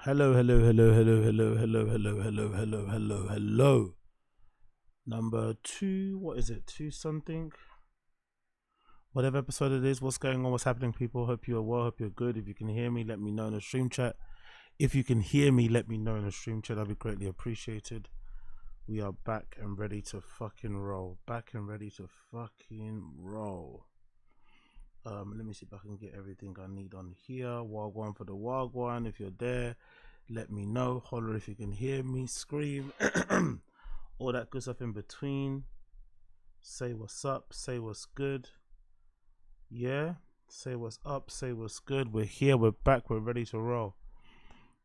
Hello, hello, hello, hello, hello, hello, hello, hello, hello, hello, hello. Number two, what is it? Two something? Whatever episode it is, what's going on, what's happening, people? Hope you are well, hope you're good. If you can hear me, let me know in the stream chat. If you can hear me, let me know in the stream chat. That'd be greatly appreciated. We are back and ready to fucking roll. Back and ready to fucking roll. Let me see if I can get everything I need on here. Wagwan for the Wagwan. If you're there, let me know. Holler if you can hear me. Scream. All that good stuff in between. Say what's up. Say what's good. Yeah. Say what's up. Say what's good. We're here. We're back. We're ready to roll.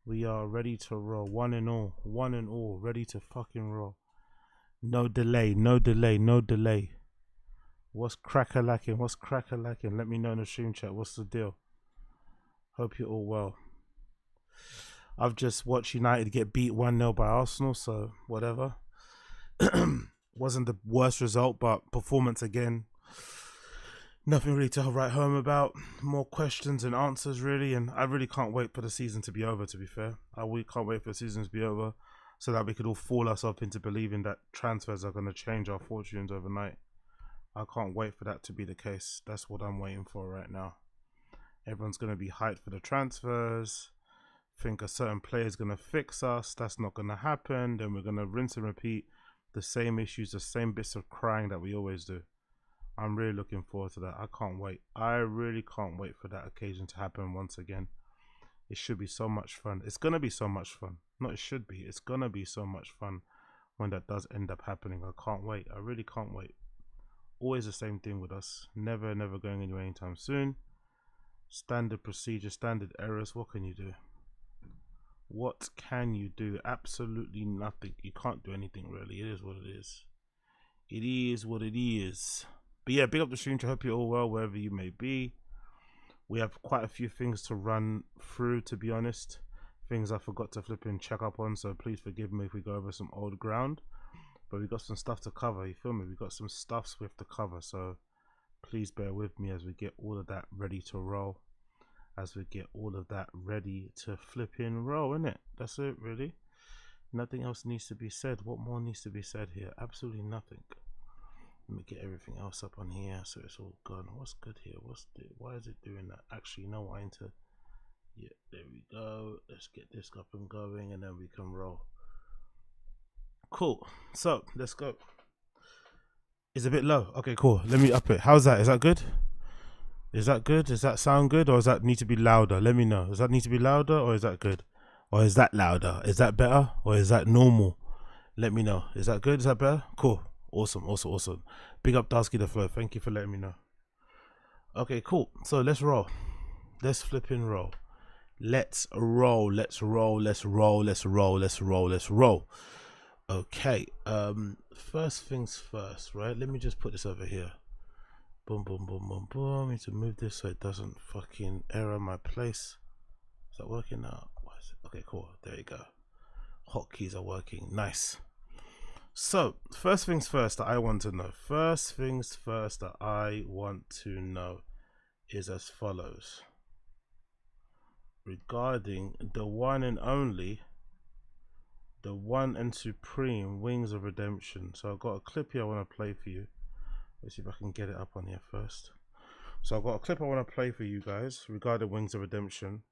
We are ready to roll. One and all. One and all. Ready to fucking roll. No delay. No delay. No delay. What's cracker-lacking? What's cracker-lacking? Let me know in the stream chat. What's the deal? Hope you're all well. I've just watched United get beat 1-0 by Arsenal, so whatever. Wasn't the worst result, but performance again. Nothing really to write home about. More questions and answers, really. And I really can't wait for the season to be over, to be fair. I really can't wait for the season to be over so that we could all fool ourselves into believing that transfers are going to change our fortunes overnight. I can't wait for that to be the case. That's what I'm waiting for right now. Everyone's going to be hyped for the transfers. Think a certain player is going to fix us. That's not going to happen. Then we're going to rinse and repeat the same issues, the same bits of crying that we always do. I'm really looking forward to that. I can't wait. I really can't wait for that occasion to happen once again. It should be so much fun. It's going to be so much fun. Not it should be. It's going to be so much fun when that does end up happening. I can't wait. I really can't wait. Always the same thing with us. Never going anywhere anytime soon. Standard procedure, standard errors. What can you do? What can you do? Absolutely nothing. You can't do anything really. It is what it is. It is what it is. But yeah, big up the stream. I hope you're all well wherever you may be. We have quite a few things to run through, to be honest. Things I forgot to flip and check up on. So please forgive me if we go over some old ground. But we got some stuff to cover, you feel me? We got some stuffs we have to cover, so please bear with me as we get all of that ready to roll. As we get all of that ready to flip in roll, innit? That's it, really. Nothing else needs to be said. What more needs to be said here? Absolutely nothing. Let me get everything else up on here so it's all gone. What's good here? Why is it doing that? Actually, you know what? Yeah, there we go. Let's get this up and going and then we can roll. Cool. So let's go. It's a bit low. Okay, cool. Let me up it. How's that? Is that good? Is that good? Does that sound good, or does that need to be louder? Let me know. Does that need to be louder, or is that good? Or is that louder? Is that better, or is that normal? Let me know. Is that good? Is that better? Cool. Awesome. Awesome. Big up Darsky the Flow. Thank you for letting me know. Okay, cool. So let's roll. Let's flip and roll. Let's roll. Let's roll. Let's roll. Let's roll. Let's roll. Let's roll. Okay, first things first, right? Let me just put this over here. Boom, boom, boom, boom, boom. I need to move this so it doesn't fucking error my place. Is that working now? What is it? Okay, cool. There you go. Hotkeys are working. Nice. So, first things first that I want to know. First things first that I want to know is as follows. Regarding the one and only, the one and supreme Wings of Redemption. So I've got a clip here I want to play for you. Let's see if I can get it up on here first. So I've got a clip I want to play for you guys regarding Wings of Redemption,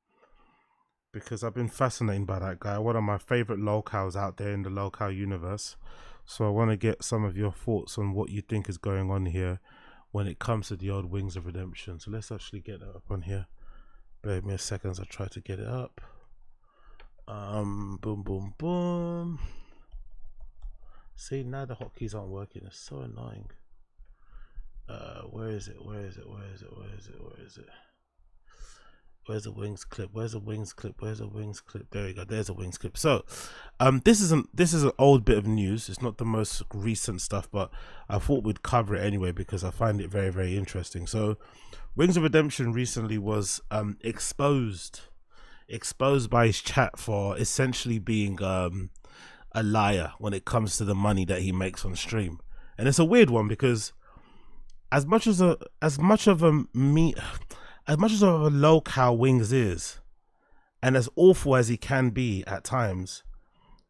because I've been fascinated by that guy. One of my favorite locals out there in the local universe. So I want to get some of your thoughts on what you think is going on here when it comes to the old Wings of Redemption. So let's actually get that up on here. Bear with me a second as I try to get it up. Boom, boom, boom. See, now the hotkeys aren't working. It's so annoying. Where is it? Where's the Wings clip? Where's the Wings clip? There we go. There's a Wings clip. So, this is an old bit of news. It's not the most recent stuff, but I thought we'd cover it anyway because I find it very, very interesting. So, Wings of Redemption recently was exposed by his chat for essentially being a liar when it comes to the money that he makes on stream. And it's a weird one because as much of a low cow Wings is, And as awful as he can be at times,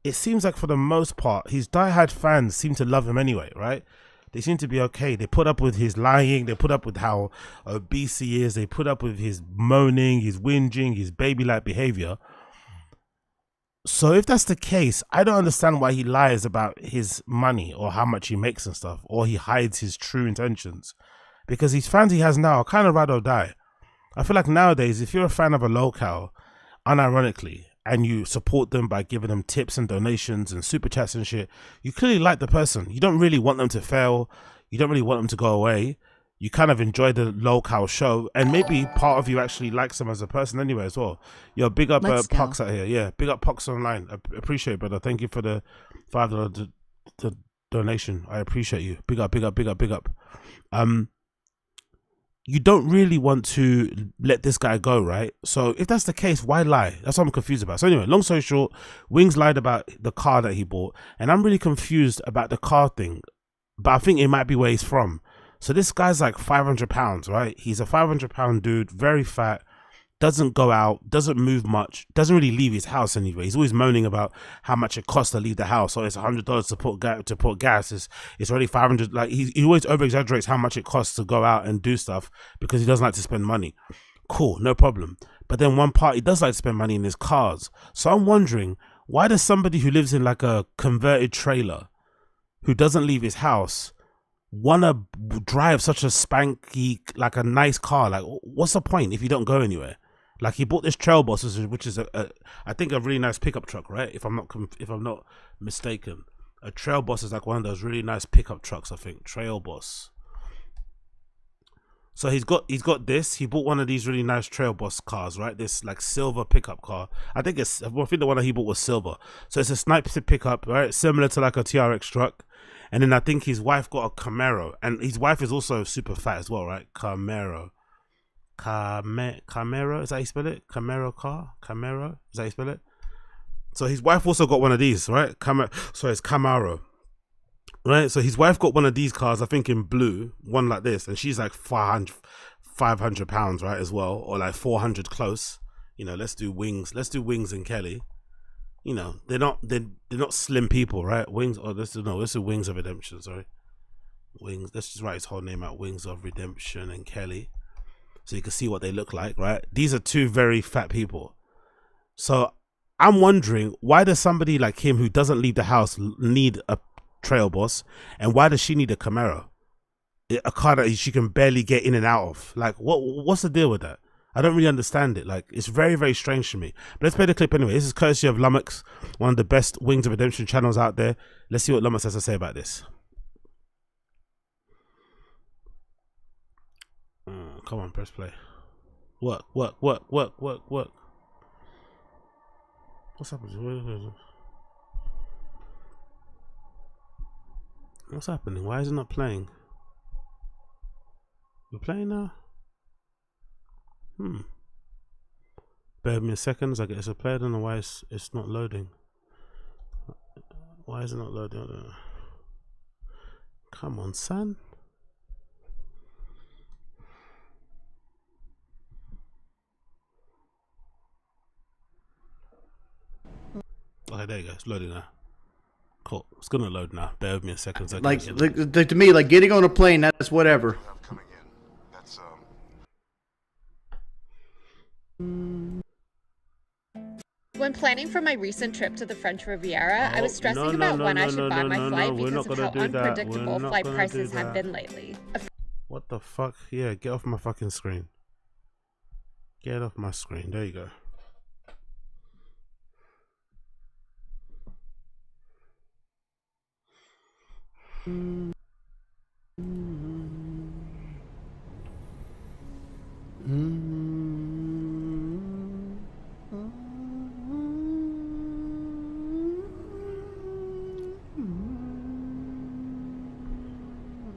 it seems like for the most part, his diehard fans seem to love him anyway, right? They seem to be okay. They put up with his lying. They put up with how obese he is. They put up with his moaning, his whinging, his baby-like behavior. So if that's the case, I don't understand why he lies about his money or how much he makes and stuff, or he hides his true intentions. Because these fans he has now are kind of ride or die. I feel like nowadays, if you're a fan of a locale, unironically, and you support them by giving them tips and donations and super chats and shit, you clearly like the person. You don't really want them to fail. You don't really want them to go away. You kind of enjoy the locale show, and maybe part of you actually likes them as a person anyway as well. Yo, big up Pox out here. Yeah, big up Pox online. I appreciate it, brother. Thank you for the $5 donation. I appreciate you. Big up, big up, big up, big up. You don't really want to let this guy go, right? So if that's the case, why lie? That's what I'm confused about. So anyway, long story short, Wings lied about the car that he bought, and I'm really confused about the car thing, but I think it might be where he's from. So this guy's like 500 pounds, right? He's a 500-pound dude, very fat, doesn't go out, doesn't move much, doesn't really leave his house anyway. He's always moaning about how much it costs to leave the house. So it's $100 to put gas. It's already 500. Like he always over exaggerates how much it costs to go out and do stuff because he doesn't like to spend money. Cool, no problem. But then one part, he does like to spend money in his cars. So I'm wondering, why does somebody who lives in like a converted trailer, who doesn't leave his house, wanna drive such a spanky, like a nice car? Like, what's the point if you don't go anywhere? Like, he bought this Trail Boss, which is I think a really nice pickup truck, right? If I'm not mistaken, a Trail Boss is like one of those really nice pickup trucks. I think Trail Boss. So he's got this. He bought one of these really nice Trail Boss cars, right? This like silver pickup car. I think the one that he bought was silver. So it's a Snipe pickup, right? Similar to like a TRX truck. And then I think his wife got a Camaro, and his wife is also super fat as well, right? Camaro, is that how you spell it? Camaro, is that how you spell it? So his wife also got one of these, right? It's Camaro, right? So his wife got one of these cars, I think in blue, one like this, and she's like 500 pounds, right, as well, or like 400 close. You know, let's do Wings and Kelly. You know, they're not slim people, right? Wings, or this is Wings of Redemption, sorry. Wings, let's just write his whole name out, Wings of Redemption and Kelly, so you can see what they look like, right? These are two very fat people. So I'm wondering, why does somebody like him who doesn't leave the house need a Trail Boss, and why does she need a Camaro, a car that she can barely get in and out of? Like, what's the deal with that? I don't really understand it. Like, it's very, very strange to me. But let's play the clip anyway. This is courtesy of Lummox, one of the best Wings of Redemption channels out there. Let's see what Lummox has to say about this. Come on, press play. Work. What's happening? What's happening? Why is it not playing? We're playing now? Bear with me a second as I get this play. I don't know why it's not loading. Why is it not loading? I don't know. Come on, son. Okay, there you go. It's loading now. Cool. It's gonna load now. Bear with me a second. So like to me, like getting on a plane, that's whatever. When planning for my recent trip to the French Riviera, I was stressing about when I should buy my flight because of how unpredictable flight prices have been lately. What the fuck? Yeah, get off my fucking screen. Get off my screen. There you go.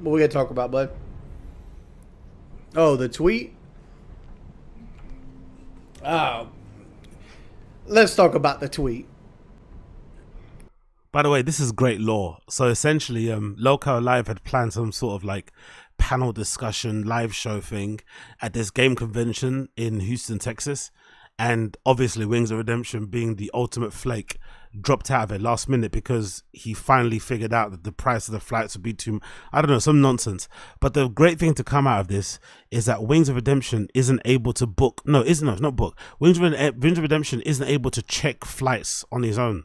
What we gotta talk about, bud? Oh, the tweet? Let's talk about the tweet. By the way, this is great lore. So essentially, Local Live had planned some sort of like panel discussion live show thing at this game convention in Houston, Texas. And obviously Wings of Redemption, being the ultimate flake, dropped out of it last minute because he finally figured out that the price of the flights would be too, I don't know, some nonsense. But the great thing to come out of this is that Wings of Redemption isn't able to book, it's not book. Wings of Redemption isn't able to check flights on his own.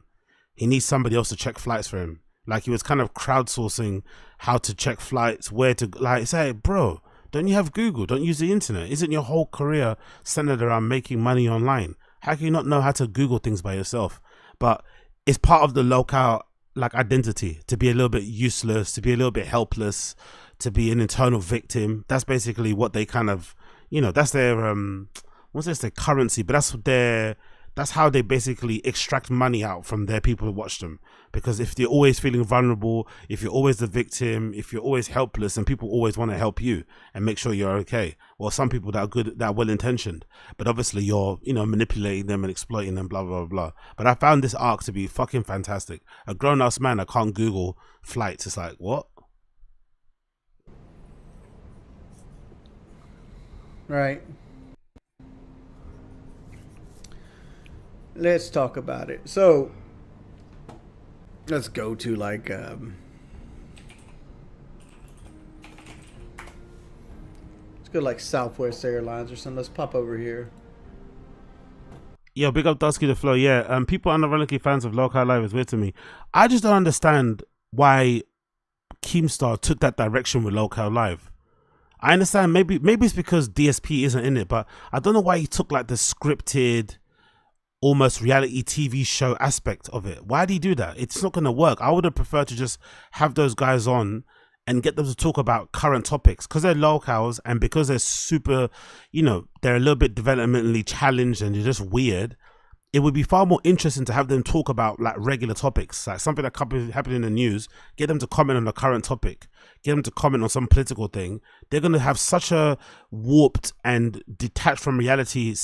He needs somebody else to check flights for him. Like, he was kind of crowdsourcing how to check flights, where to, like, say, bro, don't you have Google? Don't use the internet? Isn't your whole career centered around making money online? How can you not know how to Google things by yourself? But it's part of the local, like, identity to be a little bit useless, to be a little bit helpless, to be an internal victim. That's basically what they kind of, that's their what's this, their currency, but that's how they basically extract money out from their people who watch them. Because if you're always feeling vulnerable, if you're always the victim, if you're always helpless, and people always want to help you and make sure you're okay. Well, some people that are good, that are well-intentioned, but obviously you're, manipulating them and exploiting them, blah, blah, blah. But I found this arc to be fucking fantastic. A grown-ass man, I can't Google flights. It's like, what? Right. Let's talk about it. So, let's go to like let's go like Southwest Airlines or something. Let's pop over here. Yo, big up Dusky the Flow. Yeah, people unironically fans of Local Live is weird to me. I just don't understand why Keemstar took that direction with Local Live. I understand maybe it's because DSP isn't in it, but I don't know why he took like the scripted, almost reality TV show aspect of it. Why did he do that? It's not going to work. I would have preferred to just have those guys on and get them to talk about current topics, because they're locals and because they're super, they're a little bit developmentally challenged and they're just weird. It would be far more interesting to have them talk about like regular topics, like something that happened in the news, get them to comment on the current topic, get them to comment on some political thing. They're going to have such a warped and detached from reality,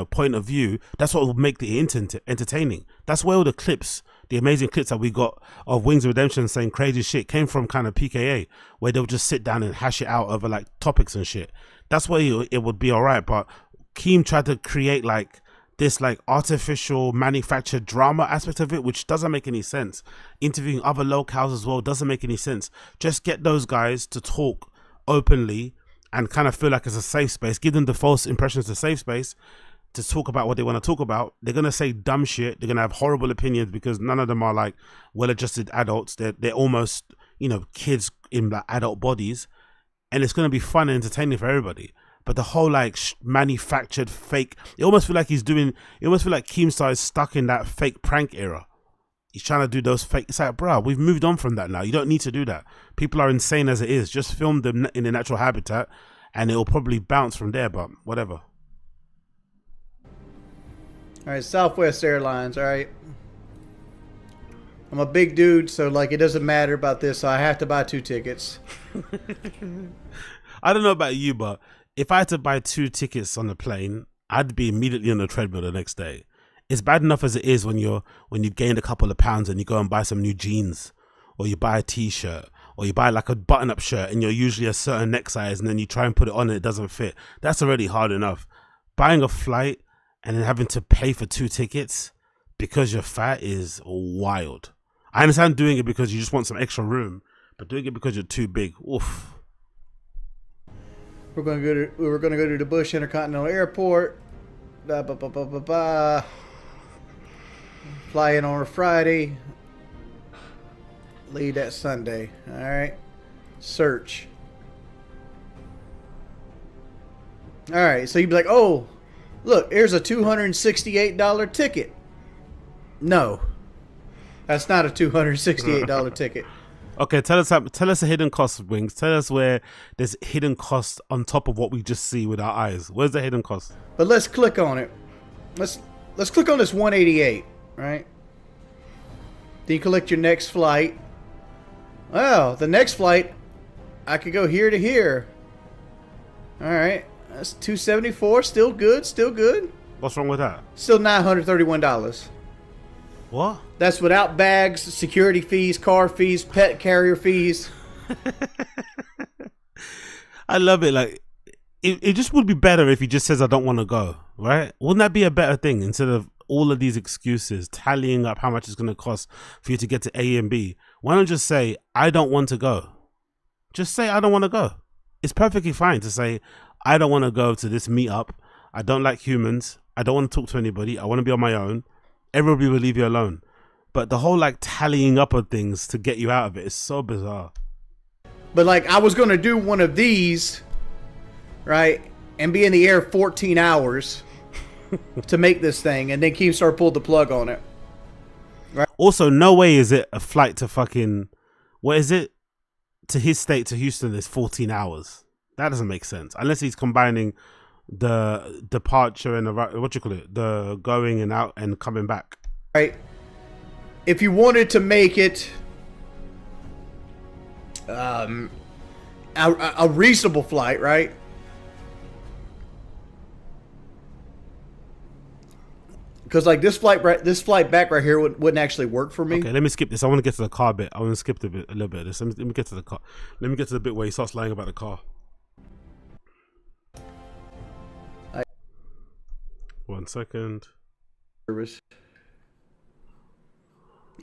point of view. That's what will make the internet entertaining. That's where all the clips, the amazing clips that we got of Wings of Redemption saying crazy shit came from, kind of PKA, where they'll just sit down and hash it out over like topics and shit. That's where it would be all right. But Keem tried to create like this like artificial manufactured drama aspect of it, which doesn't make any sense. Interviewing other locals as well doesn't make any sense. Just get those guys to talk openly and kind of feel like it's a safe space. Give them the false impressions of safe space to talk about what they want to talk about. They're going to say dumb shit. They're going to have horrible opinions because none of them are like well-adjusted adults. They're almost, kids in like adult bodies, and it's going to be fun and entertaining for everybody. But the whole like manufactured fake, it almost feel like Keemstar is stuck in that fake prank era. He's trying to do those fake. It's like, bro, we've moved on from that now. You don't need to do that. People are insane as it is. Just film them in their natural habitat and it'll probably bounce from there, but whatever. All right, Southwest Airlines, all right. I'm a big dude, so like it doesn't matter about this, so I have to buy 2 tickets. I don't know about you, but if I had to buy 2 tickets on the plane, I'd be immediately on the treadmill the next day. It's bad enough as it is when you've gained a couple of pounds and you go and buy some new jeans, or you buy a t-shirt, or you buy like a button-up shirt and you're usually a certain neck size and then you try and put it on and it doesn't fit. That's already hard enough. Buying a flight and then having to pay for 2 tickets because you're fat is wild. I understand doing it because you just want some extra room, but doing it because you're too big, oof. We were gonna go to the Bush Intercontinental Airport. Fly in on a Friday. Leave that Sunday. All right. Search. All right. So you'd be like, "Oh, look, here's a $268 ticket." No, that's not a $268 ticket. Okay, tell us the hidden cost, Wings. Tell us where there's hidden cost on top of what we just see with our eyes. Where's the hidden cost? But let's click on it. Let's click on this 188, right? Then you click your next flight. Well, the next flight, I could go here to here. All right, that's $274. Still good. Still good. What's wrong with that? Still $931. What? That's without bags, security fees, car fees, pet carrier fees. I love it. Like, it just would be better if he just says, I don't want to go. right? Wouldn't that be a better thing instead of all of these excuses, tallying up how much it's going to cost for you to get to A and B? Why don't just say, I don't want to go? Just say, I don't want to go. It's perfectly fine to say, I don't want to go to this meetup. I don't like humans. I don't want to talk to anybody. I want to be on my own. Everybody will leave you alone. But the whole like tallying up of things to get you out of it is so bizarre. But like, I was going to do one of these, right, and be in the air 14 hours to make this thing, and then Keemstar pulled the plug on it. Right? Also, no way is it a flight to fucking, what is it? To his state, to Houston, is 14 hours. That doesn't make sense. Unless he's combining the departure and the going and out and coming back. Right. If you wanted to make it a reasonable flight, right? Because like this flight back right here wouldn't actually work for me. Okay, let me skip this. I want to get to the car bit. I want to skip a little bit of this. Let me get to the car. Let me get to the bit where he starts lying about the car. 1 second. Service.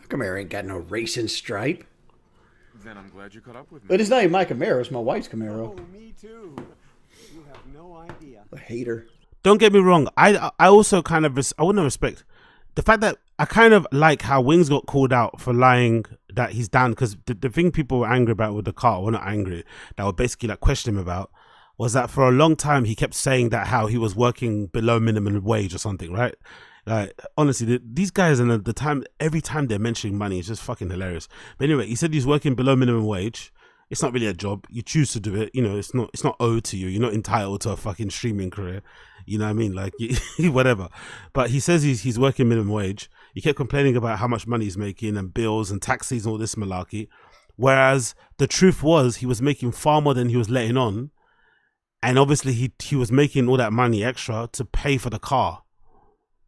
Camaro ain't got no racing stripe. Then I'm glad you caught up with me. But it's not even my Camaro. It's my wife's Camaro. Oh, me too. You have no idea. I hate her. Don't get me wrong. I also kind of I wouldn't respect the fact that I kind of like how Wings got called out for lying that he's down, because the thing people were angry about with the car, well, not angry, that were basically like questioning him about, was that for a long time he kept saying that how he was working below minimum wage or something, right? Like, honestly, these guys, and the time, every time they're mentioning money, it's just fucking hilarious. But anyway, he said he's working below minimum wage. It's not really a job. You choose to do it. You know, it's not owed to you. You're not entitled to a fucking streaming career. You know what I mean? Like, whatever. But he says he's working minimum wage. He kept complaining about how much money he's making and bills and taxes and all this malarkey. Whereas the truth was he was making far more than he was letting on. And obviously he was making all that money extra to pay for the car.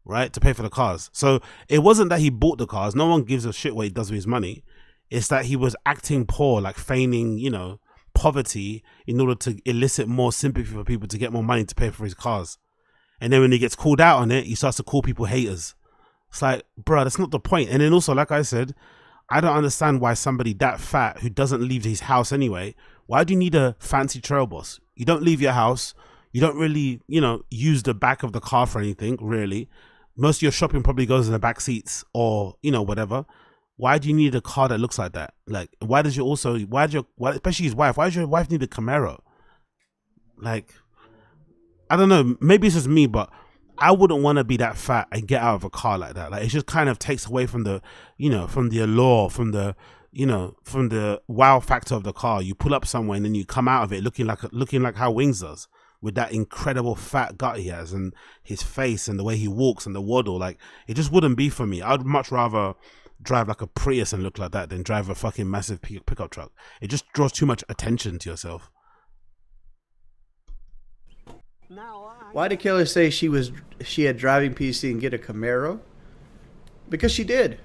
Right? To pay for the cars. So it wasn't that he bought the cars. No one gives a shit what he does with his money. It's that he was acting poor, like feigning, you know, poverty in order to elicit more sympathy for people to get more money to pay for his cars. And then when he gets called out on it, he starts to call people haters. It's like, bro, that's not the point. And then also, like I said, I don't understand why somebody that fat who doesn't leave his house anyway, why do you need a fancy trail boss? You don't leave your house. You don't really, you know, use the back of the car for anything, really. Most of your shopping probably goes in the back seats or, you know, whatever. Why do you need a car that looks like that? Like, why, especially his wife, why does your wife need a Camaro? Like, I don't know, maybe it's just me, but I wouldn't want to be that fat and get out of a car like that. Like, it just kind of takes away from the, you know, from the allure, from the, you know, from the wow factor of the car. You pull up somewhere and then you come out of it looking like how Wings does, with that incredible fat gut he has and his face and the way he walks and the waddle. Like, it just wouldn't be for me. I'd much rather drive like a Prius and look like that than drive a fucking massive pickup truck. It just draws too much attention to yourself. Why did Kelly say she had driving PC and get a Camaro? Because she did.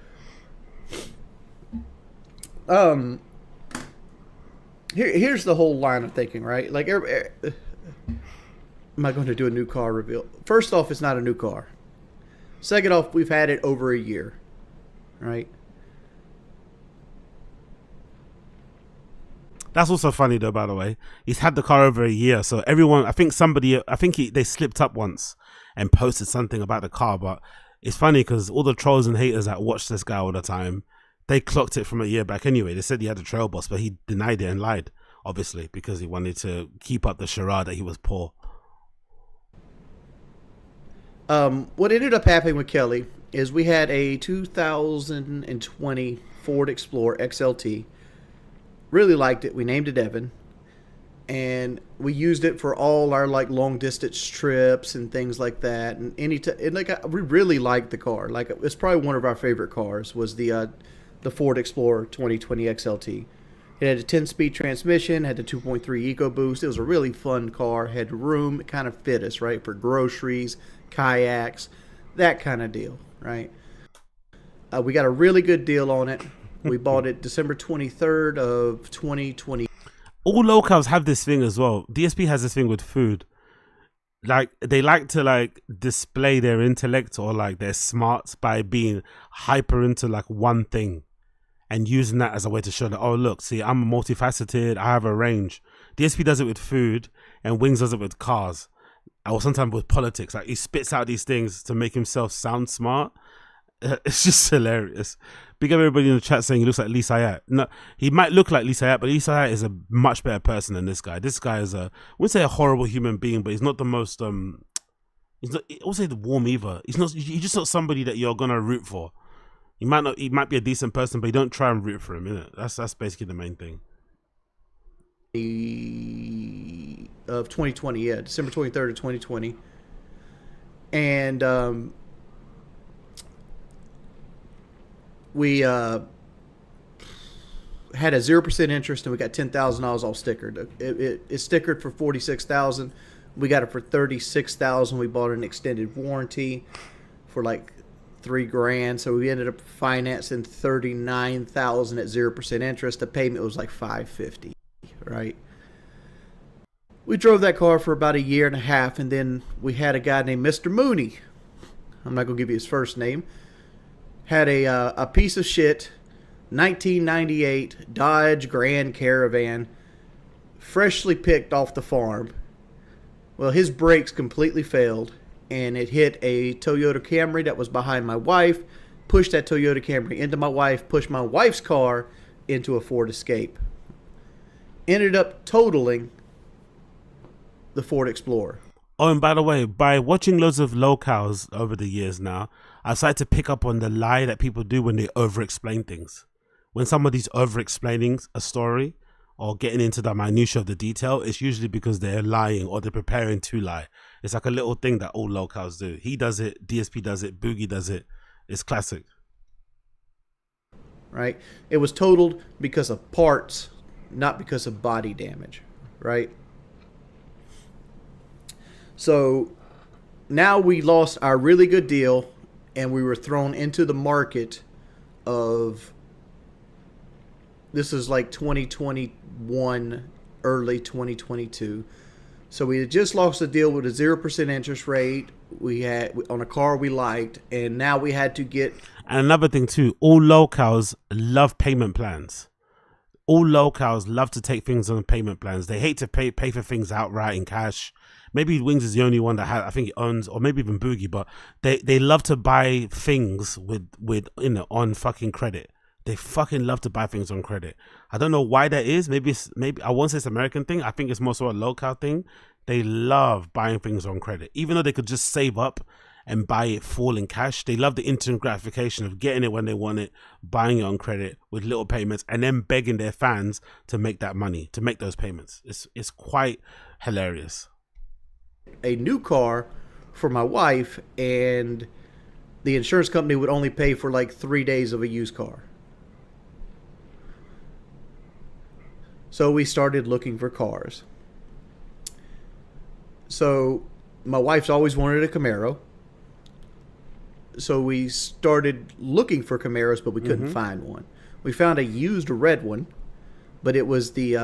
Here's the whole line of thinking, right? Like, am I going to do a new car reveal? First off, it's not a new car. Second off, we've had it over a year, right? That's also funny though, by the way. He's had the car over a year, so everyone, they slipped up once and posted something about the car, but it's funny because all the trolls and haters that watch this guy all the time, they clocked it from a year back anyway. They said he had a trail boss, but he denied it and lied, obviously, because he wanted to keep up the charade that he was poor. What ended up happening with Kelly is we had a 2020 Ford Explorer XLT. Really liked it. We named it Evan, and we used it for all our like long distance trips and things like that. And we really liked the car. Like, it's probably one of our favorite cars was the Ford Explorer 2020 XLT. It had a 10-speed transmission, had the 2.3 EcoBoost. It was a really fun car. Had room. It kind of fit us, right, for groceries, kayaks, that kind of deal, right? We got a really good deal on it. We bought it December 23rd of 2020. All locals have this thing as well. DSP has this thing with food. like they like to like display their intellect or like their smarts by being hyper into like one thing and using that as a way to show that, oh look, see, I'm multifaceted, I have a range. DSP does it with food and Wings does it with cars, or sometimes with politics. Like he spits out these things to make himself sound smart. It's just hilarious. Big up everybody in the chat saying he looks like Lee Sayat. No, he might look like Lee Sayat, but Lee Sayat is a much better person than this guy. This guy is I wouldn't say a horrible human being, but he's not the most he's not, I won't say the warm either. He's just not somebody that you're gonna root for. He might be a decent person, but you don't try and root for him, innit? That's basically the main thing. Of 2020, yeah, December 23rd of 2020. And we had a 0% interest, and we got $10,000 all stickered. It's stickered for $46,000. We got it for $36,000. We bought an extended warranty for like $3,000. So we ended up financing $39,000 at 0% interest. The payment was like $550, right? We drove that car for about a year and a half, and then we had a guy named Mr. Mooney. I'm not gonna give you his first name. Had a piece of shit 1998 Dodge Grand Caravan, freshly picked off the farm. Well, his brakes completely failed, and it hit a Toyota Camry that was behind my wife, pushed that Toyota Camry into my wife, pushed my wife's car into a Ford Escape. Ended up totaling the Ford Explorer. Oh, and by the way, by watching loads of locals over the years now, I've started to pick up on the lie that people do when they over-explain things. When somebody's over-explaining a story or getting into the minutiae of the detail, it's usually because they're lying or they're preparing to lie. It's like a little thing that all locals do. He does it, DSP does it, Boogie does it. It's classic. Right? It was totaled because of parts, not because of body damage. Right? So now we lost our really good deal, and we were thrown into the market of, this is like 2021, early 2022. So we had just lost a deal with a 0% interest rate. We had on a car we liked, and now we had to get. And another thing too, all locals love payment plans. All locals love to take things on payment plans. They hate to pay for things outright in cash. Maybe Wings is the only one that I think he owns, or maybe even Boogie, but they love to buy things with on fucking credit. They fucking love to buy things on credit. I don't know why that is. Maybe I won't say it's an American thing. I think it's more so a local thing. They love buying things on credit, even though they could just save up and buy it full in cash. They love the instant gratification of getting it when they want it, buying it on credit with little payments, and then begging their fans to make that money, to make those payments. It's quite hilarious. A new car for my wife, and the insurance company would only pay for like 3 days of a used car. So we started looking for cars. So my wife's always wanted a Camaro. So we started looking for Camaros, but we couldn't find one. We found a used red one, but it was the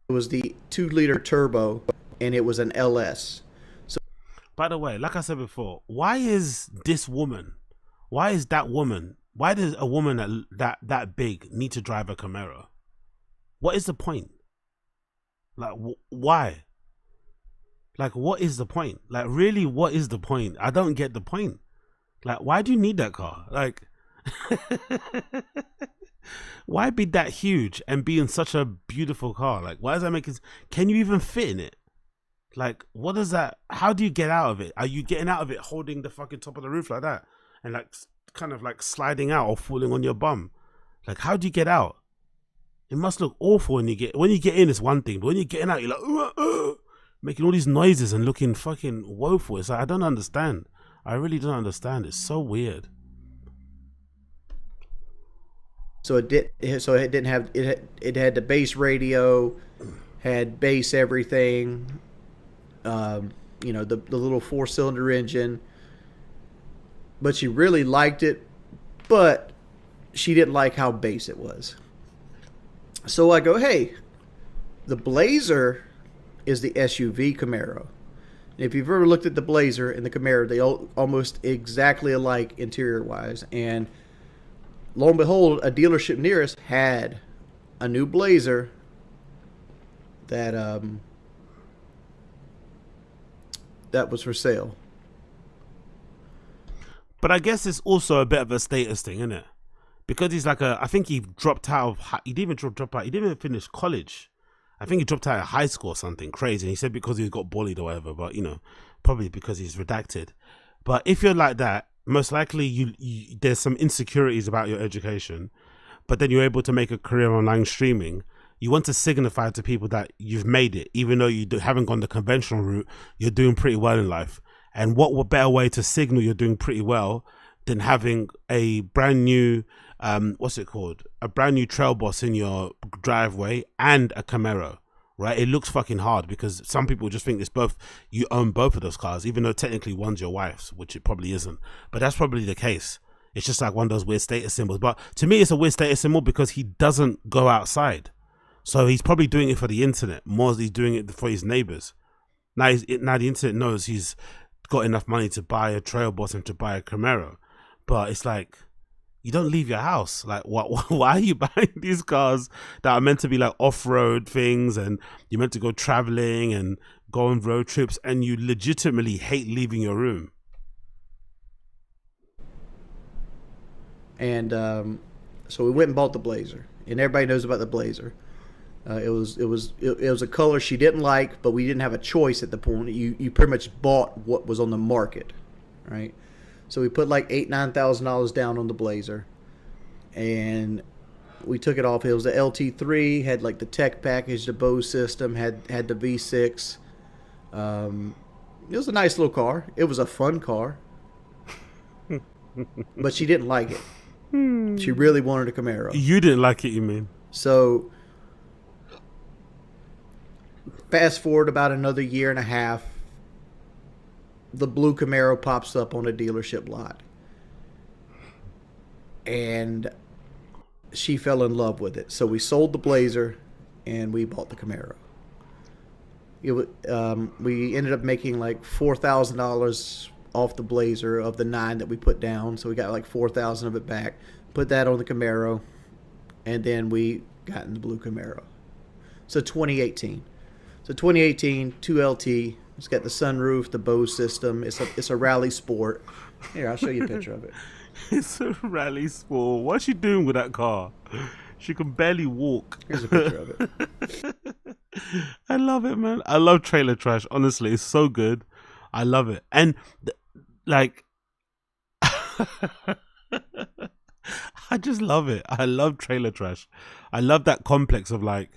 2-liter turbo, and it was an LS. So, by the way, like I said before, why is that woman? Why does a woman that big need to drive a Camaro? What is the point? Like, why? Like, what is the point? Like, really, what is the point? I don't get the point. Like, why do you need that car? Like, why be that huge and be in such a beautiful car? Like, why does that make it? Can you even fit in it? Like, what does that? How do you get out of it? Are you getting out of it holding the fucking top of the roof like that? And like, kind of like sliding out or falling on your bum? Like, how do you get out? It must look awful when you get in. It's one thing, but when you're getting out, you're like making all these noises and looking fucking woeful. It's like, I don't understand. I really don't understand. It's so weird. So it didn't have it had the bass radio, had bass everything. The little 4-cylinder engine. But she really liked it, but she didn't like how bass it was. So I go, hey, the Blazer is the SUV Camaro. And if you've ever looked at the Blazer and the Camaro, they almost exactly alike interior-wise. And lo and behold, a dealership near us had a new Blazer that that was for sale. But I guess it's also a bit of a status thing, isn't it? Because he's like I think he dropped out of, he didn't even drop out, he didn't even finish college. I think he dropped out of high school or something crazy. And he said because he got bullied or whatever, but you know, probably because he's redacted. But if you're like that, most likely you there's some insecurities about your education, but then you're able to make a career online streaming. You want to signify to people that you've made it, even though you haven't gone the conventional route, you're doing pretty well in life. And what better way to signal you're doing pretty well than having a brand new, what's it called? A brand new Trail Boss in your driveway and a Camaro, right? It looks fucking hard because some people just think it's both, you own both of those cars, even though technically one's your wife's, which it probably isn't. But that's probably the case. It's just like one of those weird status symbols. But to me, it's a weird status symbol because he doesn't go outside. So he's probably doing it for the internet more than he's doing it for his neighbors. Now the internet knows he's got enough money to buy a Trail Boss and to buy a Camaro. But it's like, you don't leave your house. Like, why are you buying these cars that are meant to be like off-road things and you're meant to go traveling and go on road trips and you legitimately hate leaving your room? And so we went and bought the Blazer. And everybody knows about the Blazer. It was a color she didn't like, but we didn't have a choice at the point. You pretty much bought what was on the market, right? So we put like $8,000-9,000 down on the Blazer, and we took it off. It was the LT3, had like the tech package, the Bose system, had the V6. It was a nice little car. It was a fun car, but she didn't like it. She really wanted a Camaro. You didn't like it, you mean? So fast forward about another year and a half, the blue Camaro pops up on a dealership lot. And she fell in love with it. So we sold the Blazer and we bought the Camaro. We ended up making like $4,000 off the Blazer of the 9 that we put down. So we got like $4,000 of it back. Put that on the Camaro. And then we got in the blue Camaro. So 2018. So 2018, 2LT. It's got the sunroof, the Bose system. It's a rally sport. Here, I'll show you a picture of it. It's a rally sport. What's she doing with that car? She can barely walk. Here's a picture of it. I love it, man. I love trailer trash. Honestly, it's so good. I love it. And like, I just love it. I love trailer trash. I love that complex of like,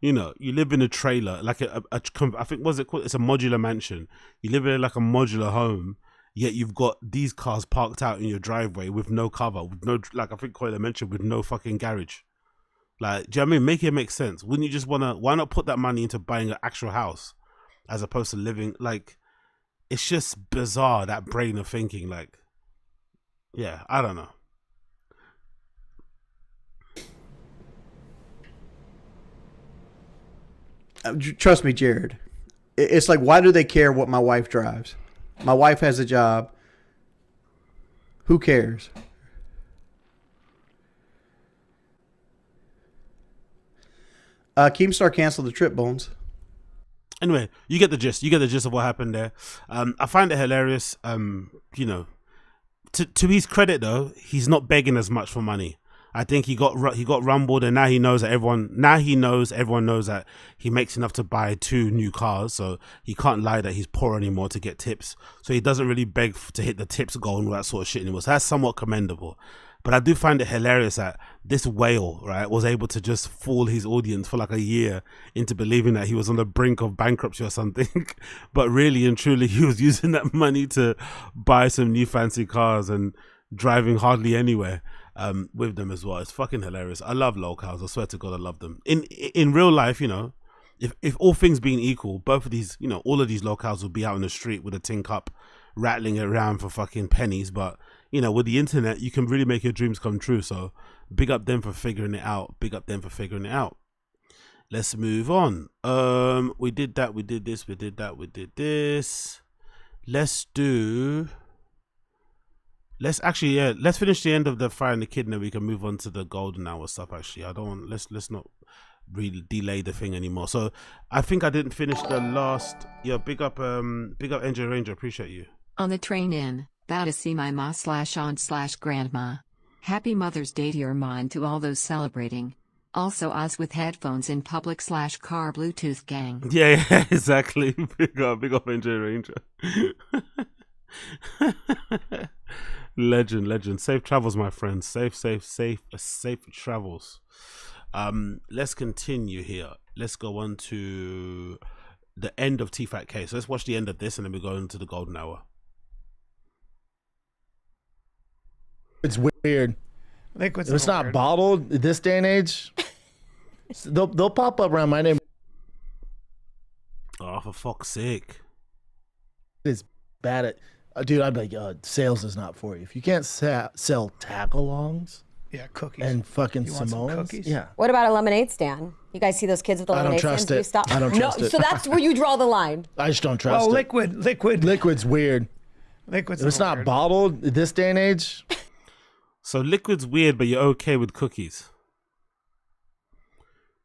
you know, you live in a trailer, like I think, what's it called? It's a modular mansion. You live in like a modular home, yet you've got these cars parked out in your driveway with no cover, with no, like I think Coyle mentioned, with no fucking garage. Like, do you know what I mean? Make it make sense. Wouldn't you just why not put that money into buying an actual house as opposed to living, like, it's just bizarre, that brain of thinking, like, yeah, I don't know. Trust me, Jared. It's like, why do they care what my wife drives? My wife has a job. Who cares? Keemstar canceled the trip, Bones. Anyway, you get the gist. You get the gist of what happened there. I find it hilarious. You know, to his credit though, he's not begging as much for money. I think he got rumbled, and now he knows that everyone knows that he makes enough to buy 2 new cars, so he can't lie that he's poor anymore to get tips. So he doesn't really beg to hit the tips goal and all that sort of shit anymore. So that's somewhat commendable. But I do find it hilarious that this whale, right, was able to just fool his audience for like a year into believing that he was on the brink of bankruptcy or something. But really and truly, he was using that money to buy some new fancy cars and driving hardly anywhere with them as well. It's fucking hilarious. I love locals. I swear to God, I love them. In real life, you know, if all things being equal, both of these, you know, all of these locals would be out in the street with a tin cup, rattling it around for fucking pennies. But, you know, with the internet, you can really make your dreams come true. So big up them for figuring it out. Big up them for figuring it out. Let's move on. We did that. We did this. We did that. We did this. Let's actually, yeah. Let's finish the end of the Fire and the Kid, and then we can move on to the golden hour stuff. Actually, I don't want. Let's not really delay the thing anymore. So I think I didn't finish the last. Yeah, big up NJ Ranger. Appreciate you. On the train in, about to see my ma/aunt/grandma. Happy Mother's Day to your mom, to all those celebrating. Also Oz with headphones in public/car Bluetooth gang. Yeah, exactly. Big up NJ Ranger. Legend. Safe travels, my friends. Safe travels. Let's continue here. Let's go on to the end of T-Fat-K. So let's watch the end of this, and then we go into the golden hour. It's weird. Liquid's If it's not bottled this day and age, they'll pop up around my neighborhood. Oh, for fuck's sake. It's bad at, dude, I'd be like, sales is not for you. If you can't sell tag-alongs yeah, cookies and fucking You want some Samoans, cookies? yeah. What about a lemonade stand? You guys see those kids with the I don't lemonade trust stands? Do you it. stop? I don't trust no, it. So that's where you draw the line. I just don't trust Oh, it. liquid. Liquid's weird. Liquid's If it's not weird. bottled this day and age, So liquid's weird, but you're okay with cookies.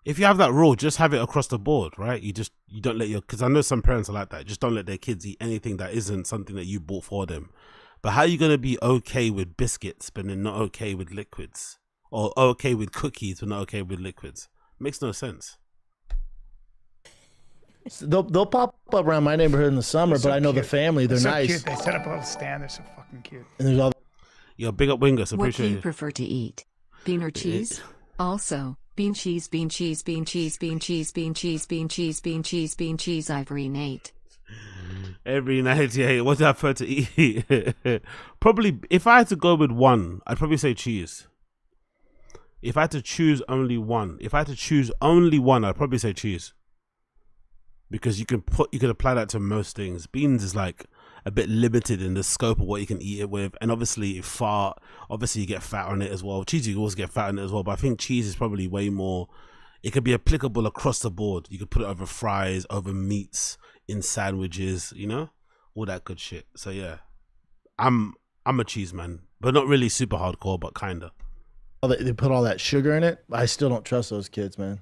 If you have that rule, just have it across the board, right? You don't let because I know some parents are like that. Just don't let their kids eat anything that isn't something that you bought for them. But how are you gonna be okay with biscuits, but then not okay with liquids, or okay with cookies, but not okay with liquids? Makes no sense. they'll pop up around my neighborhood in the summer, So but I know the cute. family, they're so nice. Cute. They set up a little stand. They're so fucking cute. And there's all Yo, big up Wingus, What do appreciate you you. prefer to eat? Bean or cheese? Also, bean cheese, bean cheese, bean cheese, bean cheese, bean cheese, bean cheese, bean cheese, bean cheese, Ivory Nate. Every night, yeah. What do I prefer to eat? Probably, if I had to go with one, I'd probably say cheese. If I had to choose only one, I'd probably say cheese. Because you can apply that to most things. Beans is like a bit limited in the scope of what you can eat it with, and obviously you get fat on it as well. Cheese, you can also get fat on it as well, but I think cheese is probably way more. It could be applicable across the board. You could put it over fries, over meats, in sandwiches, you know, all that good shit. So yeah, I'm a cheese man, but not really super hardcore, but kinda. they put all that sugar in it. I still don't trust those kids, man.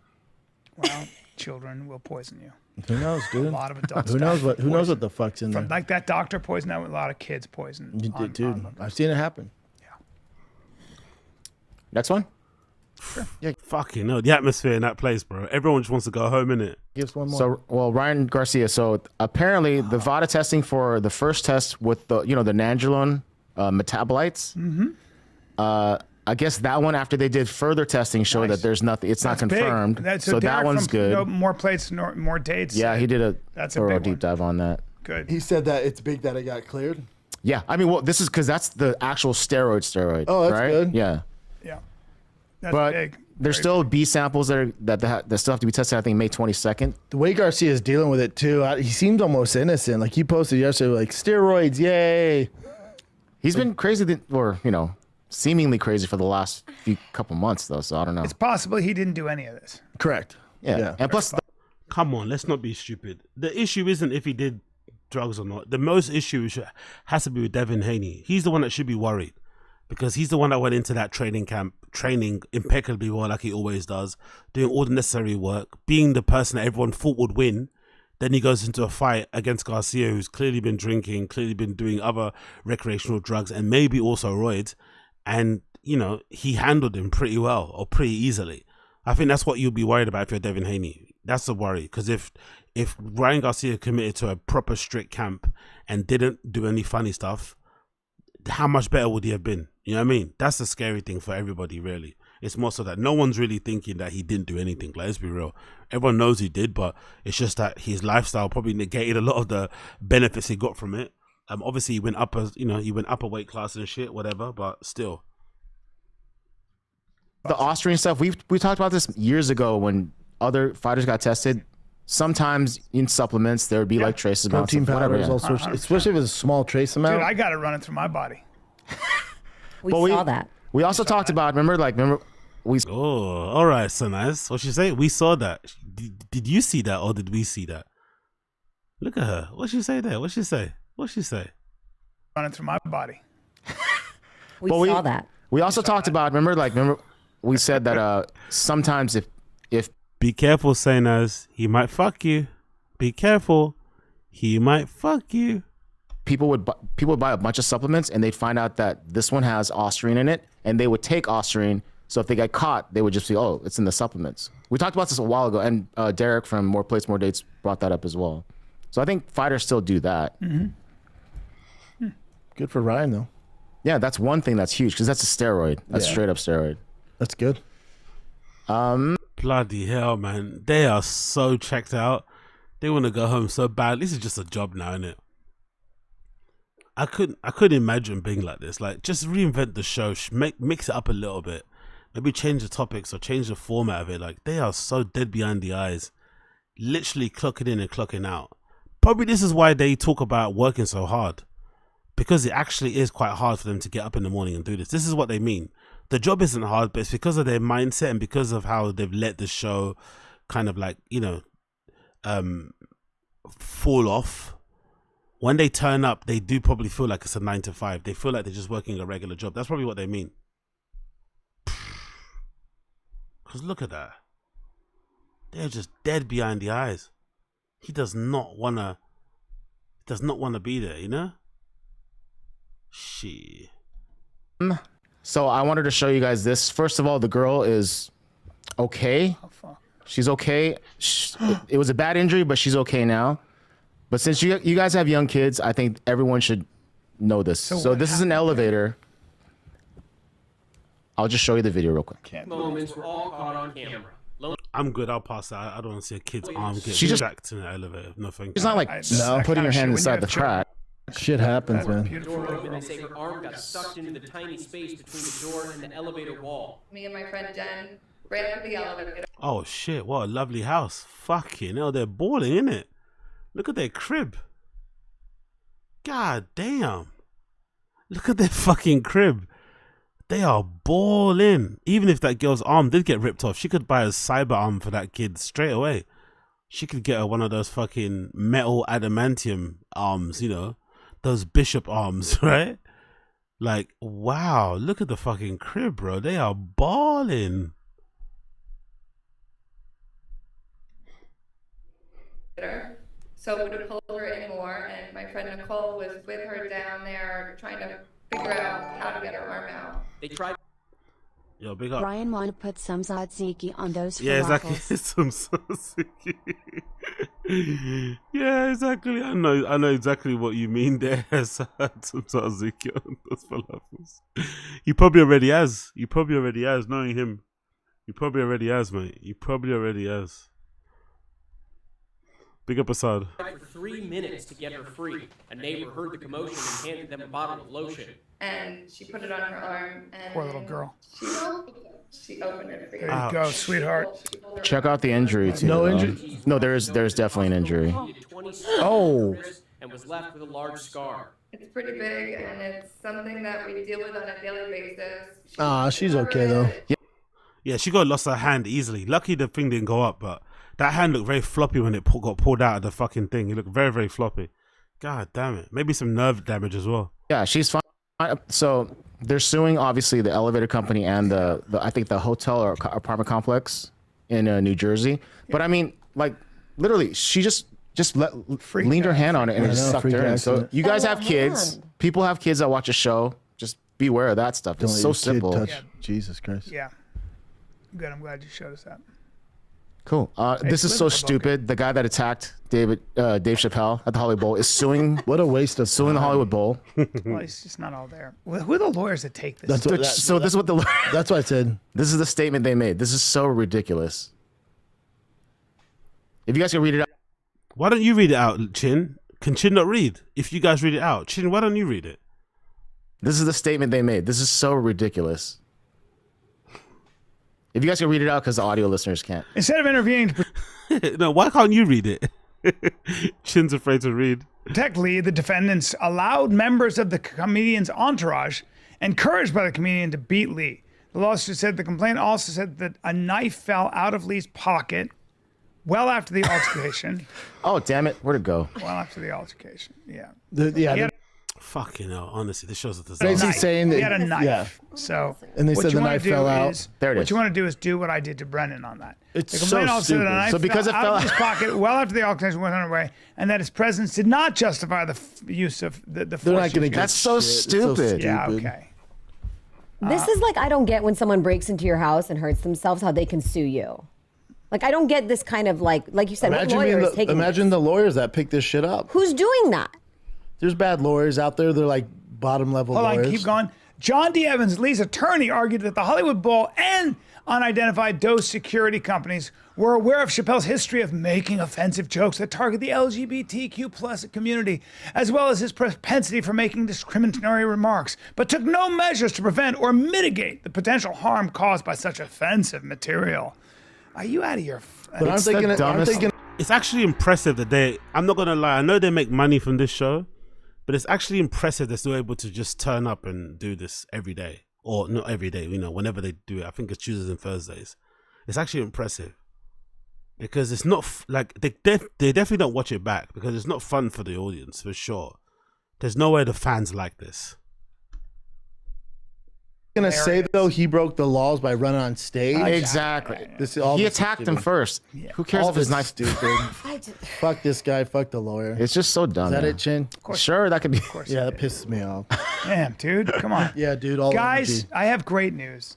Well, children will poison you. Who knows, dude? A lot of adults. Who knows die what? from Who knows poison. what the fuck's in there? From like that doctor poisoned out a lot of kids poisoned. Dude, I've seen it happen. Next one. Fucking no, the atmosphere in that place, bro. Everyone just wants to go home, innit? Give us one more. So, well, Ryan Garcia. So apparently, the VADA testing for the first test with the nandrolone metabolites. Mm-hmm. I guess that one, after they did further testing, showed that there's nothing. It's not confirmed. So that one's good. More plates, more dates. Yeah, he did a That's a thorough big deep one. dive on that. Good. he said that it's big that it got cleared. Yeah, I mean, well, this is because that's the actual steroid. Oh, that's right? good. Yeah, Yeah. That's but big. there's Very still big. B samples that still have to be tested. I think May 22nd. The way Garcia is dealing with it too, he seems almost innocent. Like he posted yesterday, like steroids, yay. He's been crazy, seemingly crazy for the last couple months though. So I don't know. It's possible he didn't do any of this. Correct. Yeah, and plus, Come on, let's not be stupid. The issue isn't if he did drugs or not. The most issue has to be with Devin Haney. He's the one that should be worried, because he's the one that went into that training camp, training impeccably well, like he always does, doing all the necessary work, being the person that everyone thought would win. Then he goes into a fight against Garcia, who's clearly been drinking, clearly been doing other recreational drugs, and maybe also roids. And, he handled him pretty well, or pretty easily. I think that's what you'll be worried about if you're Devin Haney. That's the worry. Because if Ryan Garcia committed to a proper strict camp and didn't do any funny stuff, how much better would he have been? You know what I mean? That's the scary thing for everybody, really. It's more so that no one's really thinking that he didn't do anything. Like, let's be real. Everyone knows he did, but it's just that his lifestyle probably negated a lot of the benefits he got from it. Obviously he went up a weight class and shit, whatever, but still. the Austrian stuff. We talked about this years ago when other fighters got tested. Sometimes in supplements there would be like traces amounts Protein of whatever. powders, all sorts, especially if it's a small trace amount. Dude, I got it running through my body. We But saw that. We also talked about remember we Oh, all right, so nice. What you say? We saw that. Did you see that or did we see that? Look at her. What'd she say there? What'd she say? What'd she say? Running through my body. We But saw that. We also talked about, remember we said that sometimes if Be careful, Sainaz. He might fuck you. Be careful. He might fuck you. people would buy a bunch of supplements and they'd find out that this one has ostarine in it, and they would take ostarine. So if they got caught, they would just say, "Oh, it's in the supplements." We talked about this a while ago, and Derek from More Plates, More Dates brought that up as well. So I think fighters still do that. Good for Ryan though. Yeah, that's one thing that's huge because that's a steroid. That's straight up steroid. That's good. Bloody hell, man. They are so checked out. They want to go home so bad. This is just a job now, innit? I couldn't imagine being like this. Like, just reinvent the show. Mix it up a little bit. Maybe change the topics or change the format of it. Like, they are so dead behind the eyes. Literally clocking in and clocking out. Probably this is why they talk about working so hard. Because it actually is quite hard for them to get up in the morning and do this. This is what they mean. The job isn't hard, but it's because of their mindset and because of how they've let the show kind of like, fall off. When they turn up, they do probably feel like it's a 9 to 5. They feel like they're just working a regular job. That's probably what they mean. Because look at that. They're just dead behind the eyes. He does not want to be there, you know? Shit. So I wanted to show you guys this. First of all, the girl is okay. Oh, fuck. She's okay. It was a bad injury, but she's okay now. But since you guys have young kids, I think everyone should know this. So this is an elevator. I'll just show you the video real quick. Moments were all caught on camera. I'm good. I'll pass that. I don't want to see a kid's arm get She just- jacked in the elevator. No, thank It's you. not like putting your hand inside the crack. Shit happens, man. Door open, they say her arm got sucked into the tiny space between the door and the elevator wall. Me and my friend Jen ran up the elevator. Oh shit! What a lovely house. Fucking hell, they're balling, innit? Look at their crib. God damn. Look at their fucking crib. They are balling. Even if that girl's arm did get ripped off, she could buy a cyber arm for that kid straight away. She could get her one of those fucking metal adamantium arms, those bishop arms, right? Like, wow, look at the fucking crib, bro. They are balling. So we would pull her in more, and my friend Nicole was with her down there trying to figure out how to get her arm out. They tried. Yo, big up. Brian want to put some tzatziki on those Yeah, exactly. falafels. Some tzatziki. Yeah, exactly. I know exactly what you mean there. Some tzatziki on those falafels. He probably already has. Knowing him, he probably already has, mate. He probably already has. Big up, Assad. For 3 minutes to get her free. A neighbor heard the commotion and handed them a bottle of lotion. And she put it on her arm, and Poor little girl. she opened it for you. There you go, sweetheart. Check out the injury too. No injury? No, there's definitely an injury. Oh. And was left with a large scar. It's pretty big, and it's something that we deal with on a daily basis. Ah, she's okay though. Yeah, she got lost her hand easily. Lucky the thing didn't go up, but that hand looked very floppy when it got pulled out of the fucking thing. It looked very, very floppy. God damn it. Maybe some nerve damage as well. Yeah, she's fine. So they're suing obviously the elevator company and the I think the hotel or apartment complex in New Jersey. But I mean, like literally, she just leaned her hand on it and it just sucked her in. So you guys have kids. People have kids that watch a show. Just beware of that stuff. It's so simple. Touch. Jesus Christ. Yeah. Good. I'm glad you showed us that. Cool. This is so stupid. The guy that attacked Dave Chappelle at the Hollywood Bowl is suing. What a waste of suing the Hollywood Bowl. Well, it's just not all there. Well, who are the lawyers that take this? That's what I said. This is the statement they made. This is so ridiculous. If you guys can read it out. Why don't you read it out, Chin? Can Chin not read? If you guys read it out. Chin, why don't you read it? This is the statement they made. This is so ridiculous. If you guys can read it out, because the audio listeners can't. Instead of intervening no, why can't you read it? Chin's afraid to read. protect Lee, the defendants allowed members of the comedian's entourage, encouraged by the comedian, to beat Lee. The lawsuit said the complaint also said that a knife fell out of Lee's pocket well after the altercation. Oh, damn it. Where'd it go? Well after the altercation. Yeah. Fucking hell, honestly, this show's a Basically disaster. saying that He had a knife. Yeah. So And they what said you the wanna knife do fell out. is- There it What is. you want to do is do what I did to Brendan on that. It's The so complaint officer said stupid. the knife So because fell it out fell of his pocket well after the altercation went underway, and that his presence did not justify the use of the They're force. not going to used. get That's so shit. It's so stupid. Yeah. stupid. Okay. This is like I don't get when someone breaks into your house and hurts themselves, how they can sue you. Like I don't get this kind of like you said, what lawyer is taking Imagine this? the lawyers that pick this shit up. Who's doing that? There's bad lawyers out there. They're like bottom level Hold lawyers. on, keep going. John D. Evans, Lee's attorney, argued that the Hollywood Bowl and unidentified Doe security companies were aware of Chappelle's history of making offensive jokes that target the LGBTQ plus community, as well as his propensity for making discriminatory remarks, but took no measures to prevent or mitigate the potential harm caused by such offensive material. Are you out of your... But I'm thinking, It's actually impressive that I'm not gonna lie, I know they make money from this show, but it's actually impressive they're still able to just turn up and do this every day. Or not every day, whenever they do it. I think it's Tuesdays and Thursdays. It's actually impressive. Because it's not, they definitely don't watch it back, because it's not fun for the audience, for sure. There's no way the fans like this. gonna say though he broke the laws by running on stage. Exactly. This is all He this is attacked him stupid. first. Who cares All if his this knife? stupid. Fuck this guy. Fuck the lawyer. It's just so dumb. Is that man. it, Chin? Sure, that could be. Yeah, that pisses me off. Damn, dude, come on. Yeah, dude. All Guys, energy. I have great news.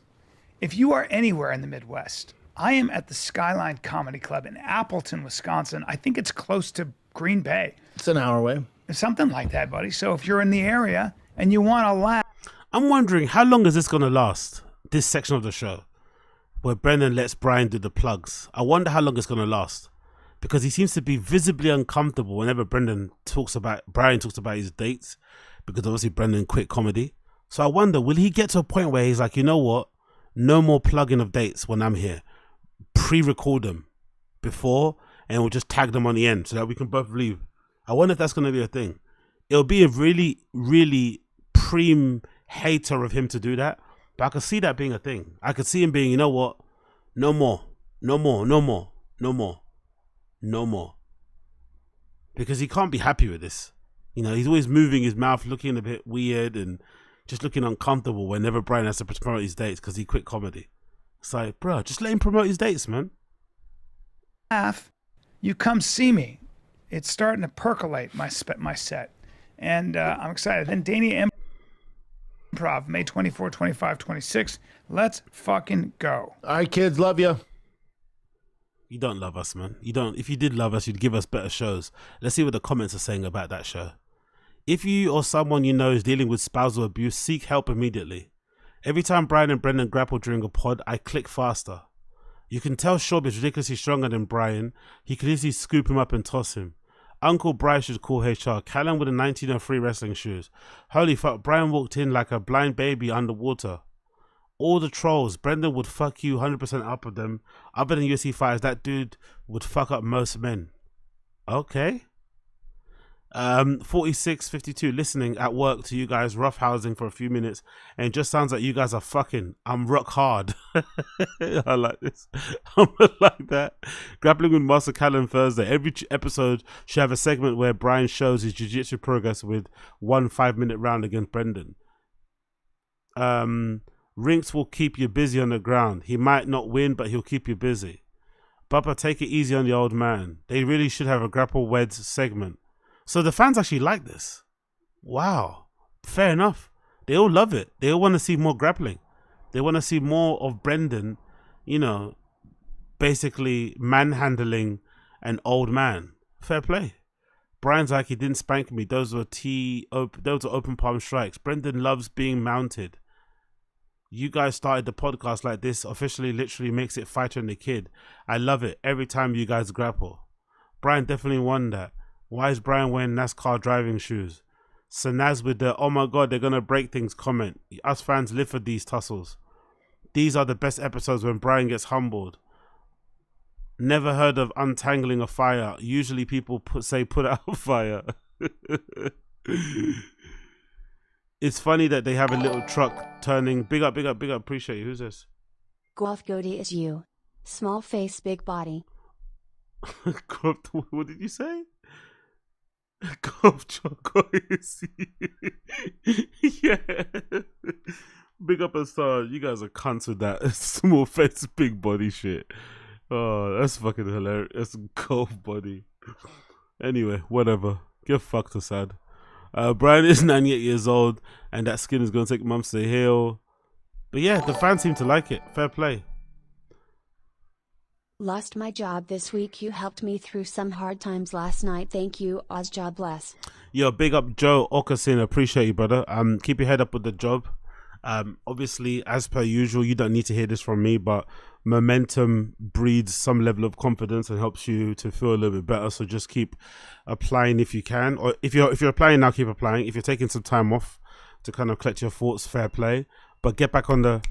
If you are anywhere in the Midwest, I am at the Skyline Comedy Club in Appleton, Wisconsin. I think it's close to Green Bay. It's an hour away. Something like that, buddy. So if you're in the area and you want to laugh, I'm wondering, how long is this going to last? This section of the show where Brendan lets Brian do the plugs. I wonder how long it's going to last, because he seems to be visibly uncomfortable whenever Brian talks about his dates, because obviously Brendan quit comedy. So I wonder, will he get to a point where he's like, you know what? No more plugging of dates when I'm here. Pre-record them before, and we'll just tag them on the end so that we can both leave. I wonder if that's going to be a thing. It'll be a really, really preem hater of him to do that. But I could see that being a thing. I could see him being, you know what? No more. No more. No more. No more. No more. Because he can't be happy with this. He's always moving his mouth, looking a bit weird and just looking uncomfortable whenever Brian has to promote his dates because he quit comedy. It's like, bro, just let him promote his dates, man. you come see me. It's starting to percolate, my set. And I'm excited. Then Dania Improv, May 24, 25, 26. Let's fucking go. All right, kids. Love you. You don't love us, man. You don't. If you did love us, you'd give us better shows. Let's see what the comments are saying about that show. If you or someone you know is dealing with spousal abuse, seek help immediately. Every time Brian and Brendan grapple during a pod, I click faster. You can tell Shorb is ridiculously stronger than Brian. He could easily scoop him up and toss him. Uncle Brian should call HR. Callum with the 1903 wrestling shoes. Holy fuck, Brian walked in like a blind baby underwater. All the trolls, Brendan would fuck you 100% up of them. Other than UFC fighters, that dude would fuck up most men. Okay. 4652, listening at work to you guys roughhousing for a few minutes, and it just sounds like you guys are fucking. I'm rock hard. I like this. I'm like that. Grappling with Master Callum Thursday. Every episode should have a segment where Brian shows his jiu-jitsu progress with 1 5-minute round against Brendan. Rinks will keep you busy on the ground. He might not win, but he'll keep you busy. Bubba, take it easy on the old man. They really should have a grapple weds segment. So the fans actually like this. Wow. Fair enough. They all love it. They all want to see more grappling. They want to see more of Brendan, basically manhandling an old man. Fair play. Brian's like, he didn't spank me. Those were open palm strikes. Brendan loves being mounted. You guys started the podcast like this. Officially, literally makes it Fighter and the Kid. I love it every time you guys grapple. Brian definitely won that. Why is Brian wearing NASCAR driving shoes? Sanaz with the, oh my god, they're going to break things comment. Us fans live for these tussles. These are the best episodes when Brian gets humbled. Never heard of untangling a fire. Usually people put out a fire. It's funny that they have a little truck turning. Big up, big up, big up. Appreciate you. Who's this? Golf Goatee is you. Small face, big body. What did you say? Golf choice. Yeah. Big up Assange. You guys are cunts with that small face, big body shit. Oh, that's fucking hilarious. That's golf body. Anyway, whatever. Get fucked, Assad. Brian is 98 years old, and that skin is going to take months to heal. But yeah, the fans seem to like it. Fair play. Lost my job this week. You helped me through some hard times last night. Thank you, Oz. God bless. Yo, big up Joe Okasin. Appreciate you, brother. Keep your head up with the job. Obviously, as per usual, you don't need to hear this from me, but momentum breeds some level of confidence and helps you to feel a little bit better. So just keep applying if you can, or if you're applying now, keep applying. If you're taking some time off to kind of collect your thoughts, fair play. But get back on the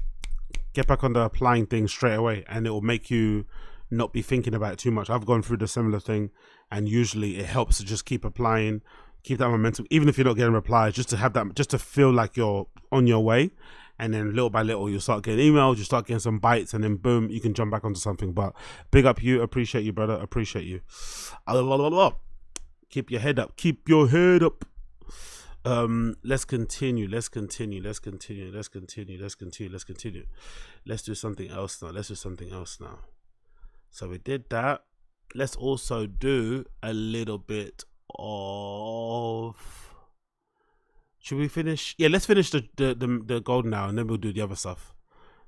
applying thing straight away, and it will make you not be thinking about it too much. I've gone through the similar thing, and usually it helps to just keep applying, keep that momentum, even if you're not getting replies, just to have that, just to feel like you're on your way. And then little by little, you'll start getting emails, you start getting some bites, and then boom, you can jump back onto something. But big up you, appreciate you, brother, appreciate you. Keep your head up, keep your head up. Let's continue. Let's do something else now. So we did that. Let's also do a little bit of... Should we finish? Yeah, let's finish the gold now, and then we'll do the other stuff.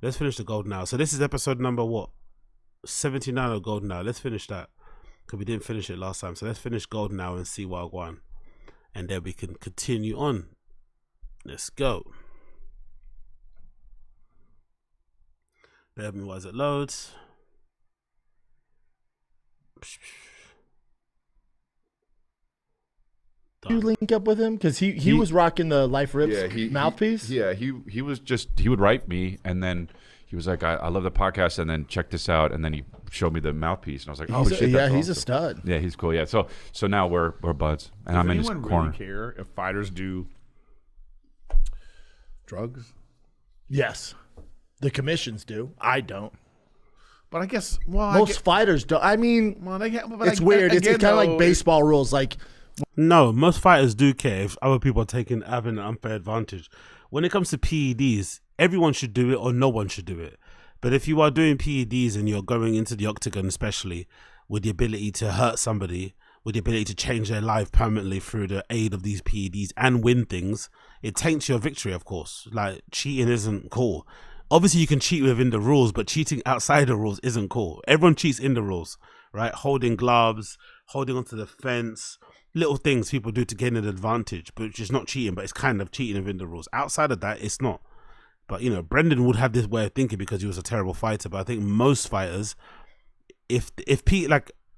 Let's finish the gold now. So this is episode number what? 79 of gold now. Let's finish that, because we didn't finish it last time. So let's finish gold now and see what I won, and then we can continue on. Let's go. Bear with me while it loads. You link up with him because he was rocking the Life Rips mouthpiece. He would write me, and then he was like, I love the podcast, and then check this out, and then he showed me the mouthpiece, and I was like, oh shit, that's he's awesome. A stud. Yeah, he's cool. Yeah, so now we're buds, and Does I'm in his anyone corner. really care if fighters do drugs? Yes, the commissions do. I don't. But I guess most fighters don't. I mean, it's weird. It's kind of like baseball rules. Like, no, most fighters do care if other people are having an unfair advantage. When it comes to PEDs, everyone should do it or no one should do it. But if you are doing PEDs and you're going into the octagon, especially with the ability to hurt somebody, with the ability to change their life permanently through the aid of these PEDs and win things, it taints your victory, of course. Like, cheating isn't cool. Obviously, you can cheat within the rules, but cheating outside the rules isn't cool. Everyone cheats in the rules, right? Holding gloves, holding onto the fence, little things people do to gain an advantage, but it's not cheating, but it's kind of cheating within the rules. Outside of that, it's not. But, you know, Brendan would have this way of thinking because he was a terrible fighter, but I think most fighters,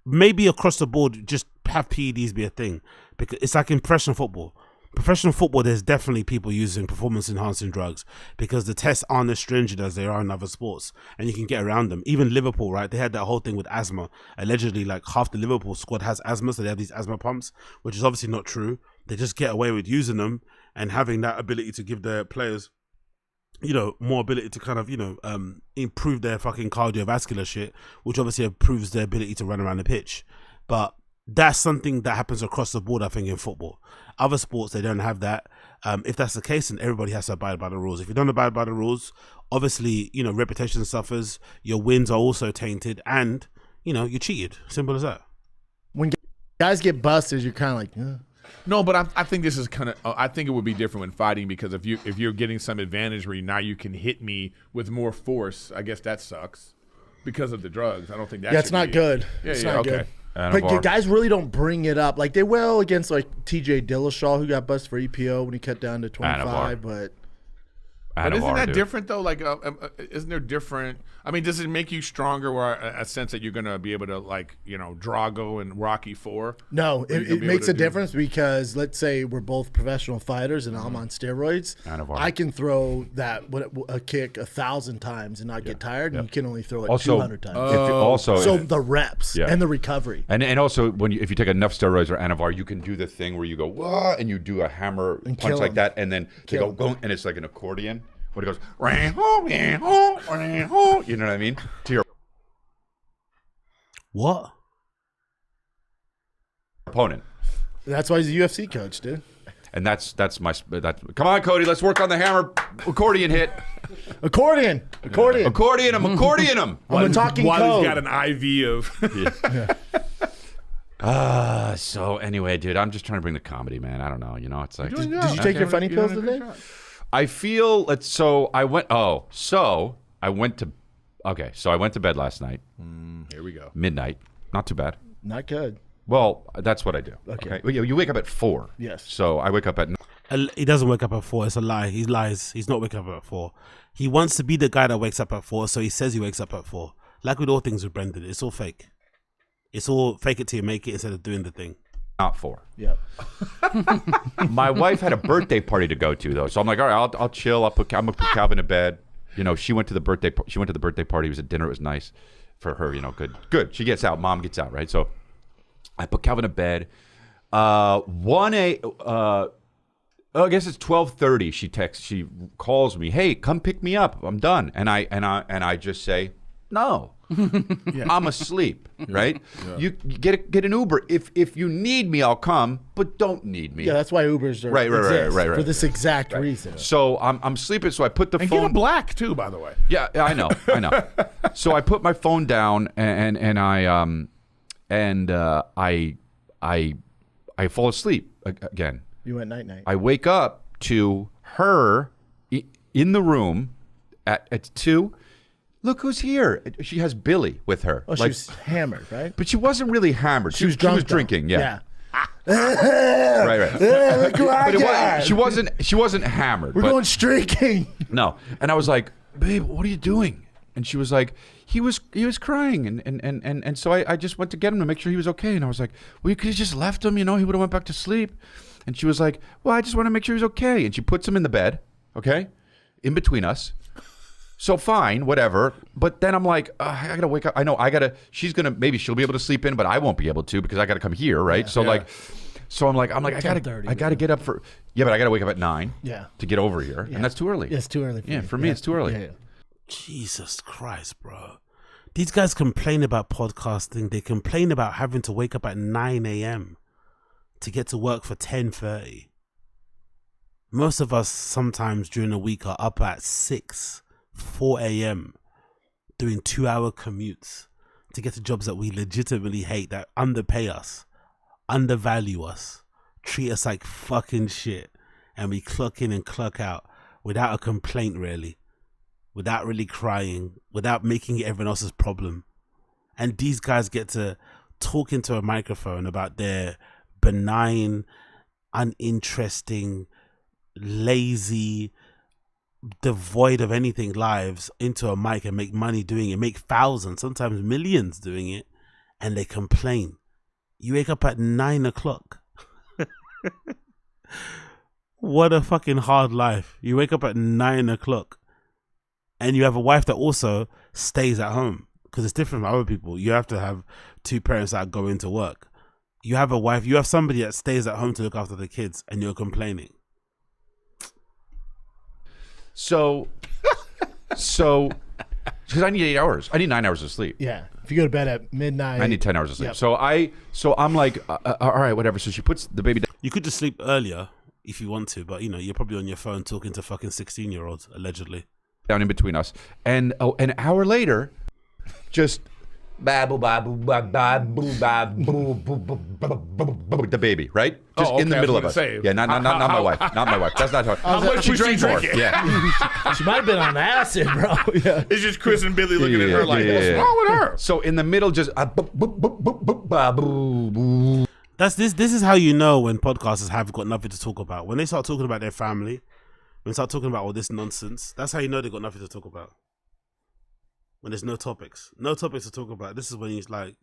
maybe across the board, just have PEDs be a thing, because it's like in professional football. Professional football, there's definitely people using performance-enhancing drugs because the tests aren't as stringent as they are in other sports, and you can get around them. Even Liverpool, right? They had that whole thing with asthma. Allegedly, like, half the Liverpool squad has asthma, so they have these asthma pumps, which is obviously not true. They just get away with using them and having that ability to give their players, you know, more ability to kind of, you know, improve their fucking cardiovascular shit, which obviously improves their ability to run around the pitch. But that's something that happens across the board, I think, in football. Other sports, they don't have that. If that's the case, then everybody has to abide by the rules. If you don't abide by the rules, obviously, you know, reputation suffers, your wins are also tainted, and, you know, you cheated. Simple as that. When guys get busted, you're kind of like, eh. No, but I think this is kind of. I think it would be different when fighting, because if you're getting some advantage where now you can hit me with more force, I guess that sucks because of the drugs. I don't think that. Yeah, it's not good. Yeah, it's yeah, not okay. good. But guys really don't bring it up. Like, they will against, like, TJ Dillashaw, who got busted for EPO when he cut down to 25. But isn't that different, though? Like, isn't there different? I mean, does it make you stronger, or a sense that you're going to be able to, like, you know, Drago and Rocky IV? No, it makes a difference because, let's say we're both professional fighters and I'm on steroids. I can throw a kick 1,000 times and not get tired, and you can only throw it 200 times. So the reps and the recovery. And also, if you take enough steroids or Anavar, you can do the thing where you go, wah, and you do a hammer and punch like that, and then they go, and it's like an accordion. When it goes, you know what I mean? To your what? opponent. That's why he's a UFC coach, dude. And that's my come on, Cody, let's work on the hammer accordion hit. Accordion. I'm accordioning him. I'm talking while code. He's got an IV of. So anyway, dude, I'm just trying to bring the comedy, man. I don't know, it's like. Did you take your funny pills today? I feel I went to bed last night. Here we go. Midnight. Not too bad. Not good. Well, that's what I do. Okay. You wake up at 4. Yes. So I wake up at. He doesn't wake up at 4. It's a lie. He lies. He's not waking up at 4. He wants to be the guy that wakes up at 4, so he says he wakes up at 4. Like with all things with Brendan, it's all fake. It's all fake it till you make it instead of doing the thing. Not 4. Yep. My wife had a birthday party to go to though, so I'm like, all right, I'll chill. I'm gonna put Calvin to bed. She went to the birthday. She went to the birthday party. It was a dinner. It was nice for her. Good. She gets out. Mom gets out. Right. So I put Calvin to bed. I guess it's 12:30. She calls me. Hey, come pick me up. I'm done. And I just say no. I'm asleep. Right. Yeah. You get an Uber if you need me. I'll come, but don't need me. Yeah, that's why Ubers are right for this exact reason. So I'm sleeping. So I put the phone. Get a black too, by the way. Yeah, I know. So I put my phone down and I fall asleep again. You went night. I wake up to her in the room at 2. Look who's here. She has Billy with her. Oh, she was hammered, right? But she wasn't really hammered. She was drunk, she was drinking, yeah. Right. Look who I got. She wasn't hammered. We're going streaking. No. And I was like, babe, what are you doing? And she was like, he was crying, and so I just went to get him to make sure he was okay. And I was like, well, you could have just left him, he would have went back to sleep. And she was like, well, I just want to make sure he's okay. And she puts him in the bed, okay, in between us. So fine, whatever. But then I'm like, I gotta wake up. I know maybe she'll be able to sleep in, but I won't be able to because I gotta come here, right? Yeah, so I'm like, I gotta get up but I gotta wake up at 9. Yeah. To get over here, and that's too early. Yeah, it's too early. For me, it's too early. Yeah. Jesus Christ, bro. These guys complain about podcasting. They complain about having to wake up at 9 a.m. to get to work for 10:30. Most of us sometimes during the week are up at 4 a.m. doing 2-hour commutes to get to jobs that we legitimately hate, that underpay us, undervalue us, treat us like fucking shit, and we clock in and clock out without a complaint really, without really crying, without making it everyone else's problem. And these guys get to talk into a microphone about their benign, uninteresting, lazy, devoid of anything lives into a mic and make money doing it, make thousands, sometimes millions doing it, and they complain. You wake up at 9 o'clock. What a fucking hard life. You wake up at 9 o'clock and you have a wife that also stays at home, because it's different from other people. You have to have 2 parents that go into work. You have a wife, you have somebody that stays at home to look after the kids, and you're complaining. So, because I need 8 hours. I need 9 hours of sleep. Yeah. If you go to bed at midnight, I need 10 hours of sleep. Yep. So I'm like, all right, whatever. So she puts the baby down. You could just sleep earlier if you want to, but you're probably on your phone talking to fucking 16-year-olds, allegedly. Down in between us. And an hour later, just the baby, right? Just in the middle of us. Yeah, not my wife. Not my wife. That's not how much she drank more. Yeah. She might have been on acid, bro. Yeah. It's just Chris and Billy looking at her like, what's wrong with her? So in the middle, just This is how you know when podcasters have got nothing to talk about. When they start talking about their family, when they start talking about all this nonsense, that's how you know they've got nothing to talk about. When there's no topics to talk about. This is when he's like,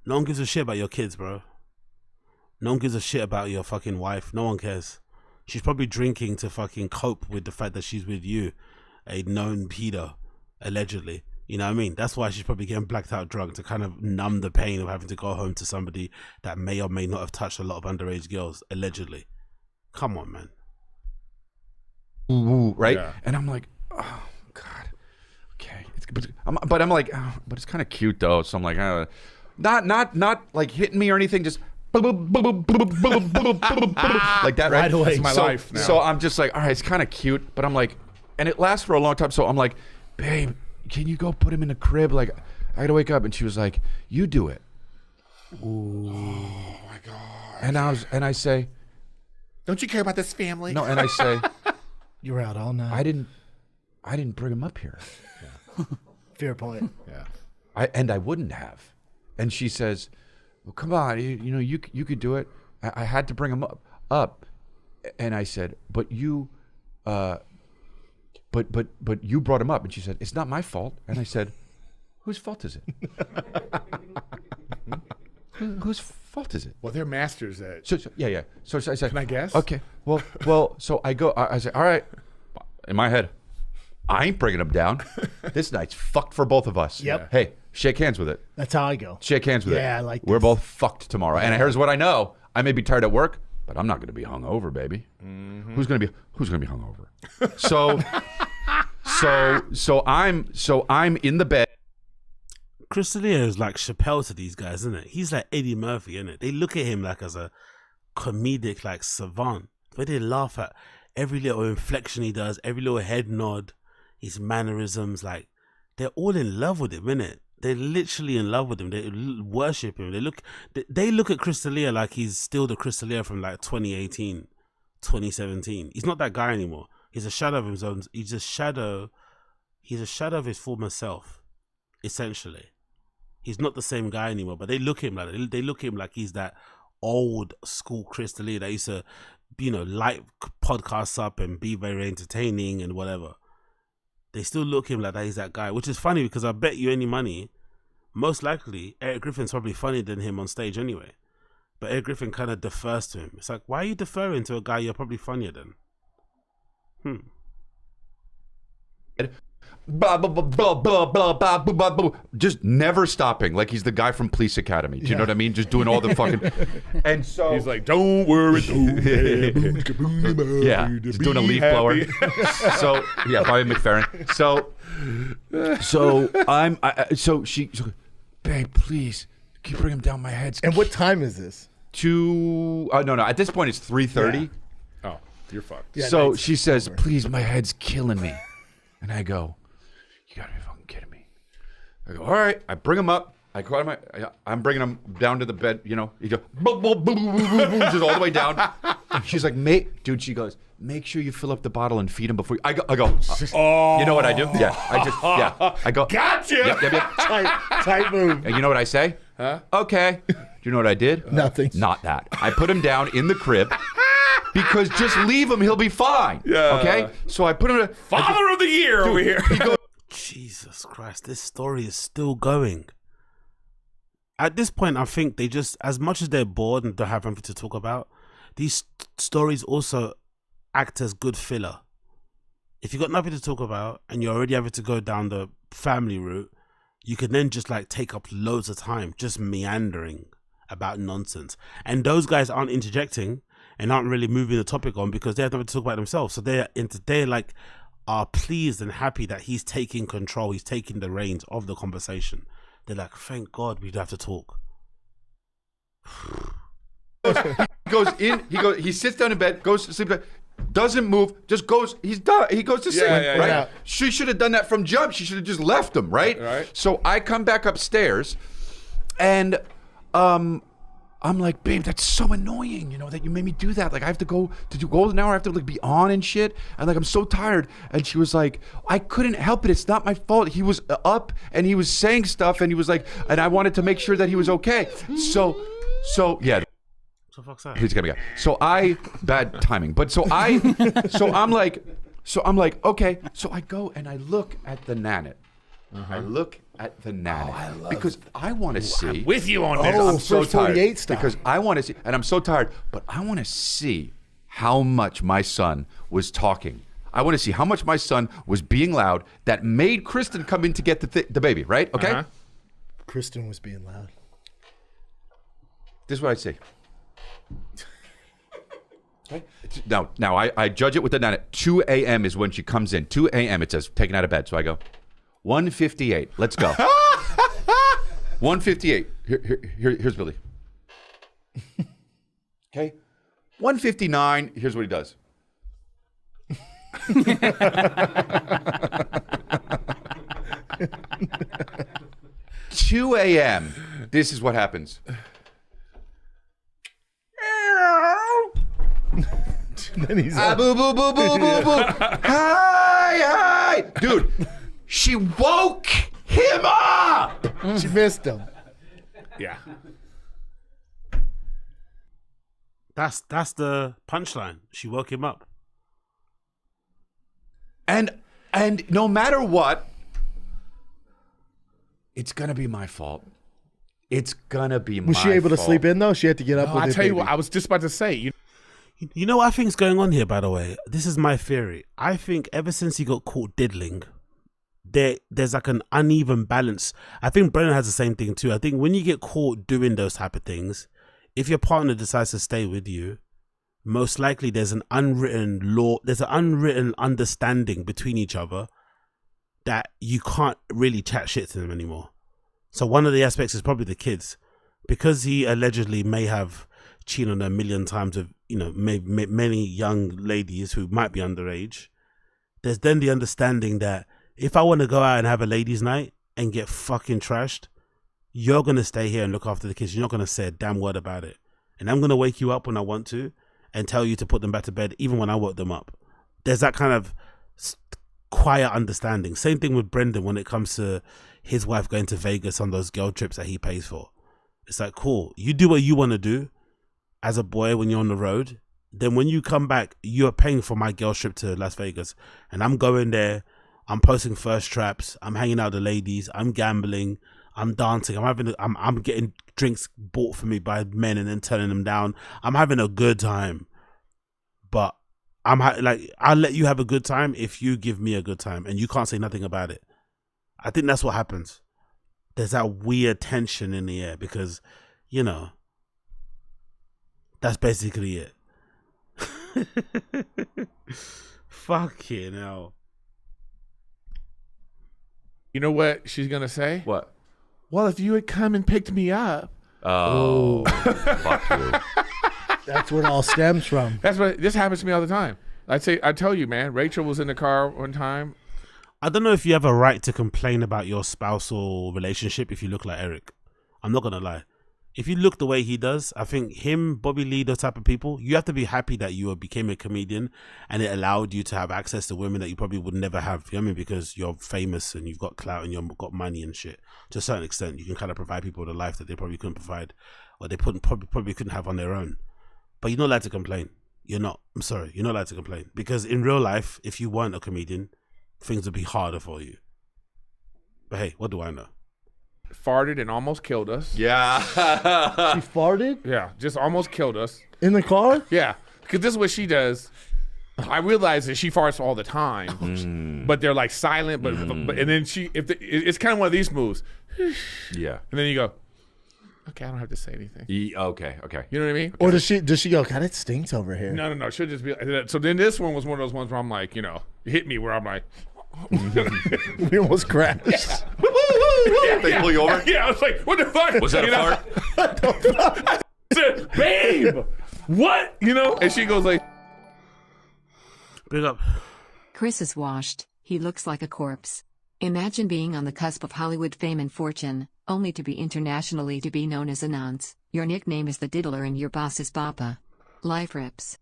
no one gives a shit about your kids, bro. No one gives a shit about your fucking wife. No one cares. She's probably drinking to fucking cope with the fact that she's with you, a known pedo, allegedly. You know what I mean? That's why she's probably getting blacked out drunk, to kind of numb the pain of having to go home to somebody that may or may not have touched a lot of underage girls, allegedly. Come on, man. Right? Yeah. And I'm like, oh, God. Okay. But I'm like, oh, but it's kind of cute though. So I'm like, not like hitting me or anything. Just like that, right? Away. That's my life now. So I'm just like, all right, it's kind of cute, but I'm like, and it lasts for a long time. So I'm like, babe, can you go put him in a crib? Like, I gotta wake up. And she was like, you do it. Ooh. Oh my God. And I say, don't you care about this family? no, and I say, You were out all night. I didn't bring him up here. Fair point. Yeah. I wouldn't have. And she says, well, come on, you could do it. I had to bring him up. And I said, but you but you brought him up. And she said, it's not my fault. And I said, whose fault is it? Whose fault is it? Well, they're masters at. So yeah. So I said, can I guess? Okay. Well. So I go. I say, all right. In my head, I ain't bringing him down. This night's fucked for both of us. Yep. Hey, shake hands with it. That's how I go. Shake hands with it. Yeah, I like We're this. both fucked tomorrow. And here's what I know: I may be tired at work, but I'm not going to be hungover, baby. Mm-hmm. Who's going to be hungover? So I'm in the bed. Chris D'Elia is like Chappelle to these guys, isn't it? He's like Eddie Murphy, isn't it? They look at him like as a comedic like savant, but they laugh at every little inflection he does, every little head nod, his mannerisms. Like they're all in love with him, innit? They're literally in love with him. They worship him. They look at Chris D'Elia like he's still the Chris D'Elia from like 2018, 2017. He's not that guy anymore. He's a shadow of his own. He's a shadow of his former self, essentially. He's not the same guy anymore, but they look at him like he's that old school Chris D'Elia that used to, light podcasts up and be very entertaining and whatever. They still look at him like that he's that guy, which is funny because I bet you any money, most likely Eric Griffin's probably funnier than him on stage anyway. But Eric Griffin kind of defers to him. It's like, why are you deferring to a guy you're probably funnier than? Blah, blah, blah, blah, blah, blah, blah, blah, blah, just never stopping, like he's the guy from Police Academy. Do you know what I mean? Just doing all the fucking. And so he's like, "Don't worry, yeah, he's doing a leaf blower." So yeah, Bobby McFerrin. So she's like, babe, please, can you bring him down? My head's. And what time is this? No. At this point, it's 3:30. Yeah. Oh, you're fucked. Yeah, so she says, please, my head's killing me. And I go, you gotta be fucking kidding me. I go, all right. I bring him up. I'm bringing him down to the bed. He goes, boom, boom, boom, boom, boom, boom, just all the way down. And she's like, she goes, make sure you fill up the bottle and feed him before you. I go, oh. You know what I do? Yeah, I go, gotcha. Yep. Tight move. And you know what I say? Huh? Okay. Do you know what I did? Nothing. Not that. I put him down in the crib. Because just leave him, he'll be fine. Yeah. Okay? So I put him Father of the Year over here. Jesus Christ, this story is still going. At this point, I think they just, as much as they're bored and don't have anything to talk about, these stories also act as good filler. If you've got nothing to talk about and you're already having to go down the family route, you can then just like take up loads of time just meandering about nonsense. And those guys aren't interjecting and aren't really moving the topic on because they have nothing to talk about themselves. So they're like are pleased and happy that he's taking control. He's taking the reins of the conversation. They're like, thank God we don't have to talk. He sits down in bed, goes to sleep, doesn't move, just goes, he's done. He goes to sleep, right? Yeah. She should have done that from jump. She should have just left him, right? So I come back upstairs and I'm like, babe, that's so annoying, that you made me do that. Like I have to go to golden hour, I have to like be on and shit. And like I'm so tired. And she was like, I couldn't help it. It's not my fault. He was up and he was saying stuff and he was like, and I wanted to make sure that he was okay. So yeah. So fuck's that? He's gonna be. So bad timing. But I'm like, okay. So I go and I look at the Nanit. I look at the Nanit because I want to see. I'm with you on this. I'm so tired style. because I want to see, and I'm so tired. But I want to see how much my son was talking. I want to see how much my son was being loud that made Kristen come in to get the baby. Right? Okay. Kristen was being loud. This is what I see. Now I judge it with the Nanit. 2 a.m. is when she comes in. 2 a.m. it says taken out of bed. So I go. 1:58. Let's go. 1:58. Here's Billy. Okay. 1:59. Here's what he does. 2 a.m. This is what happens. Then he's boo, boo, boo, boo, boo, boo. Hi. Dude, she woke him up. She missed him. Yeah. That's the punchline. She woke him up. And no matter what, it's gonna be my fault. It's gonna be my fault. Was she able to sleep in though? She had to get up with I it. tell you what, I was just about to say. You know what I think's going on here, by the way? This is my theory. I think ever since he got caught diddling, there's like an uneven balance. I think Brennan has the same thing too. I think when you get caught doing those type of things, if your partner decides to stay with you, most likely there's an unwritten law, there's an unwritten understanding between each other that you can't really chat shit to them anymore. So one of the aspects is probably the kids, because he allegedly may have cheated on her 1 million times with, you know, many young ladies who might be underage. There's then the understanding that if I want to go out and have a ladies' night and get fucking trashed, you're going to stay here and look after the kids. You're not going to say a damn word about it. And I'm going to wake you up when I want to and tell you to put them back to bed, even when I woke them up. There's that kind of quiet understanding. Same thing with Brendan when it comes to his wife going to Vegas on those girl trips that he pays for. It's like, cool, you do what you want to do as a boy when you're on the road. Then when you come back, you're paying for my girl trip to Las Vegas. And I'm going there, I'm posting first traps, I'm hanging out with the ladies, I'm gambling, I'm dancing, I'm getting drinks bought for me by men and then turning them down. I'm having a good time. But I'll let you have a good time if you give me a good time, and you can't say nothing about it. I think that's what happens. There's that weird tension in the air because, you know, that's basically it. Fucking hell. You know what she's gonna say? What? Well, if you had come and picked me up. Oh, fuck you. That's where it all stems from. That's what this happens to me all the time. I tell you, man. Rachel was in the car one time. I don't know if you have a right to complain about your spousal relationship if you look like Eric. I'm not gonna lie. If you look the way he does, I think him, Bobby Lee, those type of people, you have to be happy that you became a comedian and it allowed you to have access to women that you probably would never have. You know what I mean? Because you're famous and you've got clout and you've got money and shit. To a certain extent, you can kind of provide people with a life that they probably couldn't provide, or they probably couldn't have on their own. But you're not allowed to complain. You're not. I'm sorry. You're not allowed to complain. Because in real life, if you weren't a comedian, things would be harder for you. But hey, what do I know? Farted and almost killed us. Yeah. She farted? Yeah, just almost killed us. In the car? Yeah, because this is what she does. I realize that she farts all the time, but they're like silent. But and then it's kind of one of these moves. Yeah. And then you go, okay, I don't have to say anything. Okay. You know what I mean? Or does she go, God, it stinks over here? No. She'll just be. So then this one was one of those ones where I'm like, you know, hit me where I'm like. We almost crashed. Yeah. They pull you over? Yeah, I was like, what the fuck? Was that a fart? What the fuck? I said, babe, what? You know? And she goes like, big up. Chris is washed. He looks like a corpse. Imagine being on the cusp of Hollywood fame and fortune, only to be internationally to be known as Anance. Your nickname is the Diddler and your boss is Papa. Life rips.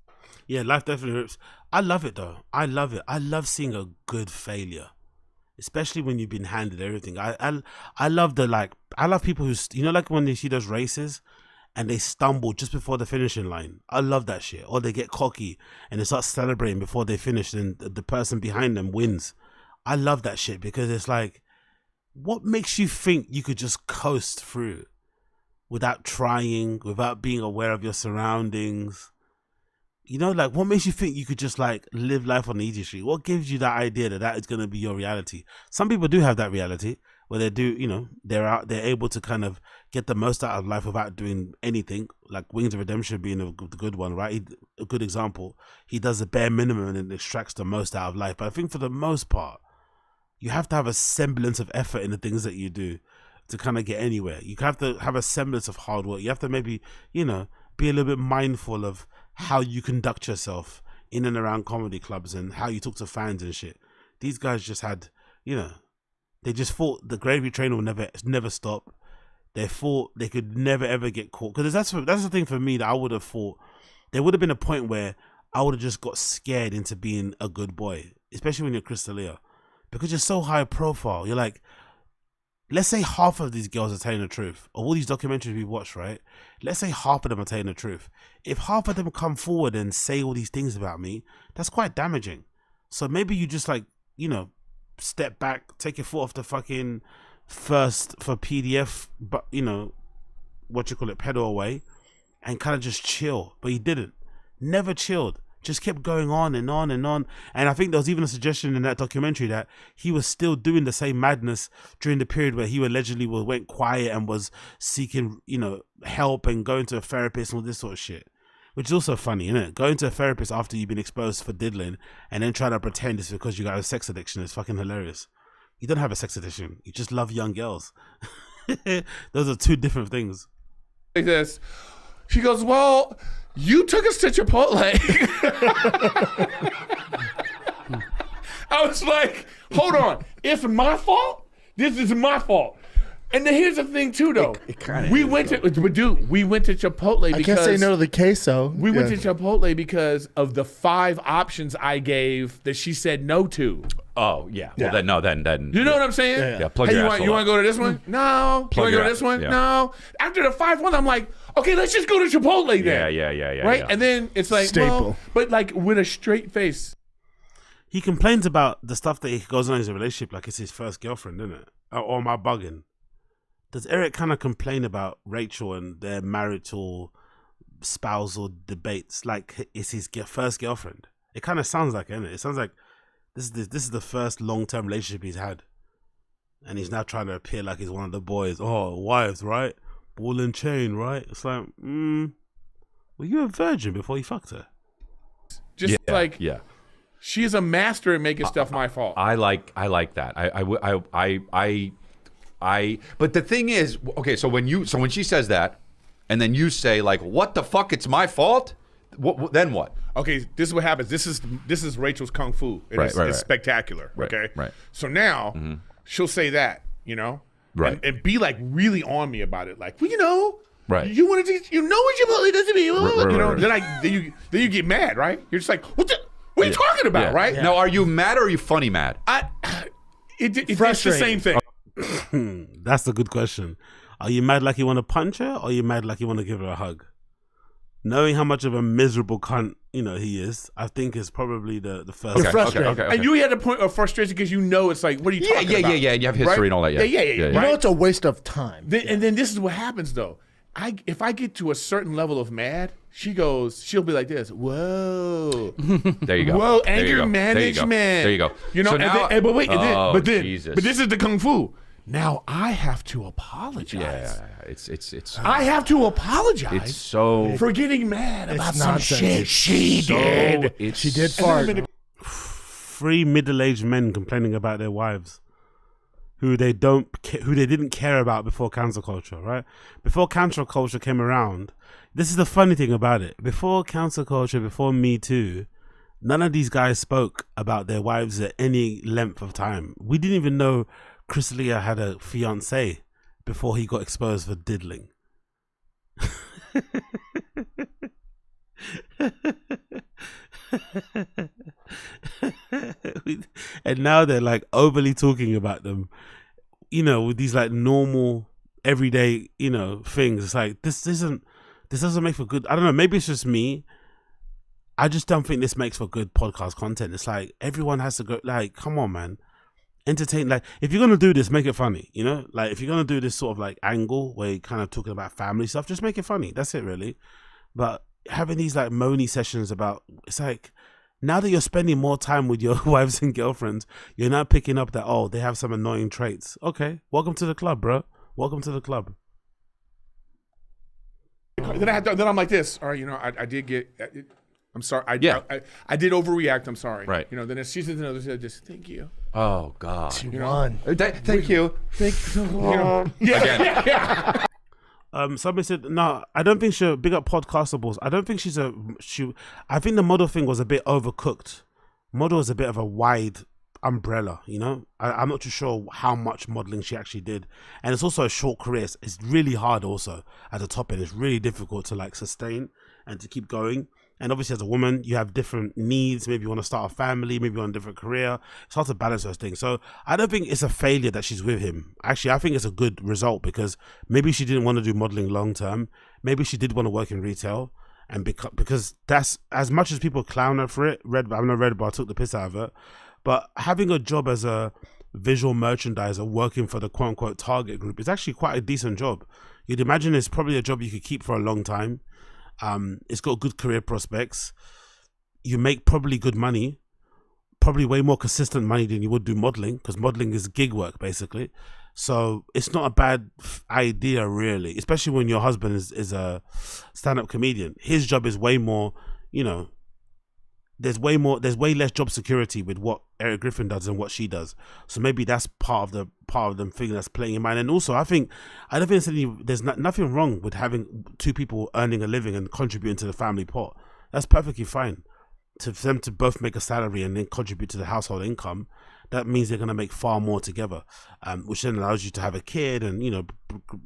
Yeah, life definitely rips. I love it though. I love it. I love seeing a good failure, especially when you've been handed everything. I love I love people who, you know, like when they see those races and they stumble just before the finishing line. I love that shit. Or they get cocky and they start celebrating before they finish and the person behind them wins. I love that shit because it's like, what makes you think you could just coast through without trying, without being aware of your surroundings? You know, like, what makes you think you could just, like, live life on the easy street? What gives you that idea that that is going to be your reality? Some people do have that reality where they do, you know, they're able to kind of get the most out of life without doing anything, like Wings of Redemption being a good one, right? A good example. He does the bare minimum and extracts the most out of life. But I think for the most part, you have to have a semblance of effort in the things that you do to kind of get anywhere. You have to have a semblance of hard work. You have to maybe, you know, be a little bit mindful of how you conduct yourself in and around comedy clubs and how you talk to fans and shit. These guys just had, you know, they just thought the gravy train will never stop. They thought they could never ever get caught, because that's the thing for me that I would have thought there would have been a point where I would have just got scared into being a good boy, especially when you're Chris D'Elia, because you're so high profile. You're like, let's say half of these girls are telling the truth. Of all these documentaries we watched, right? Let's say half of them are telling the truth. If half of them come forward and say all these things about me, that's quite damaging. So maybe you just like, you know, step back, take your foot off the fucking first for PDF, but you know, pedal away, and kind of just chill. But he didn't. Never chilled. Just kept going on and on and on. And I think there was even a suggestion in that documentary that he was still doing the same madness during the period where he allegedly went quiet and was seeking, you know, help and going to a therapist and all this sort of shit. Which is also funny, isn't it? Going to a therapist after you've been exposed for diddling and then trying to pretend it's because you got a sex addiction is fucking hilarious. You don't have a sex addiction. You just love young girls. Those are two different things. Like this. She goes, well, you took us to Chipotle. I was like, hold on. It's my fault? This is my fault. And then here's the thing too, though. We went to Chipotle because I can't say no to the queso. We went to Chipotle because of the 5 options I gave that she said no to. Oh yeah. Well then. You know what I'm saying? Yeah. Plug hey, your you want to go to this one? No. You want to go to this one? No. After the 5th one, I'm like, okay, let's just go to Chipotle then. Yeah. Right? And then it's like, well, but like with a straight face. He complains about the stuff that he goes on in his relationship like it's his first girlfriend, isn't it? Or am I bugging? Does Eric kind of complain about Rachel and their marital spousal debates like it's his first girlfriend? It kind of sounds like it, isn't it? It sounds like this is the first long-term relationship he's had. And he's now trying to appear like he's one of the boys. Oh, wives, right? Ball and chain, right? It's like, were you a virgin before you fucked her? Just she's a master at making stuff my fault. I like that. But the thing is, okay, so when she says that, and then you say like, "What the fuck? It's my fault." Then what? Okay, this is what happens. This is Rachel's kung fu. It's spectacular. Okay, right. So now she'll say that, you know, right, and be like really on me about it. Like, well, you know, right. You want to, you know what Chipotle does to me, you know. Then you get mad, right? You're just like, what are you talking about, right? Now, are you mad or are you funny mad? It's the same thing. That's a good question. Are you mad like you want to punch her, or are you mad like you want to give her a hug? Knowing how much of a miserable cunt, you know, he is, I think is probably the first. Okay. And you had a point of frustration because you know it's like, what are you talking about? Yeah. You have history and all that. Yeah. You know, it's a waste of time. And then this is what happens though. If I get to a certain level of mad, she'll be like this. Whoa. There you go. Whoa, anger management. There you go. You know, so now, but this is the kung fu. Now I have to apologize. Yeah, it's. I have to apologize. It's so for getting mad about some shit she did. She did fart. 3 middle-aged men complaining about their wives, who they didn't care about before cancel culture, right? Before cancel culture came around, this is the funny thing about it. Before cancel culture, before Me Too, none of these guys spoke about their wives at any length of time. We didn't even know Chris D'Elia had a fiancée before he got exposed for diddling. And now they're like overly talking about them, you know, with these like normal everyday, you know, things. It's like this doesn't make for good. I don't know, maybe it's just me. I just don't think this makes for good podcast content. It's like everyone has to go, like, come on, man. Entertain, like, if you're gonna do this, make it funny, you know? Like, if you're gonna do this sort of like angle where you're kind of talking about family stuff, just make it funny. That's it, really. But having these like moany sessions about, it's like, now that you're spending more time with your wives and girlfriends, you're not picking up that, oh, they have some annoying traits. Okay, welcome to the club, bro. Welcome to the club. Then I'm like this. All right, you know, I did get. I'm sorry. I did overreact. I'm sorry. Right. You know. Then she says another. Just thank you. Oh God. She won. Thank you. You know. Yeah. Somebody said no. I don't think she'll big up podcastables. I don't think I think the model thing was a bit overcooked. Model is a bit of a wide umbrella, you know. I'm not too sure how much modeling she actually did, and it's also a short career. It's really hard also at the top end. It's really difficult to like sustain and to keep going. And obviously as a woman, you have different needs. Maybe you want to start a family, maybe you want a different career. It's hard to balance those things. So I don't think it's a failure that she's with him. Actually, I think it's a good result because maybe she didn't want to do modeling long term. Maybe she did want to work in retail. And because that's, as much as people clown her for it, I've not read, but I took the piss out of it. But having a job as a visual merchandiser working for the quote unquote target group is actually quite a decent job. You'd imagine it's probably a job you could keep for a long time. It's got good career prospects. You make probably good money, probably way more consistent money than you would do modeling, because modeling is gig work basically. So it's not a bad idea really, especially when your husband is a stand-up comedian. His job is way more, you know, there's way less job security with what Eric Griffin does than what she does. So maybe that's part of them thing that's playing in mind. And also, I don't think there's nothing wrong with having two people earning a living and contributing to the family pot. That's perfectly fine. For them to both make a salary and then contribute to the household income, that means they're going to make far more together, which then allows you to have a kid and, you know,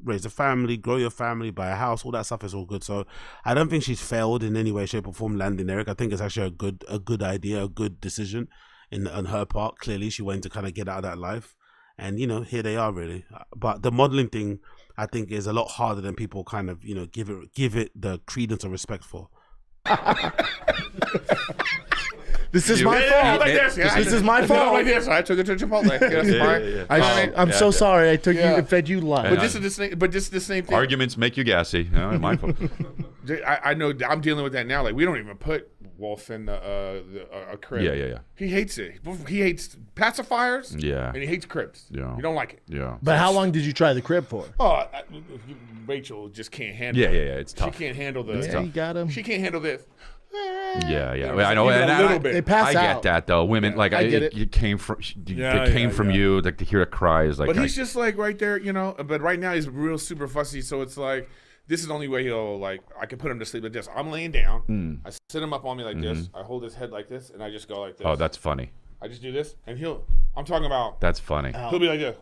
raise a family, grow your family, buy a house. All that stuff is all good. So I don't think she's failed in any way, shape or form landing Eric. I think it's actually a good idea, a good decision on her part. Clearly she wanted to kind of get out of that life, and, you know, here they are really. But the modeling thing, I think, is a lot harder than people kind of, you know, give it the credence or respect for. This is my fault. This is my fault. Like this. I took it to Chipotle. I'm so sorry. I took you, fed you lunch. But this is the same thing. Arguments make you gassy. No, my fault. I know. I'm dealing with that now. Like, we don't even put Wolf in a crib. Yeah. He hates it. He hates pacifiers. Yeah. And he hates cribs. Yeah. You don't like it. Yeah. But how long did you try the crib for? Oh, Rachel just can't handle it. Yeah. It's tough. She can't handle this. Yeah, you got him. She can't handle this. Yeah. I know. Even a little bit. They pass I out. get that though. Women, like, I get it. It came from you. Like, to hear a cry is like. But he's just like right there, you know. But right now he's real super fussy. So it's like, this is the only way he'll, like, I can put him to sleep like this. I'm laying down. I sit him up on me like this. I hold his head like this, and I just go like this. Oh, that's funny. I just do this, and I'm talking about. That's funny. He'll be like this.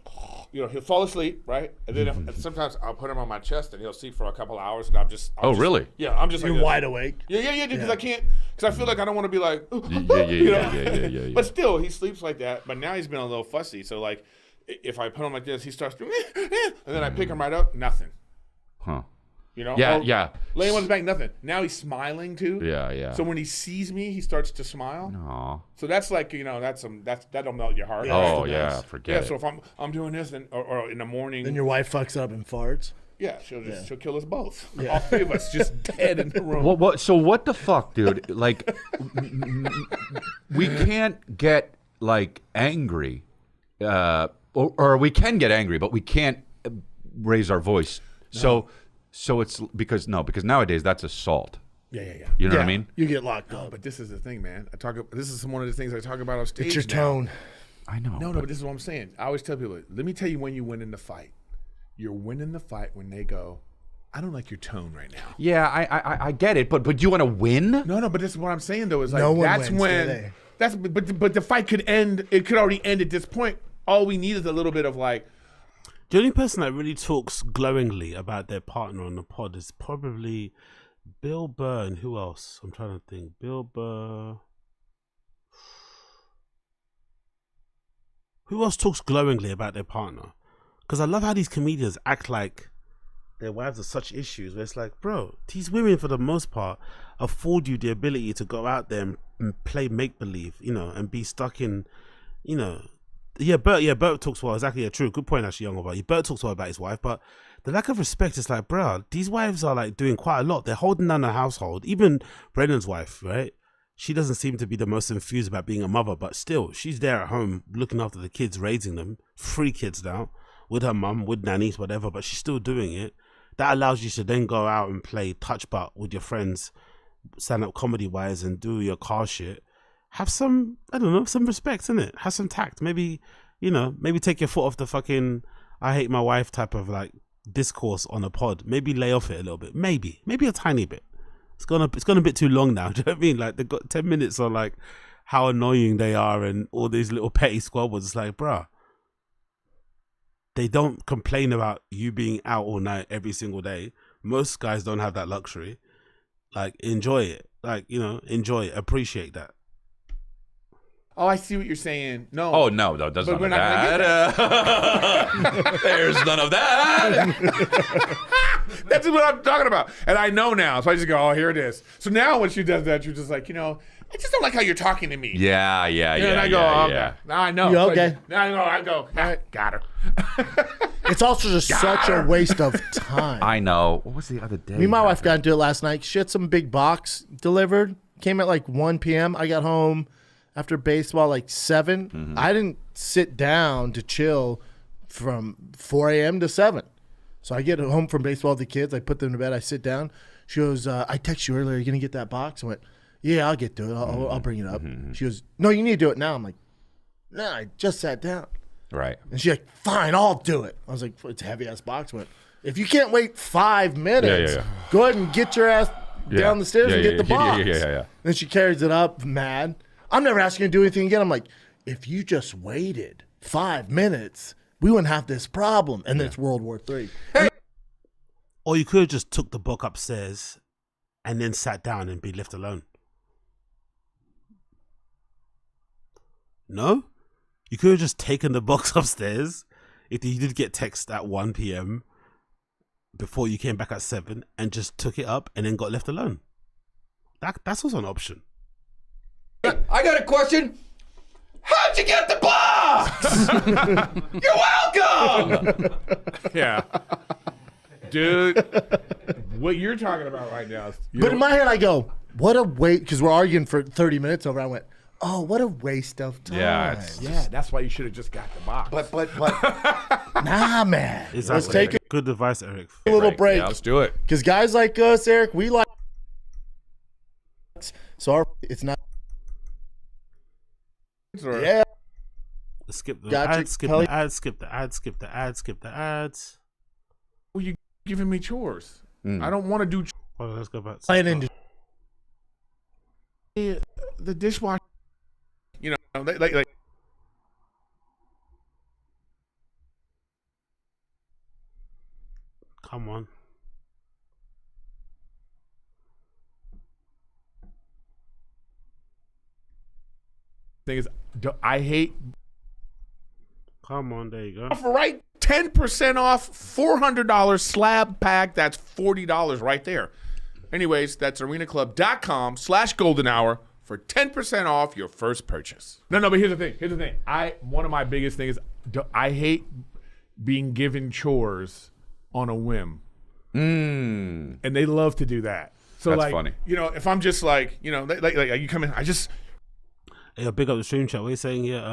You know, he'll fall asleep, right? And then and sometimes I'll put him on my chest, and he'll sleep for a couple hours, and I'm just. Really? Yeah, I'm just. You're like wide awake. Yeah, because I can't, because I feel like I don't want to be like. Yeah. But still, he sleeps like that. But now he's been a little fussy. So, like, if I put him like this, he starts doing, and then I pick him right up, nothing. Huh. You know? Yeah. Lay him on his back, nothing. Now he's smiling too. Yeah. So when he sees me, he starts to smile. Aw. So that's like, you know, that'll melt your heart. Oh yeah, forget it. So if I'm doing this, and or in the morning, Then your wife fucks up and farts. yeah, she'll kill us both. All three of us just dead in the room. What? So what the fuck, dude? Like, we can't get like angry, or we can get angry, but we can't raise our voice. No. So it's because nowadays that's assault. Yeah. You know what I mean? You get locked up. But this is the thing, man. This is one of the things I talk about on stage. It's your tone. I know. No, but this is what I'm saying. I always tell people, let me tell you when you win in the fight. You're winning the fight when they go, I don't like your tone right now. Yeah, I get it, but do you want to win? No, but this is what I'm saying though. Is like, No one that's wins, when do they? but the fight could end. It could already end at this point. All we need is a little bit of like. The only person that really talks glowingly about their partner on the pod is probably Bill Burr, and who else? I'm trying to think. Bill Burr. Who else talks glowingly about their partner? Because I love how these comedians act like their wives are such issues. Where it's like, bro, these women for the most part afford you the ability to go out there and play make believe, you know, and be stuck in, you know. Bert talks well, exactly. True, good point actually, Young, about you. Bert talks well about his wife, but the lack of respect is like, bro, these wives are like doing quite a lot. They're holding down the household. Even Brendan's wife, right? She doesn't seem to be the most enthused about being a mother, but still, she's there at home looking after the kids, raising them. 3 kids now, with her mum, with nannies, whatever, but she's still doing it. That allows you to then go out and play touch butt with your friends, stand-up comedy-wise, and do your car shit. Have some, I don't know, some respect in it. Have some tact. Maybe, you know, maybe take your foot off the fucking I hate my wife type of like discourse on a pod, maybe lay off it a little bit, maybe a tiny bit. It's gone a bit too long now. Do you know what I mean? Like they've got 10 minutes on like how annoying they are and all these little petty squabbles. It's like, bruh, they don't complain about you being out all night every single day. Most guys don't have that luxury. Like, enjoy it. Like, you know, enjoy it. Appreciate that. Oh, I see what you're saying. No. Oh, no, there's none of that. There's none of that. That's what I'm talking about. And I know now. So I just go, oh, here it is. So now when she does that, you're just like, you know, I just don't like how you're talking to me. Yeah. And I go, okay. Now I know. You okay? Now I go, got her. It's also just such a waste of time. I know. What was the other day? Me and my wife got into it last night. She had some big box delivered. Came at like 1 p.m. I got home after baseball like 7. Mm-hmm. I didn't sit down to chill from 4 a.m. to 7. So I get home from baseball with the kids. I put them to bed. I sit down. She goes, I texted you earlier. Are you going to get that box? I went, yeah, I'll get to it. I'll bring it up. Mm-hmm. She goes, no, you need to do it now. I'm like, no, I just sat down. Right. And she's like, fine, I'll do it. I was like, it's a heavy-ass box. I went, if you can't wait 5 minutes, go ahead and get your ass down the stairs and get the box. Yeah. Then she carries it up, mad. I'm never asking her to do anything again. I'm like, if you just waited 5 minutes, we wouldn't have this problem. And then it's World War III. Or you could have just took the book upstairs and then sat down and be left alone. No? You could have just taken the box upstairs if you did get text at 1 p.m. before you came back at 7 and just took it up and then got left alone. That's also an option. I got a question. How'd you get the box? You're welcome. Yeah. Dude, what you're talking about right now is... But in my head, I go, what a waste, because we're arguing for 30 minutes over. I went, oh, what a waste of time. Yeah, that's why you should have just got the box. But nah, man. Exactly. Let's take Good advice, Eric. a little break. Yeah, let's do it. Because guys like us, Eric, we like... So it's not... Yeah. Skip the Gotcha, ads, skip Kelly. the ads, skip the ads, skip the ads, skip the ads. Well, you're giving me chores. I don't want to do Hold on, let's go back. Playing into the dishwasher. You know, like Come on. thing is, I hate... Come on, there you go. Right, 10% off, $400 slab pack. That's $40 right there. Anyways, that's arenaclub.com/golden hour for 10% off your first purchase. No, but here's the thing. One of my biggest things is I hate being given chores on a whim. And they love to do that. So that's like, funny. You know, if I'm just like, you know, like you come in, I just... Hey, big up the stream chat. What are you saying here?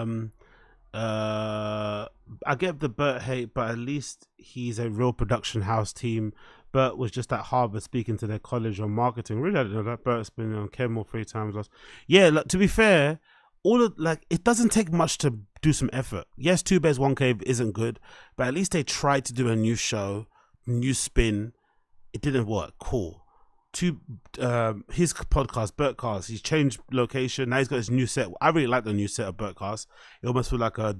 I get the Bert hate, but at least he's a real production house team. Bert was just at Harvard speaking to their college on marketing. Really, I didn't know that. Bert's been on Kenmore 3 times. Yeah, like, to be fair, it doesn't take much to do some effort. Yes, 2 Bears 1 Cave isn't good, but at least they tried to do a new show, new spin. It didn't work. Cool. His podcast, Bertcast, he's changed location. Now he's got his new set. I really like the new set of Bertcast. It almost feels like a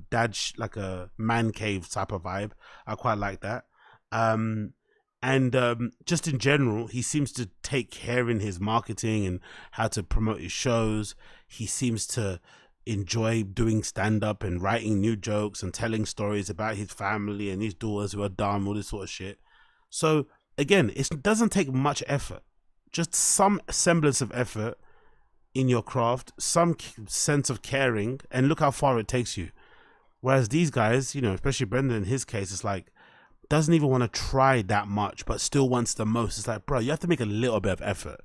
like a man cave type of vibe. I quite like that. Just in general, he seems to take care in his marketing and how to promote his shows. He seems to enjoy doing stand-up and writing new jokes and telling stories about his family and his daughters who are dumb, all this sort of shit. So again, it doesn't take much effort. Just some semblance of effort in your craft, some sense of caring, and look how far it takes you. Whereas these guys, you know, especially Brendan in his case, it's like, doesn't even want to try that much, but still wants the most. It's like, bro, you have to make a little bit of effort.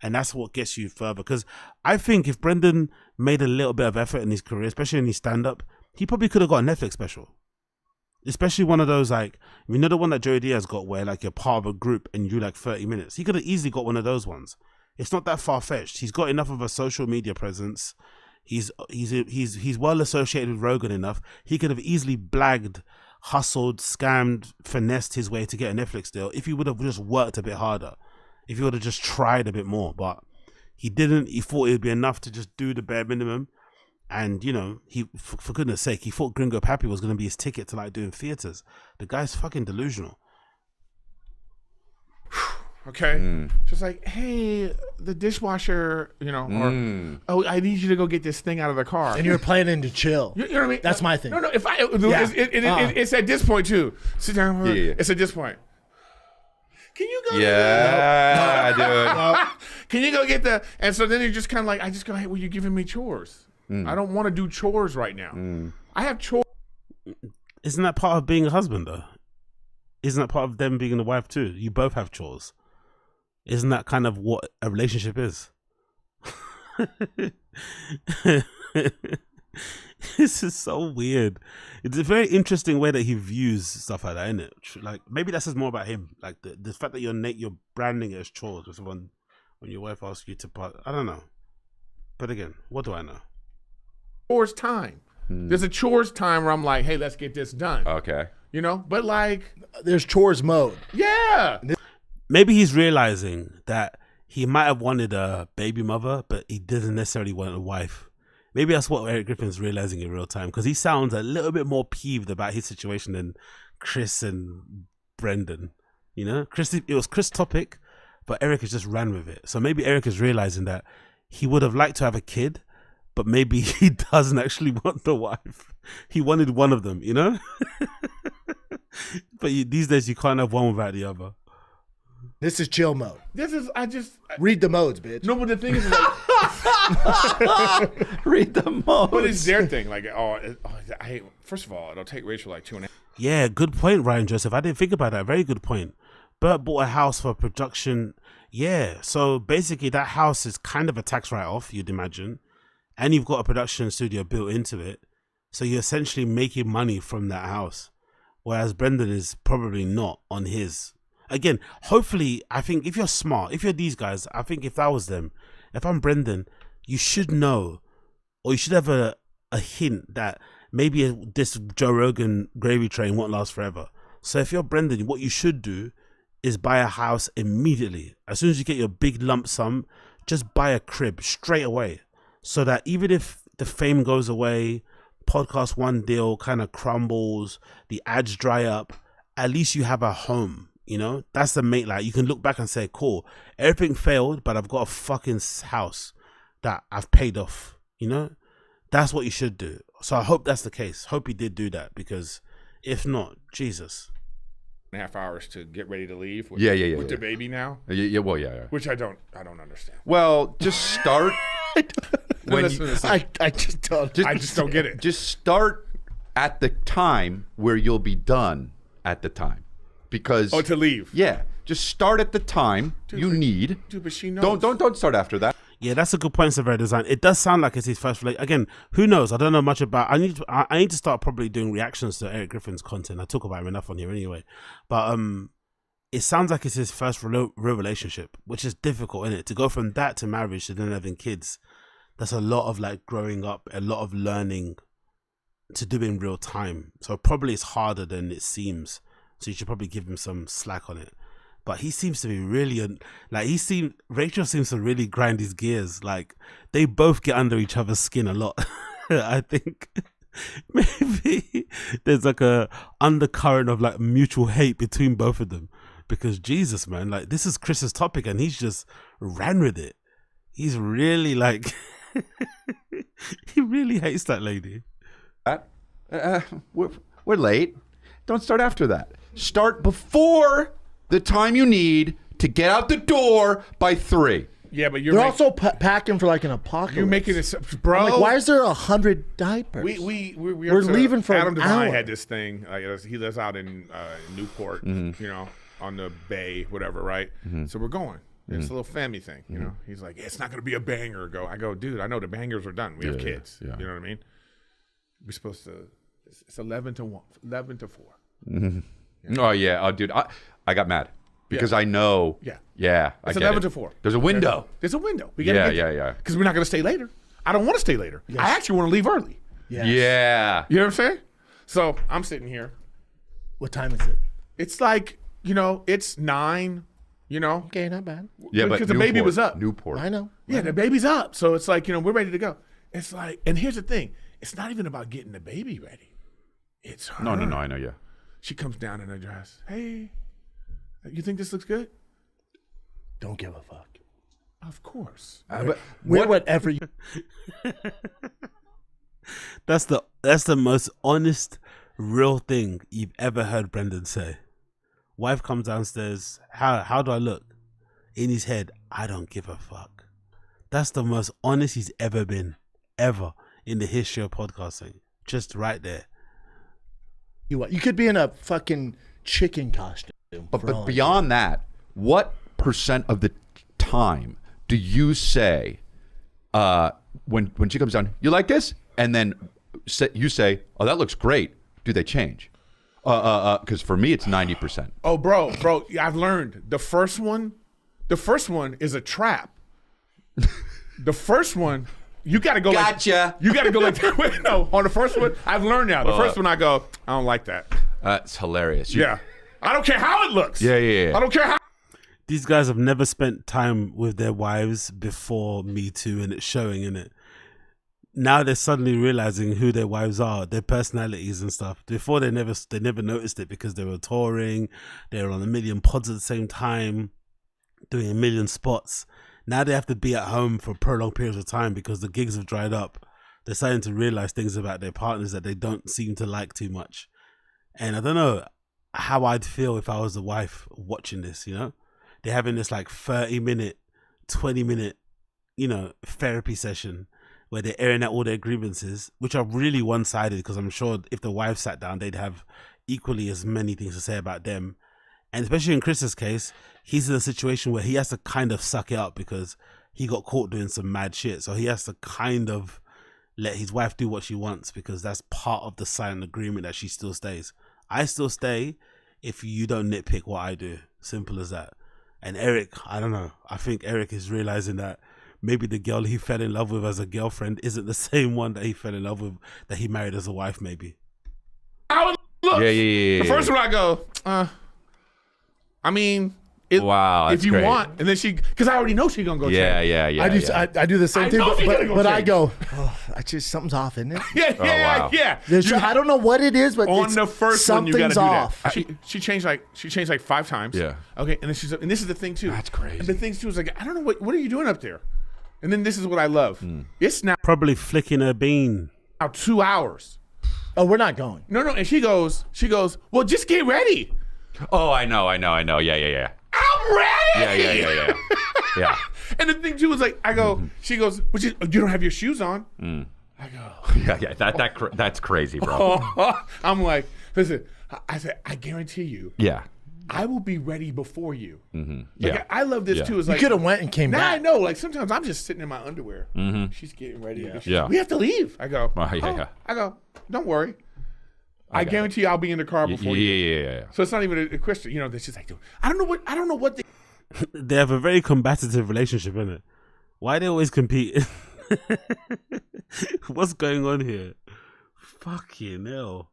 And that's what gets you further. Because I think if Brendan made a little bit of effort in his career, especially in his stand-up, he probably could have got a Netflix special. Especially one of those, like, you know, the one that Joey Diaz got where like you're part of a group and you do like 30 minutes. He could have easily got one of those ones. It's not that far-fetched. He's got enough of a social media presence. He's well associated with Rogan enough. He could have easily blagged hustled, scammed, finessed his way to get a Netflix deal if he would have just worked a bit harder, if he would have just tried a bit more. But he didn't. He thought it would be enough to just do the bare minimum. And, you know, he, for goodness sake, he thought Gringo Pappy was going to be his ticket to like doing theaters. The guy's fucking delusional. Okay. Just like, hey, the dishwasher, you know, or, oh, I need you to go get this thing out of the car. And you're planning to chill. You know what I mean? That's my thing. No, if it's at this point too. Sit down. It's at this point. Can you go? Yeah, dude. Can you go get the? And so then you're just kind of like, I just go, hey, well, you're giving me chores. I don't want to do chores right now. I have chores. Isn't that part of being a husband, though? Isn't that part of them being a wife too? You both have chores. Isn't that kind of what a relationship is? This is so weird. It's a very interesting way that he views stuff like that, isn't it? Like, maybe that says more about him. Like the fact that you're branding it as chores with someone when your wife asks you to part. I don't know. But again, what do I know? Chores time. There's a chores time where I'm like, hey, let's get this done. Okay. You know, but like, there's chores mode. Yeah. Maybe he's realizing that he might have wanted a baby mother, but he didn't necessarily want a wife. Maybe that's what Eric Griffin's realizing in real time, because he sounds a little bit more peeved about his situation than Chris and Brendan. You know, it was Chris' topic, but Eric has just ran with it. So maybe Eric is realizing that he would have liked to have a kid, but maybe he doesn't actually want the wife. He wanted one of them, you know? But these days you can't have one without the other. This is chill mode. Read the modes, bitch. No, but the thing is, like, read the modes. But it's their thing. Like, first of all, it'll take Rachel like 2.5. Yeah, good point, Ryan Joseph. I didn't think about that. Very good point. Bert bought a house for production. Yeah, so basically that house is kind of a tax write-off, you'd imagine. And you've got a production studio built into it. So you're essentially making money from that house. Whereas Brendan is probably not on his. Again, hopefully, I think if you're smart, if you're these guys, I think if that was them, if I'm Brendan, you should know, or you should have a hint that maybe this Joe Rogan gravy train won't last forever. So if you're Brendan, what you should do is buy a house immediately. As soon as you get your big lump sum, just buy a crib straight away. So that even if the fame goes away, Podcast One deal kind of crumbles, the ads dry up, at least you have a home. You know, that's the main, like, you can look back and say, cool, everything failed, but I've got a fucking house that I've paid off. You know, that's what you should do. So I hope that's the case. Hope he did do that, because if not, Jesus. 2.5 hours to get ready to leave with, with the baby now. Yeah. Which I don't understand. Well, just start. I just don't get it. Just start at the time where you'll be done at the time. Because to leave. Yeah. Just start at the time you need. Dude, but she knows. Don't start after that. Yeah, that's a good point, Severo Design. It does sound like it's his first relationship. Again, who knows? I don't know much about. I need to start probably doing reactions to Eric Griffin's content. I talk about him enough on here anyway. But it sounds like it's his first real relationship, which is difficult, isn't it? To go from that to marriage to then having kids, that's a lot of like growing up, a lot of learning to do in real time. So probably it's harder than it seems. So you should probably give him some slack on it. But he seems to be really, Rachel seems to really grind his gears. Like, they both get under each other's skin a lot. I think maybe there's like a undercurrent of like mutual hate between both of them. Because Jesus, man, like, this is Chris's topic and he's just ran with it. He's really like, he really hates that lady. We're late. Don't start after that. Start before the time you need to get out the door by 3. Yeah, but they're also packing for like an apocalypse. You're making this, bro. Like, why is there 100 diapers? We're leaving for Adam an Devine hour. had this thing. He lives out in Newport, you know, on the bay, whatever, right? So we're going. It's a little family thing, you know. He's like, it's not going to be a banger. I go, dude, I know the bangers are done. We have kids. You know what I mean? We're supposed to. It's 11 to 4. Oh yeah, oh dude, I got mad because I know. Yeah. It's 11 to 4. There's a window. There's a window. We gotta get because we're not gonna stay later. I don't want to stay later. I actually want to leave early. Yeah. You know what I'm saying? So I'm sitting here, What time is it? It's like, it's 9, Okay, not bad. Yeah, but because the baby was up. Newport. I know. Yeah, the baby's up. So it's like, we're ready to go. It's like, and here's the thing. It's not even about getting the baby ready. It's her. No, I know, yeah. She comes down in her dress. Hey, you think this looks good? Don't give a fuck. Of course. But Wear whatever you. That's the most honest, real thing you've ever heard Brendan say. Wife comes downstairs. How do I look? In his head, I don't give a fuck. That's the most honest he's ever been, ever in the history of podcasting. Just right there. You could be in a fucking chicken costume. But beyond that, what percent of the time do you say when she comes down, you like this? And then you say, oh, that looks great. Do they change? Because for me, it's 90%. Oh, bro, I've learned the first one is a trap. The first one, you got to go. Gotcha. You got to go like that. Wait, no, on the first one, I've learned now. The first one, I go, I don't like that. It's hilarious. Yeah, I don't care how it looks. Yeah. I don't care how. These guys have never spent time with their wives before Me Too, and it's showing in it. Now they're suddenly realizing who their wives are, their personalities and stuff. Before they never noticed it because they were touring, they were on a million pods at the same time, doing a million spots. Now they have to be at home for prolonged periods of time because the gigs have dried up. They're starting to realize things about their partners that they don't seem to like too much. And I don't know how I'd feel if I was the wife watching this, They're having this like 30-minute, 20-minute, therapy session where they're airing out all their grievances, which are really one-sided because I'm sure if the wife sat down, they'd have equally as many things to say about them. And especially in Chris's case, he's in a situation where he has to kind of suck it up because he got caught doing some mad shit. So he has to kind of let his wife do what she wants because that's part of the silent agreement that she still stays. I still stay if you don't nitpick what I do. Simple as that. And Eric, I don't know. I think Eric is realizing that maybe the girl he fell in love with as a girlfriend isn't the same one that he fell in love with that he married as a wife, maybe. How it looks. Yeah. The first one I go, wow, if you great. want, and then because I already know she's gonna go. Yeah. I do the same thing, but I change. go, something's off, isn't it? Yeah. I don't know what it is, but on the first one you gotta do off. that. She changed like 5 times. Yeah. Okay, and then and this is the thing too. That's crazy. And the thing too is like, I don't know what are you doing up there? And then this is what I love. It's now Probably flicking her bean. 2 hours. Oh, we're not going. No, and she goes, well, just get ready. Oh, I know. Yeah. I'm ready. Yeah. And the thing too is like, I go, she goes, but you don't have your shoes on. I go, Yeah. That's crazy, bro. I'm like, listen, I said, I guarantee you. Yeah. I will be ready before you. Mm-hmm. Like, Yeah. I love this too. Is like you could have went and came now back. I know. Like sometimes I'm just sitting in my underwear. Mm-hmm. She's getting ready. Yeah. We have to leave. I go. Yeah. I go. Don't worry. I guarantee you, I'll be in the car before you. Yeah. So it's not even a question. That's just like, I don't know what. They have a very combative relationship, innit? Why they always compete? What's going on here? Fucking hell.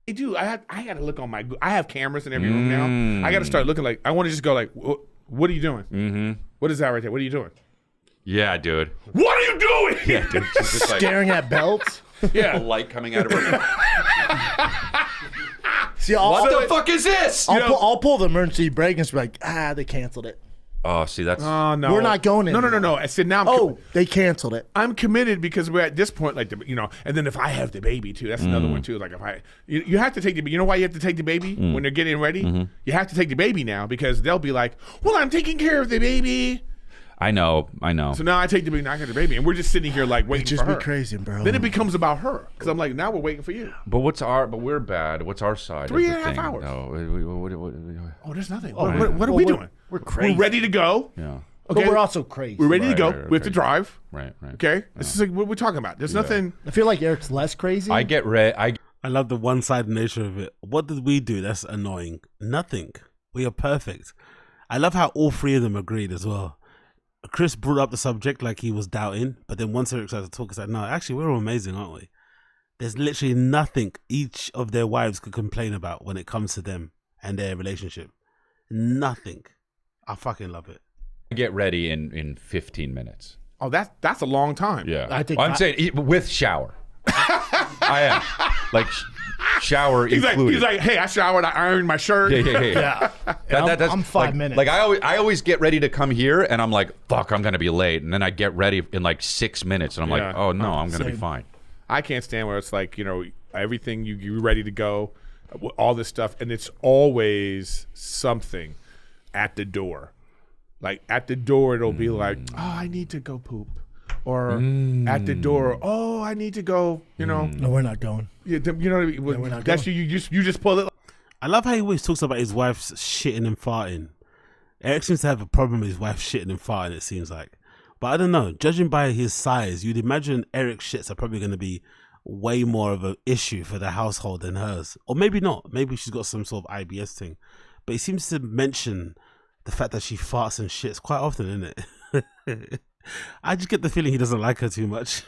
Hey, dude, I got to look on I have cameras in every room now. I got to start looking like, I want to just go like, what are you doing? Mm-hmm. What is that right there? What are you doing? Yeah, dude. What are you doing? Yeah, dude. She's just like Staring at belts. Yeah. a light coming out of her. See, what the fuck is this? I'll pull the emergency brake and just be like, they canceled it. Oh, see, that's. Oh, no. We're not going in. No. I said, now they canceled it. I'm committed because we're at this point, like, and then if I have the baby too, that's another one too. Like, if you have to take the baby. You know why you have to take the baby when they're getting ready? Mm-hmm. You have to take the baby now because they'll be like, well, I'm taking care of the baby. I know. So now I take the baby, now I got the baby, and we're just sitting here like waiting just for her. be crazy, bro. Then it becomes about her because I'm like, now we're waiting for you. But we're bad. What's our side? 3.5 hours. No, Oh, there's nothing. Oh, what are we doing? We're crazy. We're ready to go. Yeah. Okay. But we're also crazy. We're ready to go. Right, we have to drive. Right. Okay. This is like what we're talking about. There's nothing. I feel like Eric's less crazy. I get ready. I love the one-sided nature of it. What did we do that's annoying? Nothing. We are perfect. I love how all three of them agreed as well. Chris brought up the subject like he was doubting, but then once Eric started to talk, he said, no, actually, we're all amazing, aren't we? There's literally nothing each of their wives could complain about when it comes to them and their relationship. Nothing. I fucking love it. Get ready in 15 minutes. Oh, that's a long time. Yeah. I'm saying with shower. I am. Like shower he's included. Like, hey, I showered, I ironed my shirt. Yeah. I'm 5 minutes. Like I always get ready to come here, and I'm like, fuck, I'm gonna be late, and then I get ready in like 6 minutes, and I'm like, oh no, I'm gonna be fine. I can't stand where it's like, everything you're ready to go, all this stuff, and it's always something at the door. Like at the door, it'll be like, oh, I need to go poop. Or at the door, oh, I need to go, No, we're not going. You know what I mean? No, we're not That's going. you just pull it. I love how he always talks about his wife's shitting and farting. Eric seems to have a problem with his wife shitting and farting, it seems like. But I don't know. Judging by his size, you'd imagine Eric's shits are probably going to be way more of an issue for the household than hers. Or maybe not. Maybe she's got some sort of IBS thing. But he seems to mention the fact that she farts and shits quite often, isn't it? I just get the feeling he doesn't like her too much.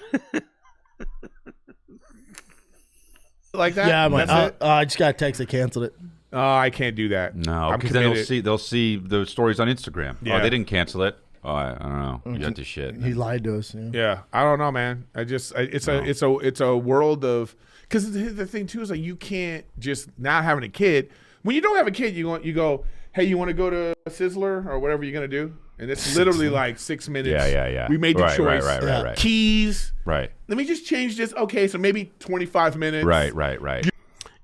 Like that? Yeah, I just got a text that canceled it. Oh, I can't do that. No, because then they'll see the stories on Instagram. Yeah. Oh, they didn't cancel it. Oh, I don't know. You got the shit. He lied to us. Yeah, I don't know, man. It's a world of, because the thing too is like you can't just not having a kid. When you don't have a kid, you go, hey, you want to go to Sizzler or whatever you're gonna do, and it's literally like 6 minutes. Yeah. We made the choice. Right. Keys. Right. Let me just change this. Okay, so maybe 25 minutes. Right.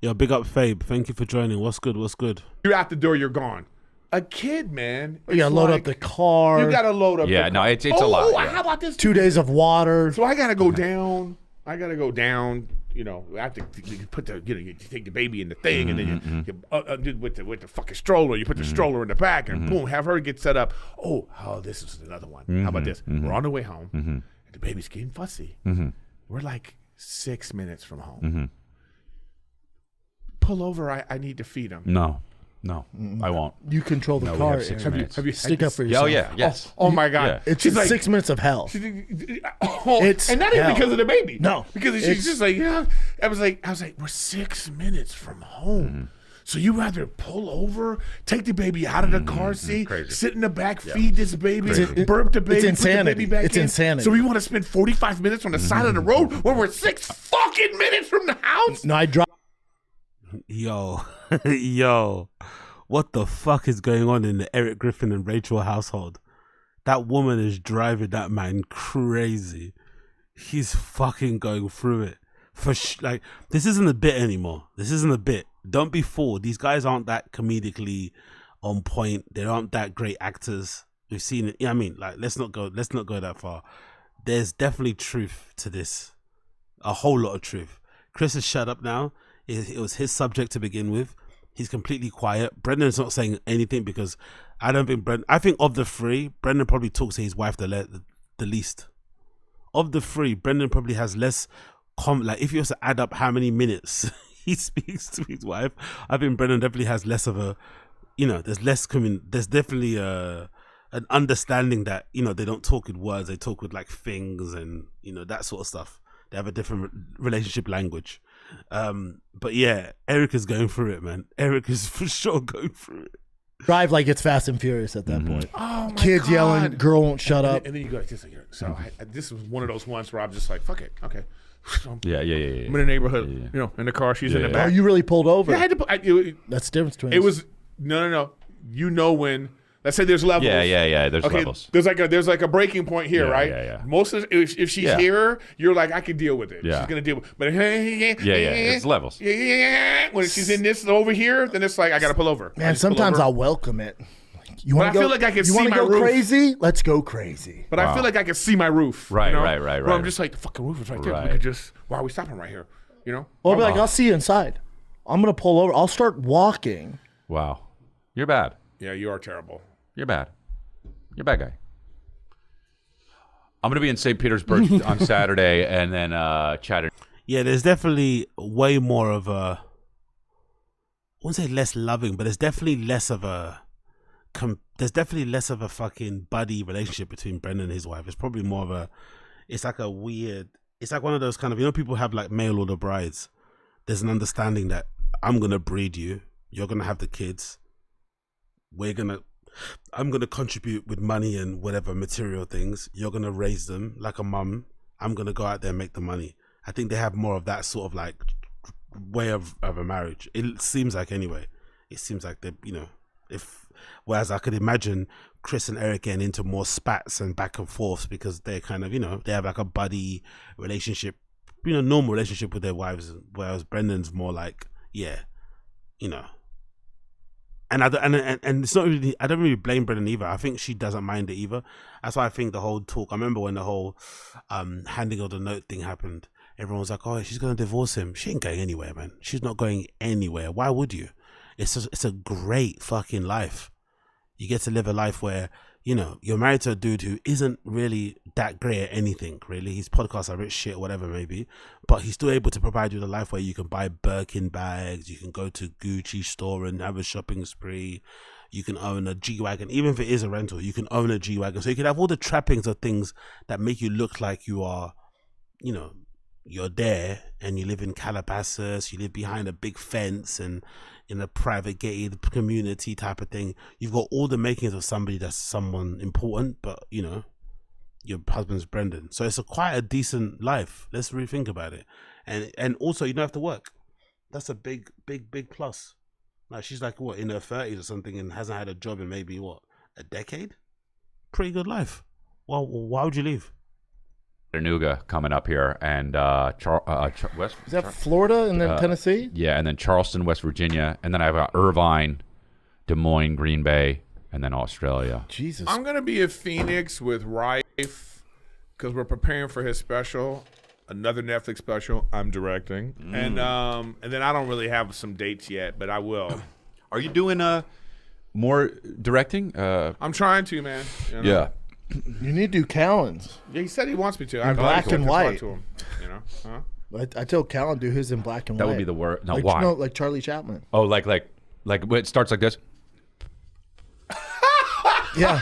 Yo, big up Fabe. Thank you for joining. What's good? You're out the door. You're gone. A kid, man. You gotta load up the car. You gotta load up. Yeah, the no, car. it's a lot. Oh, Yeah. how about this? 2 days of water. So I gotta go down. I have to put you take the baby in the thing, and then you with the fucking stroller. You put the stroller in the back, and boom, have her get set up. Oh, this is another one. How about this? We're on the way home, and the baby's getting fussy. We're like 6 minutes from home. Pull over. I need to feed him. No, I won't. You control the car. Have you stick up for yourself? Oh yeah, yes. Oh my God! Yeah. It's she's like, like 6 minutes of hell. And not even because of the baby. No, because she's just like, yeah. I was like, we're 6 minutes from home. So you rather pull over, take the baby out of the car seat, sit in the back, feed this baby, burp the baby, it's put the insanity. baby back It's in. insanity. So we want to spend 45 minutes on the side of the road when we're 6 fucking minutes from the house? No, I drive. Yo, what the fuck is going on in the Eric Griffin and Rachel household? That woman is driving that man crazy. He's fucking going through it. Like, this isn't a bit anymore. This isn't a bit. Don't be fooled. These guys aren't that comedically on point. They aren't that great actors. We've seen it. Yeah, I mean, like, let's not go that far. There's definitely truth to this. A whole lot of truth. Chris has shut up now. It was his subject to begin with. He's completely quiet. Brendan's not saying anything because I don't think I think of the three, Brendan probably talks to his wife the least. Of the three, Brendan probably has less like if you was to add up how many minutes he speaks to his wife, I think Brendan definitely has less of a, there's less there's definitely an understanding that, they don't talk with words, they talk with like things and, that sort of stuff. They have a different relationship language. But yeah, Eric is going through it, man. Eric is for sure going through it. Drive like it's Fast and Furious at that point. Oh my Kids God. Yelling, girl won't shut up. And then you go like this. So this was one of those ones where I'm just like, fuck it, okay. Yeah. I'm in the neighborhood, in the car. She's in the back. Oh, you really pulled over? Yeah, I had to. That's the difference between it was no. You know when. Let's say there's levels. Yeah. There's levels. There's like a breaking point here, right? Yeah. Most of if she's here, you're like, I can deal with it. Yeah. She's gonna deal with it. But it's levels. When she's in this over here, then it's like I gotta pull over. Man, sometimes I'll welcome it. You want to I feel like I can see my go roof. Crazy? Let's go crazy. But I feel like I can see my roof. Right. Where I'm just like, the fucking roof is right there. We could just. Why are we stopping right here? Well, I'll be like, I'll see you inside. I'm gonna pull over. I'll start walking. Wow, you're bad. Yeah, you are terrible. You're bad. You're a bad guy. I'm going to be in St. Petersburg on Saturday and then chatting. Yeah, there's definitely way more of a, I won't say less loving, but there's definitely less of a fucking buddy relationship between Brendan and his wife. It's probably more of a, it's like a weird, it's like one of those kind of, people have like mail order brides. There's an understanding that I'm gonna breed you, you're gonna have the kids, I'm gonna contribute with money and whatever material things, you're gonna raise them like a mum, I'm gonna go out there and make the money. I think they have more of that sort of like way of a marriage. It seems like, anyway. It seems like they, whereas I could imagine Chris and Eric getting into more spats and back and forths because they're kind of, they have like a buddy relationship, normal relationship with their wives, whereas Brendan's more like, and it's not really, I don't really blame Brendan either. I think she doesn't mind it either. That's why I think the whole talk, I remember when the whole handing of the note thing happened, everyone was like, oh, she's going to divorce him. She ain't going anywhere, man. She's not going anywhere. Why would you? It's a great fucking life. You get to live a life where, you're married to a dude who isn't really that great at anything, really. His podcasts are rich shit, whatever maybe, but he's still able to provide you with a life where you can buy Birkin bags, you can go to Gucci store and have a shopping spree, you can own a G-Wagon, even if it is a rental, you can own a G-Wagon. So you can have all the trappings of things that make you look like you are, you're there, and you live in Calabasas, you live behind a big fence and in a private gated community type of thing. You've got all the makings of somebody that's someone important, but your husband's Brendan. So it's quite a decent life. Let's really think about it. And also you don't have to work. That's a big plus. Like, she's like, what, in her 30s or something, and hasn't had a job in maybe a decade? Pretty good life. Well, why would you leave? Chattanooga coming up here, and West. Is that Florida and then Tennessee? Yeah, and then Charleston, West Virginia, and then I've got Irvine, Des Moines, Green Bay, and then Australia. Jesus. I'm gonna be in Phoenix with Rife because we're preparing for his special, another Netflix special I'm directing, and then I don't really have some dates yet, but I will. Are you doing more directing? I'm trying to, man. Yeah. You need to do Callan's. Yeah, he said he wants me to. In black and white. To him, Huh? I told Callan do his in black and white. That would be the word. No, like, why? No, like Charlie Chaplin. Oh, like it starts like this. Yeah.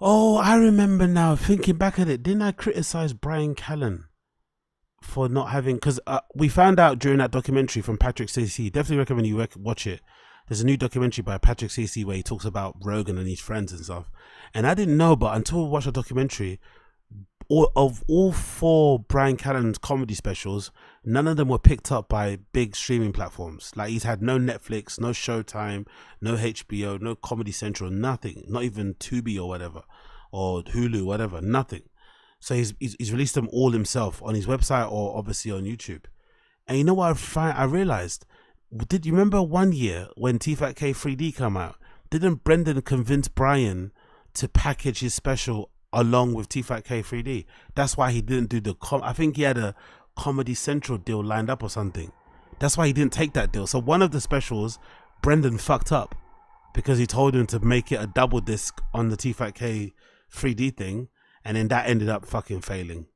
Oh, I remember now. Thinking back at it, didn't I criticize Brian Callen for not having? Because we found out during that documentary from Patrick Stacey. Definitely recommend you watch it. There's a new documentary by Patrick Stacey where he talks about Rogan and his friends and stuff. And I didn't know, but until we watched the documentary, all 4 Brian Callen's comedy specials, none of them were picked up by big streaming platforms. Like, he's had no Netflix, no Showtime, no HBO, no Comedy Central, nothing. Not even Tubi or whatever, or Hulu, whatever, nothing. So he's released them all himself on his website or obviously on YouTube. And you know what I realized? Did you remember one year when TFAT K 3D came out? Didn't Brendan convince Brian to package his special along with TFAT K 3D? That's why he didn't do I think he had a Comedy Central deal lined up or something. That's why he didn't take that deal. So one of the specials, Brendan fucked up because he told him to make it a double disc on the TFAT K 3D thing, and then that ended up fucking failing.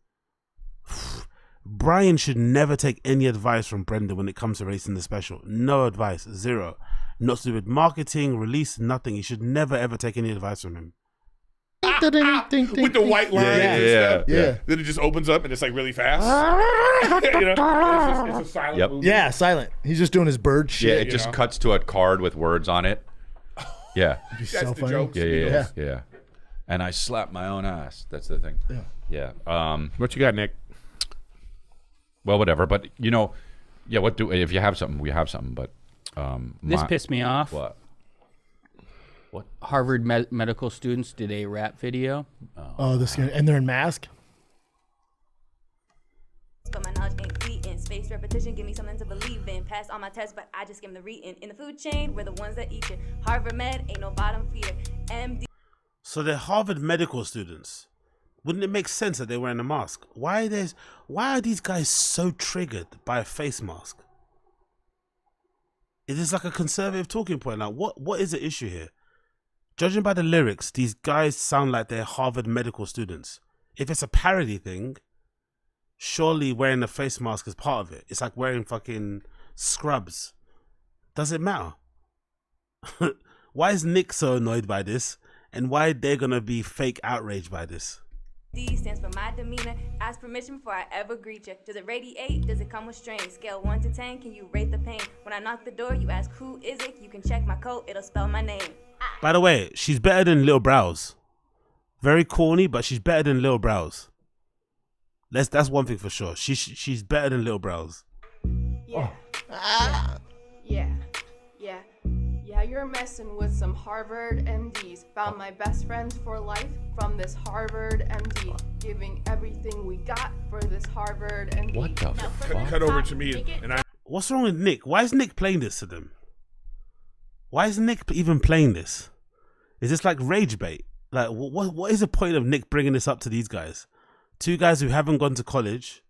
Brian should never take any advice from Brendan when it comes to releasing the special. No advice, zero. Not to do with marketing, release, nothing. You should never ever take any advice from him. With the white line and stuff. Yeah. Then it just opens up and it's like really fast. It's a silent movie. Yeah, silent. He's just doing his bird shit. Yeah, it just cuts to a card with words on it. Yeah. That's so the funny. jokes. Yeah. And I slapped my own ass. That's the thing. Yeah. What you got, Nick? Well, whatever. But if you have something, we have something. But this pissed me off. What? Harvard medical students did a rap video. Oh, and they're in mask. But my knowledge ain't fleeting. Space repetition, give me something to believe in. Pass all my tests, but I just skim the reading. In the food chain, we're the ones that eat it. Harvard Med ain't no bottom feeder. MD. So they're Harvard medical students. Wouldn't it make sense that they're wearing a mask? Why are these guys so triggered by a face mask? It is like a conservative talking point. Like, what is the issue here? Judging by the lyrics, these guys sound like they're Harvard medical students. If it's a parody thing, surely wearing a face mask is part of it. It's like wearing fucking scrubs. Does it matter? Why is Nick so annoyed by this? And why they're gonna be fake outraged by this? D stands for my demeanor. Ask permission before I ever greet you. Does it radiate? Does it come with strain? Scale 1 to 10, can you rate the pain? When I knock the door, you ask who is it? You can check my coat, it'll spell my name. By the way, she's better than Lil Brows. Very corny, but she's better than Lil Brows. That's one thing for sure. She's better than Lil Brows. Yeah. Yeah, you're messing with some Harvard MDs. Found my best friends for life from this Harvard MD. Giving everything we got for this Harvard MD. What the fuck? Cut over to me and I. What's wrong with Nick? Why is Nick playing this to them? Why is Nick even playing this? Is this like rage bait? Like, what is the point of Nick bringing this up to these guys? Two guys who haven't gone to college,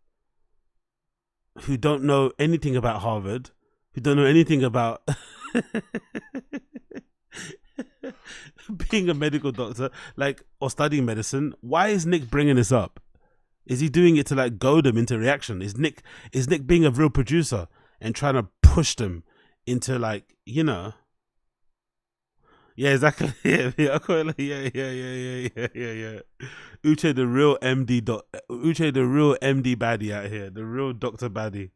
who don't know anything about Harvard, who don't know anything about being a medical doctor, like, or studying medicine. Why is Nick bringing this up? Is he doing it to like goad them into reaction? Is Nick being a real producer and trying to push them into, like, you know? Yeah, exactly. Yeah. Uche the real MD Uche the real MD baddie out here. The real Dr. Baddie.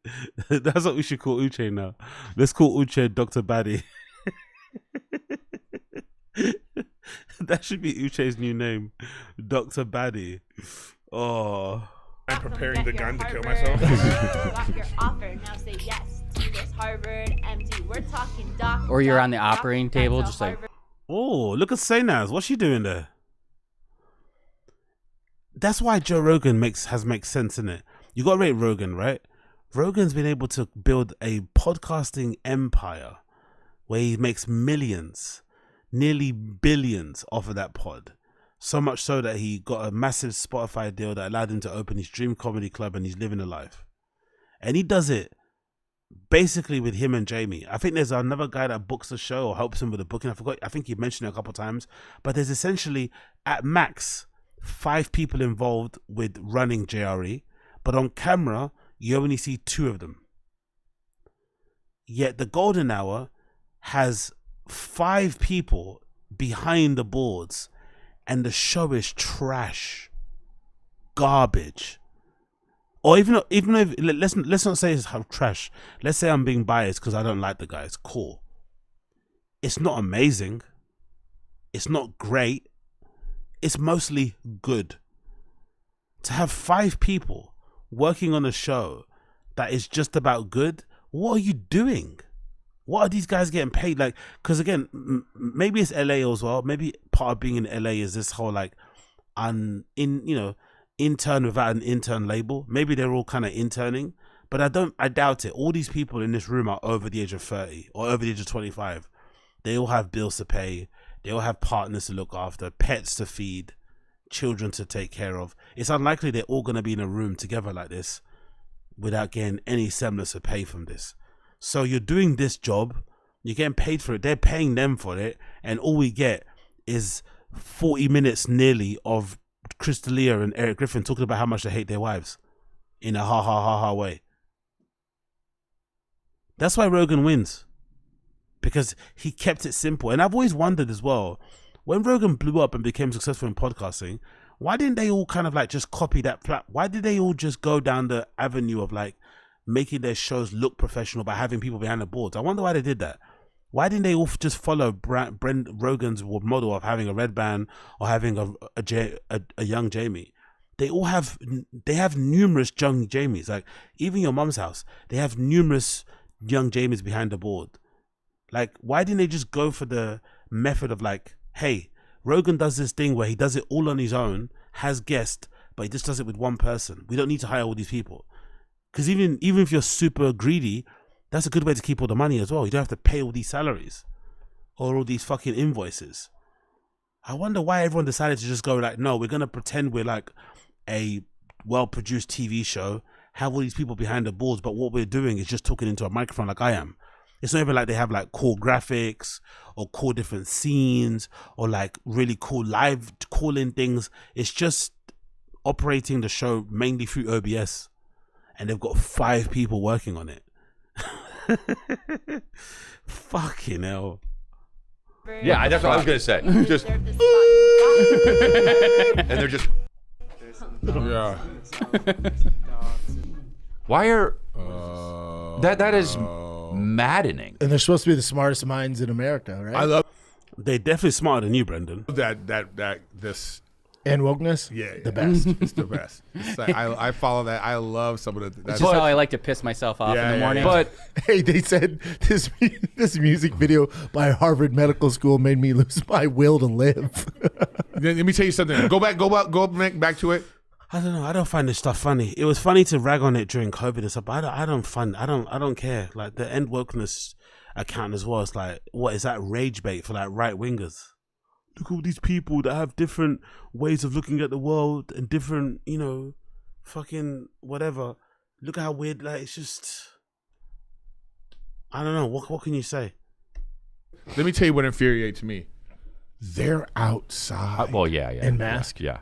That's what we should call Uche now. Let's call Uche Dr. Baddie. That should be Uche's new name. Dr. Baddie. Oh. I'm preparing the gun to kill myself. Got your offer, now say yes to this Harvard MD. We're talking doc. Or you're on the operating table, just like. Oh, look at Sainaz. What's she doing there? That's why Joe Rogan makes sense in it. You got to rate Rogan, right? Rogan's been able to build a podcasting empire where he makes millions, nearly billions off of that pod. So much so that he got a massive Spotify deal that allowed him to open his dream comedy club, and he's living a life. And he does it basically with him and Jamie. I think there's another guy that books the show or helps him with the booking. I think you mentioned it a couple of times. But there's essentially, at max, 5 people involved with running JRE. But on camera, you only see 2 of them. Yet the Golden Hour has 5 people behind the boards, and the show is trash, garbage. Or even if let's not say it's trash. Let's say I'm being biased because I don't like the guys. Cool. It's not amazing. It's not great. It's mostly good. To have 5 people working on a show that is just about good, what are you doing? What are these guys getting paid? Like, because again, maybe it's LA as well. Maybe part of being in LA is this whole like, intern without an intern label. Maybe they're all kind of interning, but I doubt it. All these people in this room are over the age of 30 or over the age of 25. They all have bills to pay. They all have partners to look after, pets to feed, children to take care of. It's unlikely they're all going to be in a room together like this without getting any semblance of pay from this. So you're doing this job, you're getting paid for it, they're paying them for it, and all we get is 40 minutes nearly of Chris D'Elia and Eric Griffin talking about how much they hate their wives in a ha way. That's why Rogan wins, because he kept it simple. And I've always wondered as well, when Rogan blew up and became successful in podcasting, why didn't they all kind of like just copy that why did they all just go down the avenue of like making their shows look professional by having people behind the boards? I wonder why they did that. Why didn't they all just follow Brent Rogan's model of having a red band or having a young Jamie? They have numerous young Jamies. Like even your mom's house, they have numerous young Jamies behind the board. Like, why didn't they just go for the method of like, hey, Rogan does this thing where he does it all on his own, has guests, but he just does it with one person. We don't need to hire all these people. Because even if you're super greedy, that's a good way to keep all the money as well. You don't have to pay all these salaries or all these fucking invoices. I wonder why everyone decided to just go like, no, we're going to pretend we're like a well-produced TV show, have all these people behind the boards, but what we're doing is just talking into a microphone like I am. It's not even like they have like cool graphics or cool different scenes or like really cool live call-in things. It's just operating the show mainly through OBS, and they've got 5 people working on it. Fucking hell. Yeah, that's what I was gonna say. Just and they're just. Yeah. Why are that is maddening. And they're supposed to be the smartest minds in America, right? I love They're definitely smarter than you, Brendan. this. And wokeness? Yeah, The best. It's the best. It's like, I follow that. I love some of the. That's just how I like to piss myself off in the morning. But hey, they said this music video by Harvard Medical School made me lose my will to live. Let me tell you something. Go back to it. I don't know. I don't find this stuff funny. It was funny to rag on it during COVID and stuff, but I don't care. Like the end wokeness account as well. It's like, what is that rage bait for like right wingers? Look at all these people that have different ways of looking at the world and different, fucking whatever. Look at how weird. Like it's just, I don't know. What can you say? Let me tell you what infuriates me. They're outside. Well, yeah. In masks. Yeah.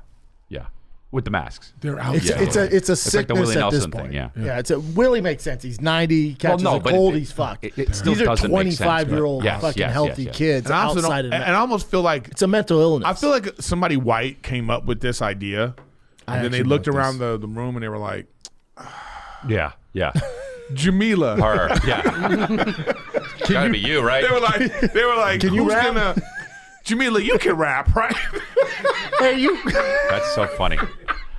With the masks. They're out. It's a sickness like the Willie at Nelson this point. thing, yeah. Yeah, Willie makes sense. He's 90, he catches a cold, he's fucked. It still These are doesn't make sense, 25-year-old fucking healthy kids and outside and I almost feel like it's a mental illness. I feel like somebody white came up with this idea, and then they looked around the room and they were like, Yeah. Jamila. Her. Yeah. Gotta be you, right? They were like, Can you who's rap? gonna Jamila, you can rap, right? Hey, you. That's so funny.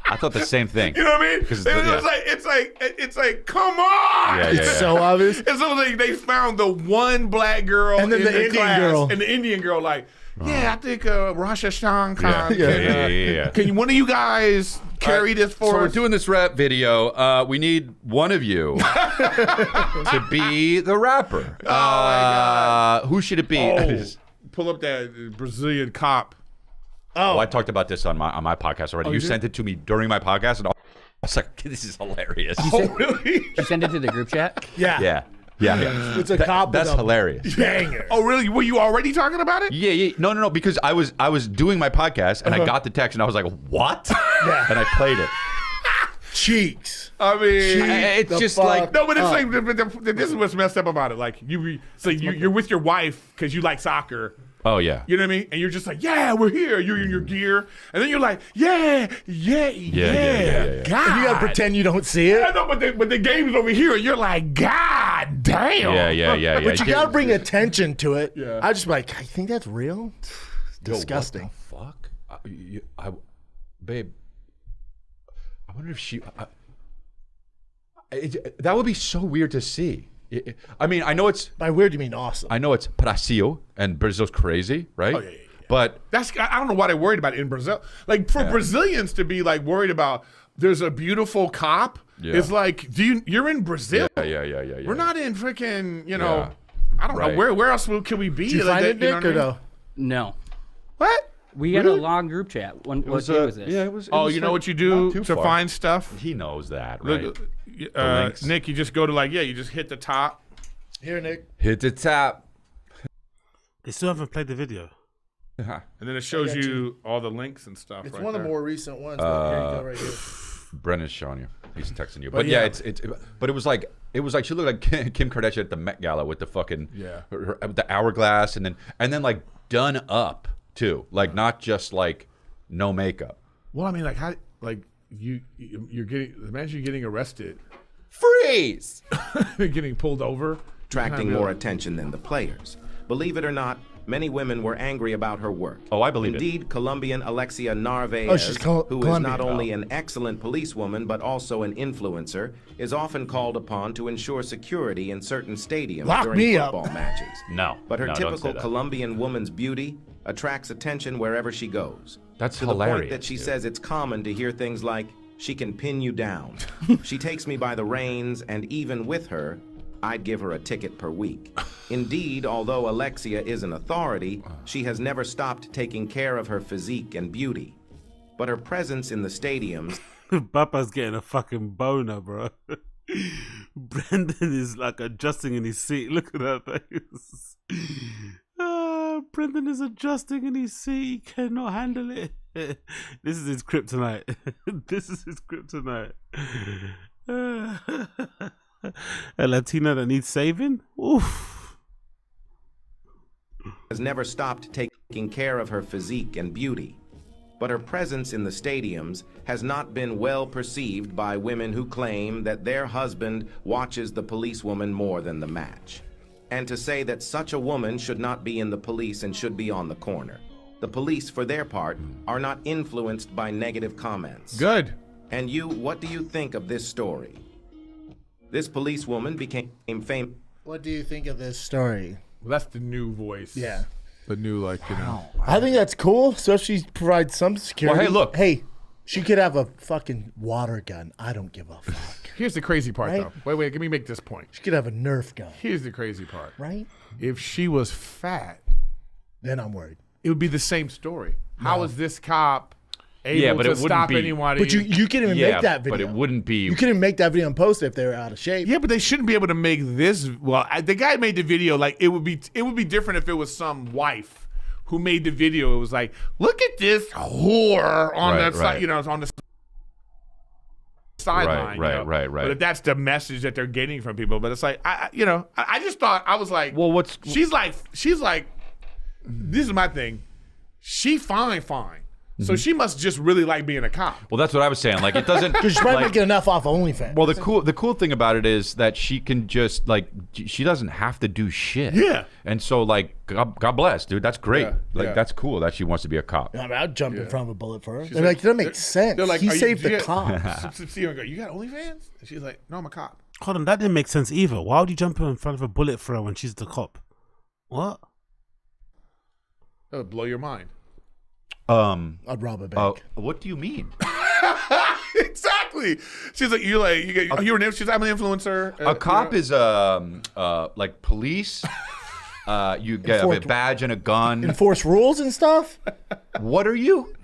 I thought the same thing. You know what I mean? Because It's like, come on! Yeah, It's so obvious. It's almost like they found the one black girl And then in the Indian class, girl. and the Indian girl like, I think Rosh Hashanah Khan. Yeah. Can one of you guys carry this for So we're us? doing this rap video. We need one of you to be the rapper. Oh, my God. Who should it be? Pull up that Brazilian cop. Oh, I talked about this on my podcast already. Oh, you you sent it to me during my podcast, and I was like, "This is hilarious." Really? You send it to the group chat? Yeah. It's a cop. That's with a hilarious. banger. Oh, really? Were you already talking about it? Yeah. No. Because I was doing my podcast, and I got the text, and I was like, "What?" Yeah. And I played it. Cheeks. I mean, It's just like no, but it's like this is what's messed up about it. Like you're with your wife because you like soccer. Oh yeah. You know what I mean? And you're just like, yeah, we're here. You're in your gear, and then you're like, yeah. God, And you gotta pretend you don't see it. I know, but the game's over here, and you're like, God damn. Yeah. But you gotta bring attention to it. Yeah. I just be like, I think that's real. Disgusting. Yo, what the fuck? Babe, I wonder if she. That would be so weird to see. I mean, I know it's By weird, you mean awesome. I know it's Brasil and Brazil's crazy, right? Oh, yeah. But I don't know why they're worried about it in Brazil. Like for Brazilians to be like worried about there's a beautiful cop. Yeah. It's like, you're in Brazil? Yeah. We're not in freaking, Yeah. I don't know where else can we be? Did you Like find that, it, Nick, know what I or mean? no? No. What? We had a long group chat. What day was this? Yeah, it was. Oh, you know what you do to find stuff? He knows that, right? Look, links. Nick, you just go to you just hit the top. Here, Nick. Hit the top. They still haven't played the video. And then it shows you all the links and stuff. It's right one of the there. more recent ones. But here you go, right here. Brendan's showing you. He's texting you. But But yeah, yeah. but it was like she looked like Kim Kardashian at the Met Gala with the fucking the hourglass and then like done up too, like not just like no makeup. Well, I mean, like how you're getting imagine you getting arrested, freeze, getting pulled over, attracting more attention than the players. Believe it or not, many women were angry about her work. Oh, I believe Indeed, Colombian Alexia Narvaez, Oh, she's who is Colombian. not only an excellent policewoman but also an influencer, is often called upon to ensure security in certain stadiums Lock during me up. football matches. No, But her no, don't say typical that. Colombian woman's beauty attracts attention wherever she goes. That's to the point hilarious, that she dude. says it's common to hear things like, "She can pin you down. She takes me by the reins, and even with her, I'd give her a ticket per week." Indeed, although Alexia is an authority, she has never stopped taking care of her physique and beauty. But her presence in the stadiums... Papa's getting a fucking boner, bro. Brendan is like adjusting in his seat. Look at that face. Brendan is adjusting in his seat. He cannot handle it. This is his kryptonite. This is his kryptonite. A Latina that needs saving? Oof. has never stopped taking care of her physique and beauty. but her presence in the stadiums has not been well perceived by women who claim that their husband watches the policewoman more than the match. And to say that such a woman should not be in the police and should be on the corner. The police, for their part, are not influenced by negative comments. Good. And you, what do you think of this story? This policewoman became famous. What do you think of this story? Well, that's the new voice. Yeah. The new, like, you know. I think that's cool, especially provides some security. Well, hey, look. Hey, she could have a fucking water gun. I don't give a fuck. Here's the crazy part, Right? though. Wait, let me make this point. She could have a Nerf gun. Here's the crazy part. Right? If she was fat, then I'm worried. It would be the same story. How is this cop able but to it wouldn't stop be- anybody? But you can't even make that video. but it wouldn't be. You couldn't make that video and post it if they were out of shape. Yeah, but they shouldn't be able to make this. Well, the guy made the video like it would be different if it was some wife who made the video. It was like, look at this whore on the side, you know, on the sideline. Right. But if that's the message that they're getting from people, but it's like, I just thought, I was like, well, she's like, this is my thing. She fine. So she must just really like being a cop. Well, that's what I was saying. Like, it doesn't. Because she's probably like, making enough off OnlyFans. Well, the cool thing about it is that she can just like she doesn't have to do shit. Yeah. And so like God bless, dude. That's great. Yeah. That's cool that she wants to be a cop. I mean, I'd jump in front of a bullet for her. She's They're like, that makes sense. They're like, he "Are you- saved do you the get-" cops. See her and go, you got OnlyFans? And she's like, no, I'm a cop. Hold on, that didn't make sense either. Why would you jump in front of a bullet for her when she's the cop? What? That would blow your mind. I'd rob a bank. What do you mean? Exactly. She's like, you're an influencer. She's like, I'm an influencer. A cop is like police. You get a badge and a gun. Enforce rules and stuff? What are you?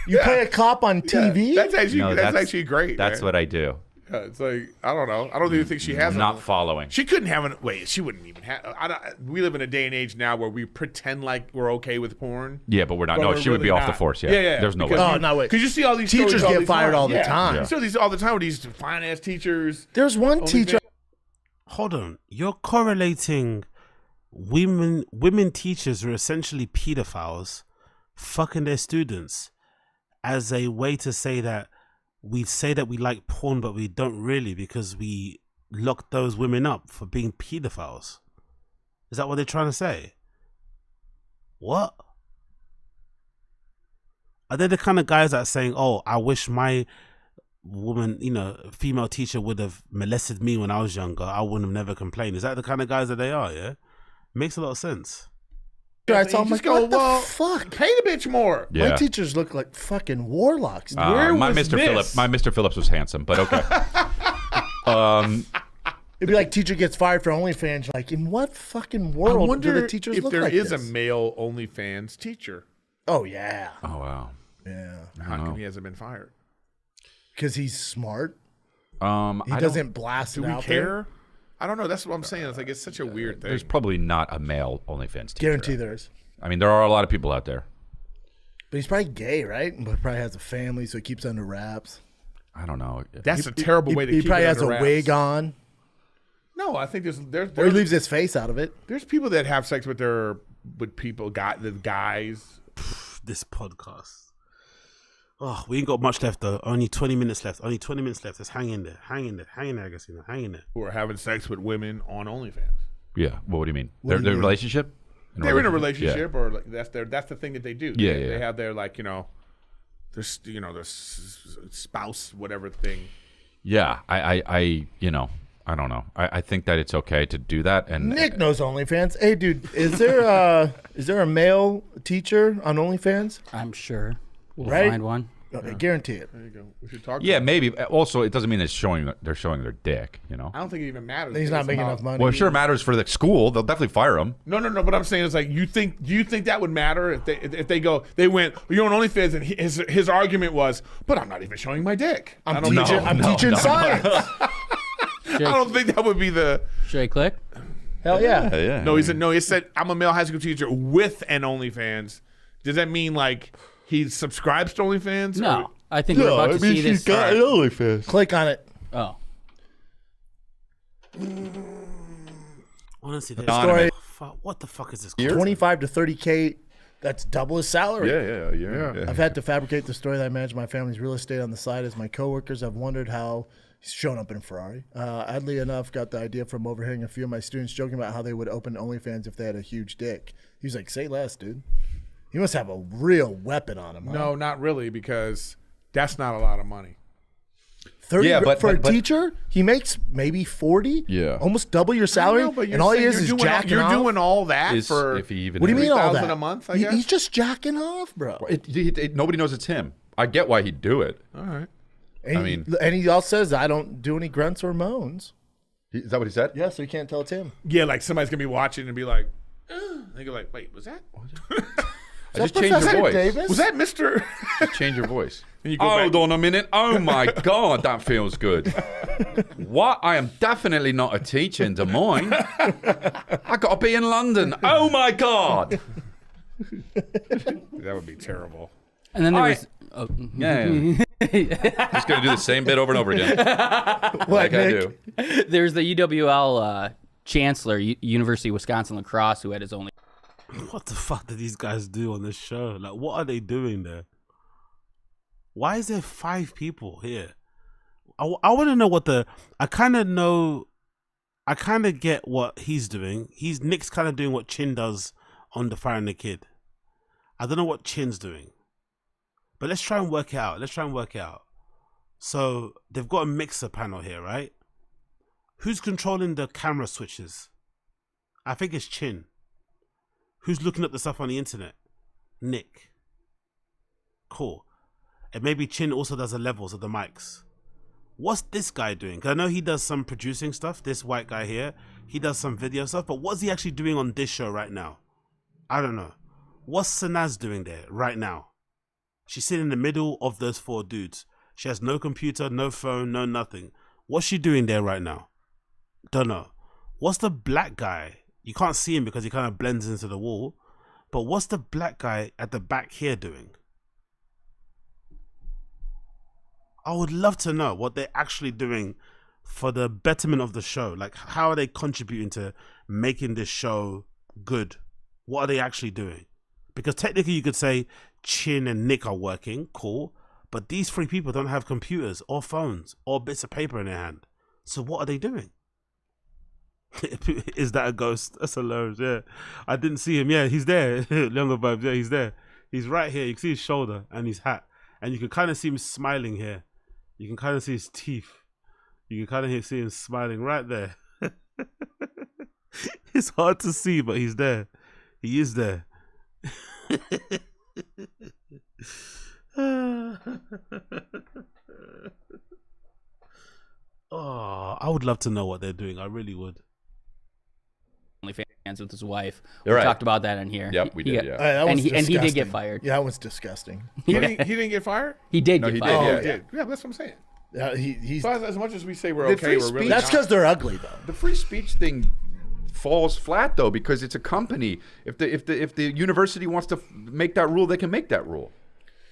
You play a cop on TV? That's actually great. That's man. what I do. Yeah, it's like, I don't know. I don't even think she has I'm not one. following. She couldn't have an. Wait, she wouldn't even have. We live in a day and age now where we pretend like we're okay with porn. Yeah, but we're not. No, we're she would be really off the not. force. Yeah. Yeah. There's no way. Because Oh, no, wait. Because you see all these Teachers stories get fired all the Yeah. time. You see these all the time with these fine ass teachers. There's one teacher. Hold on, you're correlating women teachers who are essentially pedophiles fucking their students as a way to say that we say that we like porn, but we don't really because we lock those women up for being pedophiles. Is that what they're trying to say? What? Are they the kind of guys that are saying, oh, I wish my woman, female teacher would have molested me when I was younger, I wouldn't have never complained? Is that the kind of guys that they are? Yeah, makes a lot of sense. Right, so I'm like, what the well, fuck? Pay the bitch more. Yeah. My teachers look like fucking warlocks. My Mr. Phillips was handsome, but okay. It'd be like teacher gets fired for OnlyFans. Like, in what fucking I world do wonder the teachers if look there like is this? a male OnlyFans teacher. Oh, yeah. Oh, wow. Yeah. How come he hasn't been fired? Because he's smart. He I doesn't blast Do it we out care? there. I don't know. That's what I'm saying. It's like it's such a weird thing. There's probably not a male OnlyFans teacher. Guarantee there is. I mean, there are a lot of people out there. But he's probably gay, right? But probably has a family, so he keeps under wraps. I don't know. That's a terrible way to keep He probably it has under a wraps. wig on. No, I think there's Or he leaves his face out of it. There's people that have sex with people, the guys. This podcast. Oh, we ain't got much left though. Only 20 minutes left. Let's hang in there, Agostinho. Hang in there. Who are having sex with women on OnlyFans. Yeah. Well, what do you mean? What do you Their mean? relationship? They're in a relationship, Yeah. or like that's the thing that they do. Yeah, They yeah. have their their spouse, whatever thing. Yeah. I don't know. I think that it's okay to do that. And Nick knows OnlyFans. Hey, dude, is there a male teacher on OnlyFans? I'm sure we'll Right? find one. I guarantee it. There you go. We should talk. yeah, maybe. Also, it doesn't mean they're showing their dick. I don't think it even matters. He's not It's making about- enough money. Well, I'm sure it matters for the school. They'll definitely fire him. No. But I'm saying is like, do you think that would matter if they went, well, you're on OnlyFans, and his argument was, but I'm not even showing my dick. I'm teaching science. I don't think that would be the. Should I click? Hell yeah. Yeah. No, he said I'm a male high school teacher with an OnlyFans. Does that mean like he subscribes to OnlyFans? No. I think we're about to see this. OnlyFans. Click on it. Oh. Honestly, Story. what the fuck is this? 25 to 30K That's double his salary. Yeah. I've had to fabricate the story that I manage my family's real estate on the side as my coworkers have wondered how he's shown up in a Ferrari. Oddly enough, got the idea from overhearing a few of my students joking about how they would open OnlyFans if they had a huge dick. He was like, say less, dude. He must have a real weapon on him. No, not really, because that's not a lot of money. 30 for a teacher, he makes maybe 40. Yeah, almost double your salary, and all he is jacking you're off. You're doing all that for if he even. What do you mean all that? $3,000 a month? I guess he's just jacking off, bro. Nobody knows it's him. I get why he'd do it. All right. And he also says, "I don't do any grunts or moans." Is that what he said? Yeah, so you can't tell it's him. Yeah, like somebody's gonna be watching and be like, they go like, "Wait, was that?" I just changed your voice. Davis? Was that Mr.? Just change your voice. You go Hold on a minute. Oh my God, that feels good. What? I am definitely not a teacher in Des Moines. I got to be in London. Oh my God. That would be terrible. And then there was. Oh. Yeah. Just going to do the same bit over and over again. Like I do. There's the UWL chancellor, University of Wisconsin La Crosse, who had his only. What the fuck do these guys do on this show? Like, what are they doing there? Why is there 5 people here? I want to know what I kind of get what he's doing. Nick's kind of doing what Chin does on The Fire and the Kid. I don't know what Chin's doing. But let's try and work it out. So they've got a mixer panel here, right? Who's controlling the camera switches? I think it's Chin. Who's looking up the stuff on the internet? Nick. Cool. And maybe Chin also does the levels of the mics. What's this guy doing? Because I know he does some producing stuff, this white guy here. He does some video stuff, but what's he actually doing on this show right now? I don't know. What's Sanaz doing there right now? She's sitting in the middle of those 4 dudes. She has no computer, no phone, no nothing. What's she doing there right now? Don't know. What's the black guy? You can't see him because he kind of blends into the wall. But what's the black guy at the back here doing? I would love to know what they're actually doing for the betterment of the show. Like, how are they contributing to making this show good? What are they actually doing? Because technically you could say Chin and Nick are working, cool. But these 3 people don't have computers or phones or bits of paper in their hand. So what are they doing? Is that a ghost? That's hilarious. Yeah, I didn't see him. Yeah, he's there. Younger vibes. Yeah, he's there. He's right here. You can see his shoulder and his hat, and you can kind of see him smiling here. You can kind of see his teeth. You can kind of see him smiling right there. It's hard to see, but he's there. He is there. Oh, I would love to know what they're doing. I really would. OnlyFans with his wife. You're we right. talked about that in here. Yep, we did. Yeah, and he did get fired. Yeah, that was disgusting. He didn't get fired? He did No, get he fired. did, Oh, he did. Yeah, that's what I'm saying. He's So as much as we say we're The okay, free we're really speech- that's not. because they're ugly, though. The free speech thing falls flat though because it's a company. If the university wants to make that rule, they can make that rule.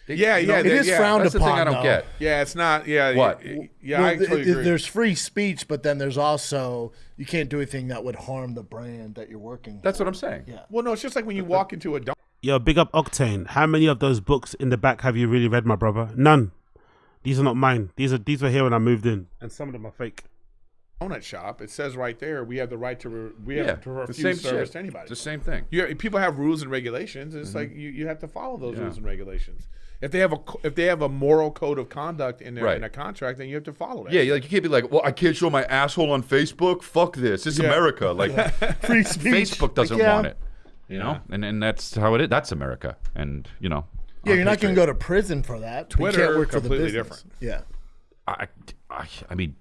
It is frowned That's the upon. thing I don't though. get. Yeah, it's not. Yeah. What? Yeah, I totally agree. There's free speech, but then there's also you can't do anything that would harm the brand that you're working. That's what I'm saying. Yeah. Well, no, it's just like when you walk into a Yo, big up Octane. How many of those books in the back have you really read, my brother? None. These are not mine. These were here when I moved in, and some of them are fake. donut shop. It says right there we have the right to the refuse same service shit. to anybody. It's the same thing. People have rules and regulations. It's like you have to follow those rules and regulations. If they have a moral code of conduct in their in a contract, then you have to follow that. Yeah, like you can't be like, well, I can't show my asshole on Facebook. Fuck this. This is America. Like, free speech. Facebook doesn't want it. You know, and that's how it is. That's America, and you know. Yeah, you're not going to go to prison for that. Twitter, you can't work for the completely business. different. Yeah. I mean,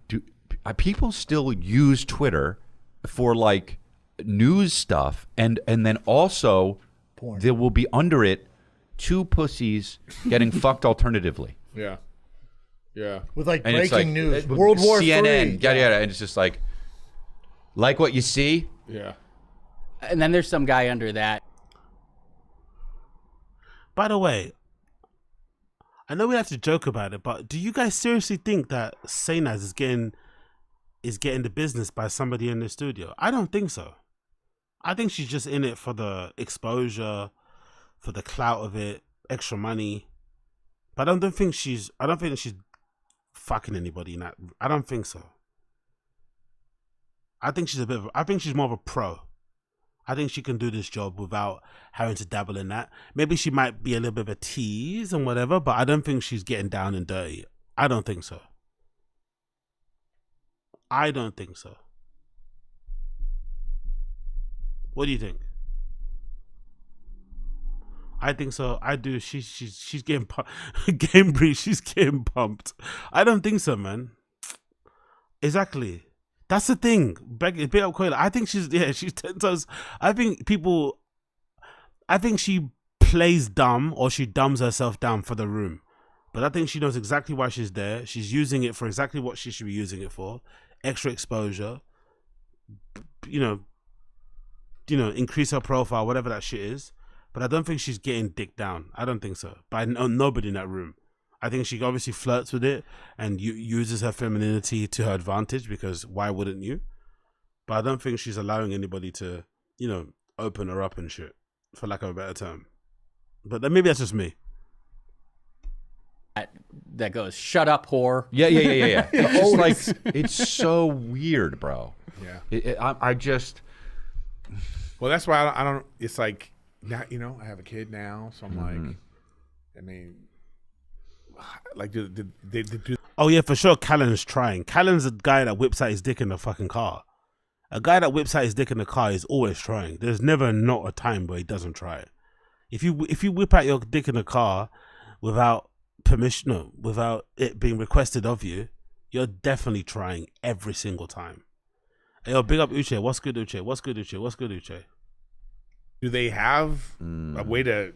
people still use Twitter for like news stuff, and then also Porn. there will be under it 2 pussies getting fucked alternatively. Yeah. Yeah. With like And it's breaking like, news, World War CNN, III. yada, and it's just like what you see. Yeah. And then there's some guy under that. By the way, I know we have to joke about it, but do you guys seriously think that Sainaz is getting the business by somebody in the studio? I don't think so. I think she's just in it for the exposure, for the clout of it, extra money. But I don't think she's fucking anybody in that. I don't think so. I think she's more of a pro. I think she can do this job without having to dabble in that. Maybe she might be a little bit of a tease and whatever, but I don't think she's getting down and dirty. I don't think so. I don't think so. What do you think? I think so. I do. She's getting game breach. She's getting pumped. I don't think so, man. Exactly. That's the thing. Big up Koila. I think she's 10 times. I think she plays dumb or she dumbs herself down for the room. But I think she knows exactly why she's there. She's using it for exactly what she should be using it for. Extra exposure. Increase her profile, whatever that shit is. But I don't think she's getting dick down. I don't think so. But I know nobody in that room. I think she obviously flirts with it and uses her femininity to her advantage, because why wouldn't you? But I don't think she's allowing anybody to, open her up and shit, for lack of a better term. But then maybe that's just me. That goes, shut up, whore. Yeah. It's just it's so weird, bro. Yeah. I just. Well, that's why I don't. It's like, now, I have a kid now, so I'm like, I mean. Like, oh yeah, for sure. Callan's trying. Callan's a guy that whips out his dick in the fucking car. A guy that whips out his dick in the car is always trying. There's never not a time where he doesn't try it. If you whip out your dick in the car without permission, without it being requested of you, you're definitely trying every single time. Hey, yo, big up Uche. What's good, Uche? What's good, Uche? What's good, Uche? Do they have a way to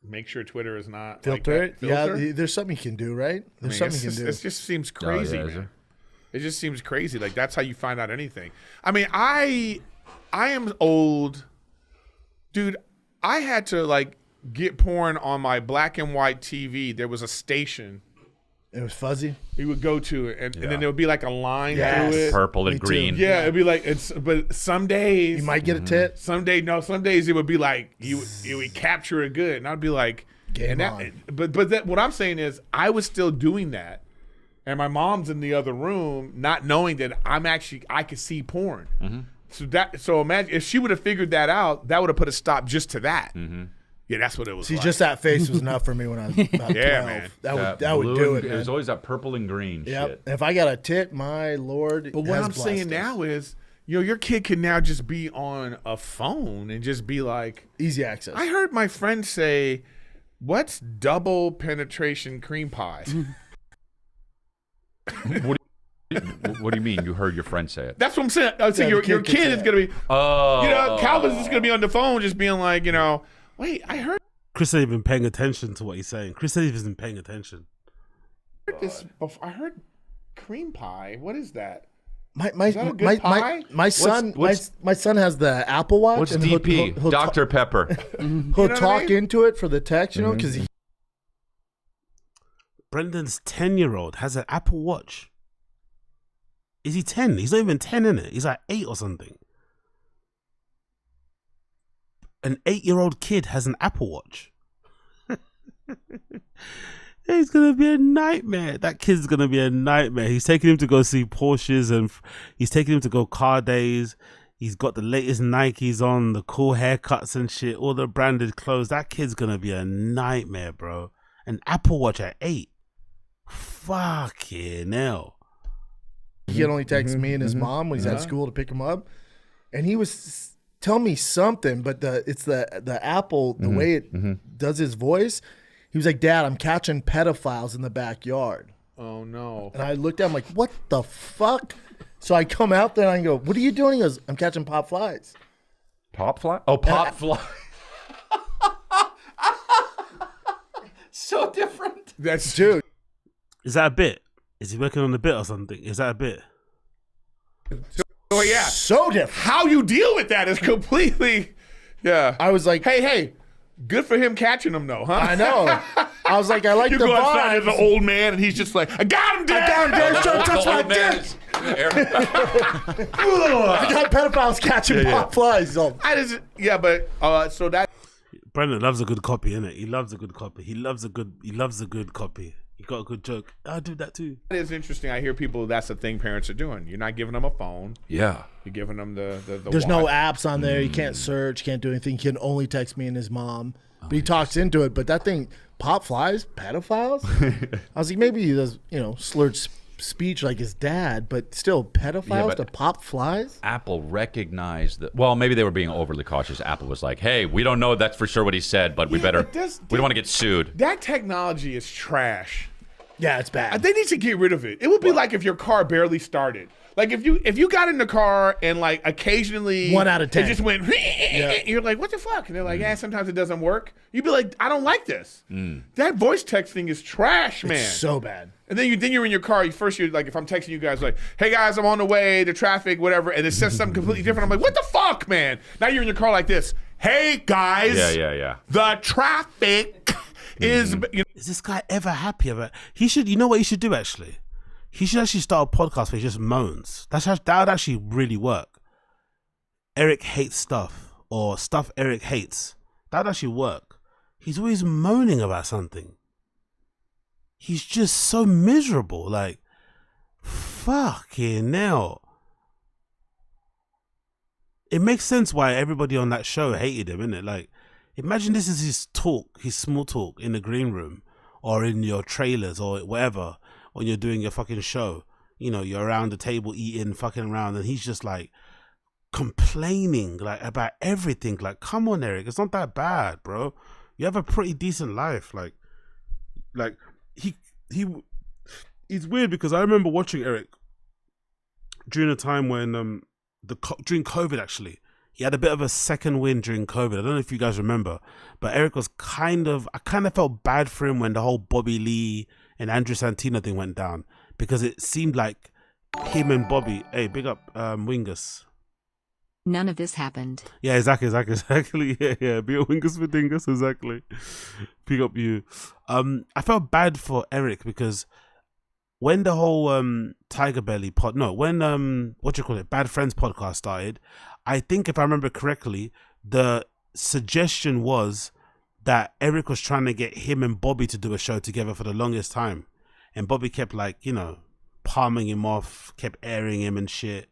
make sure Twitter is not filter like it? Yeah, there's something you can do, right? There's something you can do. It just seems crazy, man. It just seems crazy. Like, that's how you find out anything. I mean, I am old, dude. I had to get porn on my black and white TV. There was a station. It was fuzzy. You would go to it, and then there would be like a line through it, purple and green. Yeah, it'd be like but some days you might get a tit. Some days it would be like you would capture it good, and I'd be like, game on. But what I'm saying is, I was still doing that, and my mom's in the other room, not knowing that I could see porn. So imagine if she would have figured that out, that would have put a stop just to that. Yeah, that's what it was. See, just that face was enough for me when I was about 12. Man. That would do it, man. It was always that purple and green shit. If I got a tit, my lord. But what I'm saying now is, your kid can now just be on a phone and just be like, easy access. I heard my friend say, "What's double penetration cream pie?" What do you mean? You heard your friend say it? That's what I'm saying. I'm saying your kid is gonna be. Calvin's just gonna be on the phone, just being like, wait, I heard. Chris ain't even paying attention to what he's saying. Chris ain't even paying attention. I heard cream pie. What is that? My son has the Apple Watch. What's DP? He'll Dr. Pepper. He'll talk into it for the text, because Brendan's 10-year-old has an Apple Watch. Is he 10? He's not even 10, innit? He's like 8 or something. An 8-year-old kid has an Apple Watch. It's going to be a nightmare. That kid's going to be a nightmare. He's taking him to go see Porsches, and he's taking him to go car days. He's got the latest Nikes on, the cool haircuts and shit, all the branded clothes. That kid's going to be a nightmare, bro. An Apple Watch at 8. Fucking hell. He can only text me and his mom when he's at school to pick him up. And he was telling me something, but it's the Apple, the way it does his voice. He was like, "Dad, I'm catching pedophiles in the backyard." Oh, no. And I looked at him like, what the fuck? So I come out there and I go, "What are you doing?" He goes, "I'm catching pop flies." Pop fly? Oh, pop fly. So different. That's dude. Is that a bit? Is he working on a bit or something? Is that a bit? Oh yeah, so different. How you deal with that is completely. Yeah, I was like, hey, good for him catching them though, huh? I know. I was like, I like you the go outside vibes. as an old man, and he's just like, "I got him, Dad. I got him, Dad. Don't touch my dick." I got pedophiles catching pop flies. So. But so that. Brendan loves a good copy, innit? He loves a good copy. He loves a good copy. You got a good joke. I'll do that too. It is interesting. I hear people, that's the thing parents are doing. You're not giving them a phone. Yeah. You're giving them the There's watch. no apps on there. You can't search, can't do anything. He can only text me and his mom. But he talks into it. But that thing, pop flies, pedophiles? I was like, maybe he does, slurred speech like his dad, but still pedophiles to pop flies? Apple recognized that. Well, maybe they were being overly cautious. Apple was like, hey, we don't know that's for sure what he said, but we better, we don't want to get sued. That technology is trash. Yeah, it's bad. They need to get rid of it. It would be like if your car barely started. Like if you got in the car and like occasionally 1 out of 10 it just went you're like, what the fuck? And they're like, yeah, sometimes it doesn't work. You'd be like, I don't like this. That voice texting is trash, man. It's so bad. And then you're in your car. You're like, if I'm texting you guys like, hey guys, I'm on the way, the traffic, whatever, and it says something completely different. I'm like, what the fuck, man? Now you're in your car like this. Hey guys. Yeah. The traffic is. Is this guy ever happy about? He should. You know what he should do actually? He should actually start a podcast where he just moans. That would actually really work. Eric hates stuff, or stuff Eric hates. That would actually work. He's always moaning about something. He's just so miserable. Like, fucking hell. It makes sense why everybody on that show hated him, innit? Like, imagine this is his talk, his small talk in the green room, or in your trailers, or whatever. When you're doing your fucking show, you're around the table eating, fucking around, and he's just like complaining like about everything. Like, come on, Eric, it's not that bad, bro. You have a pretty decent life. Like he's weird because I remember watching Eric during a time when during COVID actually. He had a bit of a second wind during COVID. I don't know if you guys remember, but Eric was I kind of felt bad for him when the whole Bobby Lee and Andrew Santino thing went down, because it seemed like him and Bobby, hey, big up Wingus. None of this happened. Yeah, exactly. Yeah. Big up Wingus for Dingus, exactly. Big up you. I felt bad for Eric because when the whole Tiger Belly Bad Friends podcast started, I think if I remember correctly, the suggestion was that Eric was trying to get him and Bobby to do a show together for the longest time. And Bobby kept palming him off, kept airing him and shit.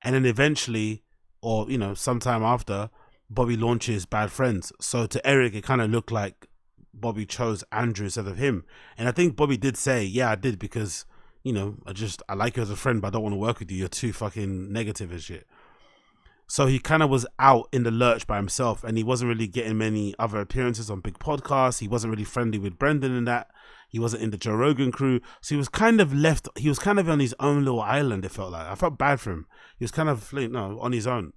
And then eventually, or, sometime after, Bobby launches Bad Friends. So to Eric, it kind of looked like Bobby chose Andrew instead of him. And I think Bobby did say, yeah, I did because, I like you as a friend, but I don't want to work with you. You're too fucking negative and shit. So he kind of was out in the lurch by himself, and he wasn't really getting many other appearances on big podcasts. He wasn't really friendly with Brendan and that. He wasn't in the Joe Rogan crew. So he was kind of on his own little island, it felt like. I felt bad for him. He was kind of, on his own.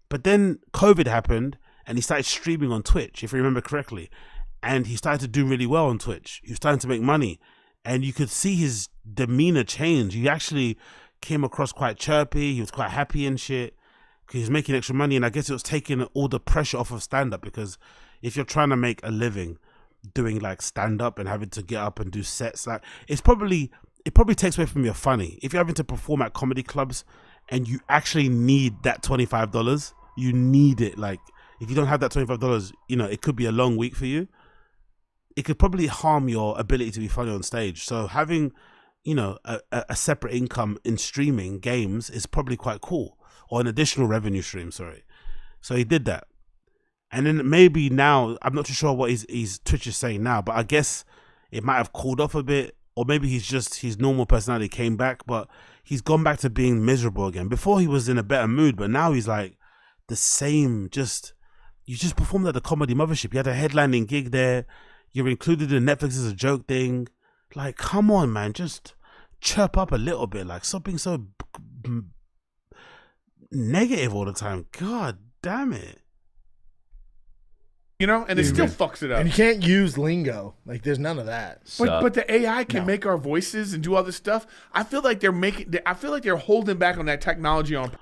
But then COVID happened, and he started streaming on Twitch, if you remember correctly. And he started to do really well on Twitch. He was starting to make money. And you could see his demeanor change. He actually came across quite chirpy. He was quite happy and shit. He was making extra money, and I guess it was taking all the pressure off of stand-up, because if you're trying to make a living doing like stand-up and having to get up and do sets, like it probably takes away from your funny. If you're having to perform at comedy clubs and you actually need that $25, you need it. Like if you don't have that $25, it could be a long week for you. It could probably harm your ability to be funny on stage. So having, a separate income in streaming games is probably quite cool. Or an additional revenue stream, sorry. So he did that. And then maybe now, I'm not too sure what his Twitch is saying now, but I guess it might have cooled off a bit, or maybe his normal personality came back, but he's gone back to being miserable again. Before he was in a better mood, but now he's like the same, you just performed at the Comedy Mothership. You had a headlining gig there. You're included in Netflix as a joke thing. Like, come on, man, just chirp up a little bit. Like, stop being so negative all the time. God damn it. And it still fucks it up. And you can't use lingo. Like, there's none of that. But the AI can make our voices and do all this stuff. I feel like they're holding back on that technology on.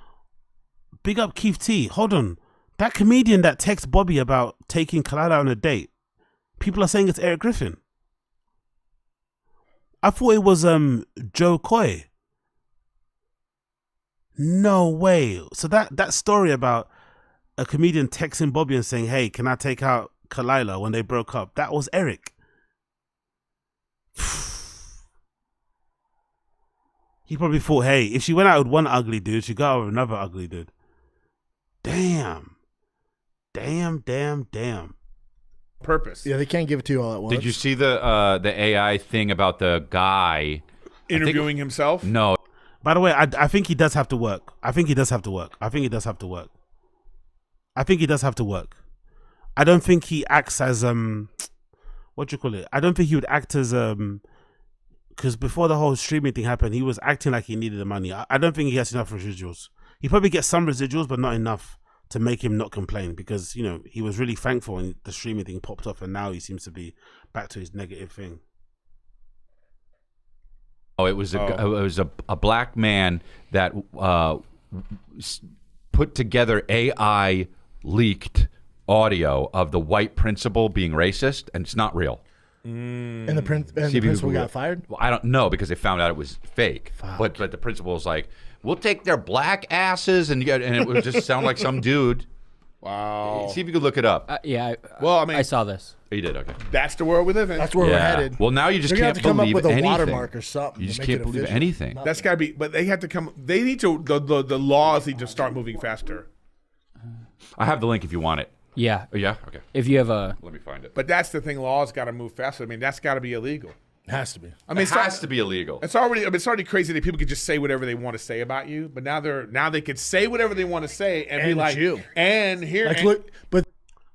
Big up Keith T. Hold on. That comedian that texts Bobby about taking Kalala on a date, people are saying it's Eric Griffin. I thought it was Joe Coy. No way. So that story about a comedian texting Bobby and saying, hey, can I take out Kalila when they broke up. That was Eric. He probably thought, hey, if she went out with one ugly dude, she'd go out with another ugly dude. Damn. Purpose. Yeah, they can't give it to you all at once. Did you see the AI thing about the guy interviewing himself? No. By the way, I think he does have to work. I think he does have to work. I don't think he acts as what do you call it? I don't think he would act as because before the whole streaming thing happened, he was acting like he needed the money. I don't think he gets enough residuals. He probably gets some residuals, but not enough to make him not complain, because you know he was really thankful when the streaming thing popped off, and now he seems to be back to his negative thing. Oh, it was a black man that put together AI leaked audio of the white principal being racist, and it's not real. And the principal got fired? Well, I don't know, because they found out it was fake. But the principal was like, "We'll take their black asses," and it would just sound like some dude. Wow. See if you could look it up. Well, I mean, I saw this. Oh, you did? Okay. That's the world we live in. That's where we're headed. Well, now you just They're can't gonna have to come up believe with a anything. watermark or something. You just to make can't it believe official. anything. That's got to be, but they have to come. They need to. The laws need to start moving faster. I have the link if you want it. Yeah. Oh, yeah? Okay. If you have a... Let me find it. But that's the thing. Laws got to move faster. I mean, that's got to be illegal. It has to be. I mean, it has to be illegal. It's already crazy that people can just say whatever they want to say about you. But now they can say whatever they want to say and be like, you. And here, Like, look, but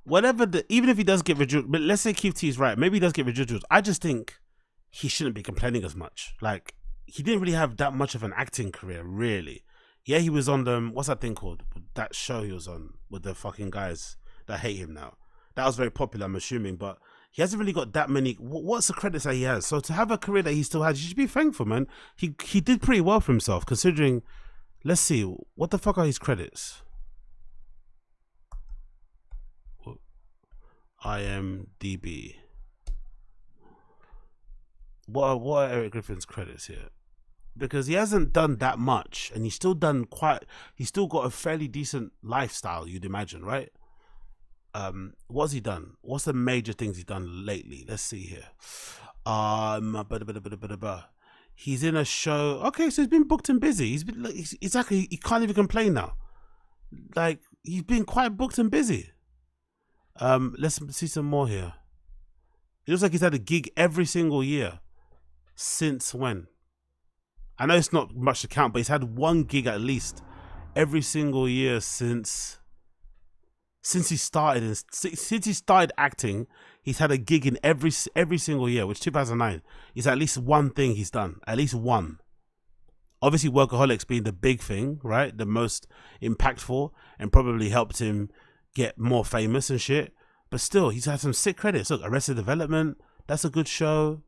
whatever even if he does get residuals, but let's say Keith T is right, maybe he does get residuals. I just think he shouldn't be complaining as much. Like, he didn't really have that much of an acting career, really. Yeah, he was on what's that thing called? That show he was on with the fucking guys that hate him now. That was very popular, I'm assuming, but he hasn't really got that many. What's the credits that he has? So to have a career that he still has, you should be thankful, man. He did pretty well for himself, considering. Let's see, what the fuck are his credits? IMDb. What are Eric Griffin's credits here? Because he hasn't done that much, and he's still got a fairly decent lifestyle, you'd imagine, right? What's he done? What's the major things he's done lately? Let's see here. He's in a show. Okay, so he's been booked and busy. He's been exactly. He can't even complain now. Like, he's been quite booked and busy. Let's see some more here. It looks like he's had a gig every single year. Since when? I know it's not much to count, but he's had one gig at least every single year since he started. Since he started acting, he's had a gig in every single year, which 2009 is at least one thing he's done. At least one. Obviously, Workaholics being the big thing, right? The most impactful, and probably helped him get more famous and shit. But still, he's had some sick credits. Look, Arrested Development, that's a good show.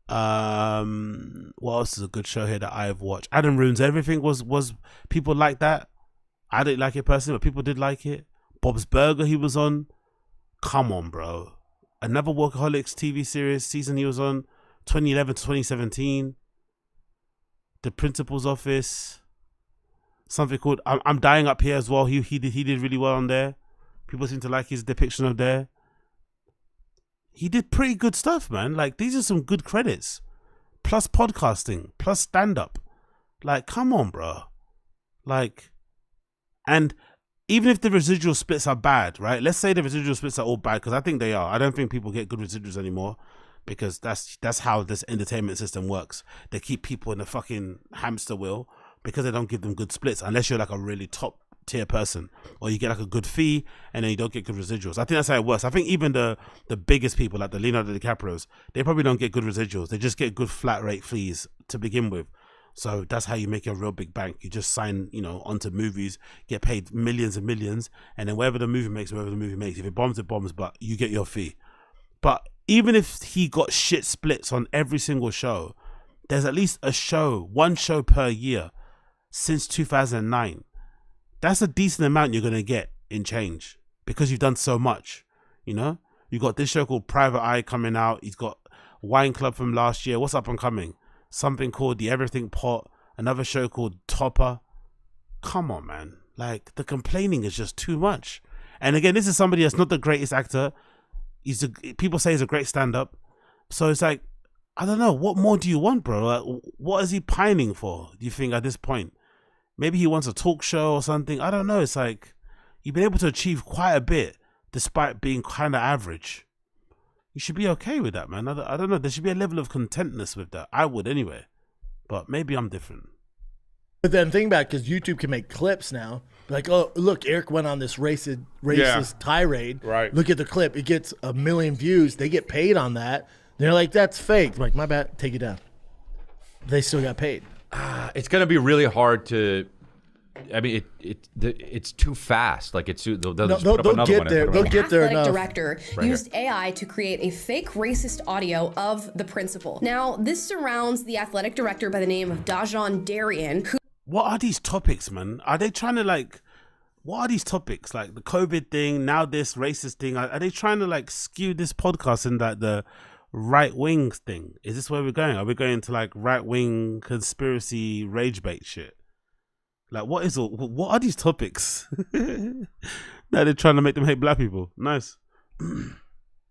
What else is a good show here that I've watched? Adam Ruins Everything was people like that. I didn't like it personally, but people did like it. Bob's Burger he was on. Come on, bro. Another Workaholics TV series season he was on, 2011 to 2017. The Principal's Office. Something called I'm Dying Up Here as well. He did really well on there. People seem to like his depiction of there. He did pretty good stuff, man. Like, these are some good credits. Plus podcasting, plus stand-up. Like, come on, bro. Like, and even if the residual splits are bad, right? Let's say the residual splits are all bad, because I think they are. I don't think people get good residuals anymore, because that's how this entertainment system works. They keep people in the fucking hamster wheel because they don't give them good splits, unless you're like a really top tier person, or you get like a good fee and then you don't get good residuals. I think that's how it works. I think even the biggest people, like the Leonardo DiCaprios, they probably don't get good residuals. They just get good flat rate fees to begin with. So that's how you make your real big bank. You just sign, onto movies, get paid millions and millions, and then whatever the movie makes, if it bombs, but you get your fee. But even if he got shit splits on every single show, there's at least one show per year since 2009. That's a decent amount you're going to get in change, because you've done so much. You got this show called Private Eye coming out. He's got Wine Club from last year. What's up and coming? Something called The Everything Pot. Another show called Topper. Come on, man. Like, the complaining is just too much. And again, this is somebody that's not the greatest actor. People say he's a great stand-up. So it's like, I don't know. What more do you want, bro? Like, what is he pining for, do you think, at this point? Maybe he wants a talk show or something. I don't know. It's like, you've been able to achieve quite a bit despite being kind of average. You should be okay with that, man. I don't know. There should be a level of contentness with that. I would anyway. But maybe I'm different. But then think about it, because YouTube can make clips now. Like, oh, look, Eric went on this racist tirade. Right. Look at the clip. It gets 1 million views. They get paid on that. They're like, that's fake. I'm like, my bad. Take it down. They still got paid. It's going to be really hard to. I mean, it's too fast. Like they'll just put up another one. They'll get there. The athletic director used AI to create a fake racist audio of the principal. Now, this surrounds the athletic director by the name of Dajon Darian, who. What are these topics, man? Are they trying to like? What are these topics? Like the COVID thing, now this racist thing. Are they trying to like skew this podcast in like the right wing thing? Is this where we're going? Are we going to like right wing conspiracy rage bait shit? Like what are these topics? Now they're trying to make them hate black people. Nice.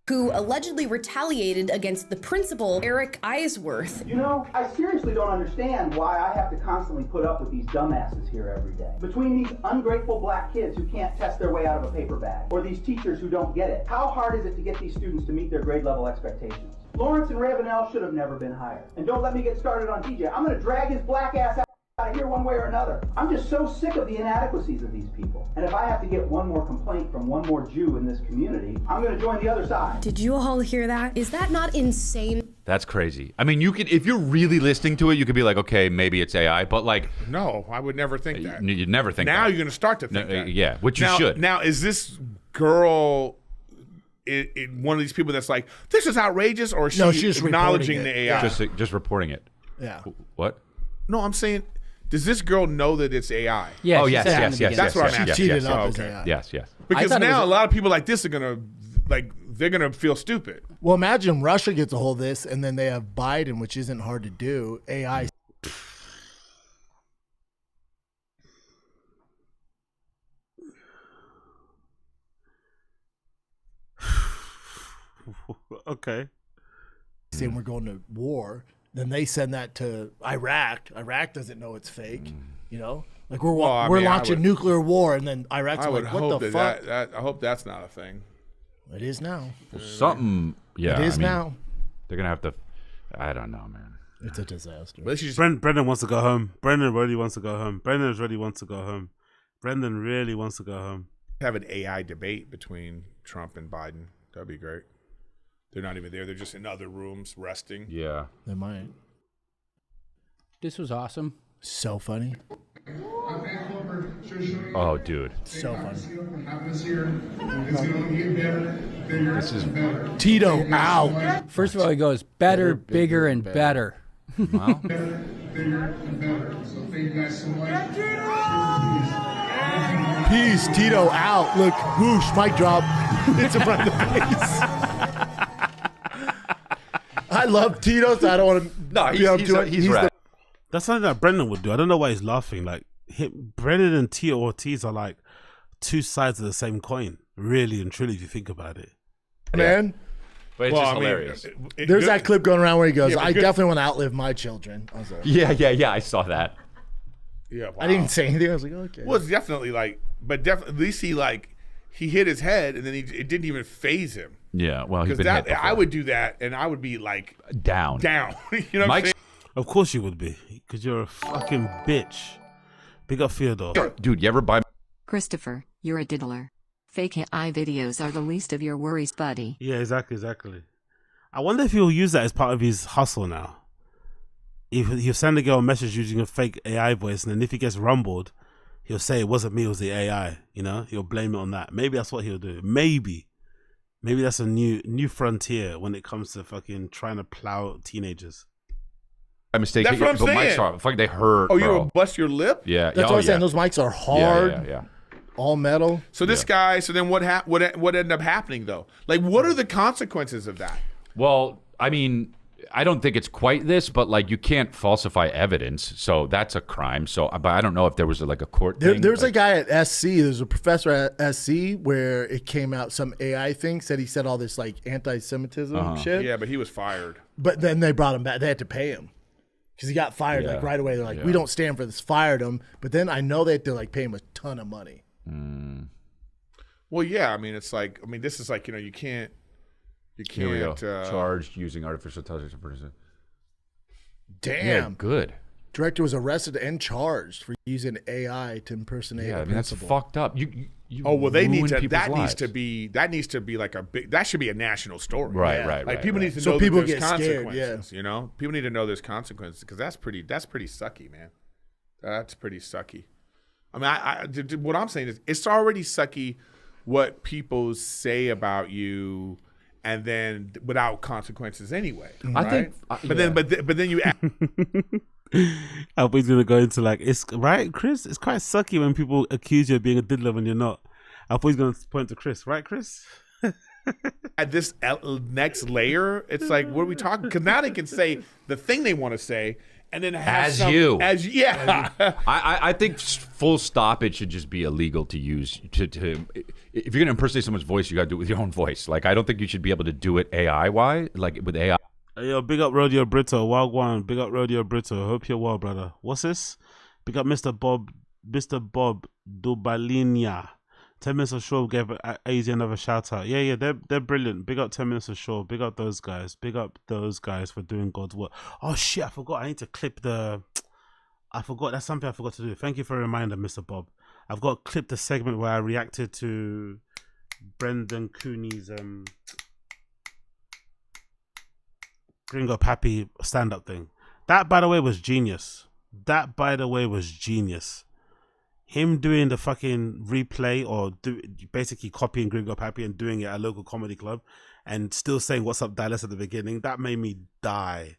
Who allegedly retaliated against the principal, Eric Eisworth. You know, I seriously don't understand why I have to constantly put up with these dumbasses here every day. Between these ungrateful black kids who can't test their way out of a paper bag, or these teachers who don't get it, how hard is it to get these students to meet their grade level expectations? Lawrence and Ravenel should have never been hired. And don't let me get started on TJ. I'm gonna drag his black ass out of here one way or another. I'm just so sick of the inadequacies of these people. And if I have to get one more complaint from one more Jew in this community, I'm going to join the other side. Did you all hear that? Is that not insane? That's crazy. I mean, you could, if you're really listening to it, you could be like, okay, maybe it's AI, but like, no, I would never think that. You'd never think now that. You're going to start to think that. Yeah, which you should. Now, is this girl one of these people that's like, this is outrageous, or is she acknowledging the AI? Just reporting it. Yeah. What? No, I'm saying, does this girl know that it's AI? Yeah. Oh, yes. That's what I'm asking. Cheated up as AI. Yes. Because now a lot of people like this are gonna they're gonna feel stupid. Well, imagine Russia gets a hold of this, and then they have Biden, which isn't hard to do. AI. Okay. Saying we're going to war. Then they send that to Iraq. Iraq doesn't know it's fake. You know, like we're launching nuclear war, and then Iraq's like, what the fuck? I hope that's not a thing. It is now. Well, something. Yeah. It is now. They're gonna have to. I don't know, man. It's a disaster. Brendan wants to go home. Brendan really wants to go home. Brendan really wants to go home. Brendan really wants to go home. Have an AI debate between Trump and Biden. That'd be great. They're not even there. They're just in other rooms resting. Yeah. They might. This was awesome. So funny. Oh, dude. So funny. This is Tito out. First of all, he goes better, bigger, and better. Well. Peace, Tito out. Look, whoosh, mic drop. It's a right in the face. I love Tito, so I don't want to. No, he's right. That's something that Brendan would do. I don't know why he's laughing. Like Brendan and Tito Ortiz are like two sides of the same coin, really and truly, if you think about it. Man. But it's just hilarious. There's that clip going around where he goes, I definitely want to outlive my children. I was like, yeah, I saw that. Yeah, wow. I didn't say anything. I was like, okay. Well, it's definitely at least he hit his head, and then it didn't even phase him. Yeah, well, he's been hit before. I would do that, and I would be like down. You know what I'm saying? Of course you would be, because you're a fucking bitch. Big up Theodore. Dude, you ever buy... Christopher, you're a diddler. Fake AI videos are the least of your worries, buddy. Yeah, exactly. I wonder if he'll use that as part of his hustle now. If he'll send a girl a message using a fake AI voice, and then if he gets rumbled, he'll say it wasn't me, it was the AI. You know, he'll blame it on that. Maybe that's what he'll do. Maybe that's a new frontier when it comes to fucking trying to plow teenagers. I mistake. That's what I'm saying. Mics are, fuck, they hurt. Oh, you would bust your lip? Yeah, that's what I'm saying. Those mics are hard. Yeah. All metal. So this guy. So then what ended up happening though? Like, what are the consequences of that? Well, I mean, I don't think it's quite this, but like you can't falsify evidence, so that's a crime. So, but I don't know if there was like a court thing. There's a guy at SC. There's a professor at SC where it came out. Some AI thing said he said all this like anti-Semitism shit. Yeah, but he was fired. But then they brought him back. They had to pay him because he got fired like right away. They're like, we don't stand for this. Fired him. But then I know they had to like pay him a ton of money. Well, yeah. I mean, it's like this is like you can't. Here we go. Charged using artificial intelligence. Damn. Yeah, good. Director was arrested and charged for using AI to impersonate a principal. That's fucked up. You they need to. That needs to be like a big. That should be a national story. Right. Like people need to so know people that there's get consequences. scared. You know, people need to know there's consequences because that's pretty sucky, man. That's pretty sucky. I mean, what I'm saying is it's already sucky what people say about you. And then without consequences anyway. Right? I think, but then you. Alfie's gonna go into like it's right, Chris. It's quite sucky when people accuse you of being a diddler when you're not. Alfie's gonna point to Chris, right, Chris? At this next layer, it's like, what are we talking? Because now they can say the thing they want to say, and then have I think full stop. It should just be illegal to use to. If you're gonna impersonate someone's voice, you gotta do it with your own voice. Like I don't think you should be able to do it AI like with AI. Hey, yo, big up Rodeo Brito, Wild One. Big up Rodeo Brito. Hope you're well, brother. What's this? Big up Mr. Bob Dubalinia. 10 Minutes of Show gave AZ another shout out. Yeah, they're brilliant. Big up 10 Minutes of Show. Big up those guys. Big up those guys for doing God's work. Oh shit, I forgot. I need to clip I forgot. That's something I forgot to do. Thank you for a reminder, Mr. Bob. I've got to clip the segment where I reacted to Brendan Cooney's Gringo Pappy stand-up thing. That, by the way, was genius. Him doing the fucking replay or basically copying Gringo Pappy and doing it at a local comedy club and still saying "What's up, Dallas" at the beginning. That made me die.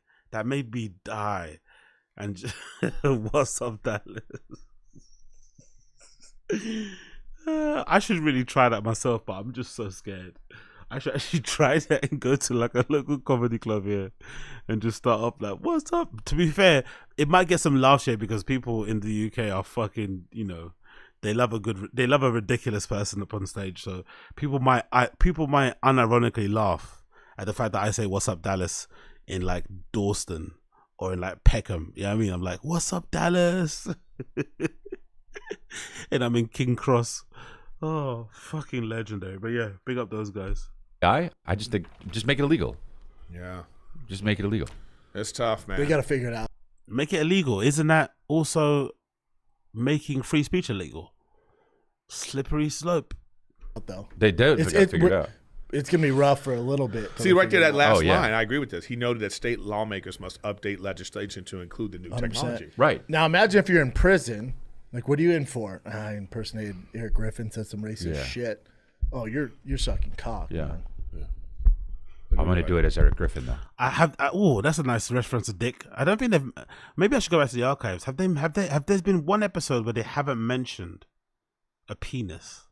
And what's up, Dallas? I should really try that myself, but I'm just so scared. I should actually try that and go to like a local comedy club here and just start up like, what's up? To be fair, it might get some laughs here because people in the UK are fucking, they love a ridiculous person up on stage. So people might unironically laugh at the fact that I say "What's up, Dallas" in like Dawston or in like Peckham. You know what I mean? I'm like, "What's up, Dallas?" And I'm in King Cross. Oh, fucking legendary. But yeah, big up those guys. I just think just make it illegal. Yeah. Just make it illegal. It's tough, man. They got to figure it out. Make it illegal. Isn't that also making free speech illegal? Slippery slope. Though they got to figure it out. It's gonna be rough for a little bit. See right there, that last line. I agree with this. He noted that state lawmakers must update legislation to include the new 100%. technology. Right. Now imagine if you're in prison. Like, what are you in for? I impersonated Eric Griffin, said some racist shit. Oh, you're sucking cock. Yeah. Man. I'm going to do it as Eric Griffin, though. Oh, that's a nice reference to Dick. I don't think they've. Maybe I should go back to the archives. Have there been one episode where they haven't mentioned a penis?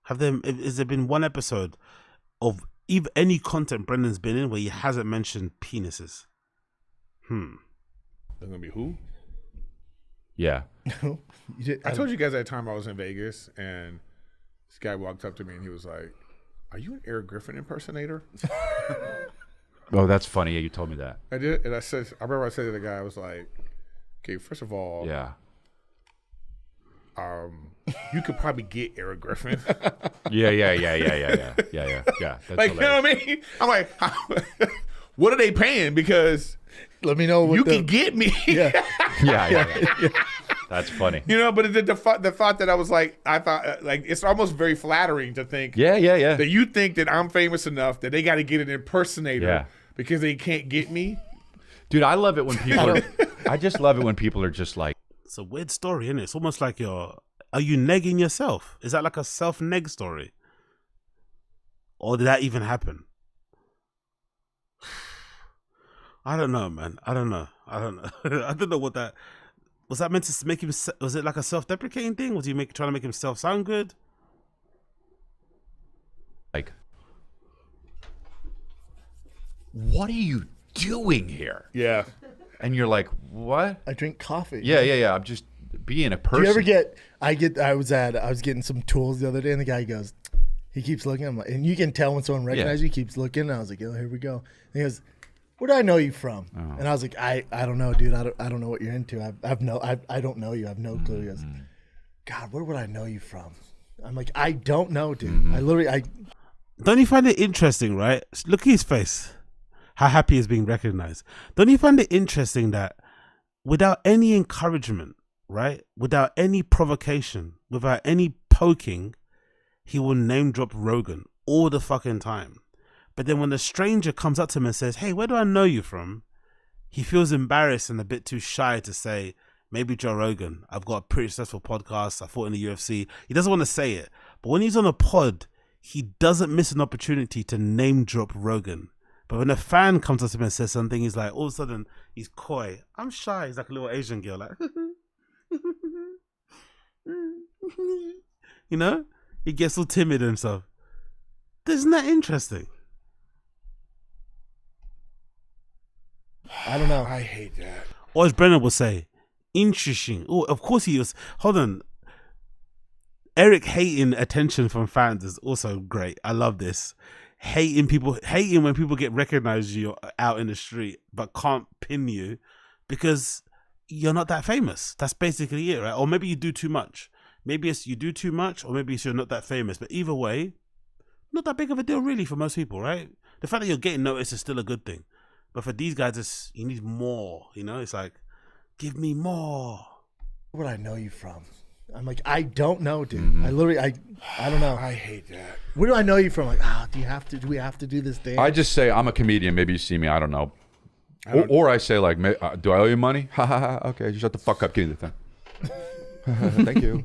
Has there been one episode of any content Brendan's been in where he hasn't mentioned penises? There's gonna be who? Yeah. I told you guys that time I was in Vegas and this guy walked up to me and he was like, "Are you an Eric Griffin impersonator?" Oh, that's funny. Yeah, you told me that. I did, and I remember I said to the guy, I was like, "Okay, first of all, you could probably get Eric Griffin." Yeah. That's like, hilarious. You know what I mean? I'm like, what are they paying? Because let me know what you can get me. Yeah. That's funny. But the thought that I thought like it's almost very flattering to think. Yeah. That you think that I'm famous enough that they got to get an impersonator because they can't get me. Dude, I love it when people I just love it when people are just like. It's a weird story, isn't it? It's almost like are you negging yourself? Is that like a self-neg story? Or did that even happen? I don't know, man. I don't know. I don't know what that was. That meant to make him? Was it like a self-deprecating thing? Was he trying to make himself sound good? Like, what are you doing here? Yeah. And you're like, what? I drink coffee. Yeah. I'm just being a person. Do you ever I was getting some tools the other day, and the guy goes, he keeps looking. I'm like, and you can tell when someone recognizes you. He keeps looking. And I was like, oh, here we go. And he goes, where do I know you from? Oh. And I was like, I don't know, dude. I don't know what you're into. I don't know you. I have no clue. He goes, God, where would I know you from? I'm like, I don't know, dude. Don't you find it interesting, right? Look at his face. How happy he's being recognized. Don't you find it interesting that without any encouragement, right? Without any provocation, without any poking, he will name drop Rogan all the fucking time. But then when a stranger comes up to him and says, hey, where do I know you from? He feels embarrassed and a bit too shy to say, maybe Joe Rogan. I've got a pretty successful podcast. I fought in the UFC. He doesn't want to say it. But when he's on a pod, he doesn't miss an opportunity to name drop Rogan. But when a fan comes up to him and says something, he's like, all of a sudden, he's coy. I'm shy. He's like a little Asian girl. Like, you know? He gets all timid and stuff. Isn't that interesting? I don't know. I hate that. Or as Brennan will say, interesting. Oh, of course he was. Hold on. Eric hating attention from fans is also great. I love this. Hating when people get recognized you out in the street but can't pin you because you're not that famous. That's basically it, right? Or maybe you do too much. Maybe it's you do too much, or maybe it's you're not that famous. But either way, not that big of a deal really for most people, right? The fact that you're getting noticed is still a good thing. But for these guys, you need more, you know? It's like, give me more. Where would I know you from? I'm like, I don't know, dude. I don't know. I hate that. Where do I know you from? Like, do we have to do this dance? I just say, I'm a comedian. Maybe you see me. I don't know. Or I say, like, do I owe you money? Ha ha ha. Okay, shut the fuck up. Give me the thing. Thank you.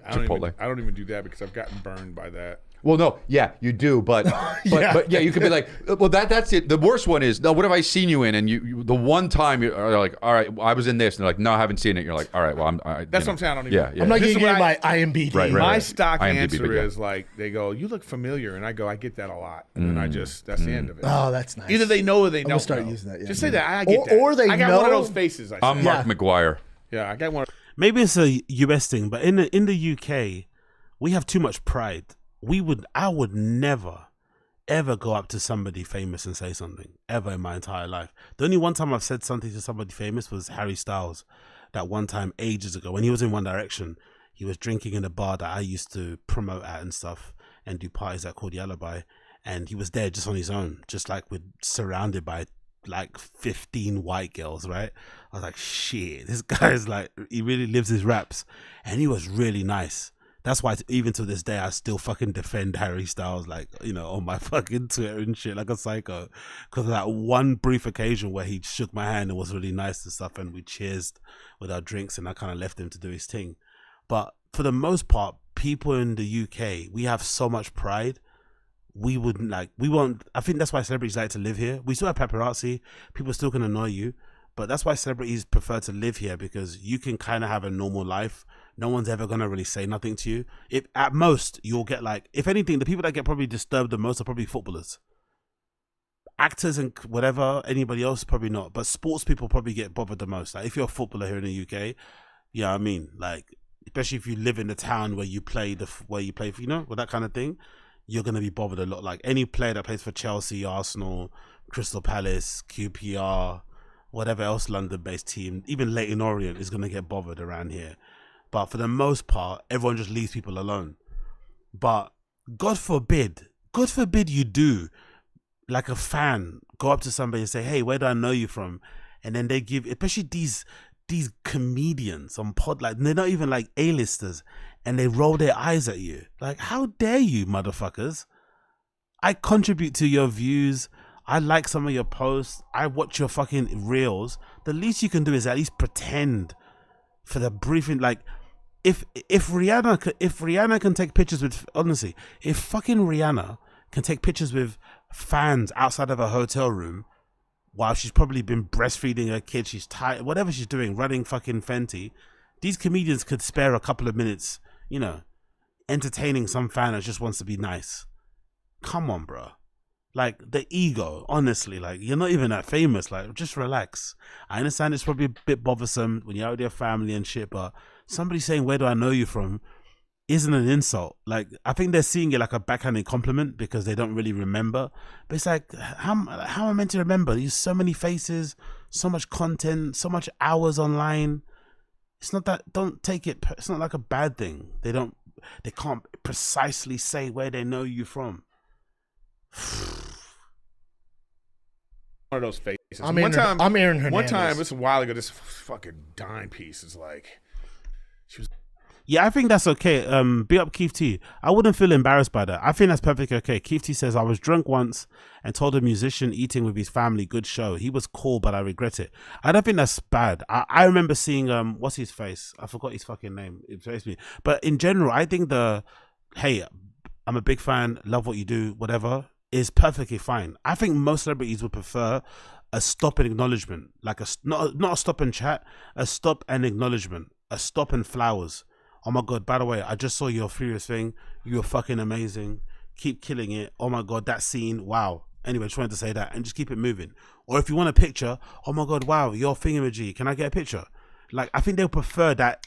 I don't even do that because I've gotten burned by that. Well, no, yeah, you do, but yeah, you could be like, well, that's it. The worst one is, no, what have I seen you in? And you the one time you're like, all right, well, I was in this, and they're like, no, I haven't seen it. You're like, all right, well, that's what I'm saying. I don't even. Yeah. I'm not giving you my IMDb. Right, my stock IMDb, answer is like, they go, you look familiar, and I go, I get that a lot, and then that's the end of it. Oh, that's nice. Either they know or they don't. Start using that. Yeah. Just say that. I get that. Or they I got know. one of those faces. I'm Mark McGuire. Yeah, I got one. Maybe it's a US thing, but in the UK, we have too much pride. I would never, ever go up to somebody famous and say something, ever in my entire life. The only one time I've said something to somebody famous was Harry Styles. That one time ages ago when he was in One Direction, he was drinking in a bar that I used to promote at and stuff and do parties at called The Alibi. And he was there just on his own, just like surrounded by like 15 white girls, right? I was like, shit, this guy's like, he really lives his raps. And he was really nice. That's why even to this day, I still fucking defend Harry Styles, like, you know, on my fucking Twitter and shit, like a psycho. Because of that one brief occasion where he shook my hand and was really nice and stuff, and we cheersed with our drinks, and I kind of left him to do his thing. But for the most part, people in the UK, we have so much pride. We won't, I think that's why celebrities like to live here. We still have paparazzi. People still can annoy you. But that's why celebrities prefer to live here, because you can kind of have a normal life. No one's ever going to really say nothing to you. If at most, you'll get like, if anything, the people that get probably disturbed the most are probably footballers. Actors and whatever, anybody else, probably not. But sports people probably get bothered the most. Like if you're a footballer here in the UK, you know what I mean? Like, especially if you live in the town where you play, you know, with that kind of thing, you're going to be bothered a lot. Like any player that plays for Chelsea, Arsenal, Crystal Palace, QPR, whatever else London-based team, even Leyton Orient is going to get bothered around here. But for the most part, everyone just leaves people alone. But God forbid you do, like a fan, go up to somebody and say, hey, where do I know you from? And then they give, especially these comedians on pod, like they're not even like A-listers, and they roll their eyes at you. Like, how dare you, motherfuckers? I contribute to your views. I like some of your posts. I watch your fucking reels. The least you can do is at least pretend for the briefing. Like, if Rihanna can take pictures with, honestly, if fucking Rihanna can take pictures with fans outside of a hotel room while she's probably been breastfeeding her kid, she's tired, whatever she's doing, running fucking Fenty, these comedians could spare a couple of minutes, you know, entertaining some fan that just wants to be nice. Come on, bro. Like the ego, honestly, like you're not even that famous. Like, just relax. I understand it's probably a bit bothersome when you're out with your family and shit, but somebody saying, "Where do I know you from?" isn't an insult. Like, I think they're seeing it like a backhanded compliment because they don't really remember. But it's like, how am I meant to remember? There's so many faces, so much content, so much hours online. It's not that, don't take it, it's not like a bad thing. They can't precisely say where they know you from. One of those faces. I'm Aaron Hernandez. One time, it's a while ago, this fucking dime piece is like, she was. Yeah, I think that's okay. Be up Keith T. I wouldn't feel embarrassed by that. I think that's perfectly okay. Keith T says, I was drunk once and told a musician eating with his family, good show. He was cool, but I regret it. I don't think that's bad. I remember seeing, what's his face? I forgot his fucking name. It faced me. But in general, I think hey, I'm a big fan, love what you do, whatever, is perfectly fine. I think most celebrities would prefer a stop and acknowledgement. Like not a stop and chat, a stop and acknowledgement, a stop and flowers. Oh my God, by the way, I just saw your Furious thing. You were fucking amazing. Keep killing it. Oh my God, that scene. Wow. Anyway, just wanted to say that and just keep it moving. Or if you want a picture, oh my God, wow, your thingamajig. Can I get a picture? Like, I think they'll prefer that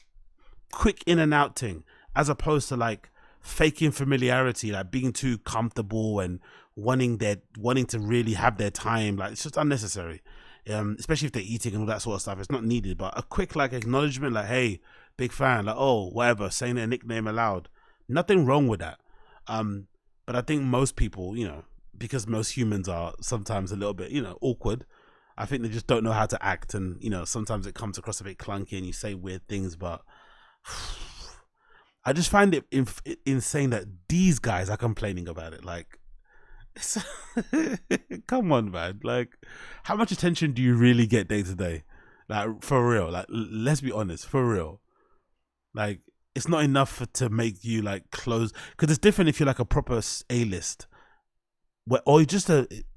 quick in and out thing as opposed to like faking familiarity, like being too comfortable and wanting to really have their time. Like, it's just unnecessary. Especially if they're eating and all that sort of stuff. It's not needed, but a quick like acknowledgement, like, hey, big fan, like, oh, whatever, saying their nickname aloud. Nothing wrong with that. But I think most people, because most humans are sometimes a little bit, awkward. I think they just don't know how to act. And, sometimes it comes across a bit clunky and you say weird things, but I just find it insane that these guys are complaining about it. Like, come on, man. Like, how much attention do you really get day to day? Like, for real. Like, let's be honest, for real. Like, it's not enough to make you like close, because it's different if you're like a proper A-list, or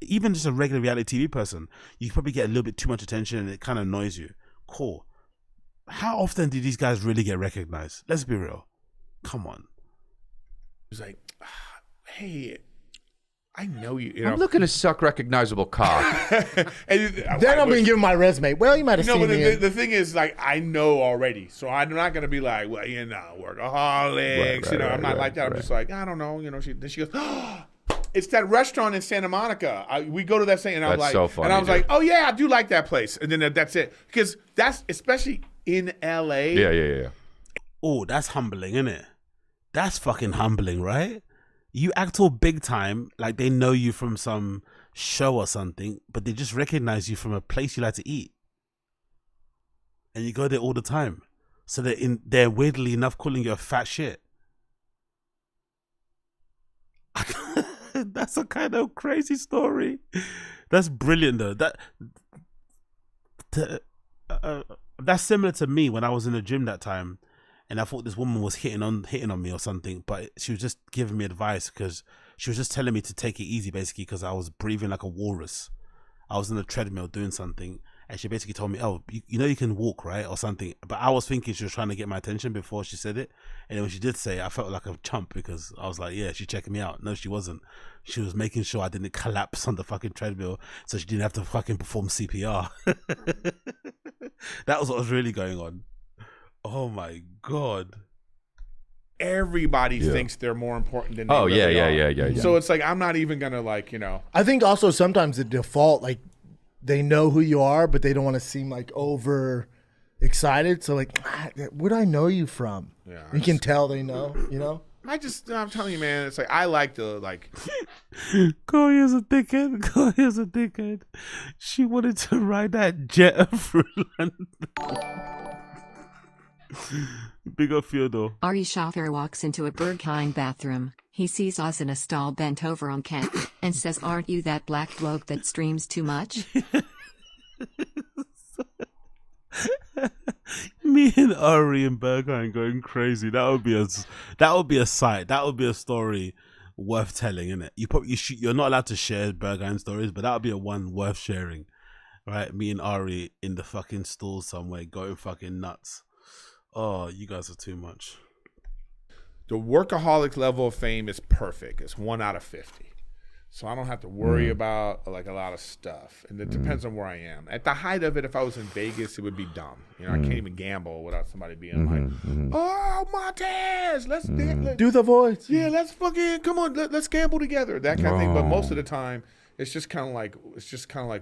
even just a regular reality TV person. You probably get a little bit too much attention and it kind of annoys you. Cool. How often do these guys really get recognized? Let's be real. Come on. It's like, hey, I know you. I'm looking to suck recognizable cock. Then I'm going to give him my resume. Well, you might have seen me. The thing is, like, I know already, so I'm not going to be like, well, workaholics. I'm not like that. I'm just like, I don't know. Then she goes, oh, it's that restaurant in Santa Monica. We go to that thing, and I'm like, so funny, and I was like, oh yeah, I do like that place. And then that's it, because that's especially in LA. Yeah. Oh, that's humbling, isn't it? That's fucking humbling, right? You act all big time, like they know you from some show or something, but they just recognize you from a place you like to eat. And you go there all the time. So they're weirdly enough calling you a fat shit. That's a kind of crazy story. That's brilliant though. That's similar to me when I was in the gym that time. And I thought this woman was hitting on me or something, but she was just giving me advice because she was just telling me to take it easy, basically, because I was breathing like a walrus. I was on a treadmill doing something, and she basically told me, "Oh, you can walk, right?" or something. But I was thinking she was trying to get my attention before she said it, and then when she did say it, I felt like a chump because I was like, "Yeah, she's checking me out." No, she wasn't. She was making sure I didn't collapse on the fucking treadmill, so she didn't have to fucking perform CPR. That was what was really going on. Oh my God. Everybody thinks they're more important than they really are. Yeah. So it's like, I'm not even going to I think also sometimes the default, like, they know who you are, but they don't want to seem like over excited. So like, where do I know you from? Yeah. You can tell they know, I'm telling you, man, it's like, I like to Koya's a dickhead. She wanted to ride that jet through London. Big up Fyodor. Ari Shafer walks into a Berghain bathroom. He sees Oz in a stall bent over on Ken and says, "Aren't you that black bloke that streams too much?" Me and Ari in Berghain going crazy. That would be a sight. That would be a story worth telling, isn't it? You're not allowed to share Berghain stories, but that would be a one worth sharing. Right? Me and Ari in the fucking stall somewhere going fucking nuts. Oh, you guys are too much. The workaholic level of fame is perfect. It's 1 out of 50. So I don't have to worry about like a lot of stuff, and it depends on where I am. At the height of it, if I was in Vegas, it would be dumb. You know, I can't even gamble without somebody being like, "Oh, Montez, let's do the voice." Yeah, let's fucking come on, let's gamble together." That kind of thing. But most of the time, it's just kind of like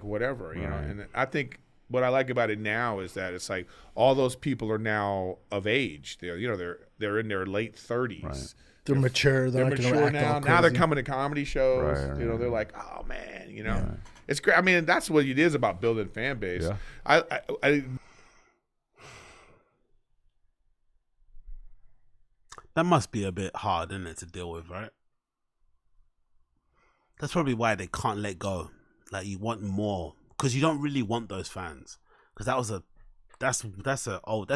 whatever, you know. And I think what I like about it now is that it's like all those people are now of age. They're in their late 30s. Right. They're mature. They're not gonna mature act all now. crazy. Now they're coming to comedy shows. Right, you know, they're like, oh man, you know, it's great. I mean, that's what it is about building fan base. Yeah. That must be a bit hard, isn't it, to deal with, right? That's probably why they can't let go. Like, you want more because you don't really want those fans. Because that's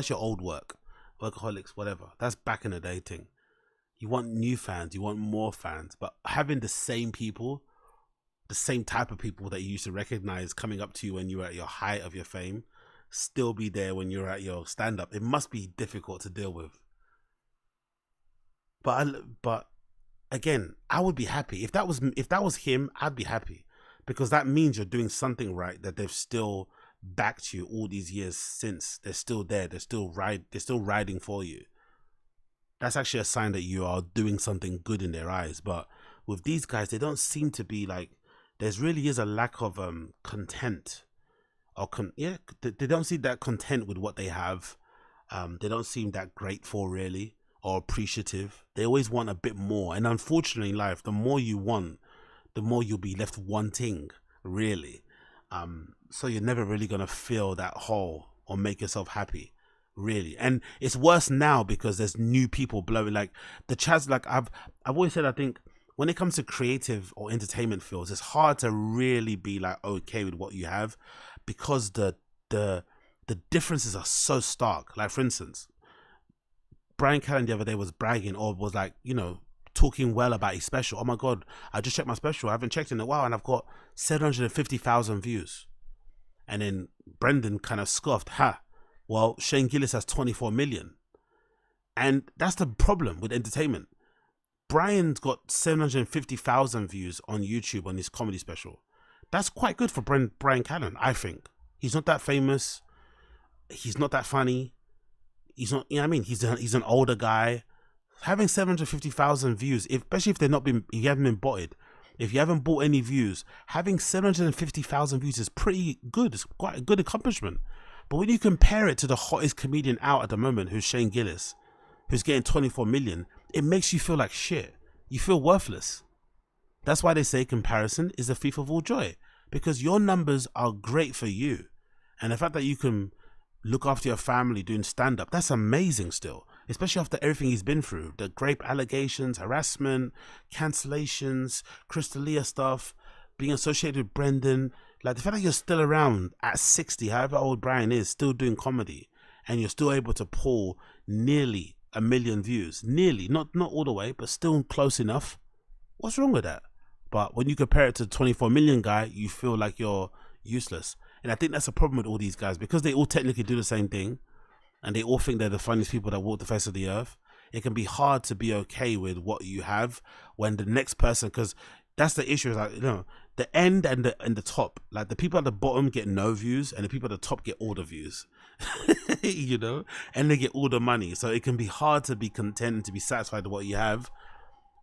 your old work, Workaholics, whatever. That's back in the day thing. You want new fans, you want more fans, but having the same people, the same type of people that you used to recognize coming up to you when you were at your height of your fame, still be there when you're at your stand-up. It must be difficult to deal with. But again, I would be happy if that was him. I'd be happy because that means you're doing something right. That they've still backed you all these years since. They're still there. They're still riding for you. That's actually a sign that you are doing something good in their eyes. But with these guys, they don't seem to be like. There's really is a lack of content, they don't seem that content with what they have. They don't seem that grateful really or appreciative. They always want a bit more. And unfortunately in life, the more you want, the more you'll be left wanting, really. So you're never really gonna fill that hole or make yourself happy. Really. And it's worse now because there's new people blowing like the chats. Like I've always said, I think when it comes to creative or entertainment fields, it's hard to really be like okay with what you have because the differences are so stark. Like for instance, Bryan Callen the other day was bragging or was like, you know, talking well about his special. Oh my God, I just checked my special. I haven't checked in a while and I've got 750,000 views. And then Brendan kind of scoffed, well, Shane Gillis has 24 million. And that's the problem with entertainment. Brian's got 750,000 views on YouTube on his comedy special. That's quite good for Bryan Callen, I think. He's not that famous. He's not that funny. He's not, you know what I mean? He's an older guy. Having 750,000 views, especially if you haven't been botted, if you haven't bought any views, having 750,000 views is pretty good. It's quite a good accomplishment. But when you compare it to the hottest comedian out at the moment, who's Shane Gillis, who's getting 24 million, it makes you feel like shit. You feel worthless. That's why they say comparison is the thief of all joy. Because your numbers are great for you. And the fact that you can look after your family doing stand-up, that's amazing still. Especially after everything he's been through. The grape allegations, harassment, cancellations, Crystalia stuff, being associated with Brendan. Like the fact that you're still around at 60, however old Brian is, still doing comedy, and you're still able to pull nearly 1 million views. Nearly, not all the way, but still close enough. What's wrong with that? But when you compare it to the 24 million guy, you feel like you're useless. And I think that's a problem with all these guys because they all technically do the same thing and they all think they're the funniest people that walk the face of the earth. It can be hard to be okay with what you have when the next person, because that's the issue, is like, you know, the end and the top, like the people at the bottom get no views and the people at the top get all the views. You know, and they get all the money. So it can be hard to be content and to be satisfied with what you have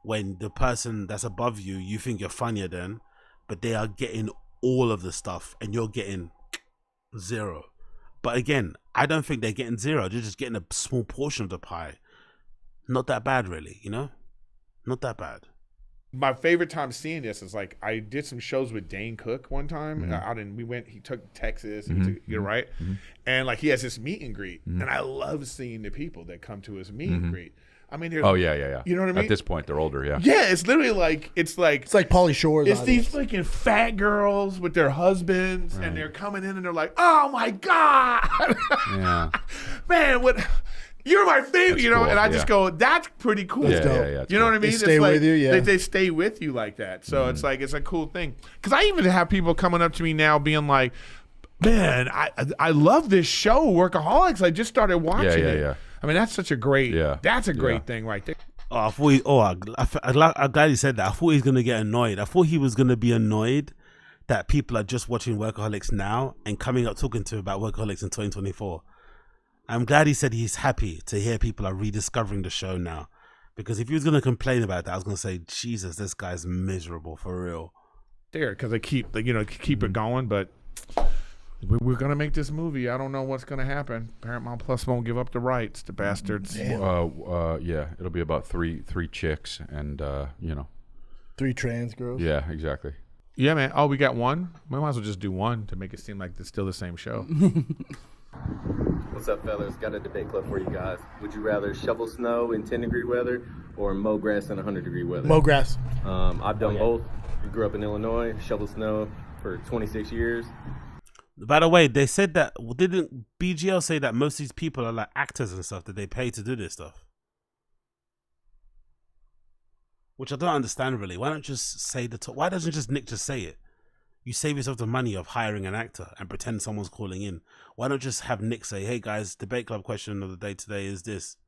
when the person that's above you, you think you're funnier than, but they are getting all of the stuff and you're getting zero. But again, I don't think they're getting zero. They're just getting a small portion of the pie. Not that bad, really, you know? Not that bad. My favorite time seeing this is like I did some shows with Dane Cook one time he took Texas, right? And like he has this meet and greet, and I love seeing the people that come to his meet and greet. I mean, yeah. You know what I mean? At this point, they're older, yeah. Yeah, it's literally like it's like Pauly Shore's. It's these fucking fat girls with their husbands, and they're coming in and they're like, "Oh my God, yeah, man, what." You're my favorite, that's you know, cool, and I just go, that's pretty cool. Yeah, you know what I mean? They stay with you, yeah. They stay with you like that. So it's like, it's a cool thing. Because I even have people coming up to me now being like, man, I love this show, Workaholics. I just started watching it. Yeah. I mean, that's such a great, that's a great thing right there. Oh, I thought I'm glad he said that. I thought he was gonna get annoyed. I thought he was gonna be annoyed that people are just watching Workaholics now and coming up talking to him about Workaholics in 2024. I'm glad he said he's happy to hear people are rediscovering the show now. Because if he was gonna complain about that, I was gonna say, Jesus, this guy's miserable for real. There, because they keep it going, but we're gonna make this movie. I don't know what's gonna happen. Paramount Plus won't give up the rights, the bastards. Yeah, it'll be about three chicks and 3 trans girls. Yeah, exactly. Yeah, man. Oh, we got one? We might as well just do one to make it seem like it's still the same show. What's up, fellas? Got a debate club for you guys. Would you rather shovel snow in 10-degree weather or mow grass in 100-degree weather? Mow grass. I've done both. We grew up in Illinois, shoveled snow for 26 years. By the way, they said that, didn't BGL say that most of these people are like actors and stuff that they pay to do this stuff? Which I don't understand really. Why don't just say why doesn't just Nick just say it? You save yourself the money of hiring an actor and pretend someone's calling in. Why not just have Nick say, hey guys, debate club question of the day today is this.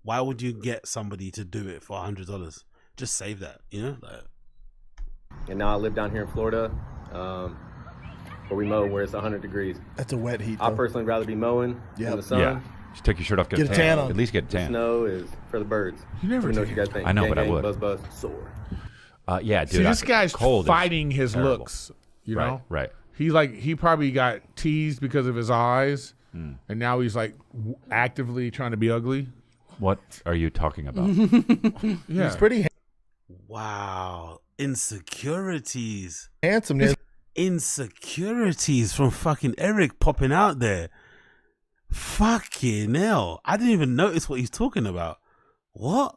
Why would you get somebody to do it for $100? Just save that, And now I live down here in Florida, where we mow where it's 100 degrees. That's a wet heat. I personally rather be mowing in the sun. Yeah. Just take your shirt off, get a tan on. At least get a tan. Snow is for the birds. You never know what you guys think. I know, gang, but I gang, would. Buzz, buzz, soar. Yeah, dude. See, this guy's cold fighting his looks. You know, right? He probably got teased because of his eyes, and now he's like actively trying to be ugly. What are you talking about? Yeah, he's pretty. Wow, insecurities, handsomeness, insecurities from fucking Eric popping out there. Fucking hell, I didn't even notice what he's talking about. What?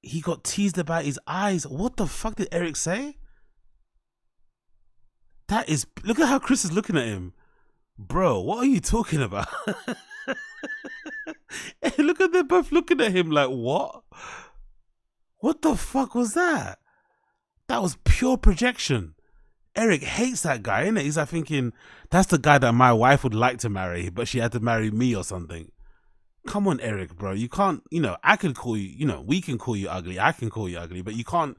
He got teased about his eyes. What the fuck did Eric say? That is... Look at how Chris is looking at him. Bro, what are you talking about? Look at them both looking at him like, what? What the fuck was that? That was pure projection. Eric hates that guy, innit? He's like thinking, that's the guy that my wife would like to marry, but she had to marry me or something. Come on, Eric, bro. You can't, I can call you, we can call you ugly. I can call you ugly, but you can't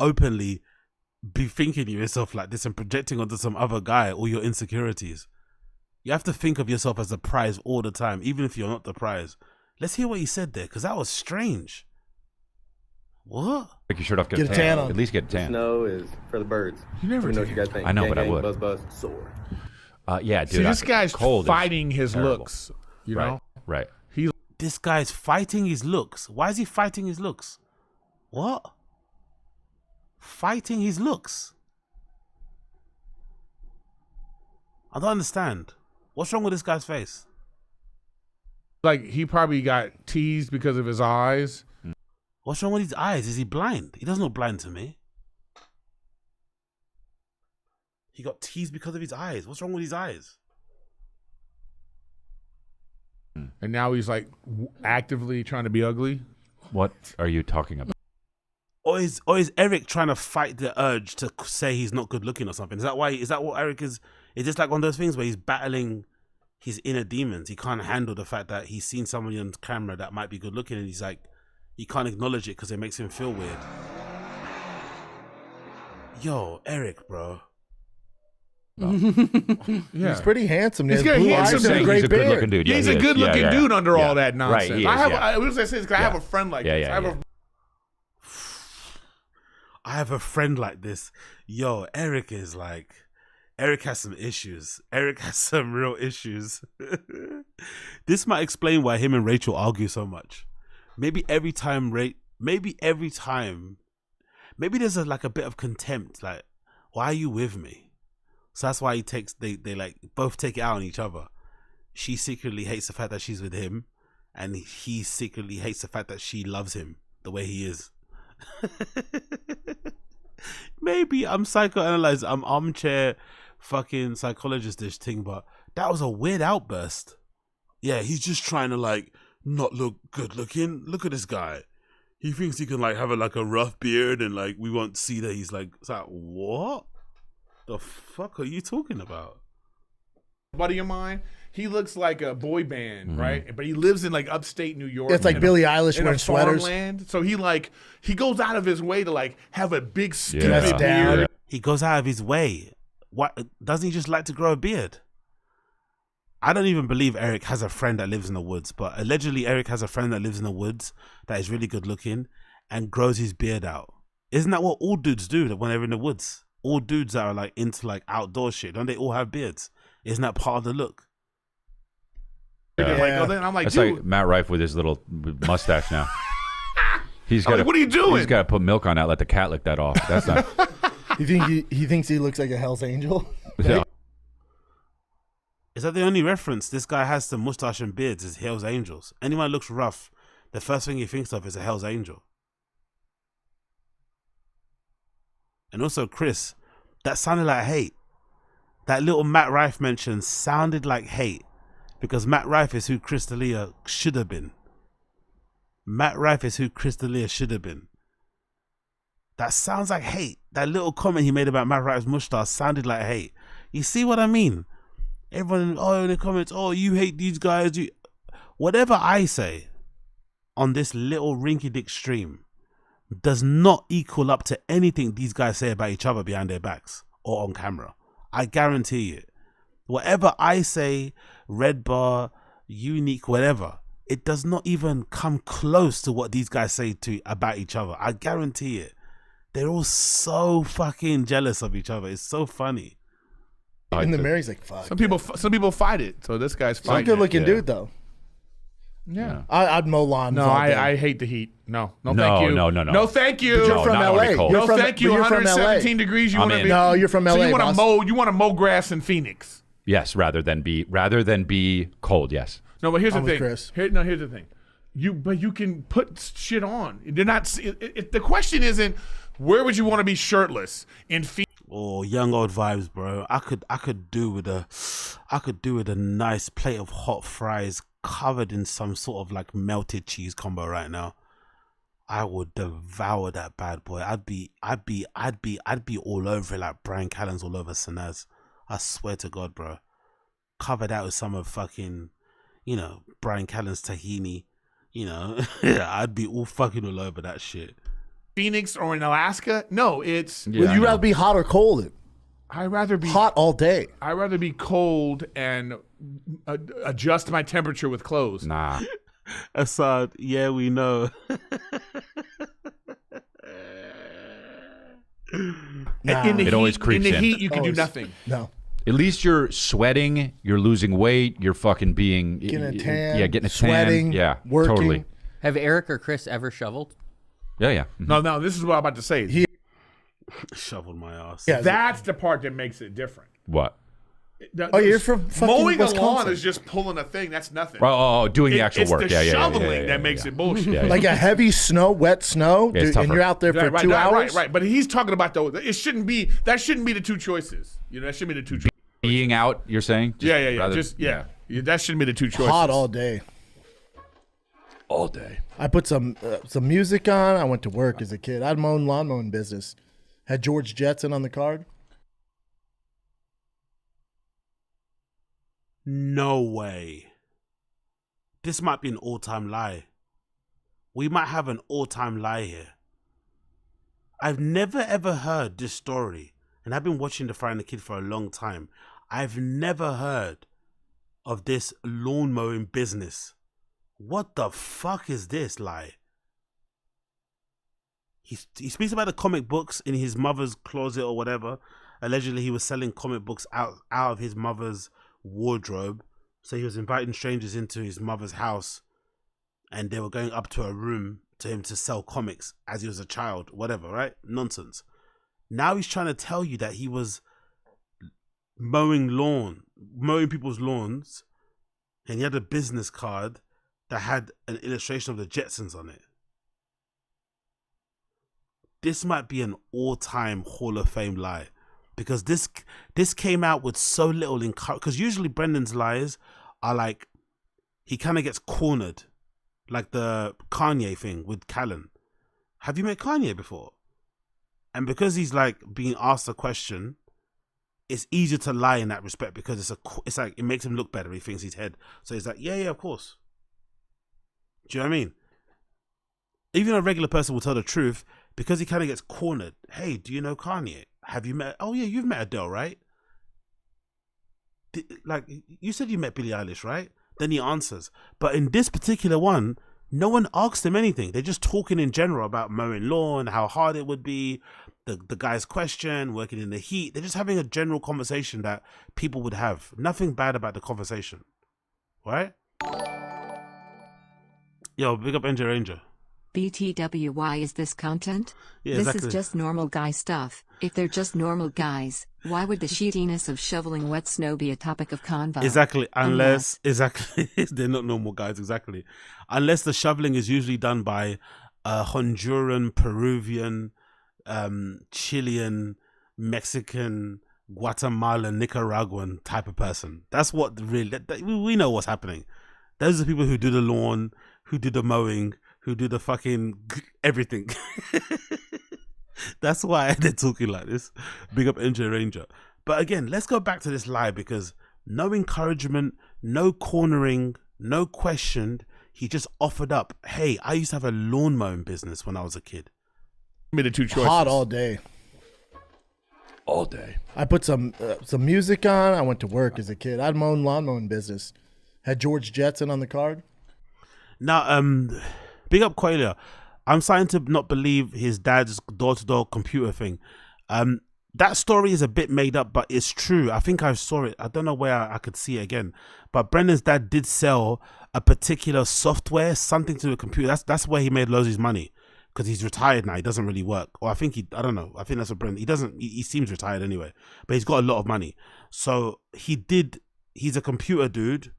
openly be thinking of yourself like this and projecting onto some other guy all your insecurities. You have to think of yourself as the prize all the time, even if you're not the prize. Let's hear what he said there, because that was strange. What? Take your shirt off, get a tan on. At least get a tan. Snow is for the birds. You never know what you guys think. I know, gang, but I gang, would. Buzz, buzz, soar. Yeah, dude. See, this guy's cold fighting his looks. You know? Right. This guy's fighting his looks. Why is he fighting his looks? What? Fighting his looks? I don't understand. What's wrong with this guy's face? Like, he probably got teased because of his eyes. What's wrong with his eyes? Is he blind? He doesn't look blind to me. He got teased because of his eyes. What's wrong with his eyes? And now he's like actively trying to be ugly. What are you talking about? Or is Eric trying to fight the urge to say he's not good looking or something? Is that what Eric is? Is this like one of those things where he's battling his inner demons? He can't handle the fact that he's seen somebody on camera that might be good looking, and he's like, he can't acknowledge it because it makes him feel weird. Yo, Eric, bro. He's pretty handsome. He's got handsome. He's a good looking dude. Yeah, he's a good looking dude under all that nonsense. Right, I have a friend like this. I have a friend like this. Yo, Eric has some issues. Eric has some real issues. This might explain why him and Rachel argue so much. Maybe there's a bit of contempt. Like, why are you with me? So that's why they like both take it out on each other. She secretly hates the fact that she's with him, and he secretly hates the fact that she loves him the way he is. Maybe I'm psychoanalyzing. I'm armchair fucking psychologist-ish thing, but that was a weird outburst. Yeah, he's just trying to like not look good looking. Look at this guy. He thinks he can like have a rough beard and like we won't see that he's like. It's like, what the fuck are you talking about? Buddy of mine, he looks like a boy band, right? But he lives in like upstate New York. It's like Billie Eilish in wearing a sweaters. farmland. So he goes out of his way to like have a big stupid Yeah. beard. Yeah. He goes out of his way. What doesn't he just like to grow a beard? I don't even believe Eric has a friend that lives in the woods, but allegedly Eric has a friend that lives in the woods that is really good looking and grows his beard out. Isn't that what all dudes do when they're in the woods? All dudes that are like into like outdoor shit, don't they all have beards? Isn't that part of the look? Yeah. Like, oh, then I'm like, That's dude. like Matt Rife with his little mustache now. He's got. like, what are you doing? He's got to put milk on that. Let the cat lick that off. That's not. You think he thinks he looks like a Hell's Angel? Yeah. Is that the only reference this guy has to mustache and beards is Hell's Angels? Anyone who looks rough, the first thing he thinks of is a Hell's Angel. And also, Chris, that sounded like hate. That little Matt Rife mention sounded like hate because Matt Rife is who Chris D'Elia should have been. Matt Rife is who Chris D'Elia should have been. That sounds like hate. That little comment he made about Matt Rife's mustache sounded like hate. You see what I mean? Everyone, in the comments, you hate these guys. Whatever I say on this little rinky-dick stream does not equal up to anything these guys say about each other behind their backs or on camera. I guarantee it. Whatever I say, Red Bar, Unique, whatever, it does not even come close to what these guys say about each other. I guarantee it. They're all so fucking jealous of each other. It's so funny. In the mirror, he's like, fuck. Some people fight it. So this guy's He's a fighting. good looking it. dude, though. Yeah. I'd mow lawns. No, all day. I hate the heat. No, No, thank you. no. No, thank you. But you're from LA. No, thank you. You're from 117 LA. degrees. You I'm want to in. be? No, you're from So LA, you want to boss. mow? You want to mow grass in Phoenix? Yes, rather than be cold. Yes. No, but here's I'm the with thing. Chris. Here's the thing. You can put shit on. They're not. The question isn't where would you want to be shirtless in Phoenix. Oh, young old vibes, bro. I could do with a nice plate of hot fries covered in some sort of like melted cheese combo right now. I would devour that bad boy. I'd be all over it like Brian Callen's all over Sanaz. I swear to God, bro. Cover that with some of fucking, Brian Callen's tahini. I'd be all fucking all over that shit. Phoenix or in Alaska? No, it's. Would you rather be hot or cold? I'd rather be hot all day. I'd rather be cold and adjust my temperature with clothes. Nah. Assad, yeah, we know. It always creeps in the in. heat, you can do nothing. No. At least you're sweating. You're losing weight. You're fucking being Getting a tan, Yeah, getting a sweating, tan. Yeah, working. totally. Have Eric or Chris ever shoveled? Yeah. No, this is what I'm about to say. He shoveled my ass. Yeah, That's the part that makes it different. What? You're from fucking mowing a lawn Wisconsin. is just pulling a thing. That's nothing. Doing the actual work. It's the shoveling that makes it bullshit. Yeah, Like a heavy snow, wet snow, Yeah, it's dude, and tougher. you're out there for 2 hours. Right. But he's talking about that shouldn't be the two choices. That shouldn't be the two choices. Being out, you're saying? Yeah. rather- Yeah, that shouldn't be the two choices. Hot all day. all day. I put some music on. I went to work as a kid. I'd mown lawn mowing business. Had George Jetson on the card. No way. This might be an all-time lie. We might have an all-time lie here. I've never ever heard this story, and I've been watching The Frightened Kid for a long time. I've never heard of this lawn mowing business. What the fuck is this lie? He speaks about the comic books in his mother's closet or whatever. Allegedly, he was selling comic books out of his mother's wardrobe. So he was inviting strangers into his mother's house, and they were going up to a room to him to sell comics as he was a child, whatever, right? Nonsense. Now he's trying to tell you that he was mowing people's lawns, and he had a business card that had an illustration of the Jetsons on it. This might be an all-time Hall of Fame lie, because this came out with so little because usually Brendan's lies are like, he kind of gets cornered, like the Kanye thing with Callen. Have you met Kanye before? And because he's like being asked a question, it's easier to lie in that respect because it's like it makes him look better. He thinks he's head, so he's like, yeah, of course. Do you know what I mean? Even a regular person will tell the truth because he kind of gets cornered. Hey, do you know Kanye? Have you met? Oh yeah, you've met Adele, right? Like you said, you met Billie Eilish, right? Then he answers. But in this particular one, no one asked him anything. They're just talking in general about mowing lawn, how hard it would be, the guy's question, working in the heat. They're just having a general conversation that people would have. Nothing bad about the conversation, right? Yo, big up NJ Ranger. BTW, why is this content? Yeah, this exactly. is just normal guy stuff. If they're just normal guys, why would the sheetiness of shoveling wet snow be a topic of convo? Exactly, exactly, they're not normal guys, exactly. Unless the shoveling is usually done by a Honduran, Peruvian, Chilean, Mexican, Guatemalan, Nicaraguan type of person. That's what really, we know what's happening. Those are the people who do the lawn, who do the mowing, who do the fucking everything. That's why they're talking like this. Big up NJ Ranger. But again, let's go back to this lie because no encouragement, no cornering, no questioned. He just offered up, hey, I used to have a lawn mowing business when I was a kid. Made the two choices. Hot all day. All day. I put some music on. I went to work as a kid. I had my own lawn mowing business. Had George Jetson on the card. Now, big up Qualia. I'm starting to not believe his dad's door-to-door computer thing. That story is a bit made up, but it's true. I think I saw it. I don't know where I could see it again. But Brendan's dad did sell a particular software, something to the computer. That's where he made loads of his money. Because he's retired now. He doesn't really work. Or I don't know. I think that's what Brendan, he seems retired anyway. But he's got a lot of money. So he's a computer dude.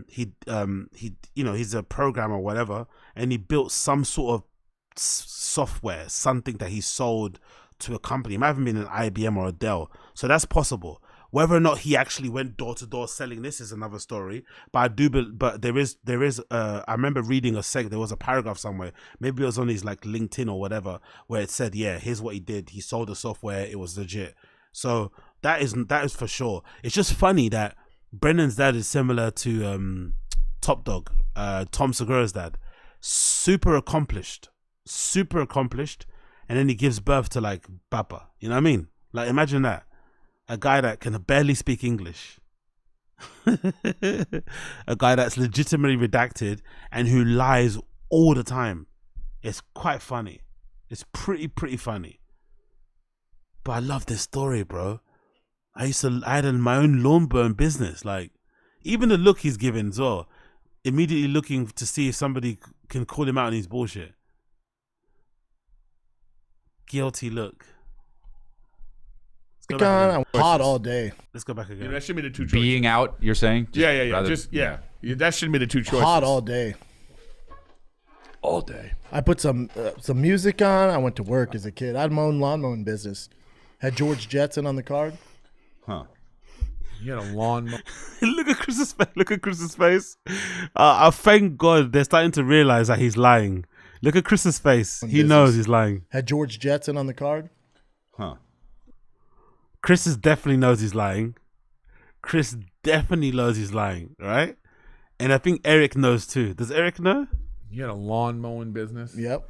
He's a programmer or whatever, and he built some sort of software, something that he sold to a company. It might have been an IBM or a Dell, so that's possible. Whether or not he actually went door to door selling this is another story. But there is. I remember reading there was a paragraph somewhere. Maybe it was on his like LinkedIn or whatever, where it said, "Yeah, here's what he did. He sold the software. It was legit." So that is for sure. It's just funny that Brendan's dad is similar to Top Dog, Tom Segura's dad. Super accomplished, and then he gives birth to like Bappa. You know what I mean? Like imagine that. A guy that can barely speak English. A guy that's legitimately redacted and who lies all the time. It's quite funny. It's pretty funny. But I love this story, bro. I had my own lawn burn business. Like, even the look he's giving as well. Immediately looking to see if somebody can call him out on his bullshit. Guilty look. Hot all day. Let's go back again. Yeah, that should be the two choices. Being out, you're saying? Yeah. That should be the two choices. Hot all day. All day. I put some music on. I went to work as a kid. I had my own lawn mowing business. Had George Jetson on the card. Huh. You had a lawn. Look at Chris's face. Thank God they're starting to realize that he's lying. Look at Chris's face. He knows he's lying. Had George Jetson on the card. Huh. Chris definitely knows he's lying. Chris definitely knows he's lying, right? And I think Eric knows too. Does Eric know? You had a lawn mowing business? Yep.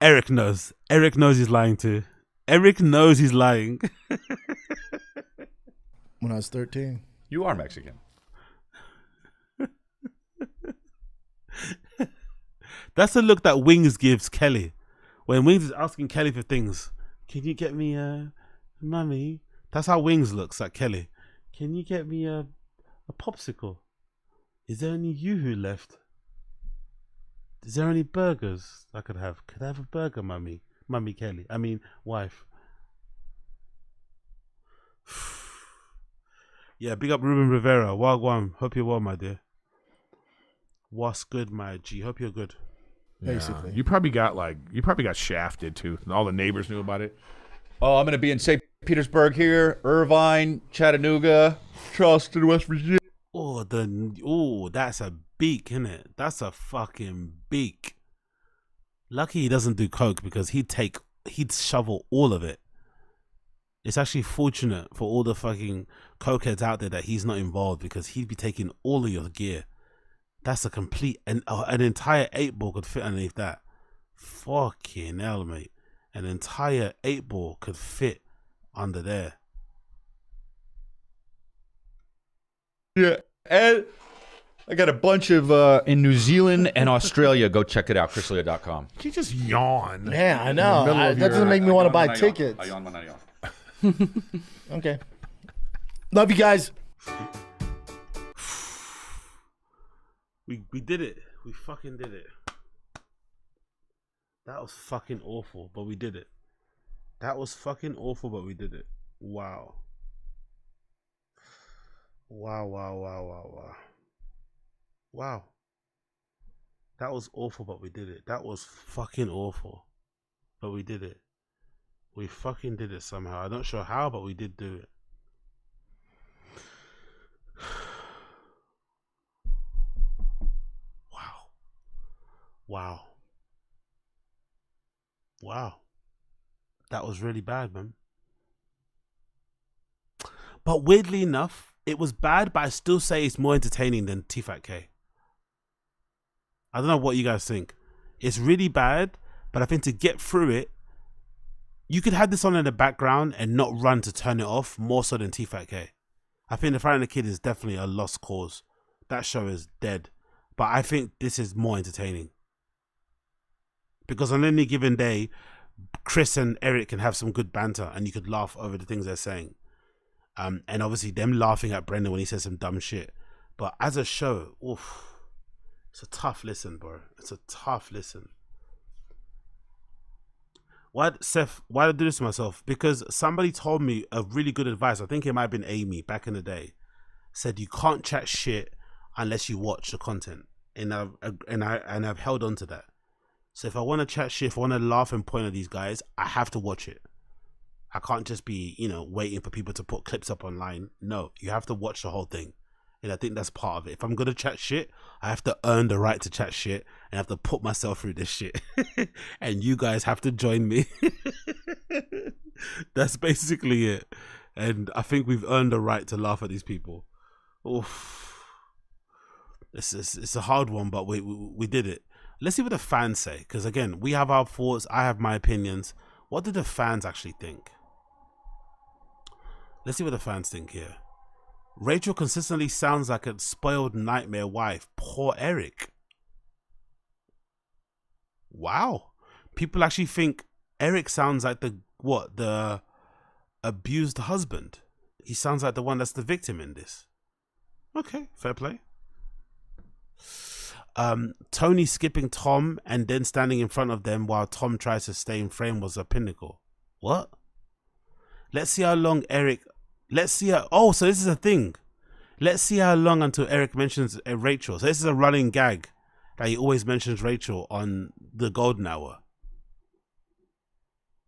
Eric knows. Eric knows he's lying too. Eric knows he's lying. When I was 13. You are Mexican. That's the look that Wings gives Kelly. When Wings is asking Kelly for things. Can you get me Mummy? That's how Wings looks at Kelly. Can you get me a popsicle? Is there any Yoo-hoo left? Is there any burgers I could have? Could I have a burger, Mummy? Mummy Kelly. I mean, wife. Yeah, big up Ruben Rivera. Wagwan. Hope you're well, my dear. What's good, my G? Hope you're good. Basically. You probably got shafted too. All the neighbors knew about it. Oh, I'm going to be in St. Petersburg here, Irvine, Chattanooga, Charleston, West Virginia. That's a beak, isn't it? That's a fucking beak. Lucky he doesn't do coke because he'd shovel all of it. It's actually fortunate for all the fucking cokeheads out there that he's not involved, because he'd be taking all of your gear. That's a complete, an entire 8-ball could fit underneath that. Fucking hell, mate. An entire 8-ball could fit under there. Yeah, and I got a bunch of in New Zealand and Australia. Go check it out, chrislea.com. Can you just yawn? Yeah, I know. That doesn't make me want to buy tickets. I yawn when I yawn. Okay. Love you guys. We did it. We fucking did it. That was fucking awful, but we did it. That was fucking awful, but we did it. Wow. Wow, wow, wow, wow, wow. Wow. That was awful, but we did it. That was fucking awful, but we did it. We fucking did it somehow. I'm not sure how, but we did do it. Wow. Wow. Wow. That was really bad, man. But weirdly enough, it was bad, but I still say it's more entertaining than T-Fat K. I don't know what you guys think. It's really bad, but I think to get through it, you could have this on in the background and not run to turn it off, more so than T-Fat K. I think The Fright of the Kid is definitely a lost cause. That show is dead. But I think this is more entertaining. Because on any given day, Chris and Eric can have some good banter and you could laugh over the things they're saying. And obviously them laughing at Brendan when he says some dumb shit. But as a show, oof, it's a tough listen, bro. It's a tough listen. Why did I do this to myself? Because somebody told me a really good advice. I think it might have been Amy back in the day. Said you can't chat shit unless you watch the content. And I've held on to that. So if I want to chat shit, if I want to laugh and point at these guys, I have to watch it. I can't just be, waiting for people to put clips up online. No, you have to watch the whole thing. And I think that's part of it. If I'm going to chat shit, I have to earn the right to chat shit and I have to put myself through this shit. And you guys have to join me. That's basically it. And I think we've earned the right to laugh at these people. Oof. It's a hard one, but we did it. Let's see what the fans say. Because again, we have our thoughts. I have my opinions. What do the fans actually think? Let's see what the fans think here. Rachel consistently sounds like a spoiled nightmare wife. Poor Eric. Wow. People actually think Eric sounds like the abused husband. He sounds like the one that's the victim in this. Okay, fair play. Tony skipping Tom and then standing in front of them while Tom tries to stay in frame was a pinnacle. What? Let's see how long Eric... Oh, so this is a thing. Let's see how long until Eric mentions Rachel. So this is a running gag that he always mentions Rachel on the Golden Hour.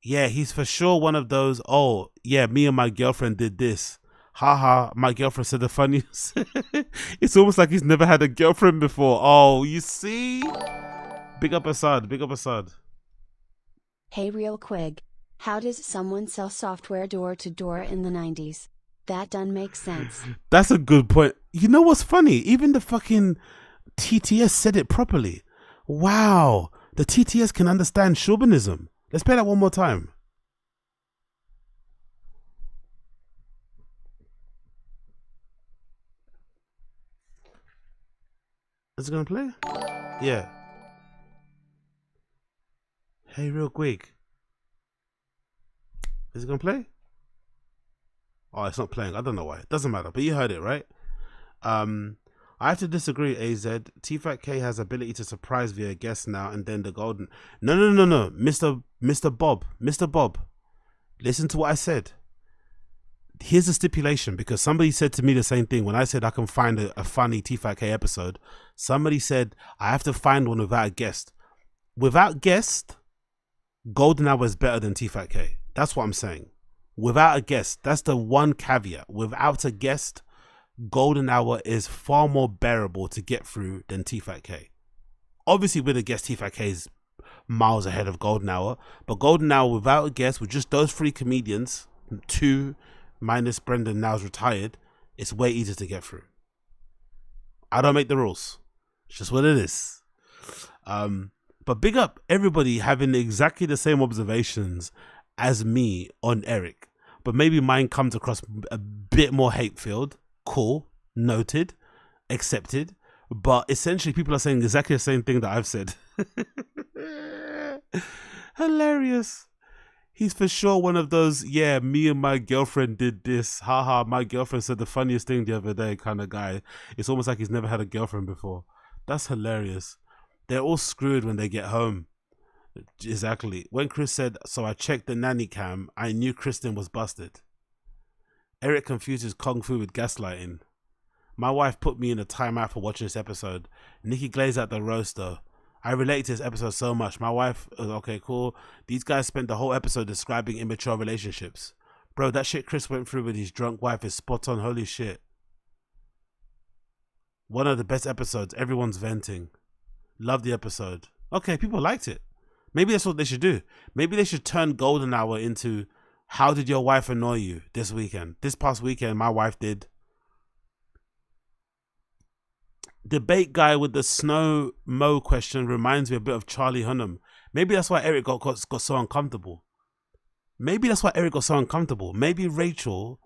Yeah, he's for sure one of those, oh, yeah, me and my girlfriend did this. Haha, my girlfriend said the funniest. It's almost like he's never had a girlfriend before. Oh, you see? Big up Assad, big up Assad. Hey, real quick. How does someone sell software door to door in the 90s? That done makes sense. That's a good point. You know what's funny? Even the fucking TTS said it properly. Wow. The TTS can understand chauvinism. Let's play that one more time. Is it gonna play? Yeah. Hey, real quick. Is it gonna play? Oh, it's not playing. I don't know why. It doesn't matter. But you heard it, right? I have to disagree, AZ. T-Fat K has ability to surprise via guest now and then the golden. No. Mr. Bob. Listen to what I said. Here's the stipulation, because somebody said to me the same thing when I said I can find a funny T-Fat K episode. Somebody said I have to find one without a guest. Without guest, Golden Hour is better than T-Fat K. That's what I'm saying. Without a guest, that's the one caveat. Without a guest, Golden Hour is far more bearable to get through than T-Fat K. Obviously, with a guest, T-Fat K is miles ahead of Golden Hour. But Golden Hour without a guest, with just those three comedians, 2 minus Brendan now's retired, it's way easier to get through. I don't make the rules. It's just what it is. But big up everybody having exactly the same observations as me on Eric. But maybe mine comes across a bit more hate-filled. Cool. Noted. Accepted. But essentially people are saying exactly the same thing that I've said. Hilarious. He's for sure one of those, yeah, me and my girlfriend did this. Haha, my girlfriend said the funniest thing the other day kind of guy. It's almost like he's never had a girlfriend before. That's hilarious. They're all screwed when they get home. Exactly. When Chris said, so I checked the nanny cam, I knew Kristen was busted. Eric confuses Kung Fu with gaslighting. My wife put me in a timeout for watching this episode. Nikki glazed out the roast though. I relate to this episode so much. My wife, okay, cool. These guys spent the whole episode describing immature relationships. Bro, that shit Chris went through with his drunk wife is spot on. Holy shit. One of the best episodes. Everyone's venting. Love the episode. Okay, people liked it. Maybe that's what they should do. Maybe they should turn Golden Hour into how did your wife annoy you this weekend? This past weekend, my wife did. Debate guy with the snow mo question reminds me a bit of Charlie Hunnam. Maybe that's why Eric got so uncomfortable. Maybe Rachel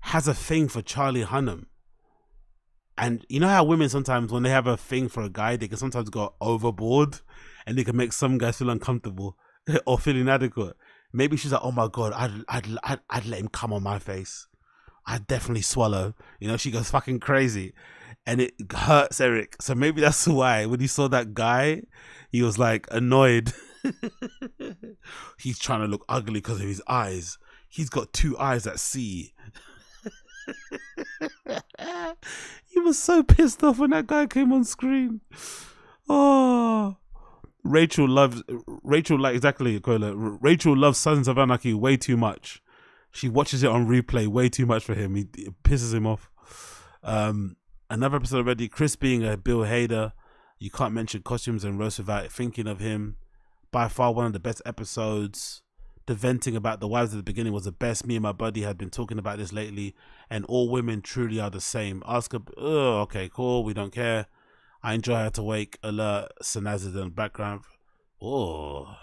has a thing for Charlie Hunnam. And you know how women sometimes, when they have a thing for a guy, they can sometimes go overboard and they can make some guys feel uncomfortable or feel inadequate. Maybe she's like, oh my God, I'd let him come on my face. I'd definitely swallow. You know, she goes fucking crazy. And it hurts Eric. So maybe that's why when he saw that guy, he was like annoyed. He's trying to look ugly because of his eyes. He's got 2 eyes that see. He was so pissed off when that guy came on screen. Oh, Rachel loves Sons of Anarchy way too much. She watches it on replay way too much for him. It pisses him off. Another episode already. Chris being a Bill Hader. You can't mention costumes and roast without thinking of him. By far one of the best episodes. The venting about the wives at the beginning was the best. Me and my buddy had been talking about this lately, and all women truly are the same. Ask her, oh, okay, cool, we don't care. I enjoy Her to Wake, Alert, Sanaz in the background. Oh,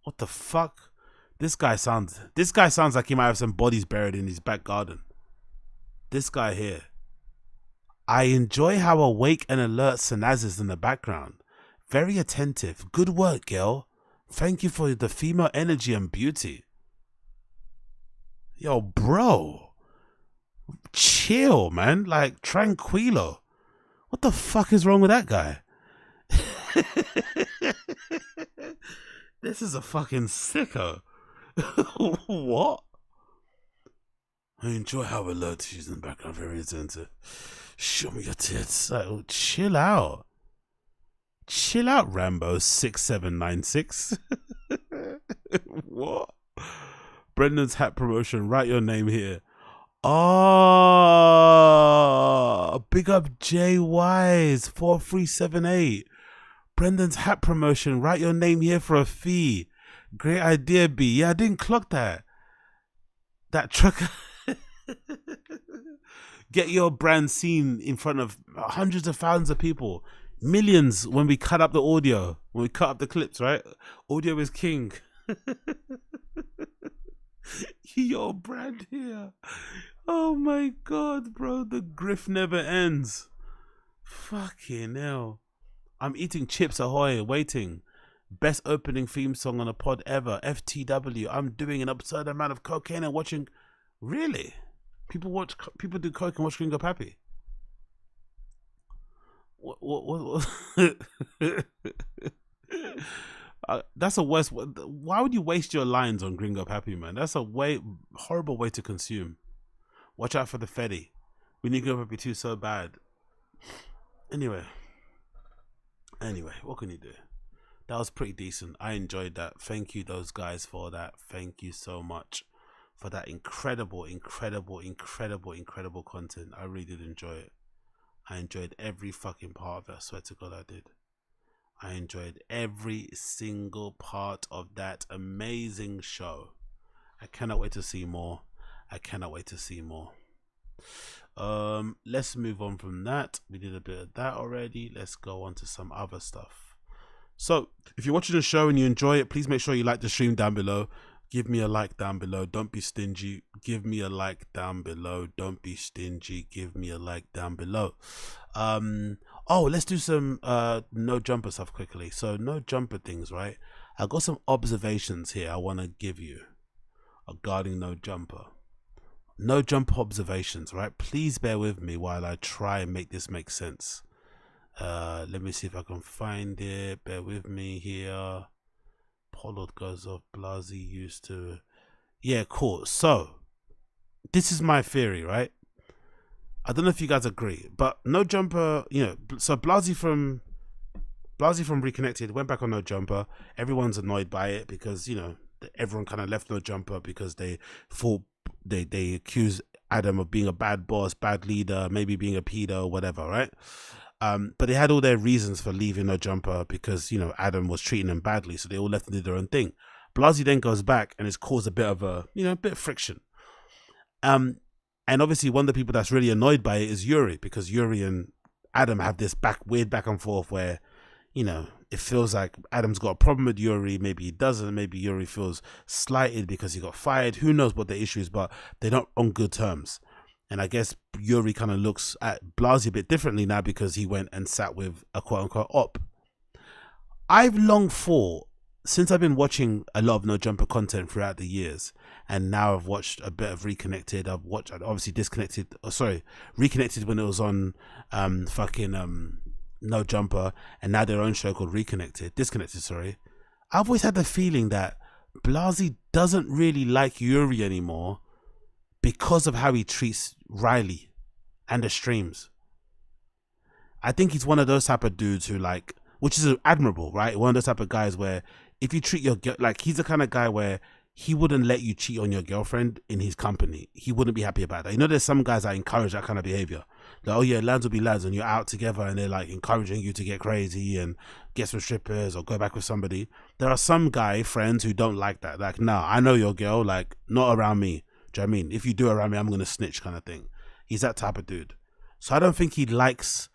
what the fuck? This guy sounds like he might have some bodies buried in his back garden. This guy here. I enjoy how awake and alert Sanaz is in the background. Very attentive. Good work, girl. Thank you for the female energy and beauty. Yo, bro. Chill, man. Like, tranquilo. What the fuck is wrong with that guy? This is a fucking sicko. What? I enjoy how alert she's in the background. Very attentive. Show me your tits. Like, oh, chill out. Chill out, Rambo 6796. What? Brendan's hat promotion. Write your name here. Oh, big up J Wise 4378. Brendan's hat promotion. Write your name here for a fee. Great idea, B. Yeah, I didn't clock that. That trucker. Get your brand seen in front of hundreds of thousands of people. Millions when we cut up the audio. When we cut up the clips, right? Audio is king. Your brand here. Oh my God, bro. The grift never ends. Fucking hell. I'm eating Chips Ahoy, waiting. Best opening theme song on a pod ever. FTW. I'm doing an absurd amount of cocaine and watching. Really? People do coke and watch Gringo Pappy. What? That's a worse. Why would you waste your lines on Gringo Pappy, man? That's a horrible way to consume. Watch out for the Fetty. We need Gringo Pappy 2 so bad. Anyway, what can you do? That was pretty decent. I enjoyed that. Thank you, those guys, for that. Thank you so much for that incredible content. I really did enjoy it. I enjoyed every fucking part of it. I swear to God I did. I enjoyed every single part of that amazing show. I cannot wait to see more. Let's move on from that. We did a bit of that already. Let's go on to some other stuff. So if you're watching the show and you enjoy it, please make sure you like the stream down below. Give me a like down below. Don't be stingy. Give me a like down below. Don't be stingy. Give me a like down below. Let's do some no jumper stuff quickly. So no jumper things, right? I've got some observations here I want to give you regarding no jumper. No jumper observations, right? Please bear with me while I try and make this make sense. Let me see if I can find it. Bear with me here. Pollard goes off. Blasey used to. Yeah, cool. So this is my theory, right? I don't know if you guys agree, but no jumper. So Blasey from Reconnected went back on no jumper. Everyone's annoyed by it because everyone kind of left no jumper because they thought they accused Adam of being a bad boss, bad leader, maybe being a pedo, whatever, right? But they had all their reasons for leaving no jumper because Adam was treating them badly, so they all left and did their own thing. Blasey then goes back and it's caused a bit of of friction. And obviously one of the people that's really annoyed by it is Yuri, because Yuri and Adam have this weird back and forth where it feels like Adam's got a problem with Yuri. Maybe he doesn't. Maybe Yuri feels slighted because he got fired. Who knows what the issue is, but they're not on good terms. And I guess Yuri kind of looks at Blasey a bit differently now because he went and sat with a quote-unquote op. I've long thought, since I've been watching a lot of No Jumper content throughout the years, and now I've watched a bit of Reconnected. I've obviously Reconnected when it was on No Jumper, and now their own show called Disconnected, sorry. I've always had the feeling that Blasey doesn't really like Yuri anymore because of how he treats Riley and the streams. I think he's one of those type of dudes who which is admirable, right? One of those type of guys where if you treat your girl, he's the kind of guy where he wouldn't let you cheat on your girlfriend in his company. He wouldn't be happy about that. There's some guys that encourage that kind of behavior. Like, oh yeah, lads will be lads, and you're out together and they're encouraging you to get crazy and get some strippers or go back with somebody. There are some friends who don't like that. Nah, I know your girl, not around me. Do you know what I mean? If you do around me, I'm going to snitch kind of thing. He's that type of dude. So I don't think he likes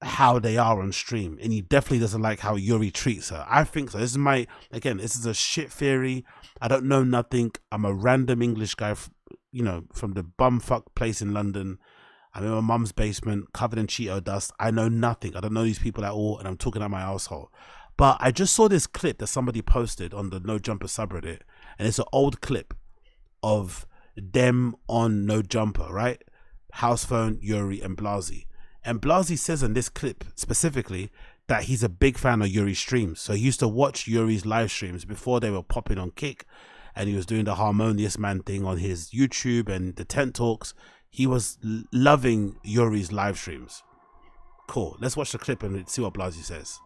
how they are on stream, and he definitely doesn't like how Yuri treats her. I think so. This is a shit theory. I don't know nothing. I'm a random English guy, from the bumfuck place in London. I'm in my mum's basement, covered in Cheeto dust. I know nothing. I don't know these people at all, and I'm talking out my asshole. But I just saw this clip that somebody posted on the No Jumper subreddit, and it's an old clip of them on No Jumper, right? House Phone, Yuri, and Blasey. And Blasey says in this clip specifically that he's a big fan of Yuri's streams. So he used to watch Yuri's live streams before they were popping on Kick, and he was doing the Harmonious Man thing on his YouTube and the Tent Talks. He was loving Yuri's live streams. Cool. Let's watch the clip and see what Blasey says.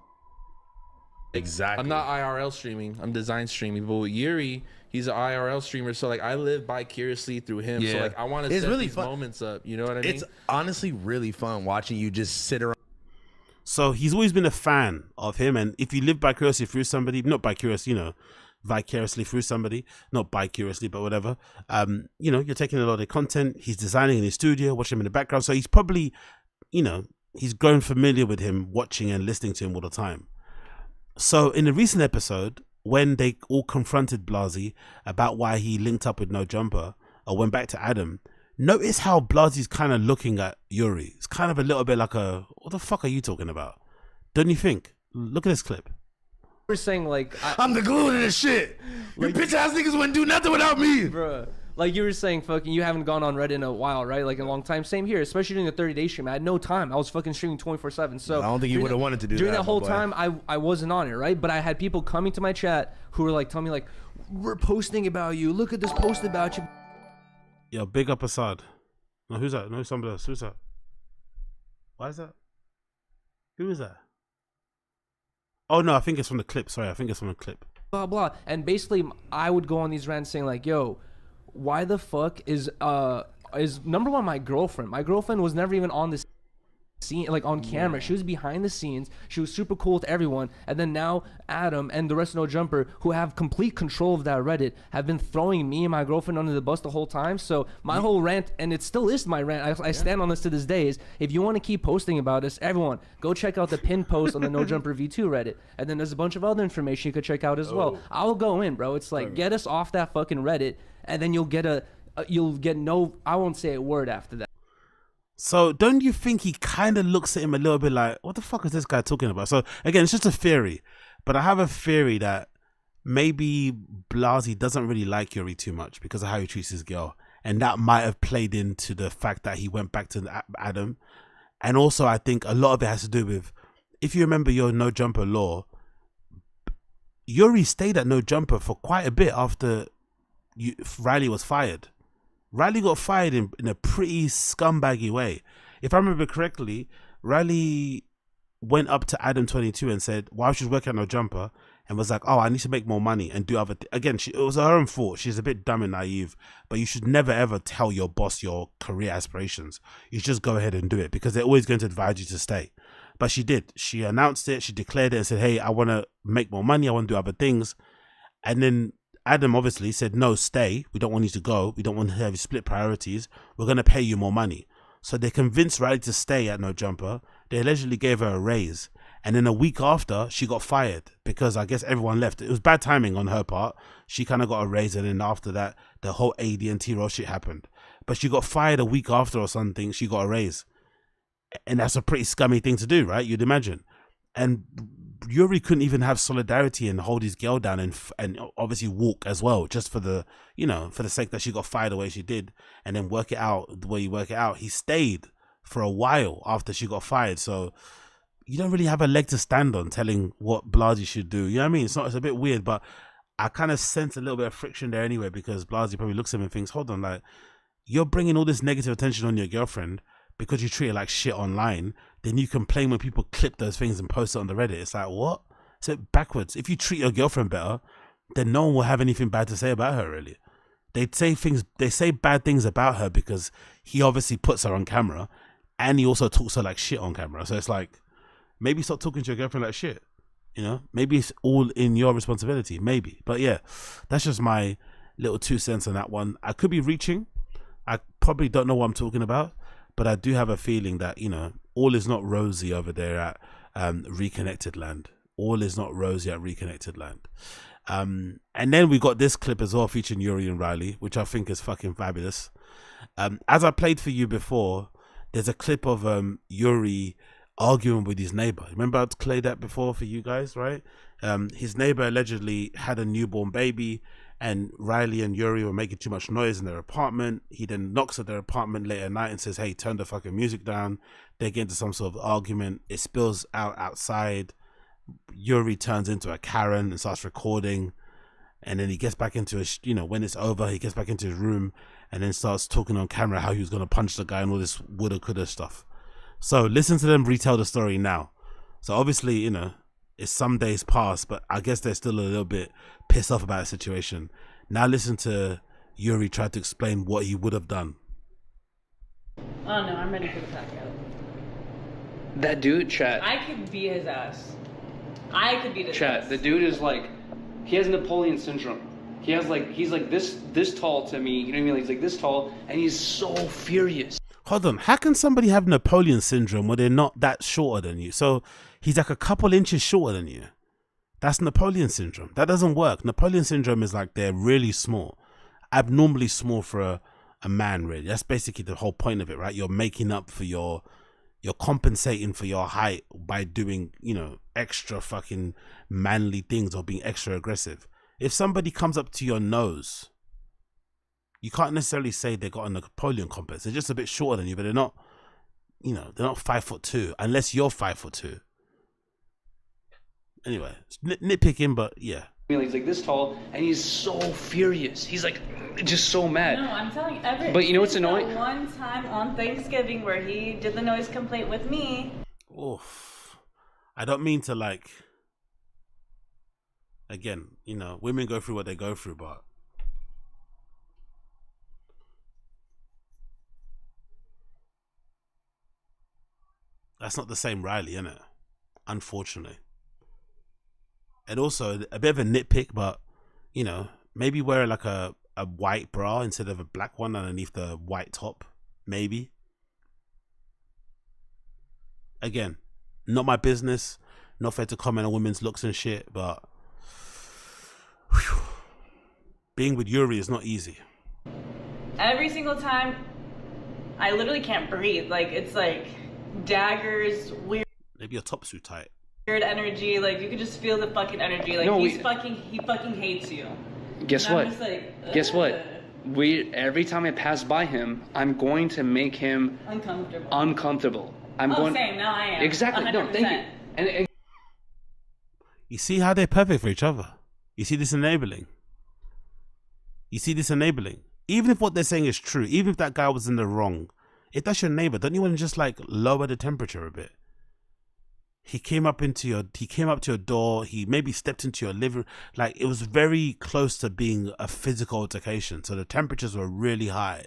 Exactly. I'm not IRL streaming. I'm design streaming. But with Yuri, he's an IRL streamer, so I live vicariously through him. Yeah. So I want to set these moments up. You know what I mean? It's honestly really fun watching you just sit around. So he's always been a fan of him, and if you live vicariously through somebody, not vicarious, vicariously through somebody, not bi-curiously, but whatever, you're taking a lot of content. He's designing in his studio, watching him in the background. So he's probably, he's grown familiar with him, watching and listening to him all the time. So in the recent episode, when they all confronted Blasey about why he linked up with No Jumper or went back to Adam, notice how Blasey's kind of looking at Yuri. It's kind of a little bit like what the fuck are you talking about? Don't you think? Look at this clip. We're saying I'm the glue to this shit. Your bitch ass niggas wouldn't do nothing without me, bruh. Like you were saying, fucking, you haven't gone on Reddit in a while, right? Like a long time. Same here, especially during the 30-day stream. I had no time. I was fucking streaming 24/7. So I don't think you would have wanted to do during that. During that whole time, I wasn't on it, right? But I had people coming to my chat who were telling me we're posting about you. Look at this post about you. Yo, big up Assad. No, who's that? No, somebody else. Who's that? Why is that? Who is that? Oh no, I think it's from the clip. Sorry, I think it's from the clip. Blah blah. And basically, I would go on these rants saying yo, why the fuck is number one my girlfriend? My girlfriend was never even on this. scene, like on camera. She was behind the scenes. She was super cool with everyone. And then now Adam and the rest of No Jumper, who have complete control of that Reddit, have been throwing me and my girlfriend under the bus the whole time. So my whole rant, and it still is my rant, I stand on this to this day, is if you want to keep posting about us, everyone, go check out the pinned post on the No Jumper V2 Reddit. And then there's a bunch of other information you could check out as well. I'll go in, bro. It's like, get us off that fucking Reddit, and then you'll get no, I won't say a word after that. So don't you think he kind of looks at him a little bit like, what the fuck is this guy talking about? So again, it's just a theory, but I have a theory that maybe Blasey doesn't really like Yuri too much because of how he treats his girl. And that might have played into the fact that he went back to Adam. And also I think a lot of it has to do with, if you remember your No Jumper law, Yuri stayed at No Jumper for quite a bit after Riley was fired. Riley got fired in a pretty scumbaggy way. If I remember correctly, Riley went up to Adam 22 and said, while she was working on No Jumper, and was like, oh, I need to make more money and do other things. Again, it was her own fault. She's a bit dumb and naive, but you should never ever tell your boss your career aspirations. You should just go ahead and do it because they're always going to advise you to stay. But she did. She announced it. She declared it and said, hey, I want to make more money. I want to do other things. And then Adam obviously said, no, stay. We don't want you to go. We don't want to have you split priorities. We're going to pay you more money. So they convinced Riley to stay at No Jumper. They allegedly gave her a raise. And then a week after, she got fired because I guess everyone left. It was bad timing on her part. She kind of got a raise. And then after that, the whole AD&T role shit happened. But she got fired a week after or something. She got a raise. And that's a pretty scummy thing to do, right? You'd imagine. And Yuri couldn't even have solidarity and hold his girl down and obviously walk as well, just for the, for the sake that she got fired the way she did, and then work it out the way you work it out. He stayed for a while after she got fired. So you don't really have a leg to stand on telling what Blasey should do. You know what I mean? It's a bit weird, but I kind of sense a little bit of friction there anyway, because Blasey probably looks at him and thinks, hold on, like, you're bringing all this negative attention on your girlfriend because you treat her like shit online. Then you complain when people clip those things and post it on the Reddit. It's like, what? So backwards. If you treat your girlfriend better, then no one will have anything bad to say about her, really. They say bad things about her because he obviously puts her on camera, and he also talks her like shit on camera. So it's like, maybe stop talking to your girlfriend like shit. Maybe it's all in your responsibility. Maybe. But yeah, that's just my little 2 cents on that one. I could be reaching. I probably don't know what I'm talking about, but I do have a feeling that, all is not rosy over there at Reconnected Land. All is not rosy at Reconnected Land. And then we got this clip as well featuring Yuri and Riley, which I think is fucking fabulous. As I played for you before, there's a clip of Yuri arguing with his neighbor. Remember I played that before for you guys, right? His neighbor allegedly had a newborn baby, and Riley and Yuri were making too much noise in their apartment. He then knocks at their apartment late at night and says, hey, turn the fucking music down. They get into some sort of argument. It spills out outside. Yuri turns into a Karen and starts recording. And then he gets back into when it's over, he gets back into his room and then starts talking on camera how he was going to punch the guy and all this woulda, coulda stuff. So listen to them retell the story now. So obviously, it's some days past, but I guess they're still a little bit pissed off about the situation. Now listen to Yuri try to explain what he would have done. Oh no, I'm ready for the pack out. That dude, chat. I could beat his ass. I could beat his chat. ass. The dude is like, he has Napoleon syndrome. He's like this tall to me. You know what I mean? Like, he's like this tall, and he's so furious. Hold on, how can somebody have Napoleon syndrome when they're not that shorter than you? So he's like a couple inches shorter than you. That's Napoleon syndrome. That doesn't work. Napoleon syndrome is like they're really small, abnormally small for a man, really. That's basically the whole point of it, right? You're making up for you're compensating for your height by doing, extra fucking manly things or being extra aggressive. If somebody comes up to your nose, you can't necessarily say they got a Napoleon complex. They're just a bit shorter than you, but they're not, they're not 5'2", unless you're 5'2". Anyway, nitpicking, but yeah. I mean, he's like this tall, and he's so furious. He's like, just so mad. No, I'm telling you, but you know what's annoying? One time on Thanksgiving where he did the noise complaint with me. Oof. I don't mean to again, women go through what they go through, but That's not the same Riley, innit? Unfortunately. And also, a bit of a nitpick, but, you know, maybe wear like a white bra instead of a black one underneath the white top. Maybe. Again, not my business. Not fair to comment on women's looks and shit, but whew, being with Yuri is not easy. Every single time, I literally can't breathe. Like, it's like daggers, weird Maybe your top suit tight. energy. Like, you can just feel the fucking energy. Like, No, he fucking hates you. Guess And I'm what? just like, Guess what? ugh. Every time I pass by him, I'm going to make him uncomfortable. I'm going. Same. Now I am. Exactly. No, 100%. thank you. And You see how they're perfect for each other. You see this enabling. Even if what they're saying is true, even if that guy was in the wrong, if that's your neighbor, don't you want to just like lower the temperature a bit? He came up to your door. He maybe stepped into your living. Like, it was very close to being a physical altercation. So the temperatures were really high.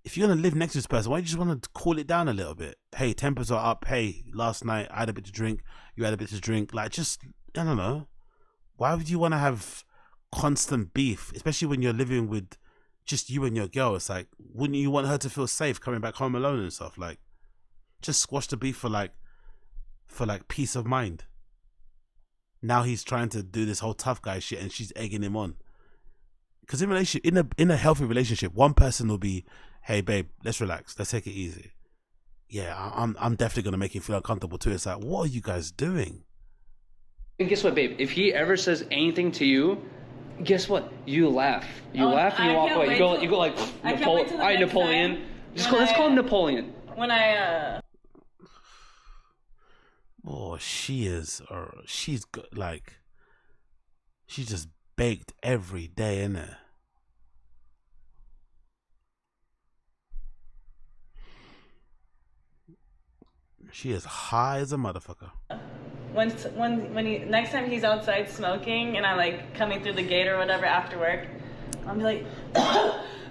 If you're going to live next to this person, why do you just want to cool it down a little bit? Hey, tempers are up. Hey, last night I had a bit to drink. You had a bit to drink. Like, just, I don't know. Why would you want to have constant beef, especially when you're living with just you and your girl? It's like, wouldn't you want her to feel safe coming back home alone and stuff? Like, just squash the beef for peace of mind. Now he's trying to do this whole tough guy shit, and she's egging him on. Because in a healthy relationship, one person will be, hey babe, let's relax, let's take it easy. Yeah, I'm definitely gonna make you feel uncomfortable too. It's like, what are you guys doing? And guess what, babe? If he ever says anything to you, guess what? You laugh. You laugh and you walk away. You go like Napoleon. Let's call him Napoleon. When I Oh, she's good. Like, she's just baked every day, innit? She is high as a motherfucker. when he next time he's outside smoking and I like coming through the gate or whatever after work, I'll be like,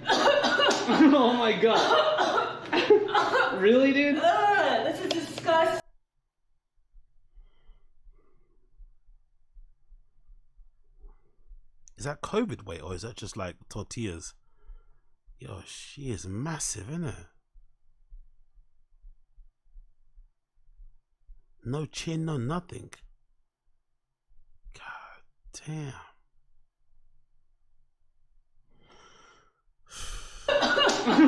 oh my god. Really, dude? This is disgusting. Is that COVID weight or is that just like tortillas? Yo, she is massive, innit? No chin, no nothing. God damn.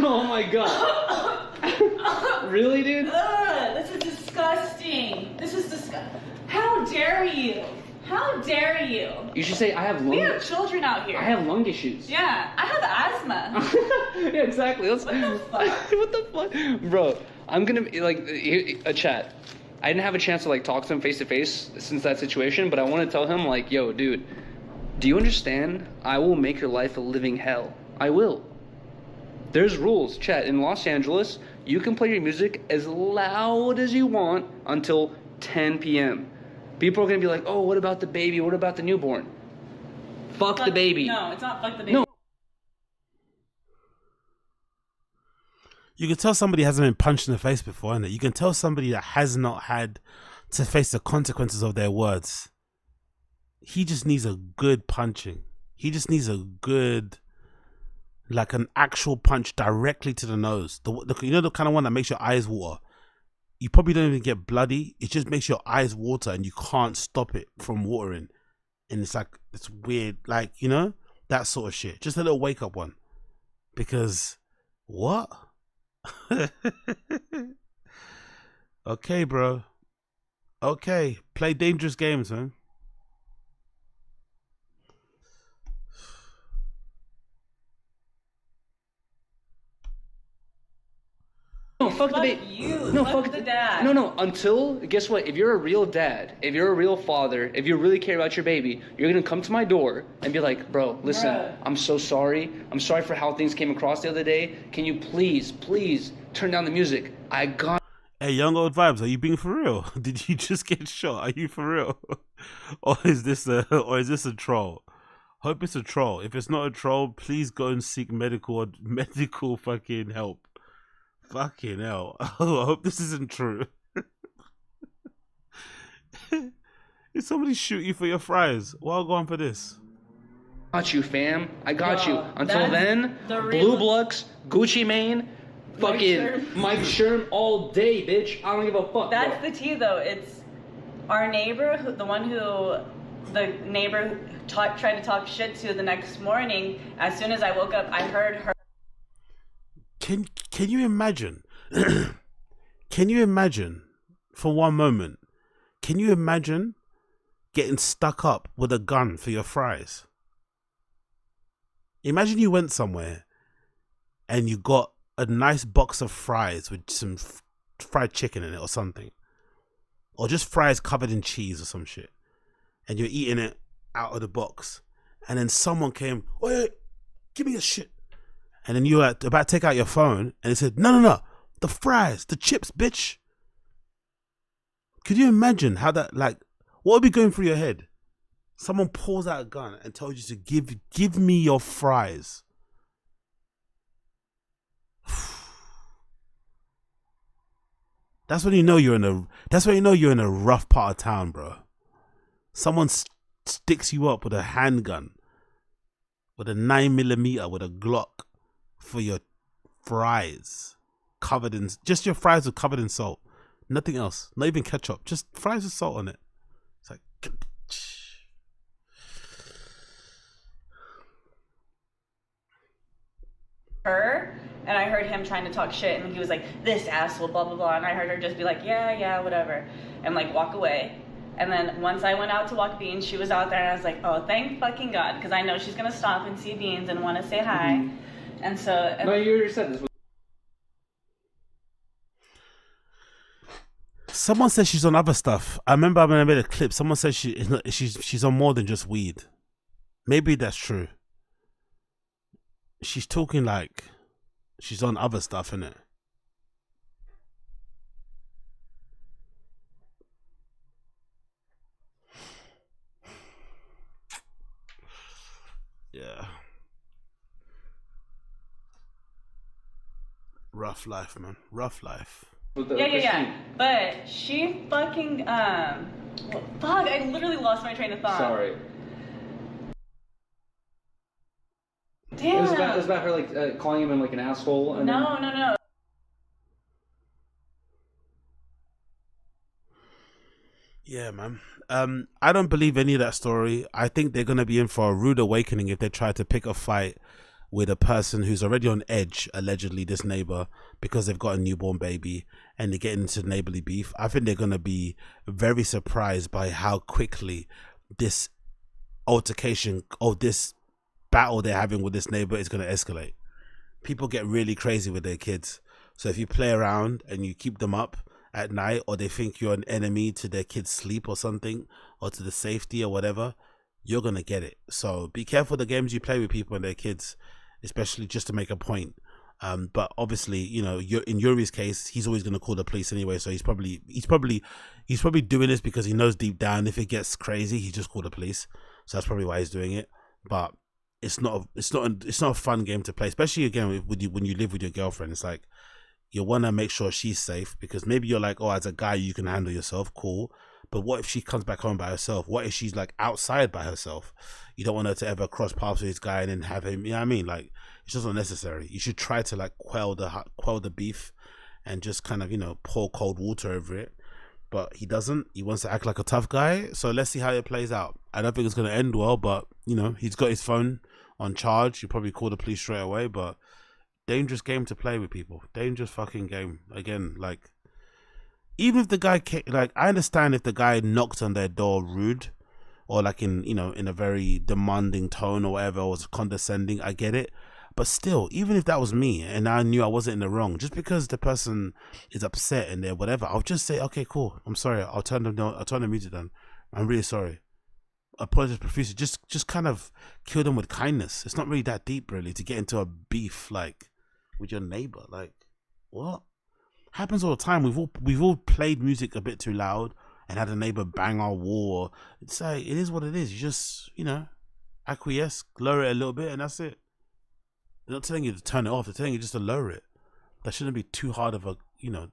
Oh my god. Really, dude? This is disgusting. This is disgusting. How dare you? How dare you? You should say I have lung. We have children out here. I have lung issues. Yeah, I have asthma. Yeah, exactly. What the fuck? What the fuck, bro? I'm gonna like a chat. I didn't have a chance to like talk to him face to face since that situation, but I want to tell him like, yo, dude, do you understand? I will make your life a living hell. I will. There's rules, chat. In Los Angeles, you can play your music as loud as you want until 10 p.m. People are gonna be like, oh, what about the baby? What about the newborn? Fuck the baby. No, it's not fuck the baby. No. You can tell somebody hasn't been punched in the face before, innit? You can tell somebody that has not had to face the consequences of their words. He just needs a good punching. He just needs a good, like an actual punch directly to the nose. You know, the kind of one that makes your eyes water. You probably don't even get bloody. It just makes your eyes water and you can't stop it from watering. And it's like, it's weird. Like, you know, that sort of shit. Just a little wake up one. Because, what? Okay, bro. Okay. Play dangerous games, man. No, fuck the baby. No, fuck the dad. No. Until, guess what? If you're a real dad, if you're a real father, if you really care about your baby, you're gonna come to my door and be like, bro, listen, Bruh. I'm so sorry. I'm sorry for how things came across the other day. Can you please turn down the music? I got. Hey, Young Old Vibes, are you being for real? Did you just get shot? Are you for real? Or is this a troll? Hope it's a troll. If it's not a troll, please go and seek medical fucking help. Fucking hell. I hope this isn't true. If somebody shoot you for your fries, well, I'll go on for this. Got you, fam. I got Bro, you. Until that's then, the Blue Bloods, Gucci Mane, fucking Mike Sherm all day, bitch. I don't give a fuck. That's bro. the tea, though. It's our neighbor, the neighbor tried to talk shit to the next morning. As soon as I woke up, I heard her. Can you imagine? Can you imagine for one moment? Can you imagine getting stuck up with a gun for your fries? Imagine you went somewhere and you got a nice box of fries with some fried chicken in it or something. Or just fries covered in cheese or some shit. And you're eating it out of the box. And then someone came, "Wait, give me a shit." And then you were about to take out your phone and it said, No, the fries, the chips, bitch. Could you imagine how that, like, what would be going through your head? Someone pulls out a gun and tells you to give me your fries. That's when you know you're in a rough part of town, bro. Someone sticks you up with a handgun, with a 9mm, with a Glock for your fries, your fries are covered in salt, nothing else, not even ketchup, just fries with salt on it. It's like her, and I heard him trying to talk shit, and he was like, "This asshole, blah blah blah," and I heard her just be like, yeah, whatever, and like walk away. And then once I went out to walk Beans, she was out there, and I was like, "Oh, thank fucking God," because I know she's gonna stop and see Beans and want to say hi. Mm-hmm. And so, No, you already said this. Someone says she's on other stuff. I remember when I made a clip, someone says she's on more than just weed. Maybe that's true. She's talking like she's on other stuff, innit? Yeah. Rough life, man. Rough life. Yeah. But she fucking fuck! I literally lost my train of thought. Sorry. Damn. It was about her like calling him like an asshole. And No. Yeah, man. I don't believe any of that story. I think they're gonna be in for a rude awakening if they try to pick a fight with a person who's already on edge, allegedly this neighbor, because they've got a newborn baby and they get into neighborly beef. I think they're gonna be very surprised by how quickly this altercation or this battle they're having with this neighbor is gonna escalate. People get really crazy with their kids. So if you play around and you keep them up at night, or they think you're an enemy to their kids' sleep or something, or to the safety or whatever, you're gonna get it. So be careful the games you play with people and their kids, especially just to make a point. But obviously, you know, in Yuri's case, he's always gonna call the police anyway. So he's probably doing this because he knows deep down if it gets crazy, he just call the police. So that's probably why he's doing it. But it's not a fun game to play, especially again when you live with your girlfriend. It's like, you want to make sure she's safe, because maybe you're like, oh, as a guy, you can handle yourself, cool. But what if she comes back home by herself? What if she's like outside by herself? You don't want her to ever cross paths with this guy and then have him, you know what I mean? Like, it's just unnecessary. You should try to like quell the beef and just kind of, you know, pour cold water over it. But he doesn't. He wants to act like a tough guy. So let's see how it plays out. I don't think it's going to end well, but, you know, he's got his phone on charge. You probably call the police straight away, but dangerous game to play with people. Dangerous fucking game. Again, like, even if the guy came, like, I understand if the guy knocked on their door rude, or like in, you know, in a very demanding tone or whatever, or was condescending, I get it. But still, even if that was me and I knew I wasn't in the wrong, just because the person is upset and they're whatever, I'll just say, okay, cool, I'm sorry, I'll turn the music down. I'm really sorry. Apologize profusely. Just kind of kill them with kindness. It's not really that deep, really, to get into a beef like with your neighbor. Like, what happens all the time? We've all played music a bit too loud and had a neighbor bang our wall. It's like, it is what it is. You just, you know, acquiesce, lower it a little bit, and that's it. They're not telling you to turn it off. They're telling you just to lower it. That shouldn't be too hard of a, you know,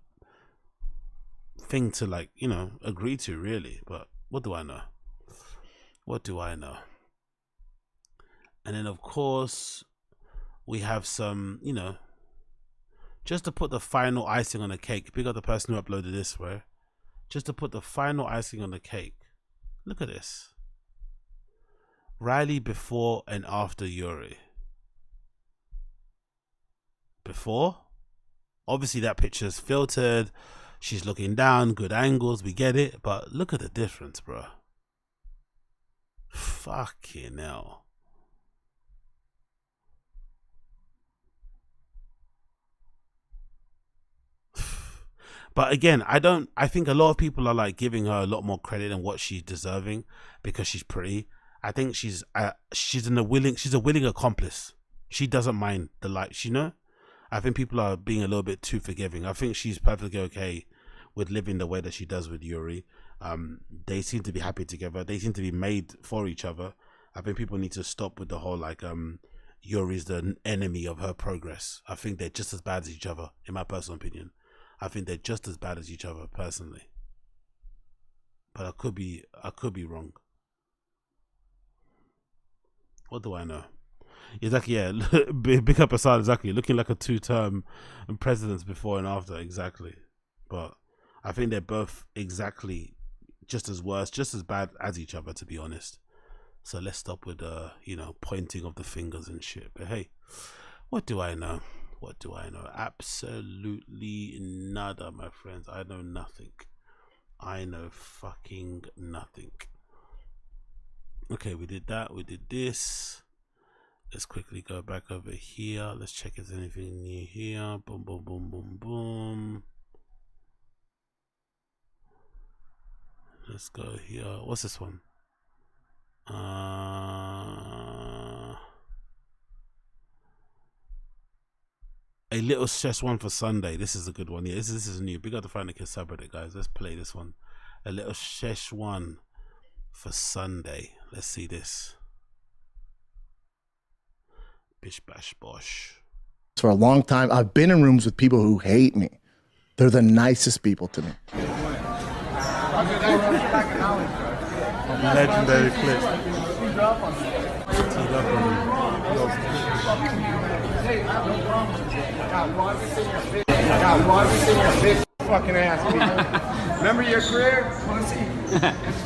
thing to like, you know, agree to really. But what do I know? What do I know? And then of course we have some, you know, just to put the final icing on the cake. Pick up the person who uploaded this, right? Just to put the final icing on the cake. Look at this. Riley before and after Yuri. Before, obviously that picture's filtered. She's looking down, good angles, we get it. But look at the difference, bro. Fucking hell. But again, I think a lot of people are like giving her a lot more credit than what she's deserving because she's pretty. I think she's a willing accomplice. She doesn't mind the lights, you know? I think people are being a little bit too forgiving. I think she's perfectly okay with living the way that she does with Yuri. They seem to be happy together. They seem to be made for each other. I think people need to stop with the whole like Yuri's the enemy of her progress. I think they're just as bad as each other, in my personal opinion. I think they're just as bad as each other personally. But I could be wrong. What do I know? Exactly, yeah. Big up Assad, exactly. Looking like a 2-term presidents before and after, exactly. But I think they're both exactly just as worse, just as bad as each other, to be honest. So let's stop with you know, pointing of the fingers and shit. But hey, what do I know? What do I know? Absolutely nada, my friends. I know nothing. I know fucking nothing. Okay, we did that. We did this. Let's quickly go back over here. Let's check if there's anything new here. Boom, boom, boom, boom, boom. Let's go here. What's this one? A little stress one for Sunday. This is a good one. Yeah, this is new. Big up to Find the Kids subreddit, guys. Let's play this one. A little stress one for Sunday. Let's see this. Bish bash bosh. For a long time, I've been in rooms with people who hate me. They're the nicest people to me. Legendary clip. Fucking ass. Remember your career? Pussy.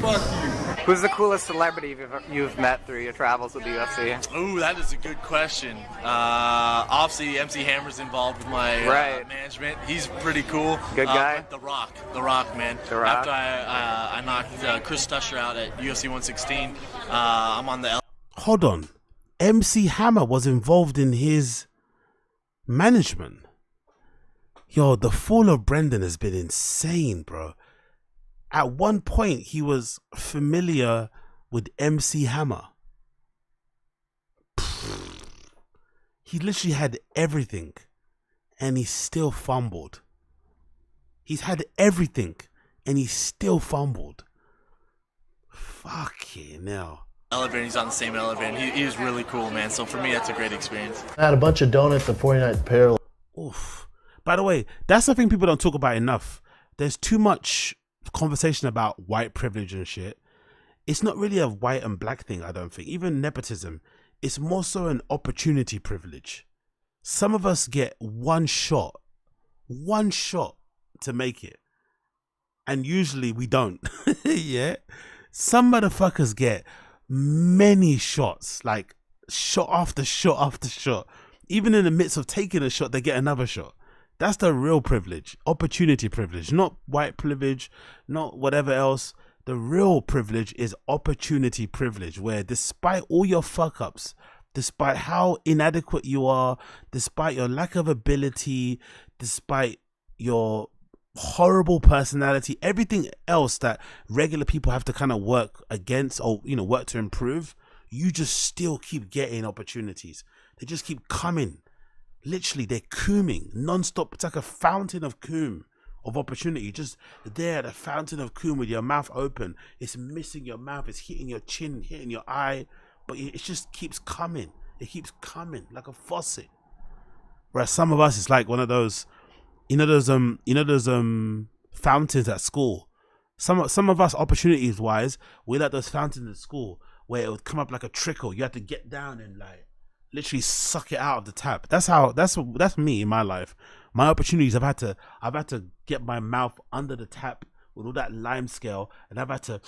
Fuck you. Who's the coolest celebrity you've met through your travels with the UFC? Ooh, that is a good question. Obviously, MC Hammer's involved with my management. He's pretty cool. Good guy? The Rock, man. The Rock? After I knocked Chris Tusher out at UFC 116, I'm on the... Hold on. MC Hammer was involved in his management. Yo, the fall of Brendan has been insane, bro. At one point, he was familiar with MC Hammer. He literally had everything, and he still fumbled. He's had everything, and he still fumbled. Fucking hell. Elevator, he's on the same elevator, and he was really cool, man. So for me, that's a great experience. I had a bunch of donuts at 49th Parallel. Oof. By the way, that's the thing people don't talk about enough. There's too much conversation about white privilege and shit. It's not really a white and black thing, I don't think. Even nepotism, it's more so an opportunity privilege. Some of us get one shot to make it, and usually we don't. Yeah, some motherfuckers get many shots, like shot after shot after shot. Even in the midst of taking a shot, they get another shot. That's the real privilege, opportunity privilege, not white privilege, not whatever else. The real privilege is opportunity privilege, where despite all your fuck ups, despite how inadequate you are, despite your lack of ability, despite your horrible personality, everything else that regular people have to kind of work against or, you know, work to improve, you just still keep getting opportunities. They just keep coming. Literally, they're cooming non-stop. It's like a fountain of coom, of opportunity. Just there at a fountain of coom with your mouth open. It's missing your mouth. It's hitting your chin, hitting your eye. But it just keeps coming. It keeps coming like a faucet. Whereas some of us, it's like one of those, those fountains at school. Some of us, opportunities wise, we like those fountains at school where it would come up like a trickle. You had to get down and like literally suck it out of the tap. That's me in my life. My opportunities, I've had to get my mouth under the tap with all that lime scale, and I've had to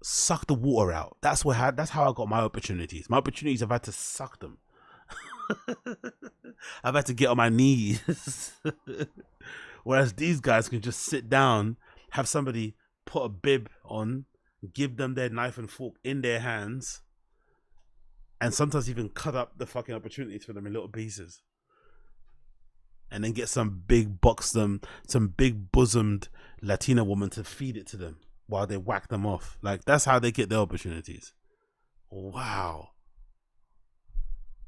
suck the water out. That's how I got my opportunities. My opportunities, I've had to suck them. I've had to get on my knees. Whereas these guys can just sit down, have somebody put a bib on, give them their knife and fork in their hands, and sometimes even cut up the fucking opportunities for them in little pieces. And then get some big bosomed Latina woman to feed it to them while they whack them off. Like, that's how they get their opportunities. Wow.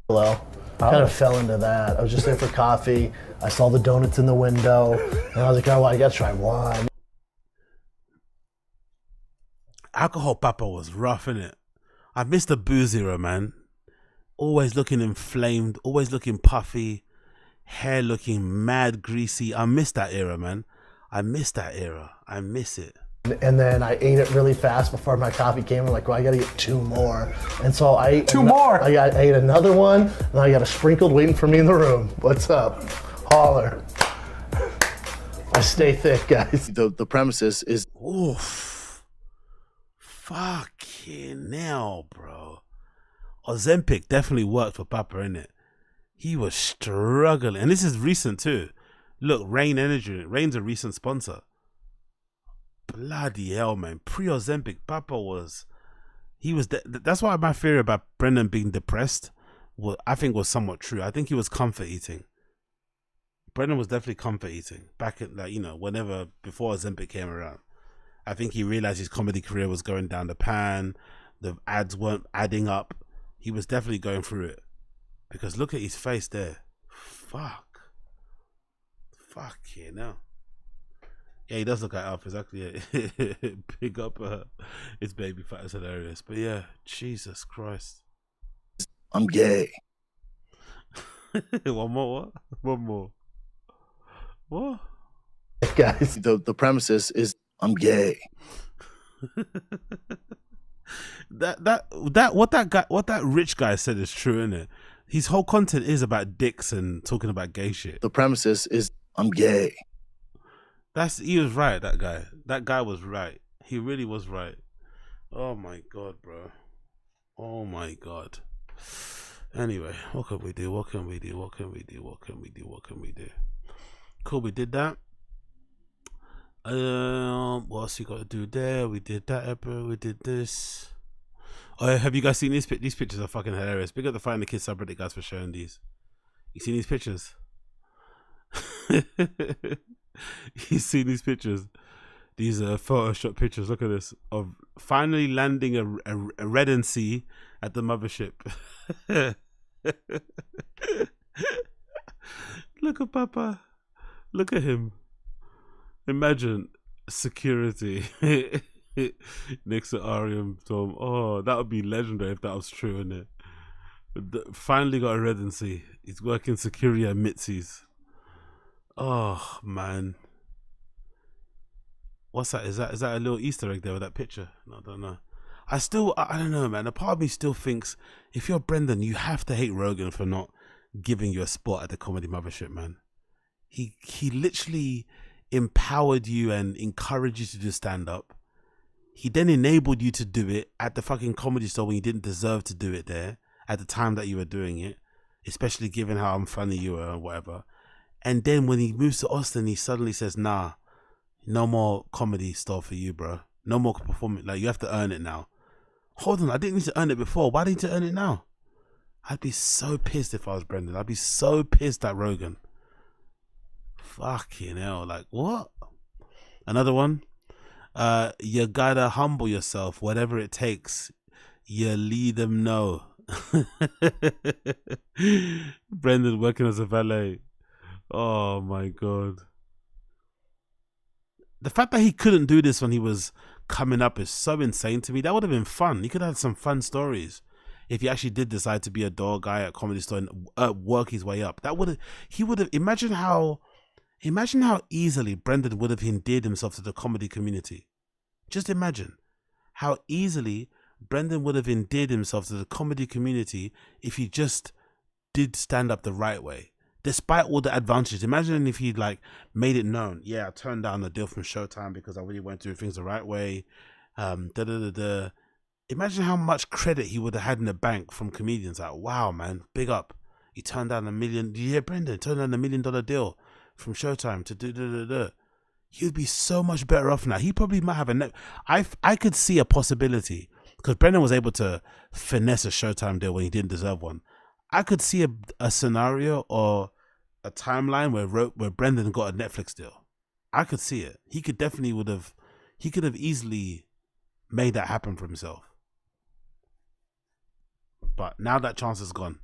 Hello. Kind of fell into that. I was just there for coffee. I saw the donuts in the window, and I was like, oh, well, I gotta try one. Alcohol Papa was rough, innit? I missed the booze era, man. Always looking inflamed, always looking puffy, hair looking mad greasy. I miss that era, man. I miss that era. I miss it. And then I ate it really fast before my coffee came. I'm like, well, I gotta get 2 more. And so I ate two more. I ate another one, and I got a sprinkled waiting for me in the room. What's up? Holler. I stay thick, guys. The premises is oof. Fucking hell, bro. Ozempic definitely worked for Papa, innit? He was struggling. And this is recent too. Look, Rain Energy. Rain's a recent sponsor. Bloody hell, man. Pre-Ozempic, Papa was... that's why my theory about Brendan being depressed, I think was somewhat true. I think he was comfort eating. Brendan was definitely comfort eating. Back at, like, whenever, before Ozempic came around. I think he realized his comedy career was going down the pan. The ads weren't adding up. He was definitely going through it. Because look at his face there. Fuck yeah, no. Yeah, he does look like Alpha, exactly. Yeah. Big up his baby fat is hilarious. But yeah, Jesus Christ. I'm gay. One more, what? One more. What? Guys, the premises is I'm gay. What that rich guy said is true, isn't it? His whole content is about dicks and talking about gay shit. The premises is I'm gay. He was right, that guy. That guy was right. He really was right. Oh my God, bro. Oh my God. Anyway, what can we do? Cool, we did that. What else you got to do there? We did that, Epa. We did this. Oh, have you guys seen these pictures? Are fucking hilarious. Big up the Find the Kids subreddit guys for showing these. You seen these pictures? You seen these pictures? These Photoshop pictures. Look at this of finally landing a Red Sea at the mothership. Look at Papa. Look at him. Imagine security next to Ariam Tom. Oh, that would be legendary if that was true, isn't it? Finally got a Red Sea. He's working security at Mitzi's. Oh man, what's that? Is that a little Easter egg there with that picture? No, I don't know. I don't know, man. A part of me still thinks if you're Brendan, you have to hate Rogan for not giving you a spot at the Comedy Mothership, man. He literally empowered you and encouraged you to do stand up. He then enabled you to do it at the fucking Comedy Store when you didn't deserve to do it there at the time that you were doing it, especially given how unfunny you were or whatever. And then when he moves to Austin, he suddenly says, nah, no more Comedy Store for you, bro. No more performance. Like, you have to earn it now. Hold on, I didn't need to earn it before. Why didn't you earn it now? I'd be so pissed if I was Brendan. I'd be so pissed at Rogan. Fucking hell. Like, what? Another one. You gotta humble yourself. Whatever it takes. You lead them know. Brendan working as a valet. Oh my God. The fact that he couldn't do this when he was coming up is so insane to me. That would have been fun. He could have had some fun stories if he actually did decide to be a door guy at Comedy Store and work his way up. He would have. Imagine how Imagine how easily Brendan would have endeared himself to the comedy community. Just imagine how easily Brendan would have endeared himself to the comedy community if he just did stand up the right way. Despite all the advantages, imagine if he'd like made it known, yeah, I turned down the deal from Showtime because I really went doing things the right way. Imagine how much credit he would have had in the bank from comedians. Like, wow, man, big up. He turned down $1 million. Did you hear Brendan? Turned down $1 million deal from Showtime to do. He would be so much better off now. He probably might have a I could see a possibility because Brendan was able to finesse a Showtime deal when he didn't deserve one. I could see a scenario or a timeline where Brendan got a Netflix deal. I could see it. He could have easily made that happen for himself. But now that chance is gone.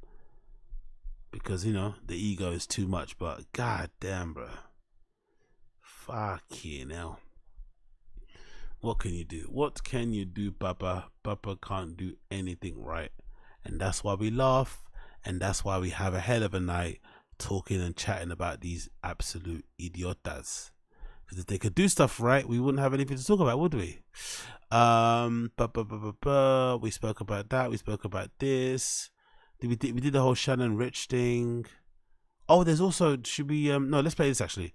Because, you know, the ego is too much. But god damn, bro. Fucking hell. What can you do? What can you do, Papa? Papa can't do anything right. And that's why we laugh. And that's why we have a hell of a night talking and chatting about these absolute idiotas. Because if they could do stuff right, we wouldn't have anything to talk about, would we? We spoke about that. We spoke about this. We did the whole Shannon Rich thing. Oh, there's also, should we, no, let's play this actually.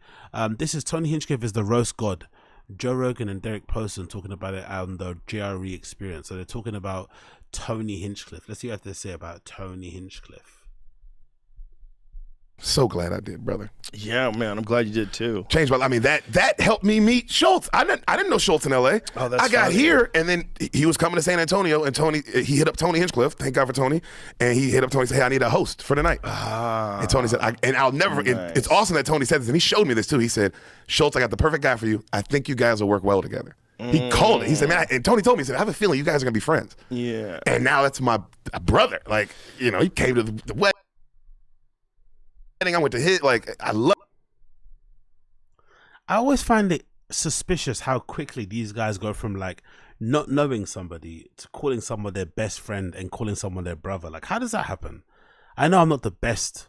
This is Tony Hinchcliffe is the roast god. Joe Rogan and Derek Poston talking about it on the GRE Experience. So they're talking about Tony Hinchcliffe. Let's see what they say about Tony Hinchcliffe. So glad I did, brother. Yeah, man, I'm glad you did too. Changed my life. I mean, that helped me meet Schultz. I didn't know Schultz in LA. Oh, that's I got funny. here, and then he was coming to San Antonio, and he hit up Tony Hinchcliffe. Thank God for Tony. And he hit up Tony and said, "Hey, I need a host for the night." And Tony said, I'll never forget. Nice. It's awesome that Tony said this, and he showed me this too. He said, "Schultz, I got the perfect guy for you. I think you guys will work well together." He called it. He said, "Man," and Tony told me, he said, "I have a feeling you guys are gonna be friends." Yeah. And now that's my brother. Like, you know, he came to the wedding. I went to hit. Like, I always find it suspicious how quickly these guys go from like not knowing somebody to calling someone their best friend and calling someone their brother. Like, how does that happen? I know I'm not the best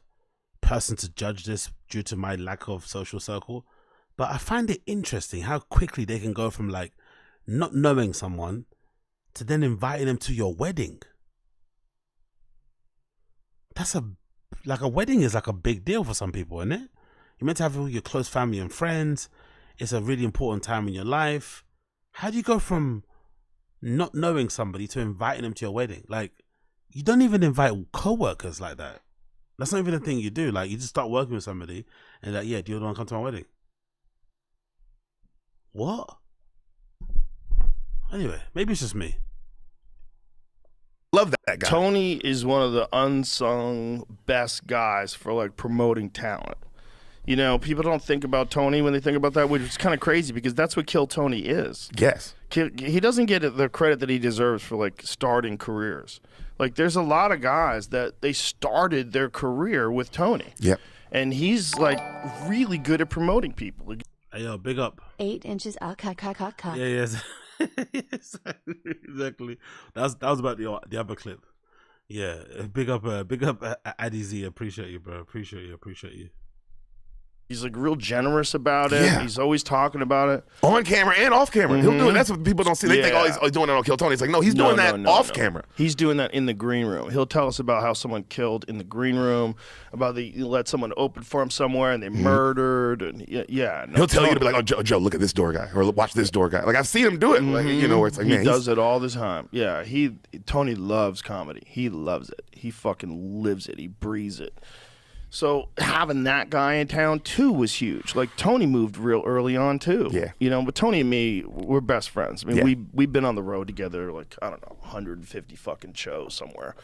person to judge this due to my lack of social circle, but I find it interesting how quickly they can go from like not knowing someone to then inviting them to your wedding. That's a wedding is like a big deal for some people, isn't it? You're meant to have all your close family and friends. It's a really important time in your life. How do you go from not knowing somebody to inviting them to your wedding? Like, you don't even invite co-workers like that. That's not even a thing you do. Like, you just start working with somebody and like, yeah, do you want to come to my wedding? What? Anyway, maybe it's just me. love that guy. Tony is one of the unsung best guys for like promoting talent. You know, people don't think about Tony when they think about that, which is kind of crazy because that's what Kill Tony is. Yes. He doesn't get the credit that he deserves for like starting careers. Like there's a lot of guys that they started their career with Tony. Yep. And he's like really good at promoting people. Hey, yo, big up. 8 inches. Yeah, yes. Exactly. That was about the other clip. Yeah, big up Addy Z. Appreciate you, bro. Appreciate you. He's like real generous about it. Yeah. He's always talking about it. On camera and off camera. He'll do it. That's what people don't see. They think, oh, he's doing it on Kill Tony. It's like, no, he's doing that off camera. He's doing that in the green room. He'll tell us about how someone killed in the green room, about he let someone open for him somewhere and they murdered. And He'll tell you to be like, oh, Joe, look at this door guy, or watch this door guy. Like I've seen him do it. Like, you know, where it's like, he man, does it all the time. Yeah, Tony loves comedy. He loves it. He fucking lives it. He breathes it. So having that guy in town too was huge. Like Tony moved real early on too. Yeah. You know, but Tony and me, we're best friends. I mean, we've been on the road together like, I don't know, 150 fucking shows somewhere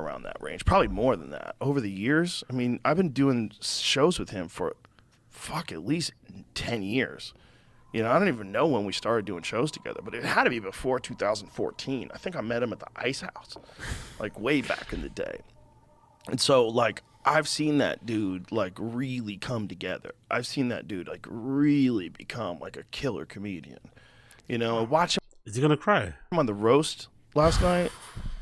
around that range. Probably more than that. Over the years, I mean, I've been doing shows with him for at least 10 years. You know, I don't even know when we started doing shows together, but it had to be before 2014. I think I met him at the Ice House, like way back in the day. And so like, I've seen that dude like really come together. I've seen that dude like really become like a killer comedian. You know, watch him. Is he gonna cry? I'm on the roast last night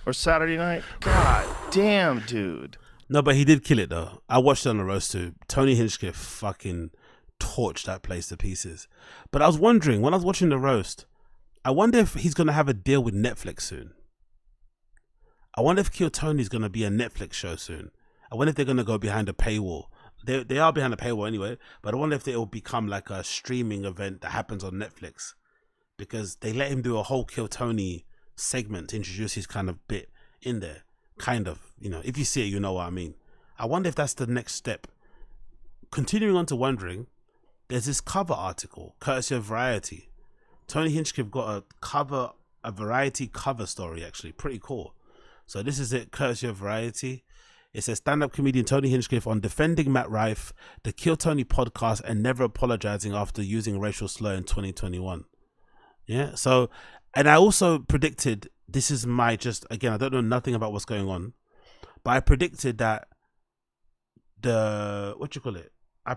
or Saturday night. God damn, dude. No, but he did kill it though. I watched it on the roast too. Tony Hinchcliffe fucking torch that place to pieces. But I was wondering, when I was watching the roast, I wonder if he's going to have a deal with Netflix soon. I wonder if Kill Tony is going to be a Netflix show soon. I wonder if they're going to go behind a paywall. They are behind a paywall anyway, but I wonder if it will become like a streaming event that happens on Netflix, because they let him do a whole Kill Tony segment to introduce his kind of bit in there. Kind of, you know, if you see it, you know what I mean. I wonder if that's the next step. Continuing on to wondering, there's this cover article, courtesy of Variety. Tony Hinchcliffe got a Variety cover story, actually. Pretty cool. So this is it, courtesy of Variety. It says, stand-up comedian Tony Hinchcliffe on defending Matt Rife, the Kill Tony podcast, and never apologizing after using racial slur in 2021. Yeah, so, and I also predicted, this is my just, again, I don't know nothing about what's going on, but I predicted that I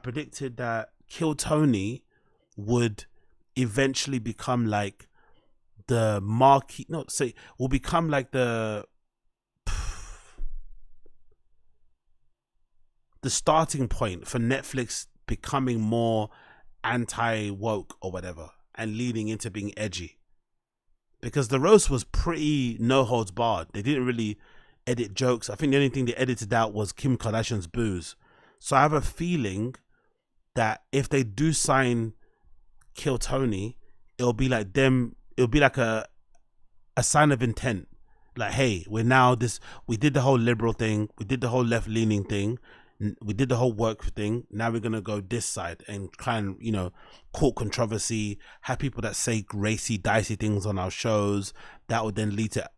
predicted that Kill Tony would eventually become like the marquee, will become like the starting point for Netflix becoming more anti-woke or whatever and leading into being edgy. Because the roast was pretty no holds barred. They didn't really edit jokes. I think the only thing they edited out was Kim Kardashian's booze. So I have a feeling that if they do sign Kill Tony, it'll be like a sign of intent. Like, hey, we did the whole liberal thing, we did the whole left-leaning thing, we did the whole work thing. Now we're gonna go this side and try and, you know, court controversy, have people that say racy, dicey things on our shows. That would then lead to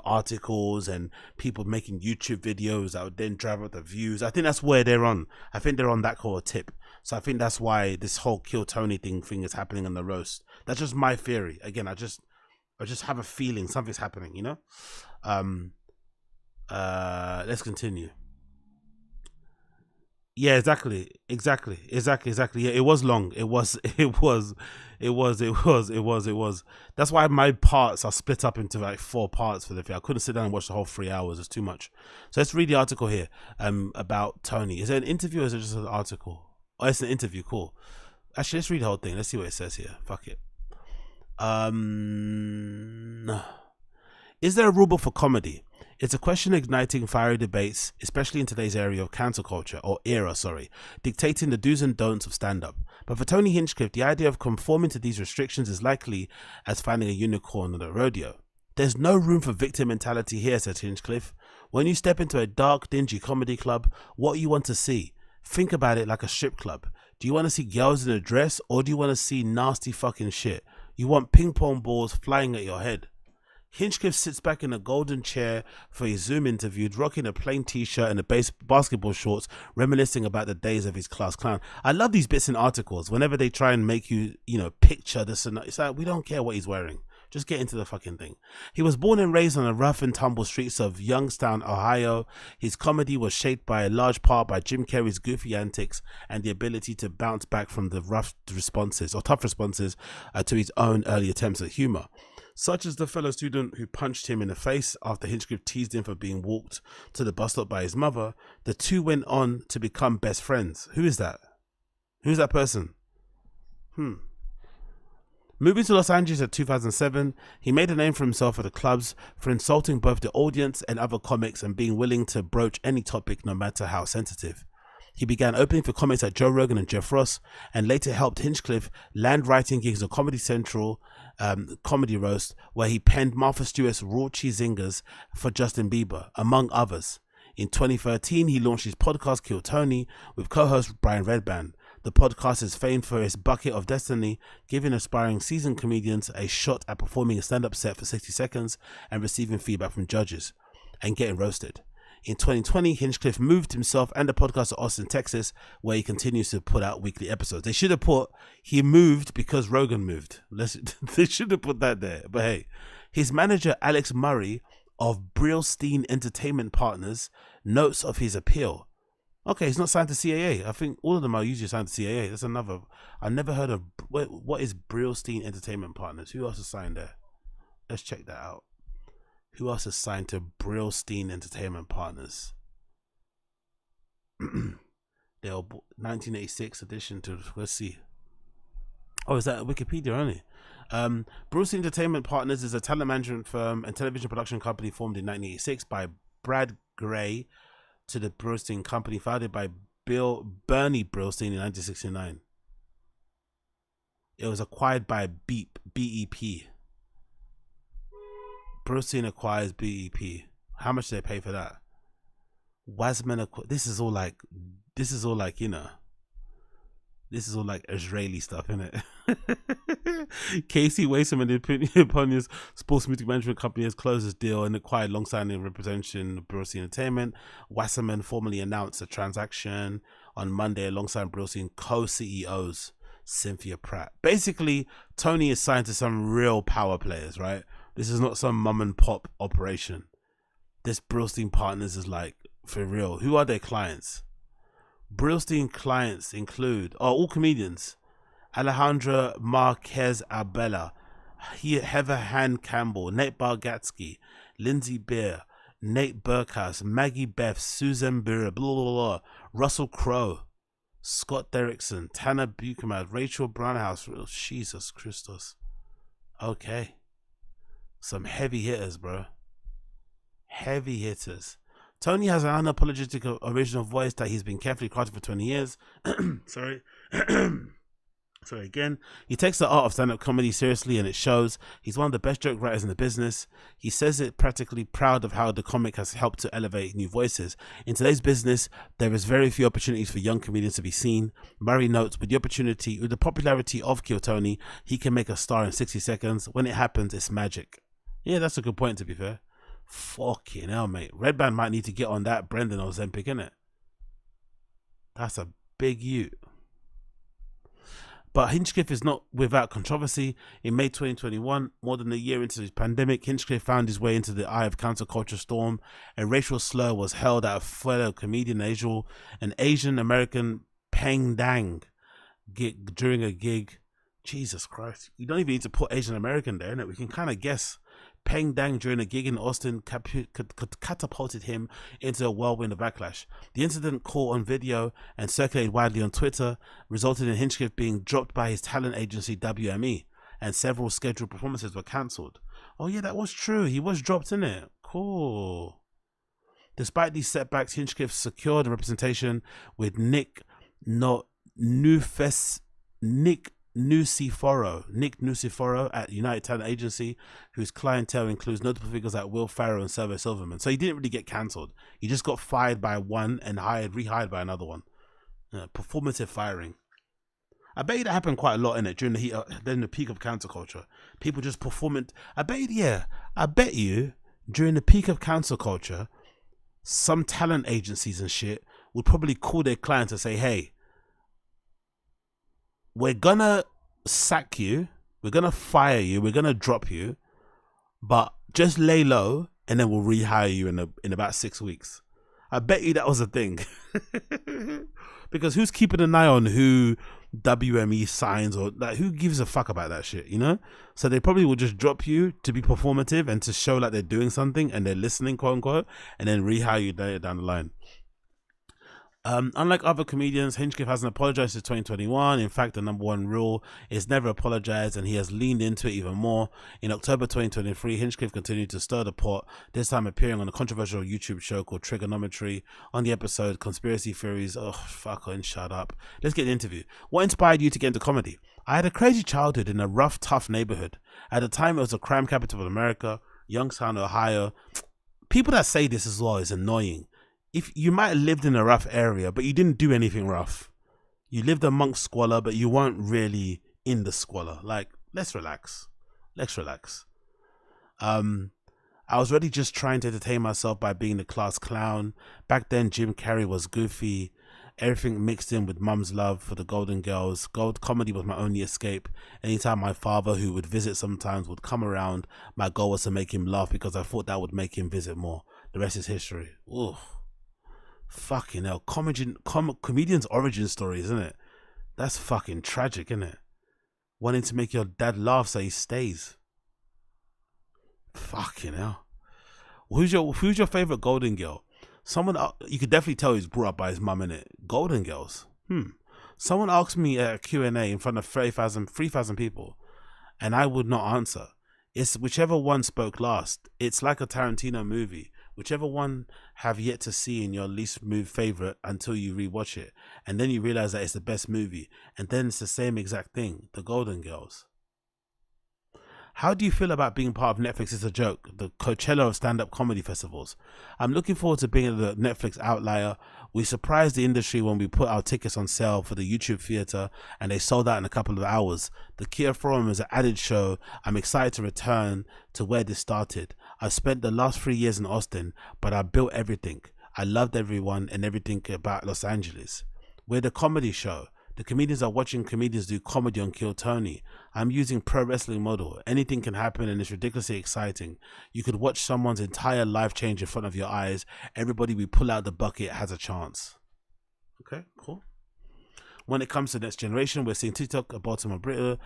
articles and people making YouTube videos that would then drive up the views. I think that's where they're on. I think they're on that core tip. So I think that's why this whole Kill Tony thing is happening on the roast. That's just my theory. Again, I just have a feeling something's happening, you know. Let's continue. Yeah, exactly. Yeah, it was long. It was. That's why my parts are split up into like 4 parts for the film. I couldn't sit down and watch the whole 3 hours. It's too much. So let's read the article here. About Tony. Is it an interview or is it just an article? Oh, it's an interview. Cool. Actually, let's read the whole thing. Let's see what it says here. Fuck it. Is there a rule book for comedy? It's a question igniting fiery debates, especially in today's area of cancel culture, dictating the do's and don'ts of stand-up. But for Tony Hinchcliffe, the idea of conforming to these restrictions is likely as finding a unicorn on a rodeo. There's no room for victim mentality here, said Hinchcliffe. When you step into a dark, dingy comedy club, what you want to see? Think about it like a strip club. Do you want to see girls in a dress, or do you want to see nasty fucking shit? You want ping pong balls flying at your head. Hinchcliffe sits back in a golden chair for his Zoom interview, rocking a plain t-shirt and basketball shorts, reminiscing about the days of his class clown. I love these bits in articles. Whenever they try and make you, picture this and that, it's like, we don't care what he's wearing. Just get into the fucking thing. He was born and raised on the rough and tumble streets of Youngstown, Ohio. His comedy was shaped by a large part by Jim Carrey's goofy antics and the ability to bounce back from the tough responses to his own early attempts at humor. Such as the fellow student who punched him in the face after Hinchcliffe teased him for being walked to the bus stop by his mother. The two went on to become best friends. Who is that? Who's that person? Moving to Los Angeles in 2007, he made a name for himself at the clubs for insulting both the audience and other comics and being willing to broach any topic no matter how sensitive. He began opening for comics like Joe Rogan and Jeff Ross, and later helped Hinchcliffe land writing gigs on Comedy Central Comedy Roast, where he penned Martha Stewart's raunchy zingers for Justin Bieber, among others. In 2013, he launched his podcast Kill Tony with co-host Brian Redband. The podcast is famed for its bucket of destiny, giving aspiring seasoned comedians a shot at performing a stand-up set for 60 seconds and receiving feedback from judges, and getting roasted. In 2020, Hinchcliffe moved himself and the podcast to Austin, Texas, where he continues to put out weekly episodes. They should have put, he moved because Rogan moved. They should have put that there. But hey, his manager, Alex Murray of Brillstein Entertainment Partners, notes of his appeal. Okay, he's not signed to CAA. I think all of them are usually signed to CAA. That's another. I never heard of, what is Brillstein Entertainment Partners? Who else is signed there? Let's check that out. Who else is signed to Brillstein Entertainment Partners? They'll 1986 edition to, let's see. Oh, is that Wikipedia only? Brewstein Entertainment Partners is a talent management firm and television production company formed in 1986 by Brad Gray to the Brewstein Company, founded by Bernie Brewstein in 1969. It was acquired by BEP. Brewstein acquires BEP. How much did they pay for that? Wasman, this is all like, you know, this is all like Israeli stuff, isn't it? Casey Wasserman Ponia's sports music management company has closed its deal and acquired long-standing representation of Brewstein Entertainment. Wasserman formally announced the transaction on Monday alongside Brewstein co-CEOs Cynthia Pratt. Basically, Tony is signed to some real power players, right? This is not some mum and pop operation. This Brewstein Partners is like, for real. Who are their clients? Brewstein clients include all comedians: Alejandra Marquez Abella, Heather Han Campbell, Nate Bargatze, Lindsay Beer, Nate Burkhouse, Maggie Beth, Susan Bura, blah, blah, blah, Russell Crowe, Scott Derrickson, Tanner Buchanan, Rachel Brownhouse. Jesus Christos. Okay. Some heavy hitters, bro. Heavy hitters. Tony has an unapologetic original voice that he's been carefully crafted for 20 years. Sorry. Sorry again. He takes the art of stand-up comedy seriously, and it shows. He's one of the best joke writers in the business. He says it practically proud of how the comic has helped to elevate new voices. In today's business, there is very few opportunities for young comedians to be seen. Murray notes, with the popularity of Kill Tony, he can make a star in 60 seconds. When it happens, it's magic. Yeah, that's a good point, to be fair. Fucking hell, mate. Red Band might need to get on that Brendan Ozempic, innit? That's a big ute. But Hinchcliffe is not without controversy. In May 2021, more than a year into the pandemic, Hinchcliffe found his way into the eye of counterculture storm. A racial slur was held at a fellow comedian, an Asian American Peng Dang gig during a gig. Jesus Christ. You don't even need to put Asian American there, innit? We can kind of guess. Peng Dang during a gig in Austin catapulted him into a whirlwind of backlash. The incident, caught on video and circulated widely on Twitter, resulted in Hinchcliffe being dropped by his talent agency WME, and several scheduled performances were cancelled. Oh yeah, that was true. He was dropped, in it. Cool. Despite these setbacks, Hinchcliffe secured a representation with Nick Nuciforo at United Talent Agency, whose clientele includes notable figures like Will Ferrell and Servo Silverman. So he didn't really get cancelled. He just got fired by one and rehired by another one. Performative firing. I bet you that happened quite a lot in it during the peak of counterculture. People just performing. I bet you during the peak of counterculture, some talent agencies and shit would probably call their clients and say, "Hey, we're gonna sack you, we're gonna fire you, we're gonna drop you, but just lay low and then we'll rehire you in about 6 weeks." I bet you that was a thing. Because who's keeping an eye on who WME signs, or like, who gives a fuck about that shit, you know? So they probably will just drop you to be performative and to show like they're doing something and they're listening, quote unquote, and then rehire you down the line. Unlike other comedians, Hinchcliffe hasn't apologized since 2021. In fact, the number one rule is never apologize, and he has leaned into it even more. In October 2023, Hinchcliffe continued to stir the pot, this time appearing on a controversial YouTube show called Trigonometry. On the episode, Conspiracy Theories. Oh, fucking shut up. Let's get the interview. What inspired you to get into comedy? I had a crazy childhood in a rough, tough neighborhood. At the time, it was the crime capital of America, Youngstown, Ohio. People that say this as well is annoying. If you might have lived in a rough area, but you didn't do anything rough. You lived amongst squalor, but you weren't really in the squalor. Like, let's relax. I was really just trying to entertain myself by being the class clown. Back then, Jim Carrey was goofy. Everything mixed in with mum's love for the Golden Girls. Gold comedy was my only escape. Anytime my father, who would visit sometimes, would come around, my goal was to make him laugh because I thought that would make him visit more. The rest is history. Ooh. Fucking hell. Comedian's origin story, isn't it? That's fucking tragic, isn't it? Wanting to make your dad laugh so he stays. Fucking hell. Who's your favorite Golden Girl? you could definitely tell he's brought up by his mum, innit? Golden Girls. Someone asked me at a Q&A in front of 3,000 people, and I would not answer. It's whichever one spoke last. It's like a Tarantino movie. Whichever one have yet to see in your least favorite until you rewatch it, and then you realize that it's the best movie, and then it's the same exact thing. The Golden Girls. How do you feel about being part of Netflix Is a Joke, the Coachella of stand-up comedy festivals? I'm looking forward to being the Netflix outlier. We surprised the industry when we put our tickets on sale for the YouTube theater and they sold out in a couple of hours. The Kia Forum is an added show. I'm excited to return to where this started. I spent the last 3 years in Austin, but I built everything. I loved everyone and everything about Los Angeles. We're the comedy show. The comedians are watching comedians do comedy on Kill Tony. I'm using pro wrestling model. Anything can happen and it's ridiculously exciting. You could watch someone's entire life change in front of your eyes. Everybody we pull out the bucket has a chance. Okay, cool. When it comes to next generation, we're seeing TikTok, Baltimore Brit.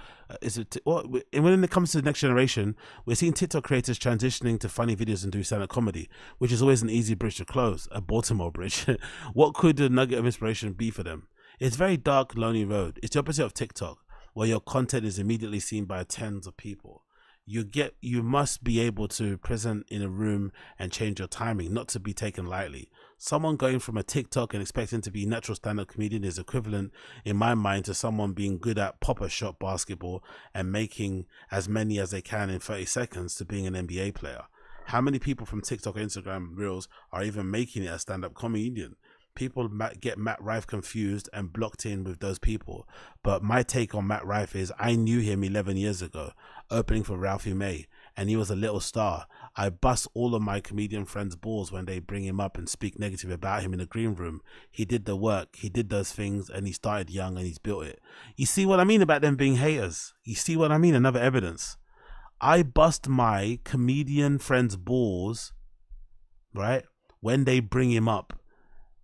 When it comes to the next generation, we're seeing TikTok creators transitioning to funny videos and do stand-up comedy, which is always an easy bridge to close. A Baltimore bridge. What could the nugget of inspiration be for them? It's very dark, lonely road. It's the opposite of TikTok, where your content is immediately seen by tens of people. You must be able to present in a room and change your timing, not to be taken lightly. Someone going from a TikTok and expecting to be natural stand-up comedian is equivalent, in my mind, to someone being good at pop-up shot basketball and making as many as they can in 30 seconds to being an NBA player. How many people from TikTok or Instagram Reels are even making it as stand-up comedian? People get Matt Rife confused and blocked in with those people. But my take on Matt Rife is I knew him 11 years ago, opening for Ralphie May, and he was a little star. I bust all of my comedian friends' balls when they bring him up and speak negative about him in the green room. He did the work, he did those things, and he started young and he's built it. You see what I mean about them being haters? You see what I mean? Another evidence. I bust my comedian friends' balls, right, when they bring him up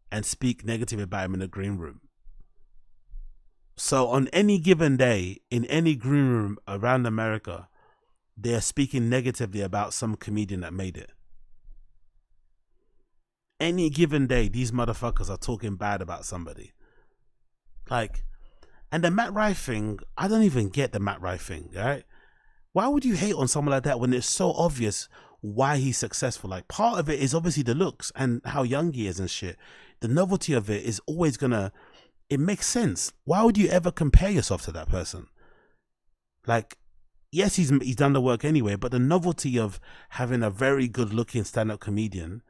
and speak negative about him in the green room. So on any given day, in any green room around America, they're speaking negatively about some comedian that made it. Any given day, these motherfuckers are talking bad about somebody. Like, and the Matt Rife thing, I don't even get the Matt Rife thing, right? Why would you hate on someone like that when it's so obvious why he's successful? Like, part of it is obviously the looks and how young he is and shit. The novelty of it is always gonna, it makes sense. Why would you ever compare yourself to that person? Like, yes, he's done the work anyway, but the novelty of having a very good looking stand-up comedian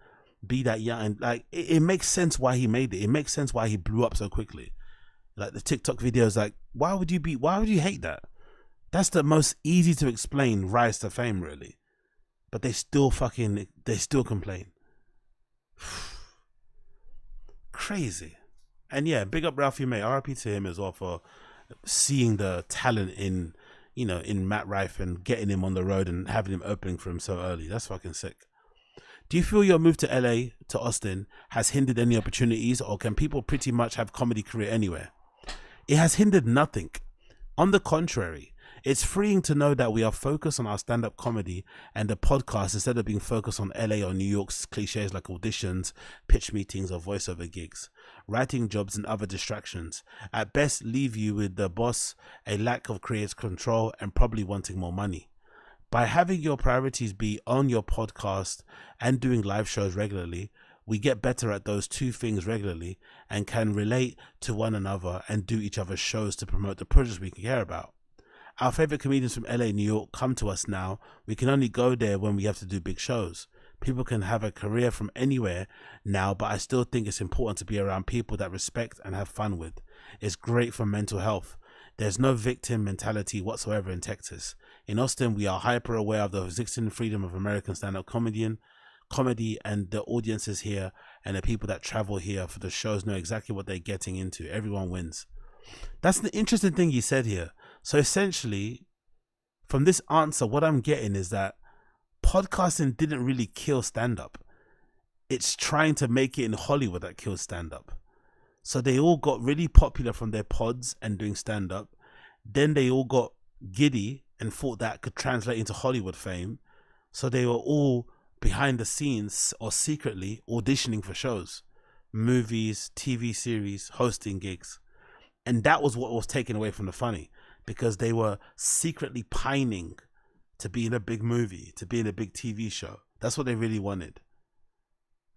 be that young, and like, it makes sense why he made it. It makes sense why he blew up so quickly. Like the TikTok videos, like, why would you hate that? That's the most easy to explain rise to fame, really. But they still complain. Crazy. And yeah, big up Ralphie May. RIP to him as well for seeing the talent in Matt Rife and getting him on the road and having him opening for him so early. That's fucking sick. Do you feel your move to LA, to Austin, has hindered any opportunities, or can people pretty much have comedy career anywhere? It has hindered nothing. On the contrary, it's freeing to know that we are focused on our stand-up comedy and the podcast instead of being focused on LA or New York's cliches like auditions, pitch meetings, or voiceover gigs, writing jobs, and other distractions. At best, leave you with the boss, a lack of creative control, and probably wanting more money. By having your priorities be on your podcast and doing live shows regularly, we get better at those two things regularly and can relate to one another and do each other's shows to promote the projects we care about. Our favorite comedians from LA, New York come to us now. We can only go there when we have to do big shows. People can have a career from anywhere now, but I still think it's important to be around people that respect and have fun with. It's great for mental health. There's no victim mentality whatsoever in Texas. In Austin, we are hyper aware of the existing freedom of American stand-up comedy, and the audiences here and the people that travel here for the shows know exactly what they're getting into. Everyone wins. That's the interesting thing he said here. So essentially, from this answer, what I'm getting is that podcasting didn't really kill stand-up. It's trying to make it in Hollywood that kills stand-up. So they all got really popular from their pods and doing stand-up. Then they all got giddy and thought that could translate into Hollywood fame. So they were all behind the scenes or secretly auditioning for shows, movies, TV series, hosting gigs. And that was what was taken away from the funny, because they were secretly pining to be in a big movie, to be in a big TV show. That's what they really wanted.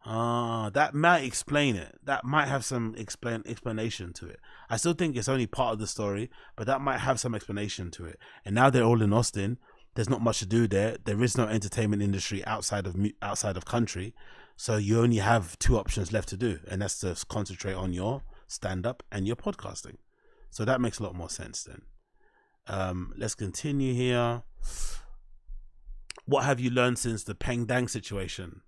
That might explain it. That might have some explanation to it. I still think it's only part of the story, but that might have some explanation to it. And now they're all in Austin. There's not much to do there. There is no entertainment industry outside of country. So you only have two options left to do, and that's to concentrate on your stand-up and your podcasting. So that makes a lot more sense then. Let's continue here. What have you learned since the Peng Dang situation?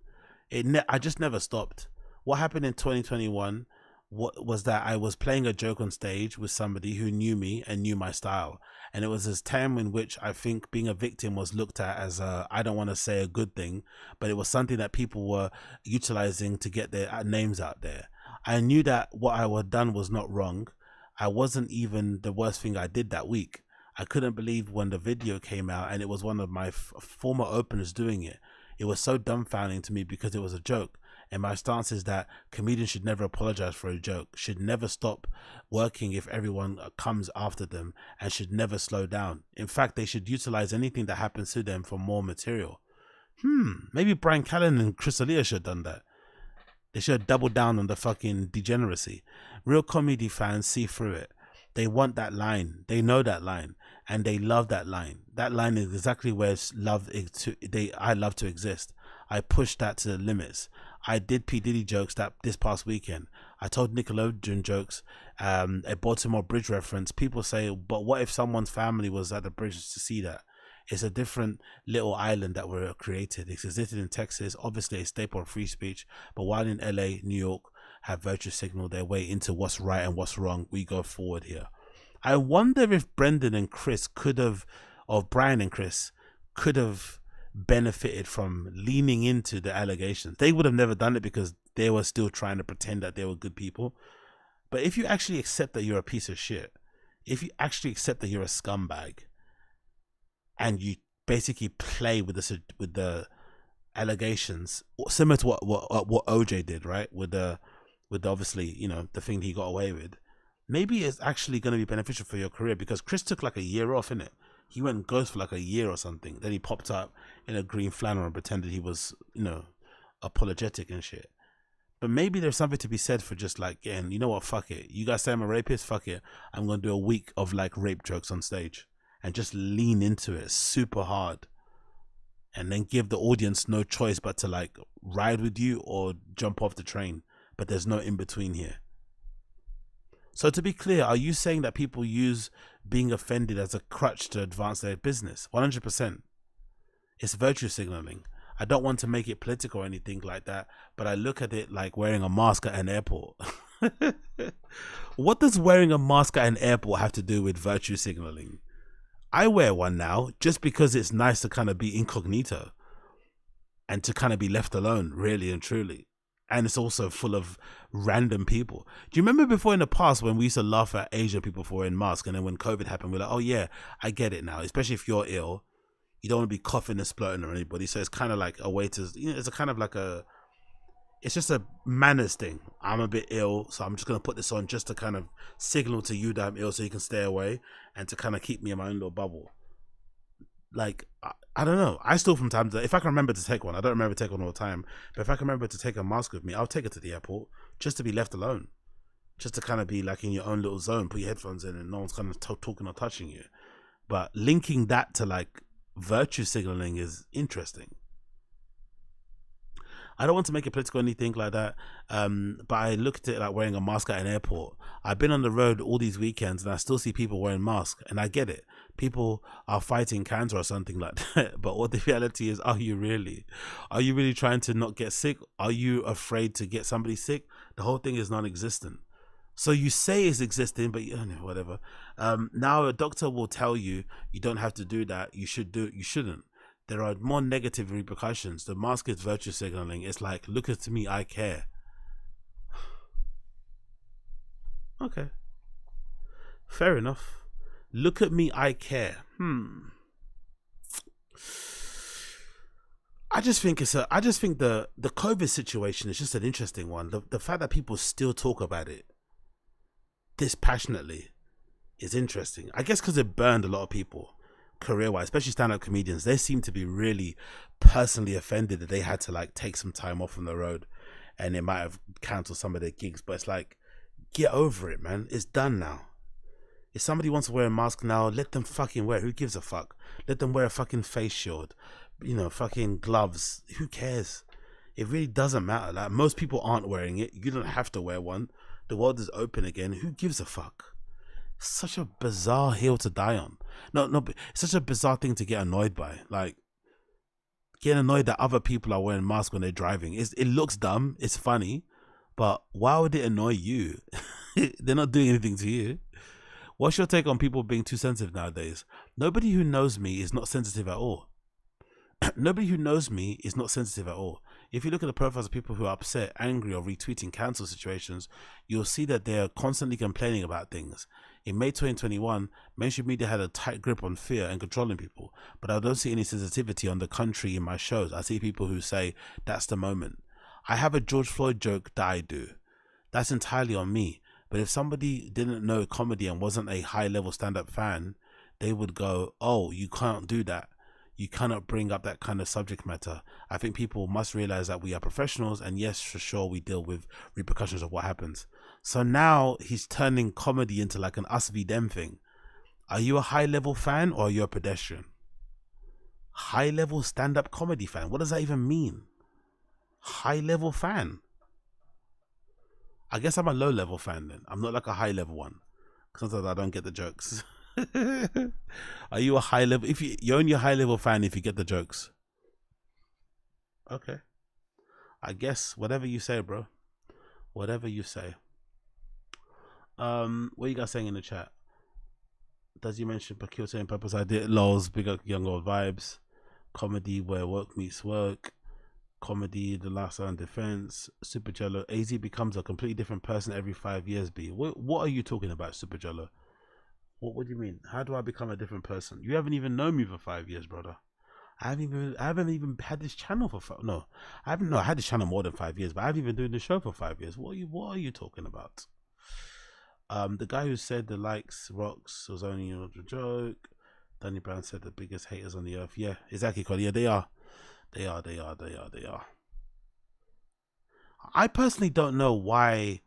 I just never stopped. What happened in 2021 was that I was playing a joke on stage with somebody who knew me and knew my style. And it was this time in which I think being a victim was looked at as I don't want to say a good thing, but it was something that people were utilizing to get their names out there. I knew that what I had done was not wrong. I wasn't even the worst thing I did that week. I couldn't believe when the video came out and it was one of my former openers doing it. It was so dumbfounding to me because it was a joke. And my stance is that comedians should never apologize for a joke, should never stop working if everyone comes after them, and should never slow down. In fact, they should utilize anything that happens to them for more material. Maybe Brian Callen and Chris D'Elia should have done that. They should have doubled down on the fucking degeneracy. Real comedy fans see through it. They want that line. They know that line, and they love that line. That line is exactly where I love to exist. I push that to the limits. I did P. Diddy jokes this past weekend. I told Nickelodeon jokes, a Baltimore Bridge reference. People say, but what if someone's family was at the bridge to see that? It's a different little island that were created. It's existed in Texas, obviously a staple of free speech, but while in LA, New York have virtue signaled their way into what's right and what's wrong, we go forward here. I wonder if Brendan and Chris Brian and Chris could have benefited from leaning into the allegations. They would have never done it because they were still trying to pretend that they were good people. But if you actually accept that you're a piece of shit, if you actually accept that you're a scumbag, and you basically play with the allegations, similar to what OJ did, right? With obviously, you know, the thing he got away with, maybe it's actually going to be beneficial for your career, because Chris took like a year off, innit? He went ghost for like a year or something. Then he popped up in a green flannel and pretended he was, you know, apologetic and shit. But maybe there's something to be said for just like, you know what, fuck it. You guys say I'm a rapist? Fuck it. I'm going to do a week of like rape jokes on stage and just lean into it super hard. And then give the audience no choice but to like ride with you or jump off the train. But there's no in between here. So to be clear, are you saying that people use being offended as a crutch to advance their business? 100%. It's virtue signaling. I don't want to make it political or anything like that, but I look at it like wearing a mask at an airport. What does wearing a mask at an airport have to do with virtue signaling? I wear one now just because it's nice to kind of be incognito and to kind of be left alone, really and truly. And it's also full of random people. Do you remember before in the past when we used to laugh at Asian people for wearing masks, and then when COVID happened, we're like, oh yeah, I get it now. Especially if you're ill, you don't want to be coughing and splurting or anybody. So it's kind of like a way to, you know, it's a kind of like it's just a manners thing. I'm a bit ill, so I'm just going to put this on just to kind of signal to you that I'm ill so you can stay away and to kind of keep me in my own little bubble. Like, I don't know. I still from time to time, if I can remember to take one, I don't remember to take one all the time, but if I can remember to take a mask with me, I'll take it to the airport just to be left alone. Just to kind of be like in your own little zone, put your headphones in and no one's kind of talking or touching you. But linking that to like virtue signaling is interesting. I don't want to make it political or anything like that, but I looked at it like wearing a mask at an airport. I've been on the road all these weekends and I still see people wearing masks, and I get it. People are fighting cancer or something like that, but what the reality is, are you really? Are you really trying to not get sick? Are you afraid to get somebody sick? The whole thing is non-existent. So you say it's existing, but whatever. Now a doctor will tell you you don't have to do that. You should do it. You shouldn't. There are more negative repercussions. The mask is virtue signaling. It's like, look at me, I care. Okay. Fair enough. Look at me, I care. I just think the COVID situation is just an interesting one. The fact that people still talk about it this passionately is interesting. I guess because it burned a lot of people career-wise, especially stand-up comedians. They seem to be really personally offended that they had to like take some time off from the road, and it might have cancelled some of their gigs. But it's like, get over it, man. It's done now. If somebody wants to wear a mask now, let them fucking wear it. Who gives a fuck? Let them wear a fucking face shield, fucking gloves. Who cares? It really doesn't matter. Like, most people aren't wearing it. You don't have to wear one. The world is open again. Who gives a fuck? Such a bizarre hill to die on. No, it's such a bizarre thing to get annoyed by. Like, getting annoyed that other people are wearing masks when they're driving. It looks dumb. It's funny. But why would it annoy you? They're not doing anything to you. What's your take on people being too sensitive nowadays? Nobody who knows me is not sensitive at all. Nobody who knows me is not sensitive at all. If you look at the profiles of people who are upset, angry, or retweeting cancel situations, you'll see that they are constantly complaining about things. In May 2021, mainstream media had a tight grip on fear and controlling people, but I don't see any sensitivity on the country in my shows. I see people who say, that's the moment. I have a George Floyd joke that I do. That's entirely on me. But if somebody didn't know comedy and wasn't a high-level stand-up fan, they would go, oh, you can't do that. You cannot bring up that kind of subject matter. I think people must realize that we are professionals, and yes, for sure, we deal with repercussions of what happens. So now he's turning comedy into like an us v them thing. Are you a high-level fan or are you a pedestrian? High-level stand-up comedy fan. What does that even mean? High-level fan. I guess I'm a low-level fan then. I'm not like a high-level one. Sometimes I don't get the jokes. Are you a high-level? If you're only a high-level fan if you get the jokes. Okay. I guess whatever you say, bro. Whatever you say. What are you guys saying in the chat? Does you mention Pakilta and Purpose Idea? Lols, big up young old vibes. Comedy where work meets work. Comedy, the last line of defense. Super Jello. AZ becomes a completely different person every 5 years. B. What are you talking about, Super Jello? What do you mean? How do I become a different person? You haven't even known me for 5 years, brother. I haven't even had this channel for I had this channel more than 5 years, but I haven't even doing the show for 5 years. What are you talking about? The guy who said the likes rocks was only a joke. Danny Brown said the biggest haters on the earth. Yeah, exactly, Cody. Yeah, they are. They are. I personally don't know why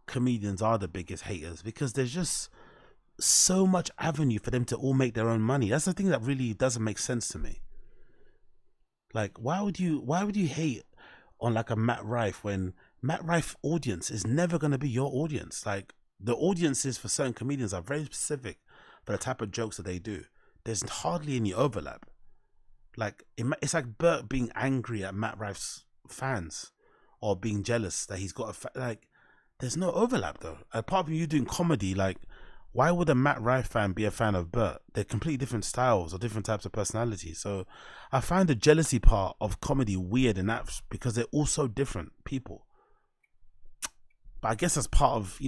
comedians are the biggest haters, because there's just so much avenue for them to all make their own money. That's the thing that really doesn't make sense to me. Like, why would you hate on like a Matt Rife when Matt Rife audience is never going to be your audience? Like, the audiences for certain comedians are very specific for the type of jokes that they do. There's hardly any overlap. Like, it's like Bert being angry at Matt Rife's fans or being jealous that he's got like, there's no overlap though. Apart from you doing comedy, like, why would a Matt Rife fan be a fan of Bert? They're completely different styles or different types of personalities. So I find the jealousy part of comedy weird in that, because they're all so different people. But I guess that's part of,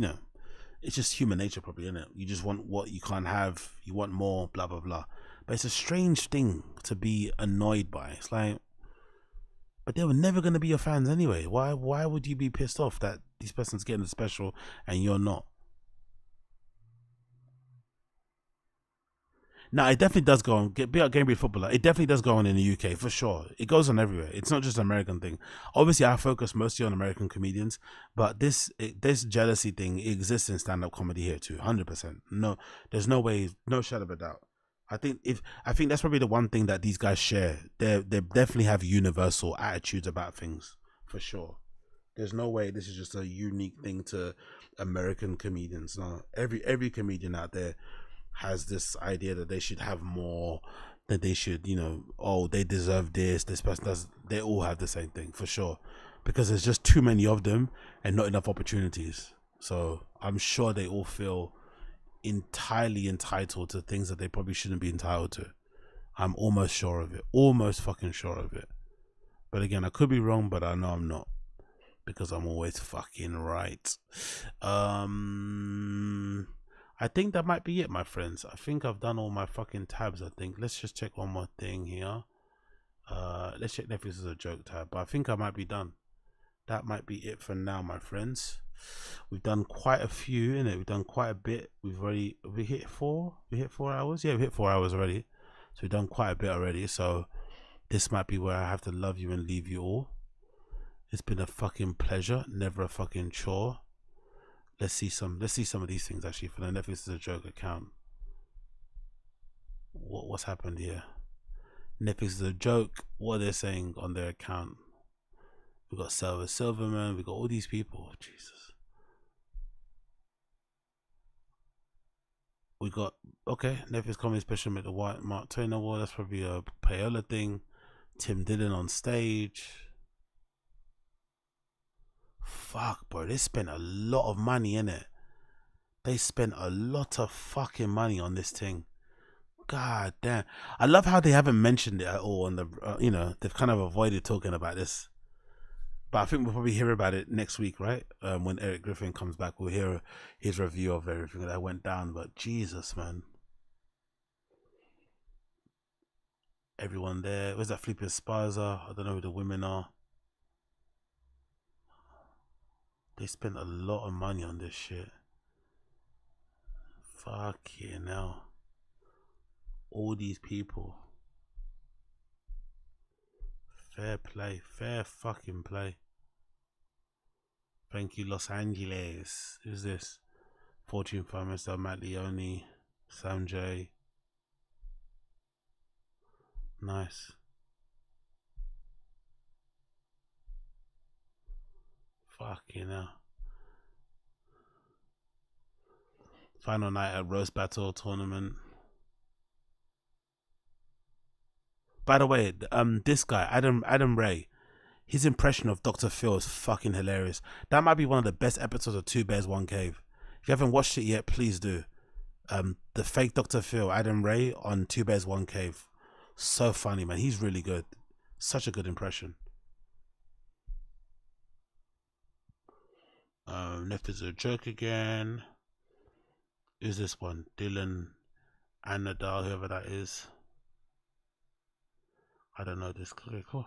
it's just human nature probably, isn't it? You just want what you can't have. You want more, blah, blah, blah. But it's a strange thing to be annoyed by. It's like, but they were never going to be your fans anyway. Why would you be pissed off that this person's getting a special and you're not? No, it definitely does go on. Be a Cambridge footballer. It definitely does go on in the UK for sure. It goes on everywhere. It's not just an American thing. Obviously, I focus mostly on American comedians, but this jealousy thing exists in stand-up comedy here too. 100%. No, there's no way, no shadow of a doubt. I think that's probably the one thing that these guys share. They definitely have universal attitudes about things for sure. There's no way this is just a unique thing to American comedians. No, every comedian out there has this idea that they should have more, that they should, they deserve this person does. They all have the same thing for sure, because there's just too many of them and not enough opportunities. So I'm sure they all feel entirely entitled to things that they probably shouldn't be entitled to. I'm almost sure of it. Almost fucking sure of it. But again, I could be wrong, but I know I'm not, because I'm always fucking right. I think that might be it, my friends. I think I've done all my fucking tabs, I think. Let's just check one more thing here. Let's check Netflix as a joke tab, but I think I might be done. That might be it for now, my friends. We've done quite a few, innit? We've done quite a bit. We hit 4 hours. Yeah, we hit 4 hours already. So we've done quite a bit already. So this might be where I have to love you and leave you all. It's been a fucking pleasure, never a fucking chore. Let's see some of these things actually for the Netflix as a joke account. What's happened here? Netflix is a joke. What are they saying on their account? We got Silverman. We got all these people. Jesus. We got Netflix comedy special with the White Mark Twain Award. That's probably a payola thing. Tim Dillon on stage. Fuck, bro. They spent a lot of money in it. They spent a lot of fucking money on this thing. God damn. I love how they haven't mentioned it at all on the, they've kind of avoided talking about this. But I think we'll probably hear about it next week, right? When Eric Griffin comes back, we'll hear his review of everything that went down. But Jesus, man. Everyone there. Where's that Felipe Esparza? I don't know who the women are. They spent a lot of money on this shit. Fuck yeah, now. All these people. Fair play. Fair fucking play. Thank you, Los Angeles. Who's this? Fortune Farmers, Matt Leone, Sam J. Nice. Fucking hell. Final night at Roast Battle Tournament. By the way, this guy, Adam Ray, his impression of Dr. Phil is fucking hilarious. That might be one of the best episodes of Two Bears, One Cave. If you haven't watched it yet, please do. The fake Dr. Phil, Adam Ray on Two Bears, One Cave. So funny, man. He's really good. Such a good impression. Left is a joke again. Who's this one? Dylan Anadal, whoever that is. I don't know this. Okay, cool.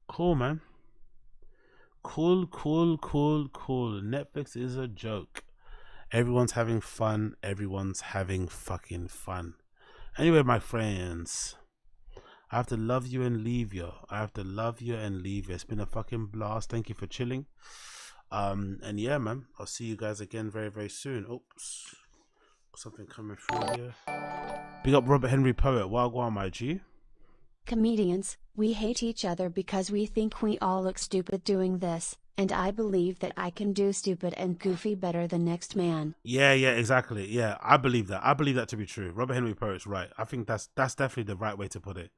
Cool, man. Cool. Netflix is a joke. Everyone's having fun. Everyone's having fucking fun. Anyway, my friends, I have to love you and leave you. It's been a fucking blast. Thank you for chilling. And yeah, man, I'll see you guys again very, very soon. Oops. Something coming through here. Big up Robert Henry Poet. Wagwan, my G. Comedians, we hate each other because we think we all look stupid doing this, and I believe that I can do stupid and goofy better than next man. Yeah, exactly. Yeah, I believe that. I believe that to be true. Robert Henry Poet's right. I think that's definitely the right way to put it.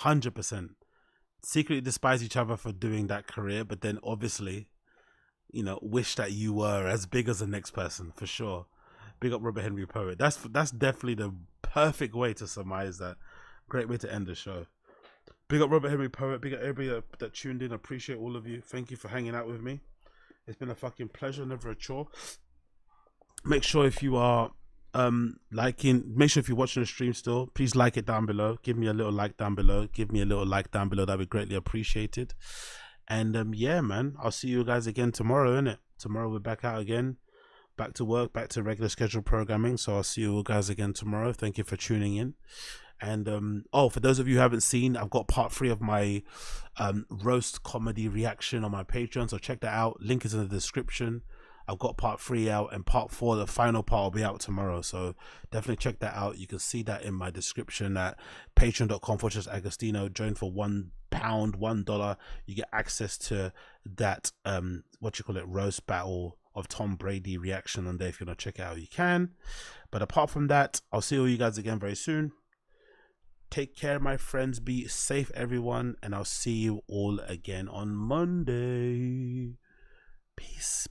100%. Secretly despise each other for doing that career, but then obviously, wish that you were as big as the next person, for sure. Big up Robert Henry Poet. That's definitely the perfect way to surmise that. Great way to end the show. Big up Robert Henry Poet. Big up everybody that tuned in. Appreciate all of you. Thank you for hanging out with me. It's been a fucking pleasure, never a chore. Make sure if you are make sure if you're watching the stream still, please like it down below. Give me a little like down below. That'd be greatly appreciated. And yeah, man, I'll see you guys again tomorrow, innit? Tomorrow we're back out again. Back to work, back to regular scheduled programming. So I'll see you all guys again tomorrow. Thank you for tuning in. And for those of you who haven't seen, I've got part 3 of my roast comedy reaction on my Patreon, so check that out. Link is in the description. I've got part 3 out, and part 4, the final part, will be out tomorrow, so definitely check that out. You can see that in my description at patreon.com/Agostino. Join for £1, $1. You get access to that roast battle of Tom Brady reaction on there. If you want to check it out, you can. But apart from that, I'll see all you guys again very soon. Take care, my friends. Be safe, everyone. And I'll see you all again on Monday. Peace.